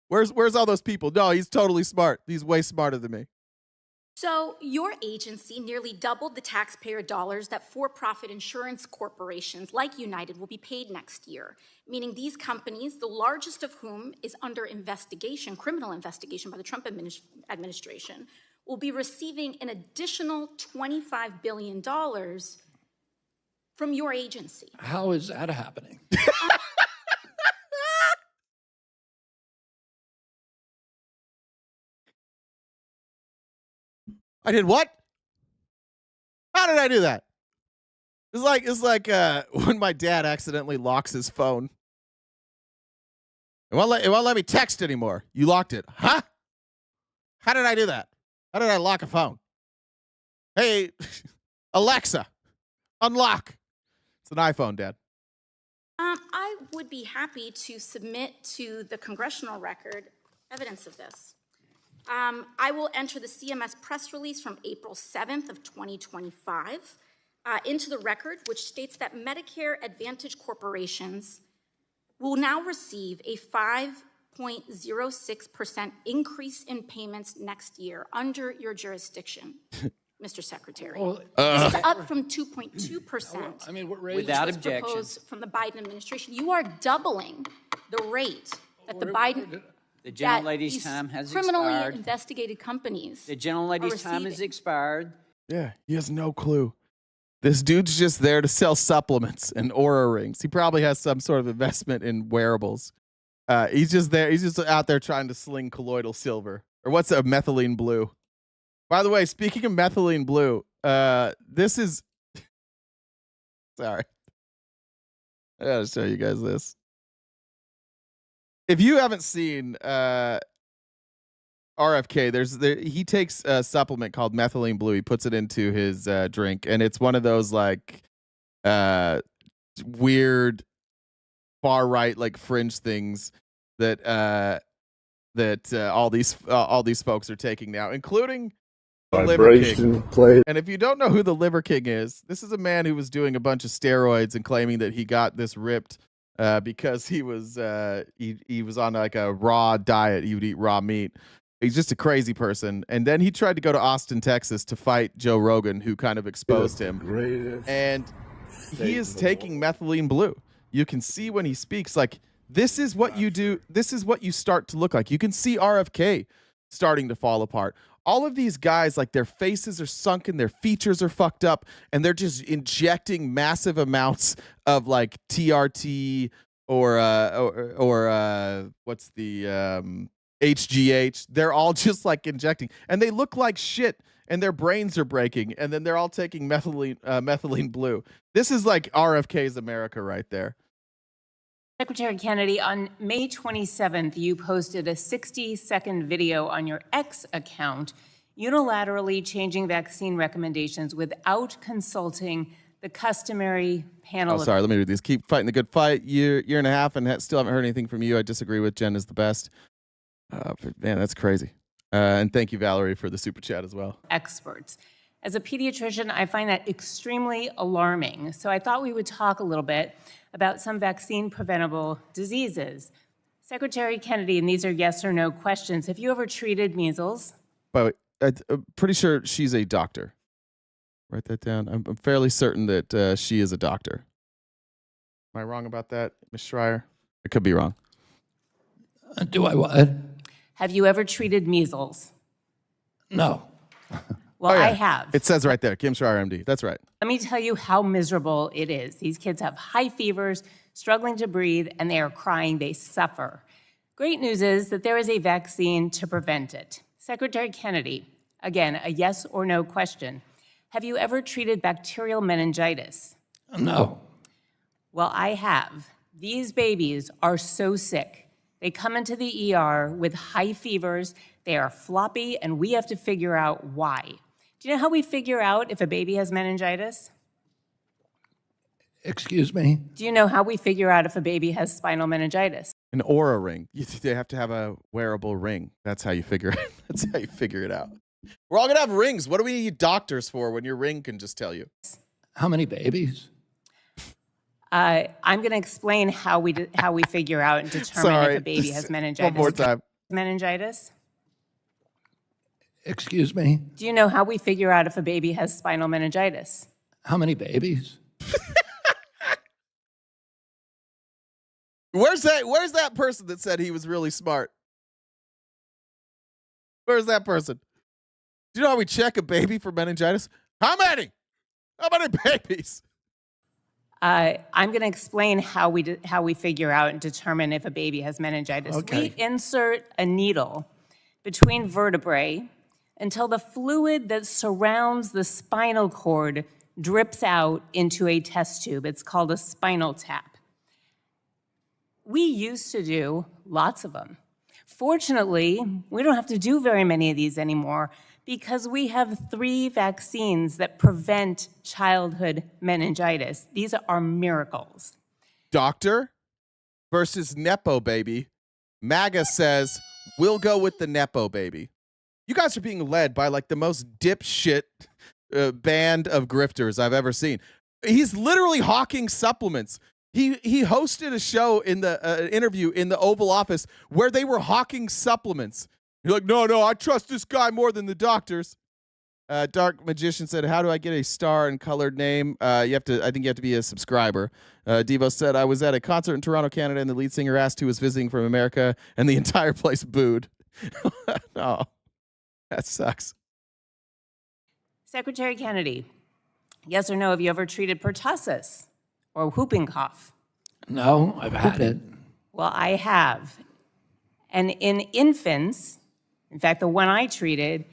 [SPEAKER 1] Where's all those people? No, he's totally smart. He's way smarter than me.
[SPEAKER 19] So your agency nearly doubled the taxpayer dollars that for-profit insurance corporations like United will be paid next year, meaning these companies, the largest of whom is under investigation, criminal investigation by the Trump administration, will be receiving an additional $25 billion from your agency.
[SPEAKER 20] How is that happening?
[SPEAKER 1] I did what? How did I do that? It's like when my dad accidentally locks his phone. It won't let me text anymore. You locked it. Huh? How did I do that? How did I lock a phone? Hey, Alexa, unlock. It's an iPhone, Dad.
[SPEAKER 19] I would be happy to submit to the Congressional record evidence of this. I will enter the CMS press release from April 7th of 2025 into the record, which states that Medicare Advantage corporations will now receive a 5.06% increase in payments next year under your jurisdiction, Mr. Secretary. This is up from 2.2%.
[SPEAKER 20] I mean, what rate?
[SPEAKER 21] Without
[SPEAKER 19] which was
[SPEAKER 21] objection.
[SPEAKER 19] proposed from the Biden administration. You are doubling the rate that the Biden
[SPEAKER 21] The gentlelady's
[SPEAKER 19] these
[SPEAKER 21] time has
[SPEAKER 19] criminally
[SPEAKER 21] expired.
[SPEAKER 19] investigated companies.
[SPEAKER 21] The gentlelady's
[SPEAKER 19] are
[SPEAKER 21] time has
[SPEAKER 19] receiving.
[SPEAKER 21] expired.
[SPEAKER 1] Yeah, he has no clue. This dude's just there to sell supplements and Oura rings. He probably has some sort of investment in wearables. He's just there. He's just out there trying to sling colloidal silver. Or what's a methylene blue? By the way, speaking of methylene blue, this is... Sorry. I gotta show you guys this. If you haven't seen RFK, he takes a supplement called methylene blue. He puts it into his drink, and it's one of those like weird far right like fringe things that all these folks are taking now, including the Liver King. And if you don't know who the Liver King is, this is a man who was doing a bunch of steroids and claiming that he got this ripped because he was on like a raw diet. He would eat raw meat. He's just a crazy person. And then he tried to go to Austin, Texas to fight Joe Rogan, who kind of exposed him. And he is taking methylene blue. You can see when he speaks, like, this is what you do. This is what you start to look like. You can see RFK starting to fall apart. All of these guys, like, their faces are sunken, their features are fucked up, and they're just injecting massive amounts of, like, TRT or what's the HGH. They're all just like injecting, and they look like shit, and their brains are breaking, and then they're all taking methylene blue. This is like RFK's America right there.
[SPEAKER 2] Secretary Kennedy, on May 27th, you posted a 60-second video on your X account unilaterally changing vaccine recommendations without consulting the customary panel.
[SPEAKER 1] Oh, sorry, let me read these. Keep fighting the good fight. Year and a half, and still haven't heard anything from you. I disagree with Jen is the best. Man, that's crazy. And thank you, Valerie, for the super chat as well.
[SPEAKER 2] Experts. As a pediatrician, I find that extremely alarming. So I thought we would talk a little bit about some vaccine-preventable diseases. Secretary Kennedy, and these are yes or no questions. Have you ever treated measles?
[SPEAKER 1] By the way, I'm pretty sure she's a doctor. Write that down. I'm fairly certain that she is a doctor. Am I wrong about that, Ms. Schreier? I could be wrong.
[SPEAKER 20] Do I what?
[SPEAKER 2] Have you ever treated measles?
[SPEAKER 20] No.
[SPEAKER 2] Well,
[SPEAKER 1] Oh, yeah.
[SPEAKER 2] I have.
[SPEAKER 1] It says right there, Kim Schreier, MD. That's right.
[SPEAKER 2] Let me tell you how miserable it is. These kids have high fevers, struggling to breathe, and they are crying. They suffer. Great news is that there is a vaccine to prevent it. Secretary Kennedy, again, a yes or no question. Have you ever treated bacterial meningitis?
[SPEAKER 20] No.
[SPEAKER 2] Well, I have. These babies are so sick. They come into the ER with high fevers. They are floppy, and we have to figure out why. Do you know how we figure out if a baby has meningitis?
[SPEAKER 20] Excuse me?
[SPEAKER 2] Do you know how we figure out if a baby has spinal meningitis?
[SPEAKER 1] An Aura ring. They have to have a wearable ring. That's how you figure it. That's how you figure it out. We're all gonna have rings. What do we need doctors for when your ring can just tell you?
[SPEAKER 20] How many babies?
[SPEAKER 2] I'm going to explain how we figure out and determine if a baby has meningitis.
[SPEAKER 1] One more time.
[SPEAKER 2] Meningitis?
[SPEAKER 20] Excuse me?
[SPEAKER 2] Do you know how we figure out if a baby has spinal meningitis?
[SPEAKER 20] How many babies?
[SPEAKER 1] Where's that person that said he was really smart? Where's that person? Do you know how we check a baby for meningitis? How many? How many babies?
[SPEAKER 2] I'm going to explain how we figure out and determine if a baby has meningitis.
[SPEAKER 20] Okay.
[SPEAKER 2] We insert a needle between vertebrae until the fluid that surrounds the spinal cord drips out into a test tube. It's called a spinal tap. We used to do lots of them. Fortunately, we don't have to do very many of these anymore because we have 3 vaccines that prevent childhood meningitis. These are miracles.
[SPEAKER 1] Doctor versus Nepo baby. MAGA says, we'll go with the Nepo baby. You guys are being led by like the most dipshit band of grifters I've ever seen. He's literally hawking supplements. He hosted a show in the interview in the Oval Office where they were hawking supplements. You're like, no, I trust this guy more than the doctors. Dark Magician said, how do I get a star and colored name? I think you have to be a subscriber. Devo said, I was at a concert in Toronto, Canada, and the lead singer asked who was visiting from America, and the entire place booed. Oh, that sucks.
[SPEAKER 2] Secretary Kennedy, yes or no, have you ever treated pertussis or whooping cough?
[SPEAKER 20] No, I've had it.
[SPEAKER 2] Well, I have. And in infants, in fact, the one I treated,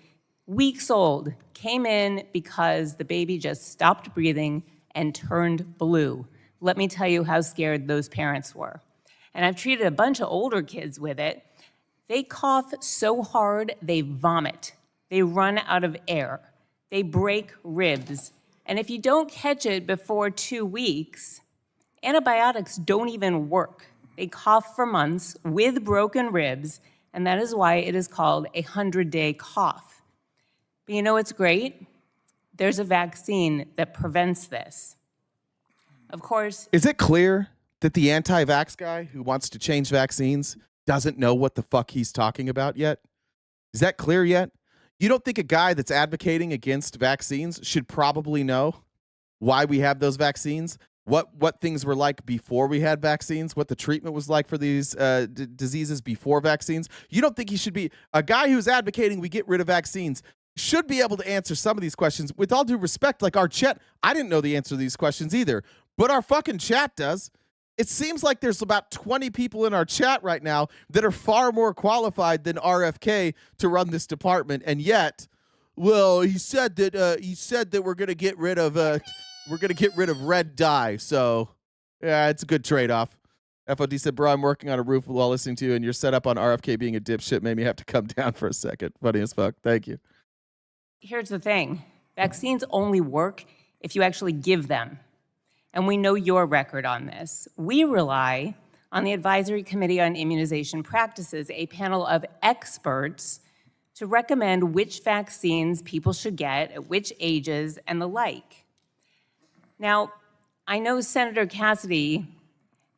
[SPEAKER 2] weeks old, came in because the baby just stopped breathing and turned blue. Let me tell you how scared those parents were. And I've treated a bunch of older kids with it. They cough so hard, they vomit. They run out of air. They break ribs. And if you don't catch it before 2 weeks, antibiotics don't even work. They cough for months with broken ribs, and that is why it is called a 100-day cough. But you know what's great? There's a vaccine that prevents this. Of course.
[SPEAKER 1] Is it clear that the anti-vax guy who wants to change vaccines doesn't know what the fuck he's talking about yet? Is that clear yet? You don't think a guy that's advocating against vaccines should probably know why we have those vaccines? What things were like before we had vaccines, what the treatment was like for these diseases before vaccines. You don't think he should be a guy who's advocating we get rid of vaccines should be able to answer some of these questions with all due respect. Like our chat, I didn't know the answer to these questions either, but our fucking chat does. It seems like there's about 20 people in our chat right now that are far more qualified than RFK to run this department, and yet, well, he said that we're gonna get rid of red dye. So, yeah, it's a good trade-off. FOD said, bro, I'm working on a roof while listening to you, and your setup on RFK being a dipshit made me have to come down for a second. Funny as fuck. Thank you.
[SPEAKER 2] Here's the thing. Vaccines only work if you actually give them. And we know your record on this. We rely on the Advisory Committee on Immunization Practices, a panel of experts to recommend which vaccines people should get at which ages and the like. Now, I know Senator Cassidy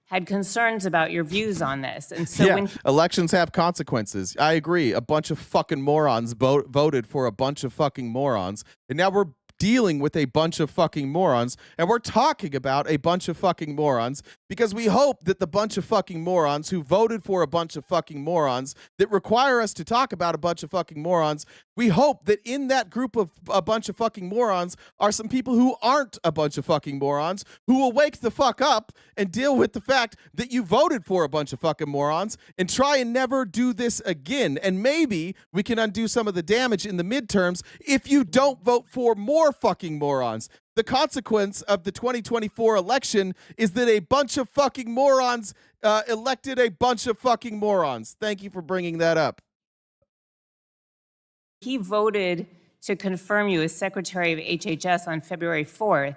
[SPEAKER 2] had concerns about your views on this. And so when
[SPEAKER 1] elections have consequences. I agree. A bunch of fucking morons voted for a bunch of fucking morons. And now we're dealing with a bunch of fucking morons, and we're talking about a bunch of fucking morons because we hope that the bunch of fucking morons who voted for a bunch of fucking morons that require us to talk about a bunch of fucking morons, we hope that in that group of a bunch of fucking morons are some people who aren't a bunch of fucking morons who will wake the fuck up and deal with the fact that you voted for a bunch of fucking morons and try and never do this again. And maybe we can undo some of the damage in the midterms if you don't vote for more fucking morons. The consequence of the 2024 election is that a bunch of fucking morons elected a bunch of fucking morons. Thank you for bringing that up.
[SPEAKER 2] he voted to confirm you as Secretary of HHS on February 4th,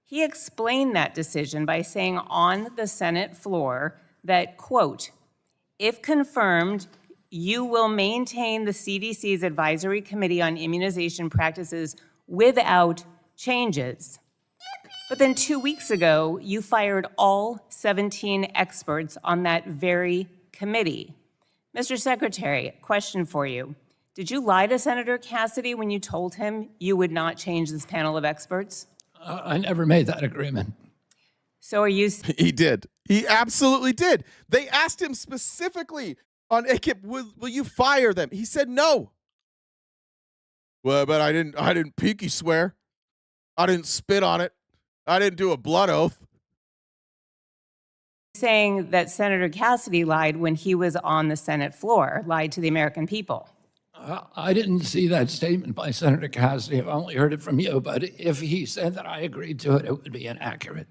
[SPEAKER 2] he explained that decision by saying on the Senate floor that, quote, if confirmed, you will maintain the CDC's Advisory Committee on Immunization Practices without changes. But then 2 weeks ago, you fired all 17 experts on that very committee. Mr. Secretary, question for you. Did you lie to Senator Cassidy when you told him you would not change this panel of experts?
[SPEAKER 20] I never made that agreement.
[SPEAKER 2] So are you...
[SPEAKER 1] He did. He absolutely did. They asked him specifically on ACIP, will you fire them? He said no. Well, but I didn't pinky swear. I didn't spit on it. I didn't do a blood oath.
[SPEAKER 2] Saying that Senator Cassidy lied when he was on the Senate floor, lied to the American people.
[SPEAKER 20] I didn't see that statement by Senator Cassidy. I've only heard it from you, but if he said that I agreed to it, it would be inaccurate.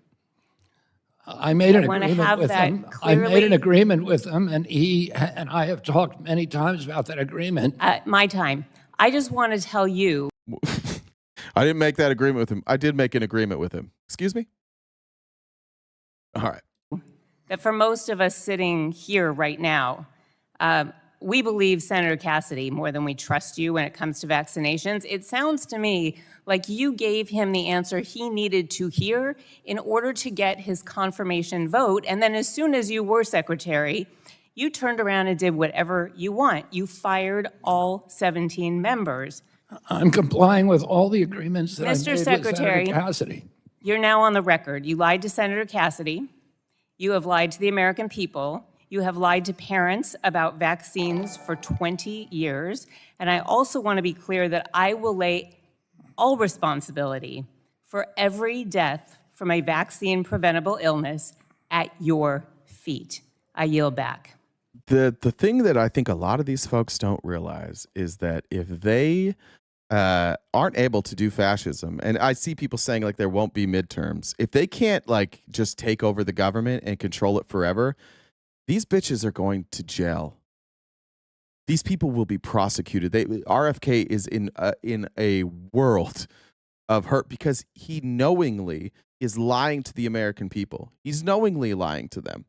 [SPEAKER 20] I made an agreement with him. I made an agreement with him, and he and I have talked many times about that agreement.
[SPEAKER 2] My time. I just want to tell you.
[SPEAKER 1] I didn't make that agreement with him. I did make an agreement with him. Excuse me? All right.
[SPEAKER 2] That for most of us sitting here right now, we believe Senator Cassidy more than we trust you when it comes to vaccinations. It sounds to me like you gave him the answer he needed to hear in order to get his confirmation vote. And then as soon as you were secretary, you turned around and did whatever you want. You fired all 17 members.
[SPEAKER 20] I'm complying with all the agreements that I made with Senator Cassidy.
[SPEAKER 2] You're now on the record. You lied to Senator Cassidy. You have lied to the American people. You have lied to parents about vaccines for 20 years. And I also want to be clear that I will lay all responsibility for every death from a vaccine-preventable illness at your feet. I yield back.
[SPEAKER 1] The thing that I think a lot of these folks don't realize is that if they aren't able to do fascism, and I see people saying like there won't be midterms, if they can't like just take over the government and control it forever, these bitches are going to jail. These people will be prosecuted. RFK is in a world of hurt because he knowingly is lying to the American people. He's knowingly lying to them.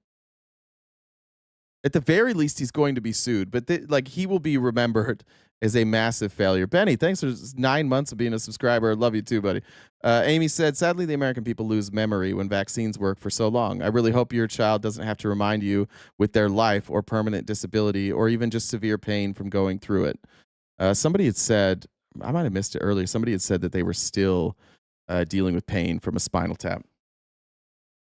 [SPEAKER 1] At the very least, he's going to be sued, but like he will be remembered is a massive failure. Benny, thanks for 9 months of being a subscriber. Love you too, buddy. Amy said, sadly, the American people lose memory when vaccines work for so long. I really hope your child doesn't have to remind you with their life or permanent disability or even just severe pain from going through it. Somebody had said, I might have missed it earlier, somebody had said that they were still dealing with pain from a spinal tap.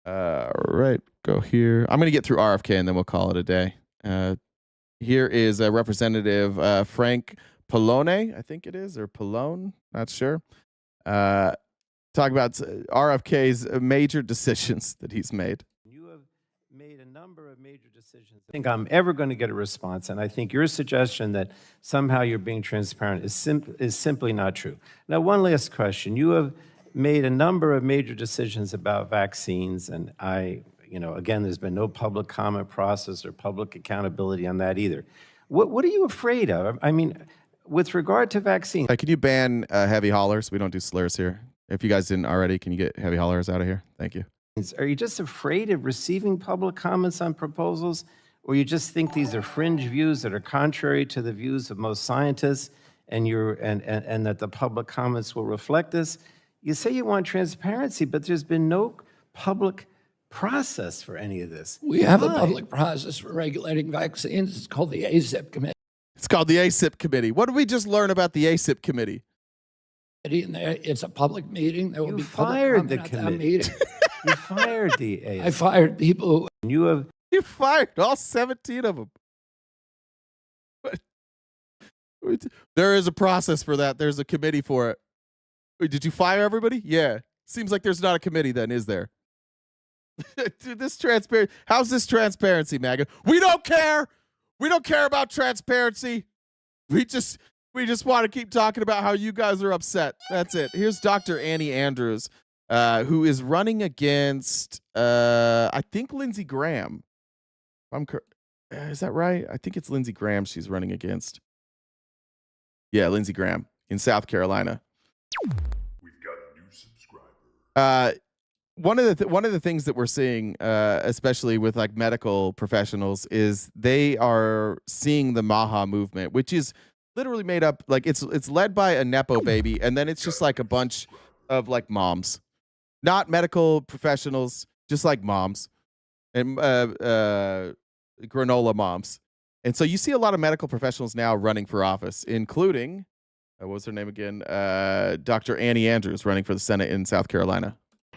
[SPEAKER 1] All right, go here. I'm going to get through RFK and then we'll call it a day. Here is Representative Frank Pallone, I think it is, or Pallone, not sure. Talk about RFK's major decisions that he's made.
[SPEAKER 4] You have made a number of major decisions. I think I'm ever going to get a response, and I think your suggestion that somehow you're being transparent is simply not true. Now, one last question. You have made a number of major decisions about vaccines, and again, there's been no public comment process or public accountability on that either. What are you afraid of? I mean, with regard to vaccines.
[SPEAKER 1] Can you ban heavy haulers? We don't do slurs here. If you guys didn't already, can you get heavy haulers out of here? Thank you.
[SPEAKER 4] Are you just afraid of receiving public comments on proposals, or you just think these are fringe views that are contrary to the views of most scientists, and that the public comments will reflect this? You say you want transparency, but there's been no public process for any of this.
[SPEAKER 20] We have a public process for regulating vaccines. It's called the ACIP committee.
[SPEAKER 1] It's called the ACIP committee. What did we just learn about the ACIP committee?
[SPEAKER 20] It's a public meeting. There will be
[SPEAKER 4] fired the committee. You fired the ACIP.
[SPEAKER 20] I fired people.
[SPEAKER 1] You fired all 17 of them. There is a process for that. There's a committee for it. Wait, did you fire everybody? Yeah. Seems like there's not a committee then, is there? Dude, how's this transparency, MAGA? We don't care. We don't care about transparency. We just want to keep talking about how you guys are upset. That's it. Here's Dr. Annie Andrews, who is running against, I think, Lindsey Graham. Is that right? I think it's Lindsey Graham she's running against. Yeah, Lindsey Graham in South Carolina.
[SPEAKER 5] We've got new subscribers.
[SPEAKER 1] One of the things that we're seeing, especially with like medical professionals, is they are seeing the Maha movement, which is literally made up, like it's led by a Nepo baby, and then it's just like a bunch of like moms, not medical professionals, just like moms and granola moms. And so you see a lot of medical professionals now running for office, including, what was her name again? Dr. Annie Andrews running for the Senate in South Carolina.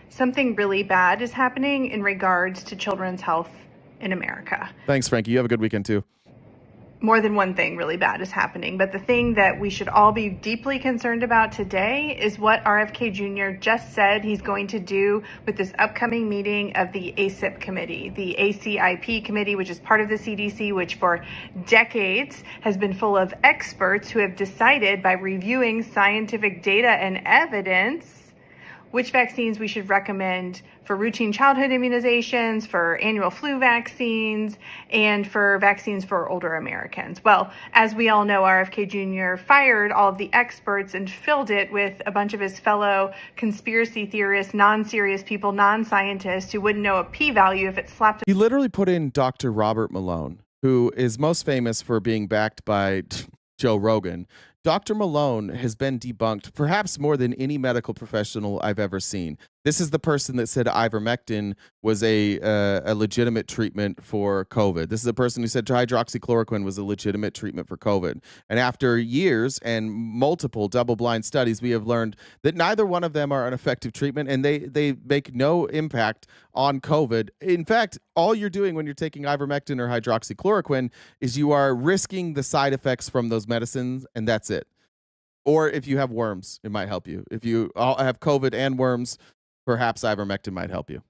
[SPEAKER 21] Something really bad is happening in regards to children's health in America.
[SPEAKER 1] Thanks, Frankie. You have a good weekend, too.
[SPEAKER 21] More than one thing really bad is happening, but the thing that we should all be deeply concerned about today is what RFK Jr. just said he's going to do with this upcoming meeting of the ACIP committee, the ACIP committee, which is part of the CDC, which for decades has been full of experts who have decided by reviewing scientific data and evidence which vaccines we should recommend for routine childhood immunizations, for annual flu vaccines, and for vaccines for older Americans. Well, as we all know, RFK Jr. fired all of the experts and filled it with a bunch of his fellow conspiracy theorists, non-serious people, non-scientists who wouldn't know a p-value if it slapped.
[SPEAKER 1] He literally put in Dr. Robert Malone, who is most famous for being backed by Joe Rogan. Dr. Malone has been debunked perhaps more than any medical professional I've ever seen. This is the person that said ivermectin was a legitimate treatment for COVID. This is the person who said hydroxychloroquine was a legitimate treatment for COVID. And after years and multiple double-blind studies, we have learned that neither one of them are an effective treatment, and they make no impact on COVID. In fact, all you're doing when you're taking ivermectin or hydroxychloroquine is you are risking the side effects from those medicines, and that's it. Or if you have worms, it might help you. If you have COVID and worms, perhaps ivermectin might help you.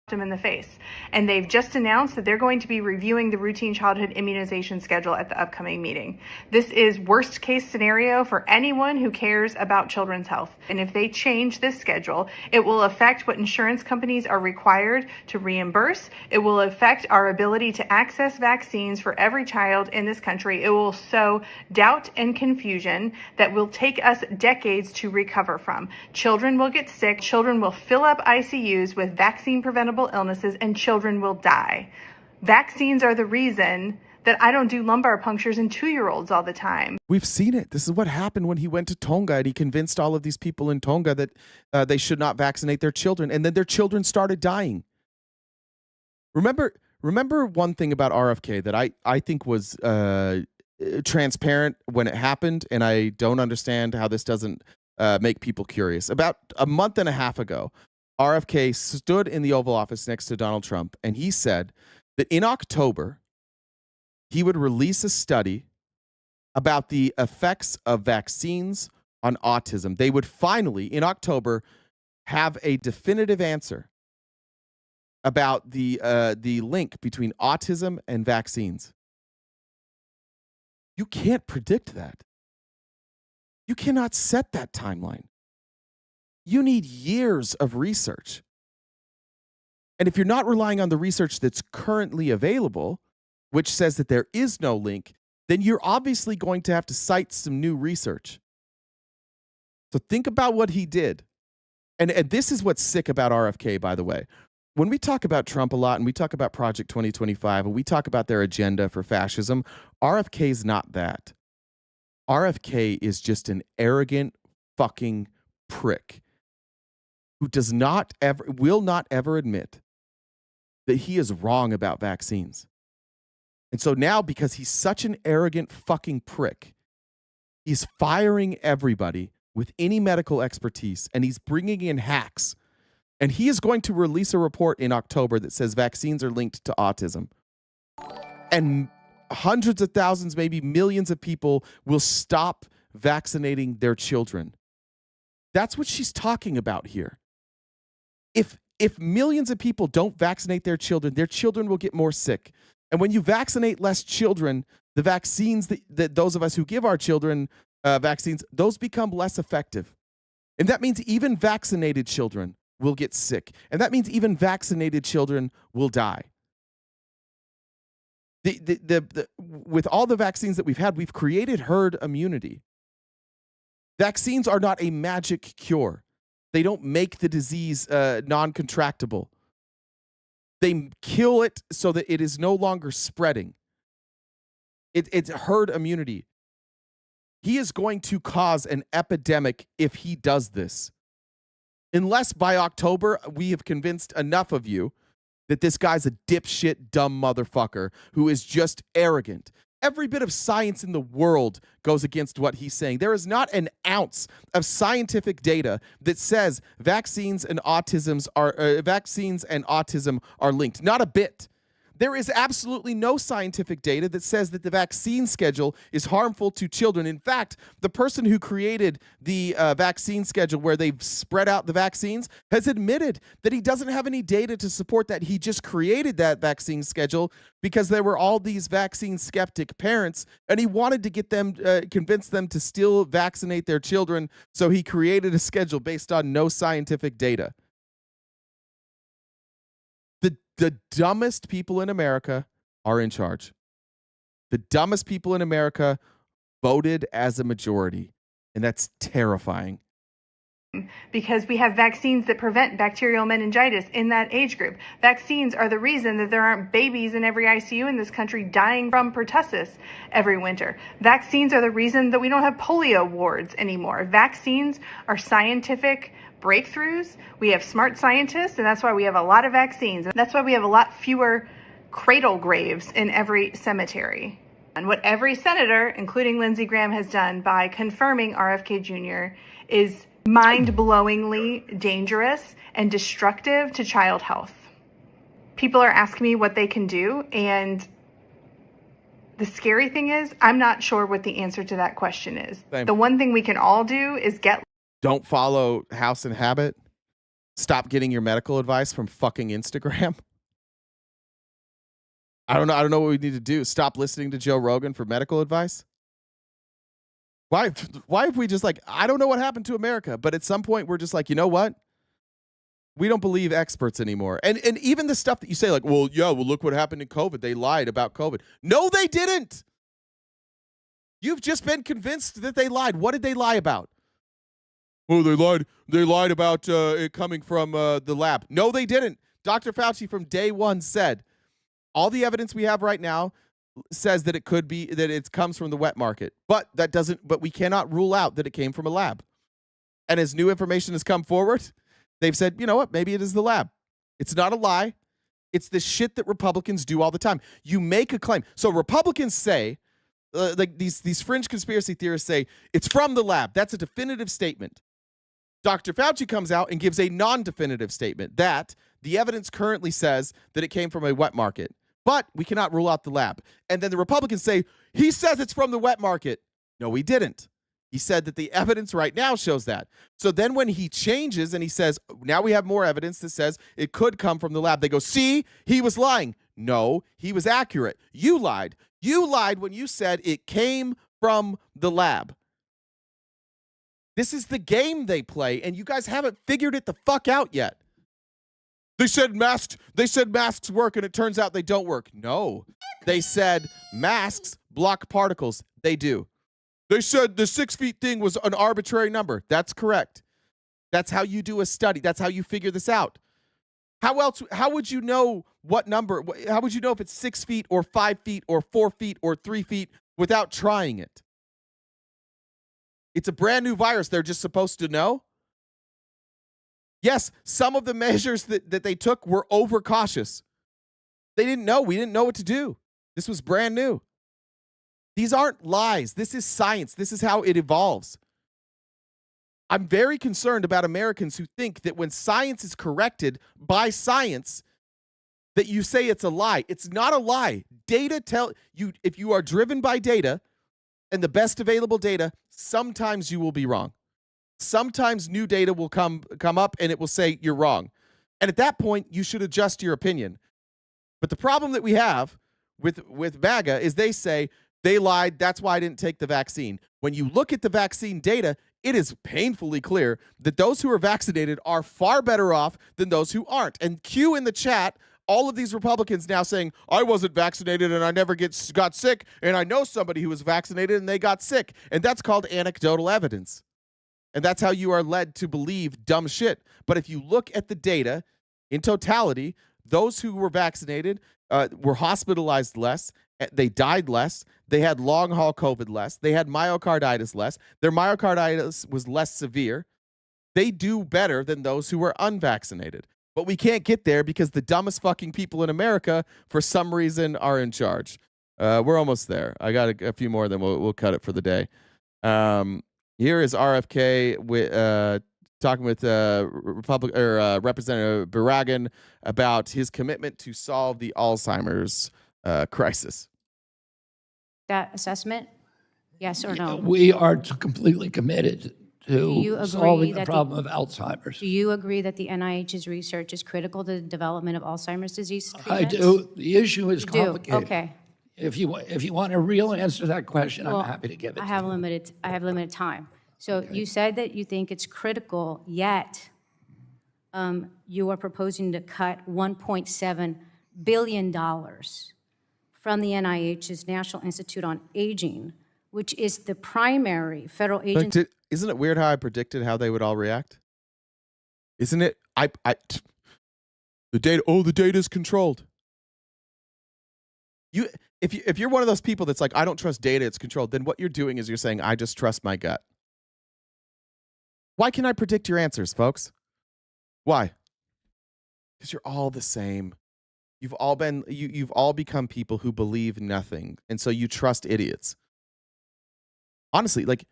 [SPEAKER 21] Them in the face. And they've just announced that they're going to be reviewing the routine childhood immunization schedule at the upcoming meeting. This is worst case scenario for anyone who cares about children's health. And if they change this schedule, it will affect what insurance companies are required to reimburse. It will affect our ability to access vaccines for every child in this country. It will sow doubt and confusion that will take us decades to recover from. Children will get sick. Children will fill up ICUs with vaccine preventable illnesses, and children will die. Vaccines are the reason that I don't do lumbar punctures in 2-year-olds all the time.
[SPEAKER 1] We've seen it. This is what happened when he went to Tonga and he convinced all of these people in Tonga that they should not vaccinate their children, and then their children started dying. Remember one thing about RFK that I think was transparent when it happened, and I don't understand how this doesn't make people curious. About a month and a half ago, RFK stood in the Oval Office next to Donald Trump, and he said that in October, he would release a study about the effects of vaccines on autism. They would finally, in October, have a definitive answer about the link between autism and vaccines. You can't predict that. You cannot set that timeline. You need years of research. And if you're not relying on the research that's currently available, which says that there is no link, then you're obviously going to have to cite some new research. So think about what he did. And this is what's sick about RFK, by the way. When we talk about Trump a lot and we talk about Project 2025 and we talk about their agenda for fascism, RFK's not that. RFK is just an arrogant fucking prick who will not ever admit that he is wrong about vaccines. And so now, because he's such an arrogant fucking prick, he's firing everybody with any medical expertise, and he's bringing in hacks. And he is going to release a report in October that says vaccines are linked to autism. And hundreds of thousands, maybe millions of people will stop vaccinating their children. That's what she's talking about here. If millions of people don't vaccinate their children will get more sick. And when you vaccinate less children, the vaccines that those of us who give our children vaccines, those become less effective. And that means even vaccinated children will get sick. And that means even vaccinated children will die. With all the vaccines that we've had, we've created herd immunity. Vaccines are not a magic cure. They don't make the disease non-contractable. They kill it so that it is no longer spreading. It's herd immunity. He is going to cause an epidemic if he does this. Unless by October we have convinced enough of you that this guy's a dipshit, dumb motherfucker who is just arrogant. Every bit of science in the world goes against what he's saying. There is not an ounce of scientific data that says vaccines and autism are linked. Not a bit. There is absolutely no scientific data that says that the vaccine schedule is harmful to children. In fact, the person who created the vaccine schedule where they've spread out the vaccines has admitted that he doesn't have any data to support that. He just created that vaccine schedule because there were all these vaccine skeptic parents, and he wanted to get them, convince them to still vaccinate their children. So he created a schedule based on no scientific data. The dumbest people in America are in charge. The dumbest people in America voted as a majority, and that's terrifying.
[SPEAKER 21] Because we have vaccines that prevent bacterial meningitis in that age group. Vaccines are the reason that there aren't babies in every ICU in this country dying from pertussis every winter. Vaccines are the reason that we don't have polio wards anymore. Vaccines are scientific breakthroughs. We have smart scientists, and that's why we have a lot of vaccines. And that's why we have a lot fewer cradle graves in every cemetery. And what every senator, including Lindsey Graham, has done by confirming RFK Jr. is mind-blowingly dangerous and destructive to child health. People are asking me what they can do, and the scary thing is I'm not sure what the answer to that question is.
[SPEAKER 1] Same.
[SPEAKER 21] The one thing we can all do is
[SPEAKER 1] Don't follow House and Habit. Stop getting your medical advice from fucking Instagram. I don't know what we need to do. Stop listening to Joe Rogan for medical advice. Why if we just I don't know what happened to America, but at some point we're just you know what? We don't believe experts anymore. And even the stuff that you say look what happened in COVID. They lied about COVID. No, they didn't. You've just been convinced that they lied. What did they lie about? Oh, they lied about it coming from the lab. No, they didn't. Dr. Fauci from day one said, all the evidence we have right now says that it could be that it comes from the wet market, but we cannot rule out that it came from a lab. And as new information has come forward, they've said, you know what, maybe it is the lab. It's not a lie. It's the shit that Republicans do all the time. You make a claim. So Republicans say, like these fringe conspiracy theorists say, it's from the lab. That's a definitive statement. Dr. Fauci comes out and gives a non-definitive statement that the evidence currently says that it came from a wet market, but we cannot rule out the lab. And then the Republicans say, he says it's from the wet market. No, he didn't. He said that the evidence right now shows that. So then when he changes and he says, now we have more evidence that says it could come from the lab, they go, see, he was lying. No, he was accurate. You lied. You lied when you said it came from the lab. This is the game they play, and you guys haven't figured it the fuck out yet. They said masks work, and it turns out they don't work. No. They said masks block particles. They do. They said the 6 feet thing was an arbitrary number. That's correct. That's how you do a study. That's how you figure this out. How would you know what number? How would you know if it's 6 feet or 5 feet or 4 feet or 3 feet without trying it? It's a brand new virus. They're just supposed to know. Yes, some of the measures that they took were overcautious. They didn't know. We didn't know what to do. This was brand new. These aren't lies. This is science. This is how it evolves. I'm very concerned about Americans who think that when science is corrected by science, that you say it's a lie. It's not a lie. Data tell you, if you are driven by data and the best available data, sometimes you will be wrong. Sometimes new data will come up and it will say you're wrong. And at that point, you should adjust your opinion. But the problem that we have with MAGA is they say they lied. That's why I didn't take the vaccine. When you look at the vaccine data, it is painfully clear that those who are vaccinated are far better off than those who aren't. And Q in the chat, all of these Republicans now saying, I wasn't vaccinated and I never got sick, and I know somebody who was vaccinated and they got sick. And that's called anecdotal evidence. And that's how you are led to believe dumb shit. But if you look at the data in totality, those who were vaccinated were hospitalized less, they died less, they had long-haul COVID less, they had myocarditis less, their myocarditis was less severe. They do better than those who were unvaccinated. But we can't get there because the dumbest fucking people in America, for some reason, are in charge. We're almost there. I got a few more, then we'll cut it for the day. Here is RFK talking with Representative Barragan about his commitment to solve the Alzheimer's crisis.
[SPEAKER 6] That assessment? Yes or no?
[SPEAKER 20] We are completely committed to solving the problem of Alzheimer's.
[SPEAKER 6] Do you agree that the NIH's research is critical to the development of Alzheimer's disease treatments?
[SPEAKER 20] I do. The issue is complicated.
[SPEAKER 6] Okay.
[SPEAKER 20] If you want a real answer to that question, I'm happy to give it to you.
[SPEAKER 6] I have limited time. So okay. You said that you think it's critical, yet you are proposing to cut $1.7 billion from the NIH's National Institute on Aging, which is the primary federal agency.
[SPEAKER 1] Isn't it weird how I predicted how they would all react? Isn't it? The data is controlled. If you're one of those people that's like, I don't trust data, it's controlled, then what you're doing is you're saying, I just trust my gut. Why can I predict your answers, folks? Why? Because you're all the same. You've all become people who believe nothing, and so you trust idiots. Honestly, like,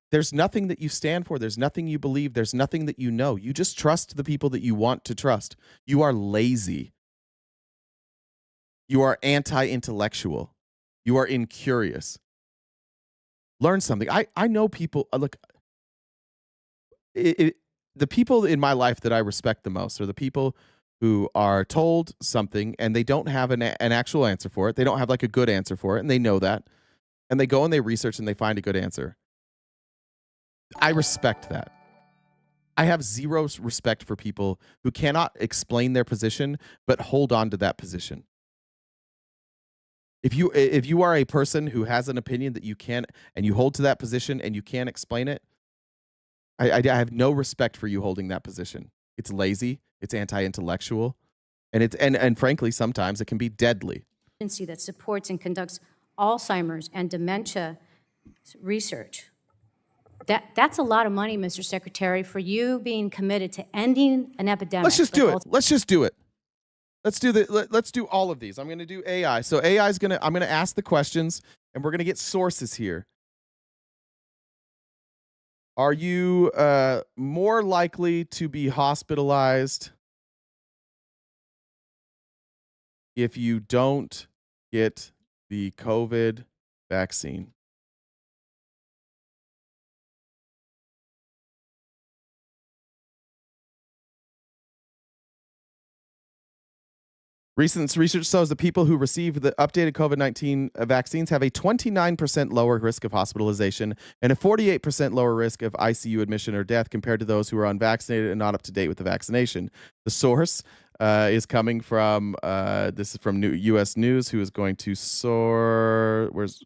[SPEAKER 1] there's nothing that you stand for. There's nothing you believe. There's nothing that you know. You just trust the people that you want to trust. You are lazy. You are anti-intellectual. You are incurious. Learn something. I know people, look, the people in my life that I respect the most are the people who are told something and they don't have an actual answer for it. They don't have like a good answer for it, and they know that. And they go and they research and they find a good answer. I respect that. I have zero respect for people who cannot explain their position but hold on to that position. If you are a person who has an opinion that you can and you hold to that position and you can't explain it, I have no respect for you holding that position. It's lazy, it's anti-intellectual, and frankly sometimes it can be deadly.
[SPEAKER 6] Agency that supports and conducts Alzheimer's and dementia research. That's a lot of money, Mr. Secretary, for you being committed to ending an epidemic.
[SPEAKER 1] Let's just do it. Let's just do it. Let's do all of these. I'm going to do AI. So AI is I'm going to ask the questions, and we're going to get sources here. Are you more likely to be hospitalized if you don't get the COVID vaccine? Recent research shows that people who receive the updated COVID-19 vaccines have a 29% lower risk of hospitalization and a 48% lower risk of ICU admission or death compared to those who are unvaccinated and not up to date with the vaccination. The source is coming from, this is from U.S. News, who is going to soar, where's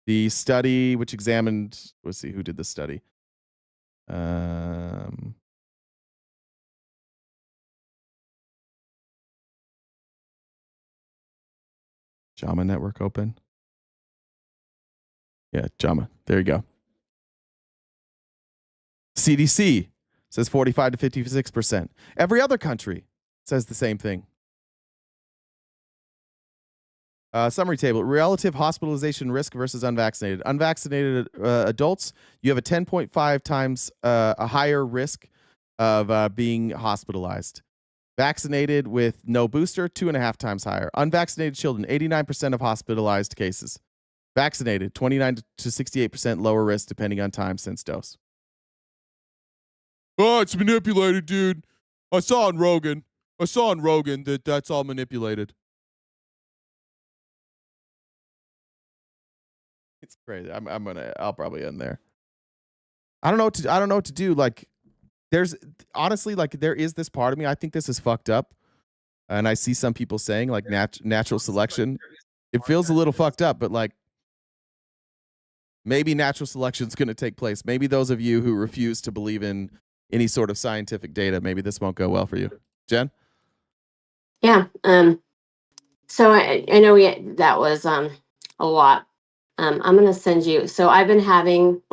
[SPEAKER 1] the study which examined, let's see, who did the study? JAMA network open. Yeah, JAMA. There you go. CDC says 45 to 56%. Every other country says the same thing. Summary table. Relative hospitalization risk versus unvaccinated. Unvaccinated adults, you have a 10.5 times a higher risk of being hospitalized. Vaccinated with no booster, 2.5 times higher. Unvaccinated children, 89% of hospitalized cases. Vaccinated, 29 to 68% lower risk depending on time since dose. Oh, it's manipulated, dude. I saw on Rogan that that's all manipulated. It's crazy. I'll probably end there. I don't know what to do. Like, there's honestly, like, there is this part of me. I think this is fucked up. And I see some people saying, like, natural selection. It feels a little fucked up, but, like, maybe natural selection is going to take place. Maybe those of you who refuse to believe in any sort of scientific data, maybe this won't go well for you. Jen?
[SPEAKER 11] Yeah. So I know that was a lot. I'm going to send you. So I haven't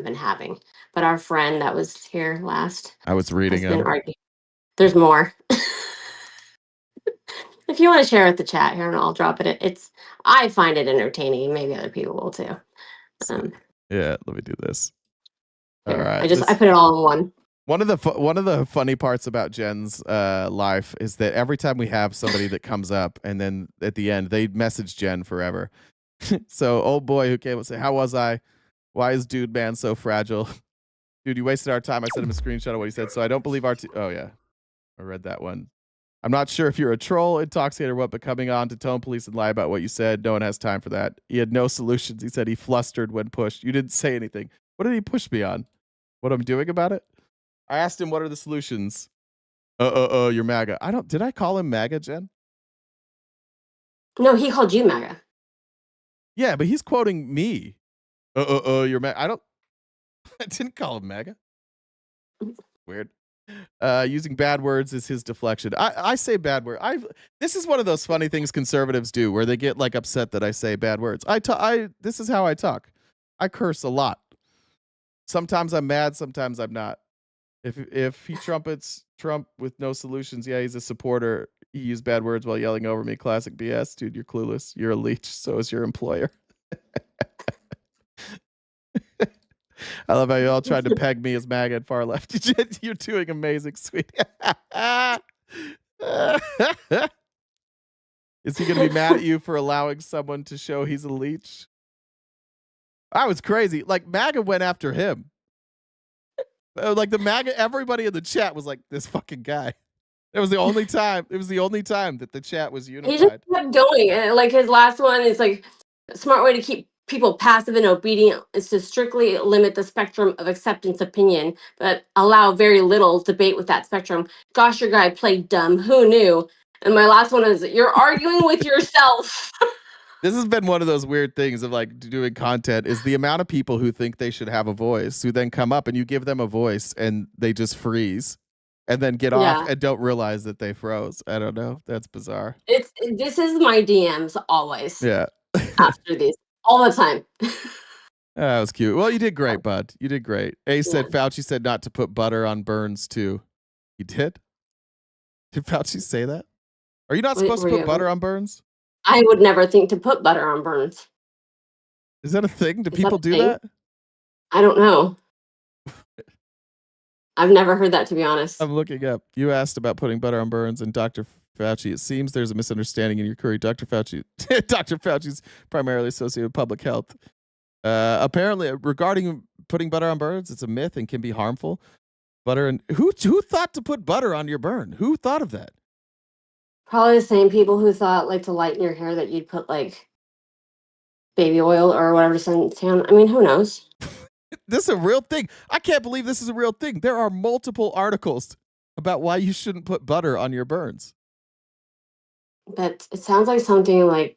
[SPEAKER 11] been having, but our friend that was here last.
[SPEAKER 1] I was reading him.
[SPEAKER 11] There's more. If you want to share with the chat here, and I'll drop it. I find it entertaining. Maybe other people will too.
[SPEAKER 1] Yeah, let me do this. All
[SPEAKER 11] Here,
[SPEAKER 1] right.
[SPEAKER 11] I put it all in one.
[SPEAKER 1] One of the funny parts about Jen's life is that every time we have somebody that comes up, and then at the end they message Jen forever. So old boy who came and say, "How was I? Why is dude man so fragile? Dude, you wasted our time." I sent him a screenshot of what he said. So I don't believe oh yeah, I read that one. I'm not sure if you're a troll, intoxicated, or what, but coming on to tone police and lie about what you said, no one has time for that. He had no solutions. He said he flustered when pushed. You didn't say anything. What did he push me on? What I'm doing about it? I asked him, what are the solutions? You're MAGA. Did I call him MAGA, Jen?
[SPEAKER 11] No, he called you MAGA.
[SPEAKER 1] Yeah, but he's quoting me. You're MAGA. I didn't call him MAGA. Weird. Using bad words is his deflection. I say bad words. This is one of those funny things conservatives do where they get like upset that I say bad words. This is how I talk. I curse a lot. Sometimes I'm mad, sometimes I'm not. If he trumpets Trump with no solutions, yeah, he's a supporter. He used bad words while yelling over me. Classic BS. Dude, you're clueless. You're a leech. So is your employer. I love how you all tried to peg me as MAGA and far left. You're doing amazing, sweetie. Is he going to be mad at you for allowing someone to show he's a leech? I was crazy. Like, MAGA went after him. Like, the MAGA, everybody in the chat was like, this fucking guy. It was the only time. It was the only time that the chat was unified.
[SPEAKER 11] He just kept going. And like his last one is like, a smart way to keep people passive and obedient is to strictly limit the spectrum of acceptance opinion, but allow very little debate with that spectrum. Gosh, your guy played dumb. Who knew? And my last one is, you're arguing with yourself.
[SPEAKER 1] This has been one of those weird things of like doing content is the amount of people who think they should have a voice, who then come up and you give them a voice and they just freeze and then get off and don't realize that they froze. I don't know. That's bizarre.
[SPEAKER 11] This is my DMs always.
[SPEAKER 1] Yeah.
[SPEAKER 11] after these all the time.
[SPEAKER 1] That was cute. Well, you did great, bud. You did great. A said Fauci said not to put butter on burns too. He did? Did Fauci say that? Are you not supposed to put butter on burns?
[SPEAKER 11] I would never think to put butter on burns.
[SPEAKER 1] Is that a thing? Do people do that?
[SPEAKER 11] I don't know. I've never heard that, to be honest.
[SPEAKER 1] I'm looking up. You asked about putting butter on burns, and Dr. Fauci, it seems there's a misunderstanding in your query. Dr. Fauci's primarily associated with public health. Apparently, regarding putting butter on burns, it's a myth and can be harmful. Butter and who thought to put butter on your burn? Who thought of that?
[SPEAKER 11] Probably the same people who thought, like, to lighten your hair that you'd put, like, baby oil or whatever to sound. I mean, who knows?
[SPEAKER 1] This is a real thing. I can't believe this is a real thing. There are multiple articles about why you shouldn't put butter on your burns.
[SPEAKER 11] But it sounds like something like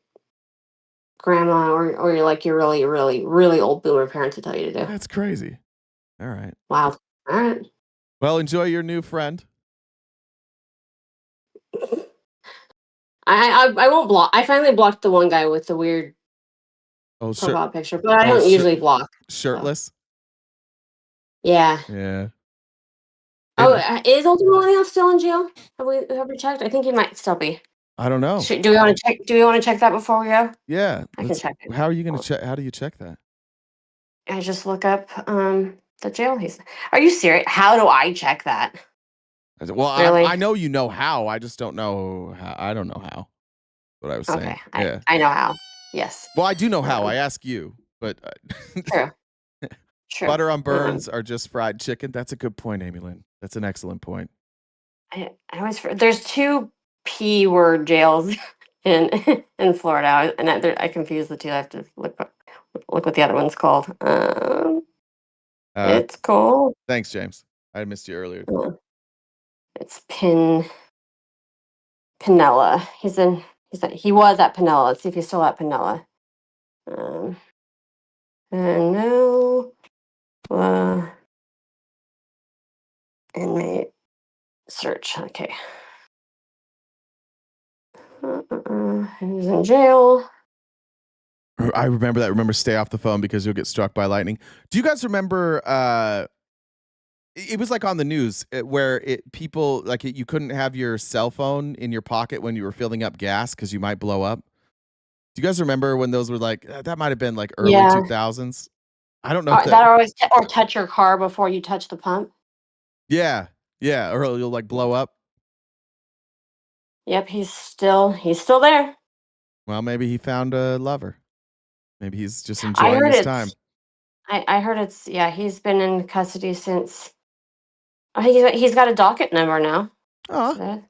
[SPEAKER 11] grandma or like your really, really, really old boomer parents would tell you to do.
[SPEAKER 1] That's crazy. All right.
[SPEAKER 11] Wow. All right.
[SPEAKER 1] Well, enjoy your new friend.
[SPEAKER 11] I won't block. I finally blocked the one guy with the weird profile picture, but I don't usually block.
[SPEAKER 1] Shirtless?
[SPEAKER 11] So. Yeah.
[SPEAKER 1] Yeah.
[SPEAKER 11] Oh, is Ultima Millennial still in jail? Have we checked? I think he might still be.
[SPEAKER 1] I don't know.
[SPEAKER 11] Do we want to check? Do we want to check that before we go?
[SPEAKER 1] Yeah.
[SPEAKER 11] I can check it.
[SPEAKER 1] How are you going to check? How do you check that?
[SPEAKER 11] I just look up the jail he's. Are you serious? How do I check that?
[SPEAKER 1] Well,
[SPEAKER 11] really?
[SPEAKER 1] I know you know how. I just don't know how. I don't know how. What I was saying.
[SPEAKER 11] Okay. I know how. Yes.
[SPEAKER 1] Well, I do know how. I ask you, but
[SPEAKER 11] True. True.
[SPEAKER 1] Butter on burns are just fried chicken. That's a good point, Amy Lynn. That's an excellent point.
[SPEAKER 11] I always there's 2 P word jails in Florida, and I confuse the two. I have to look what the other one's called. It's called.
[SPEAKER 1] Thanks, James. I missed you earlier.
[SPEAKER 11] It's Pinella. He was at Pinella. Let's see if he's still at Pinella. And no. Inmate search. Okay. Who's in jail?
[SPEAKER 1] I remember that. Remember, stay off the phone because you'll get struck by lightning. Do you guys remember? It was like on the news where people like you couldn't have your cell phone in your pocket when you were filling up gas because you might blow up. Do you guys remember when those were like that? Might have been like early 2000s. I don't know. If
[SPEAKER 11] that always or touch your car before you touch the pump.
[SPEAKER 1] Yeah, or you'll like blow up.
[SPEAKER 11] Yep, he's still there.
[SPEAKER 1] Well, maybe he found a lover. Maybe he's just enjoying his time.
[SPEAKER 11] I heard he's been in custody since. I think he's got a docket number now.
[SPEAKER 1] Oh,
[SPEAKER 11] so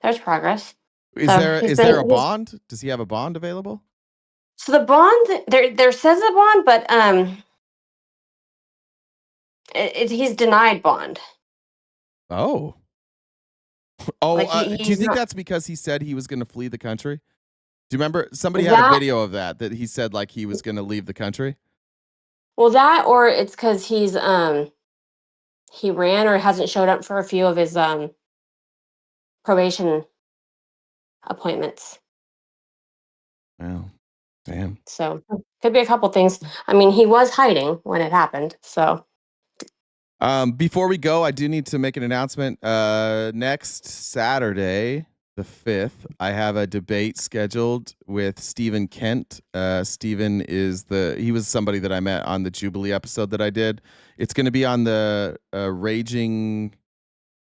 [SPEAKER 11] there's progress.
[SPEAKER 1] Is there a bond? Does he have a bond available?
[SPEAKER 11] So the bond there says a bond, but he's denied bond.
[SPEAKER 1] Oh. Do you think that's because he said he was going to flee the country? Do you remember somebody had a video of that he said like he was going to leave the country?
[SPEAKER 11] Well, that or it's because he ran or hasn't showed up for a few of his probation appointments.
[SPEAKER 1] Wow, damn.
[SPEAKER 11] So could be a couple things. I mean, he was hiding when it happened. So.
[SPEAKER 1] Before we go, I do need to make an announcement. Next Saturday, the 5th, I have a debate scheduled with Stephen Kent. Stephen he was somebody that I met on the Jubilee episode that I did. It's going to be on the Raging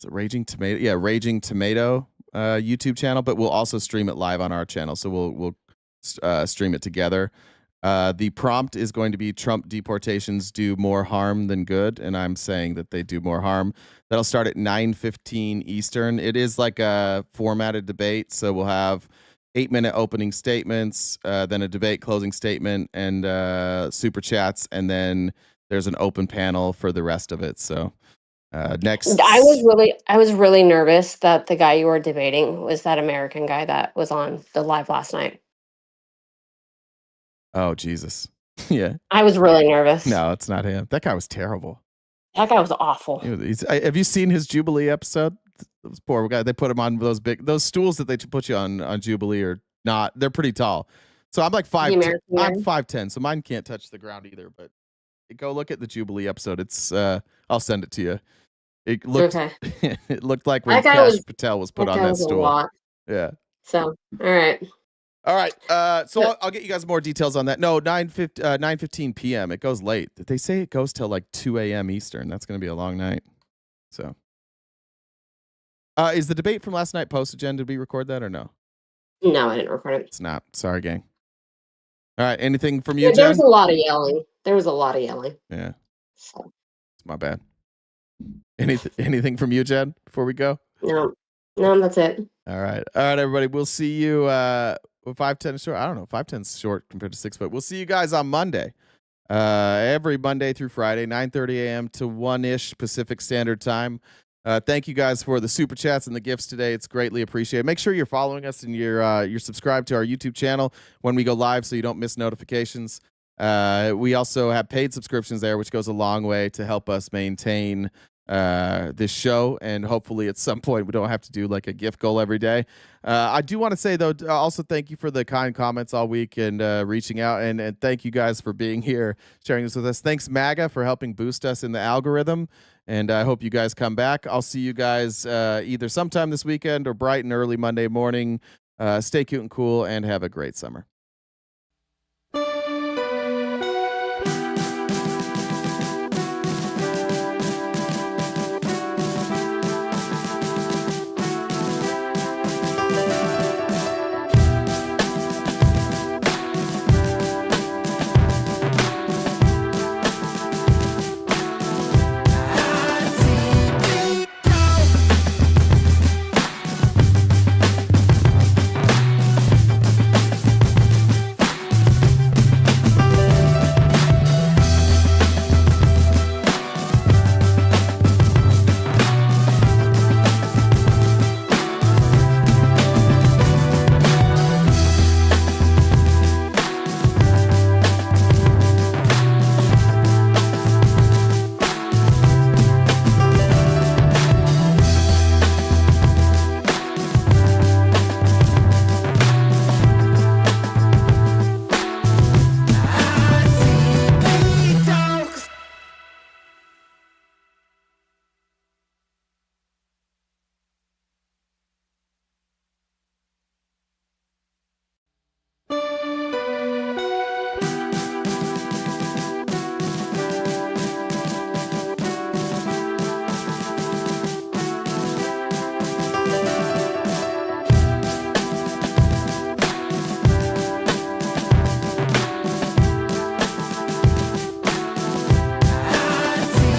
[SPEAKER 1] Tomato? Yeah, Raging Tomato YouTube channel, but we'll also stream it live on our channel. So we'll stream it together. The prompt is going to be Trump deportations do more harm than good, and I'm saying that they do more harm. That'll start at 9:15 Eastern. It is like a formatted debate, so we'll have 8-minute opening statements, then a debate closing statement, and super chats, and then there's an open panel for the rest of it. So next,
[SPEAKER 11] I was really nervous that the guy you were debating was that American guy that was on the live last night.
[SPEAKER 1] Oh, Jesus. Yeah.
[SPEAKER 11] I was really nervous.
[SPEAKER 1] No, it's not him. That guy was terrible.
[SPEAKER 11] That guy was awful.
[SPEAKER 1] Have you seen his Jubilee episode? This poor guy. They put him on those stools that they put you on Jubilee are not. They're pretty tall. So I'm like
[SPEAKER 11] The American
[SPEAKER 1] I'm
[SPEAKER 11] year?
[SPEAKER 1] 5'10", so mine can't touch the ground either. But go look at the Jubilee episode. It's I'll send it to you. It looked
[SPEAKER 11] Okay.
[SPEAKER 1] it looked like when
[SPEAKER 11] That guy
[SPEAKER 1] Kash
[SPEAKER 11] was
[SPEAKER 1] Patel was
[SPEAKER 11] that
[SPEAKER 1] put on
[SPEAKER 11] guy
[SPEAKER 1] that
[SPEAKER 11] was a
[SPEAKER 1] stool.
[SPEAKER 11] lot.
[SPEAKER 1] Yeah.
[SPEAKER 11] So, all right.
[SPEAKER 1] All right. So I'll get you guys more details on that. No, 9:15 p.m. It goes late. They say it goes till like 2 a.m. Eastern. That's going to be a long night. So, is the debate from last night posted, Jen? Did we record that or no?
[SPEAKER 11] No, I didn't record it.
[SPEAKER 1] It's not. Sorry, gang. All right. Anything from you,
[SPEAKER 11] Yeah, there
[SPEAKER 1] Jen?
[SPEAKER 11] was a lot of yelling. There was a lot of yelling.
[SPEAKER 1] Yeah.
[SPEAKER 11] So,
[SPEAKER 1] It's my bad. Anything from you, Jen, before we go?
[SPEAKER 11] no, that's it.
[SPEAKER 1] All right, everybody. We'll see you. 5:10 is short. I don't know. 5:10 is short compared to 6, but we'll see you guys on Monday. Every Monday through Friday, 9:30 a.m. to 1-ish Pacific Standard Time. Thank you guys for the super chats and the gifts today. It's greatly appreciated. Make sure you're following us and you're subscribed to our YouTube channel when we go live, so you don't miss notifications. We also have paid subscriptions there, which goes a long way to help us maintain this show, and hopefully at some point we don't have to do like a gift goal every day. I do want to say though, also thank you for the kind comments all week and reaching out, and thank you guys for being here, sharing this with us. Thanks MAGA for helping boost us in the algorithm, and I hope you guys come back. I'll see you guys either sometime this weekend or bright and early Monday morning. Stay cute and cool and have a great summer.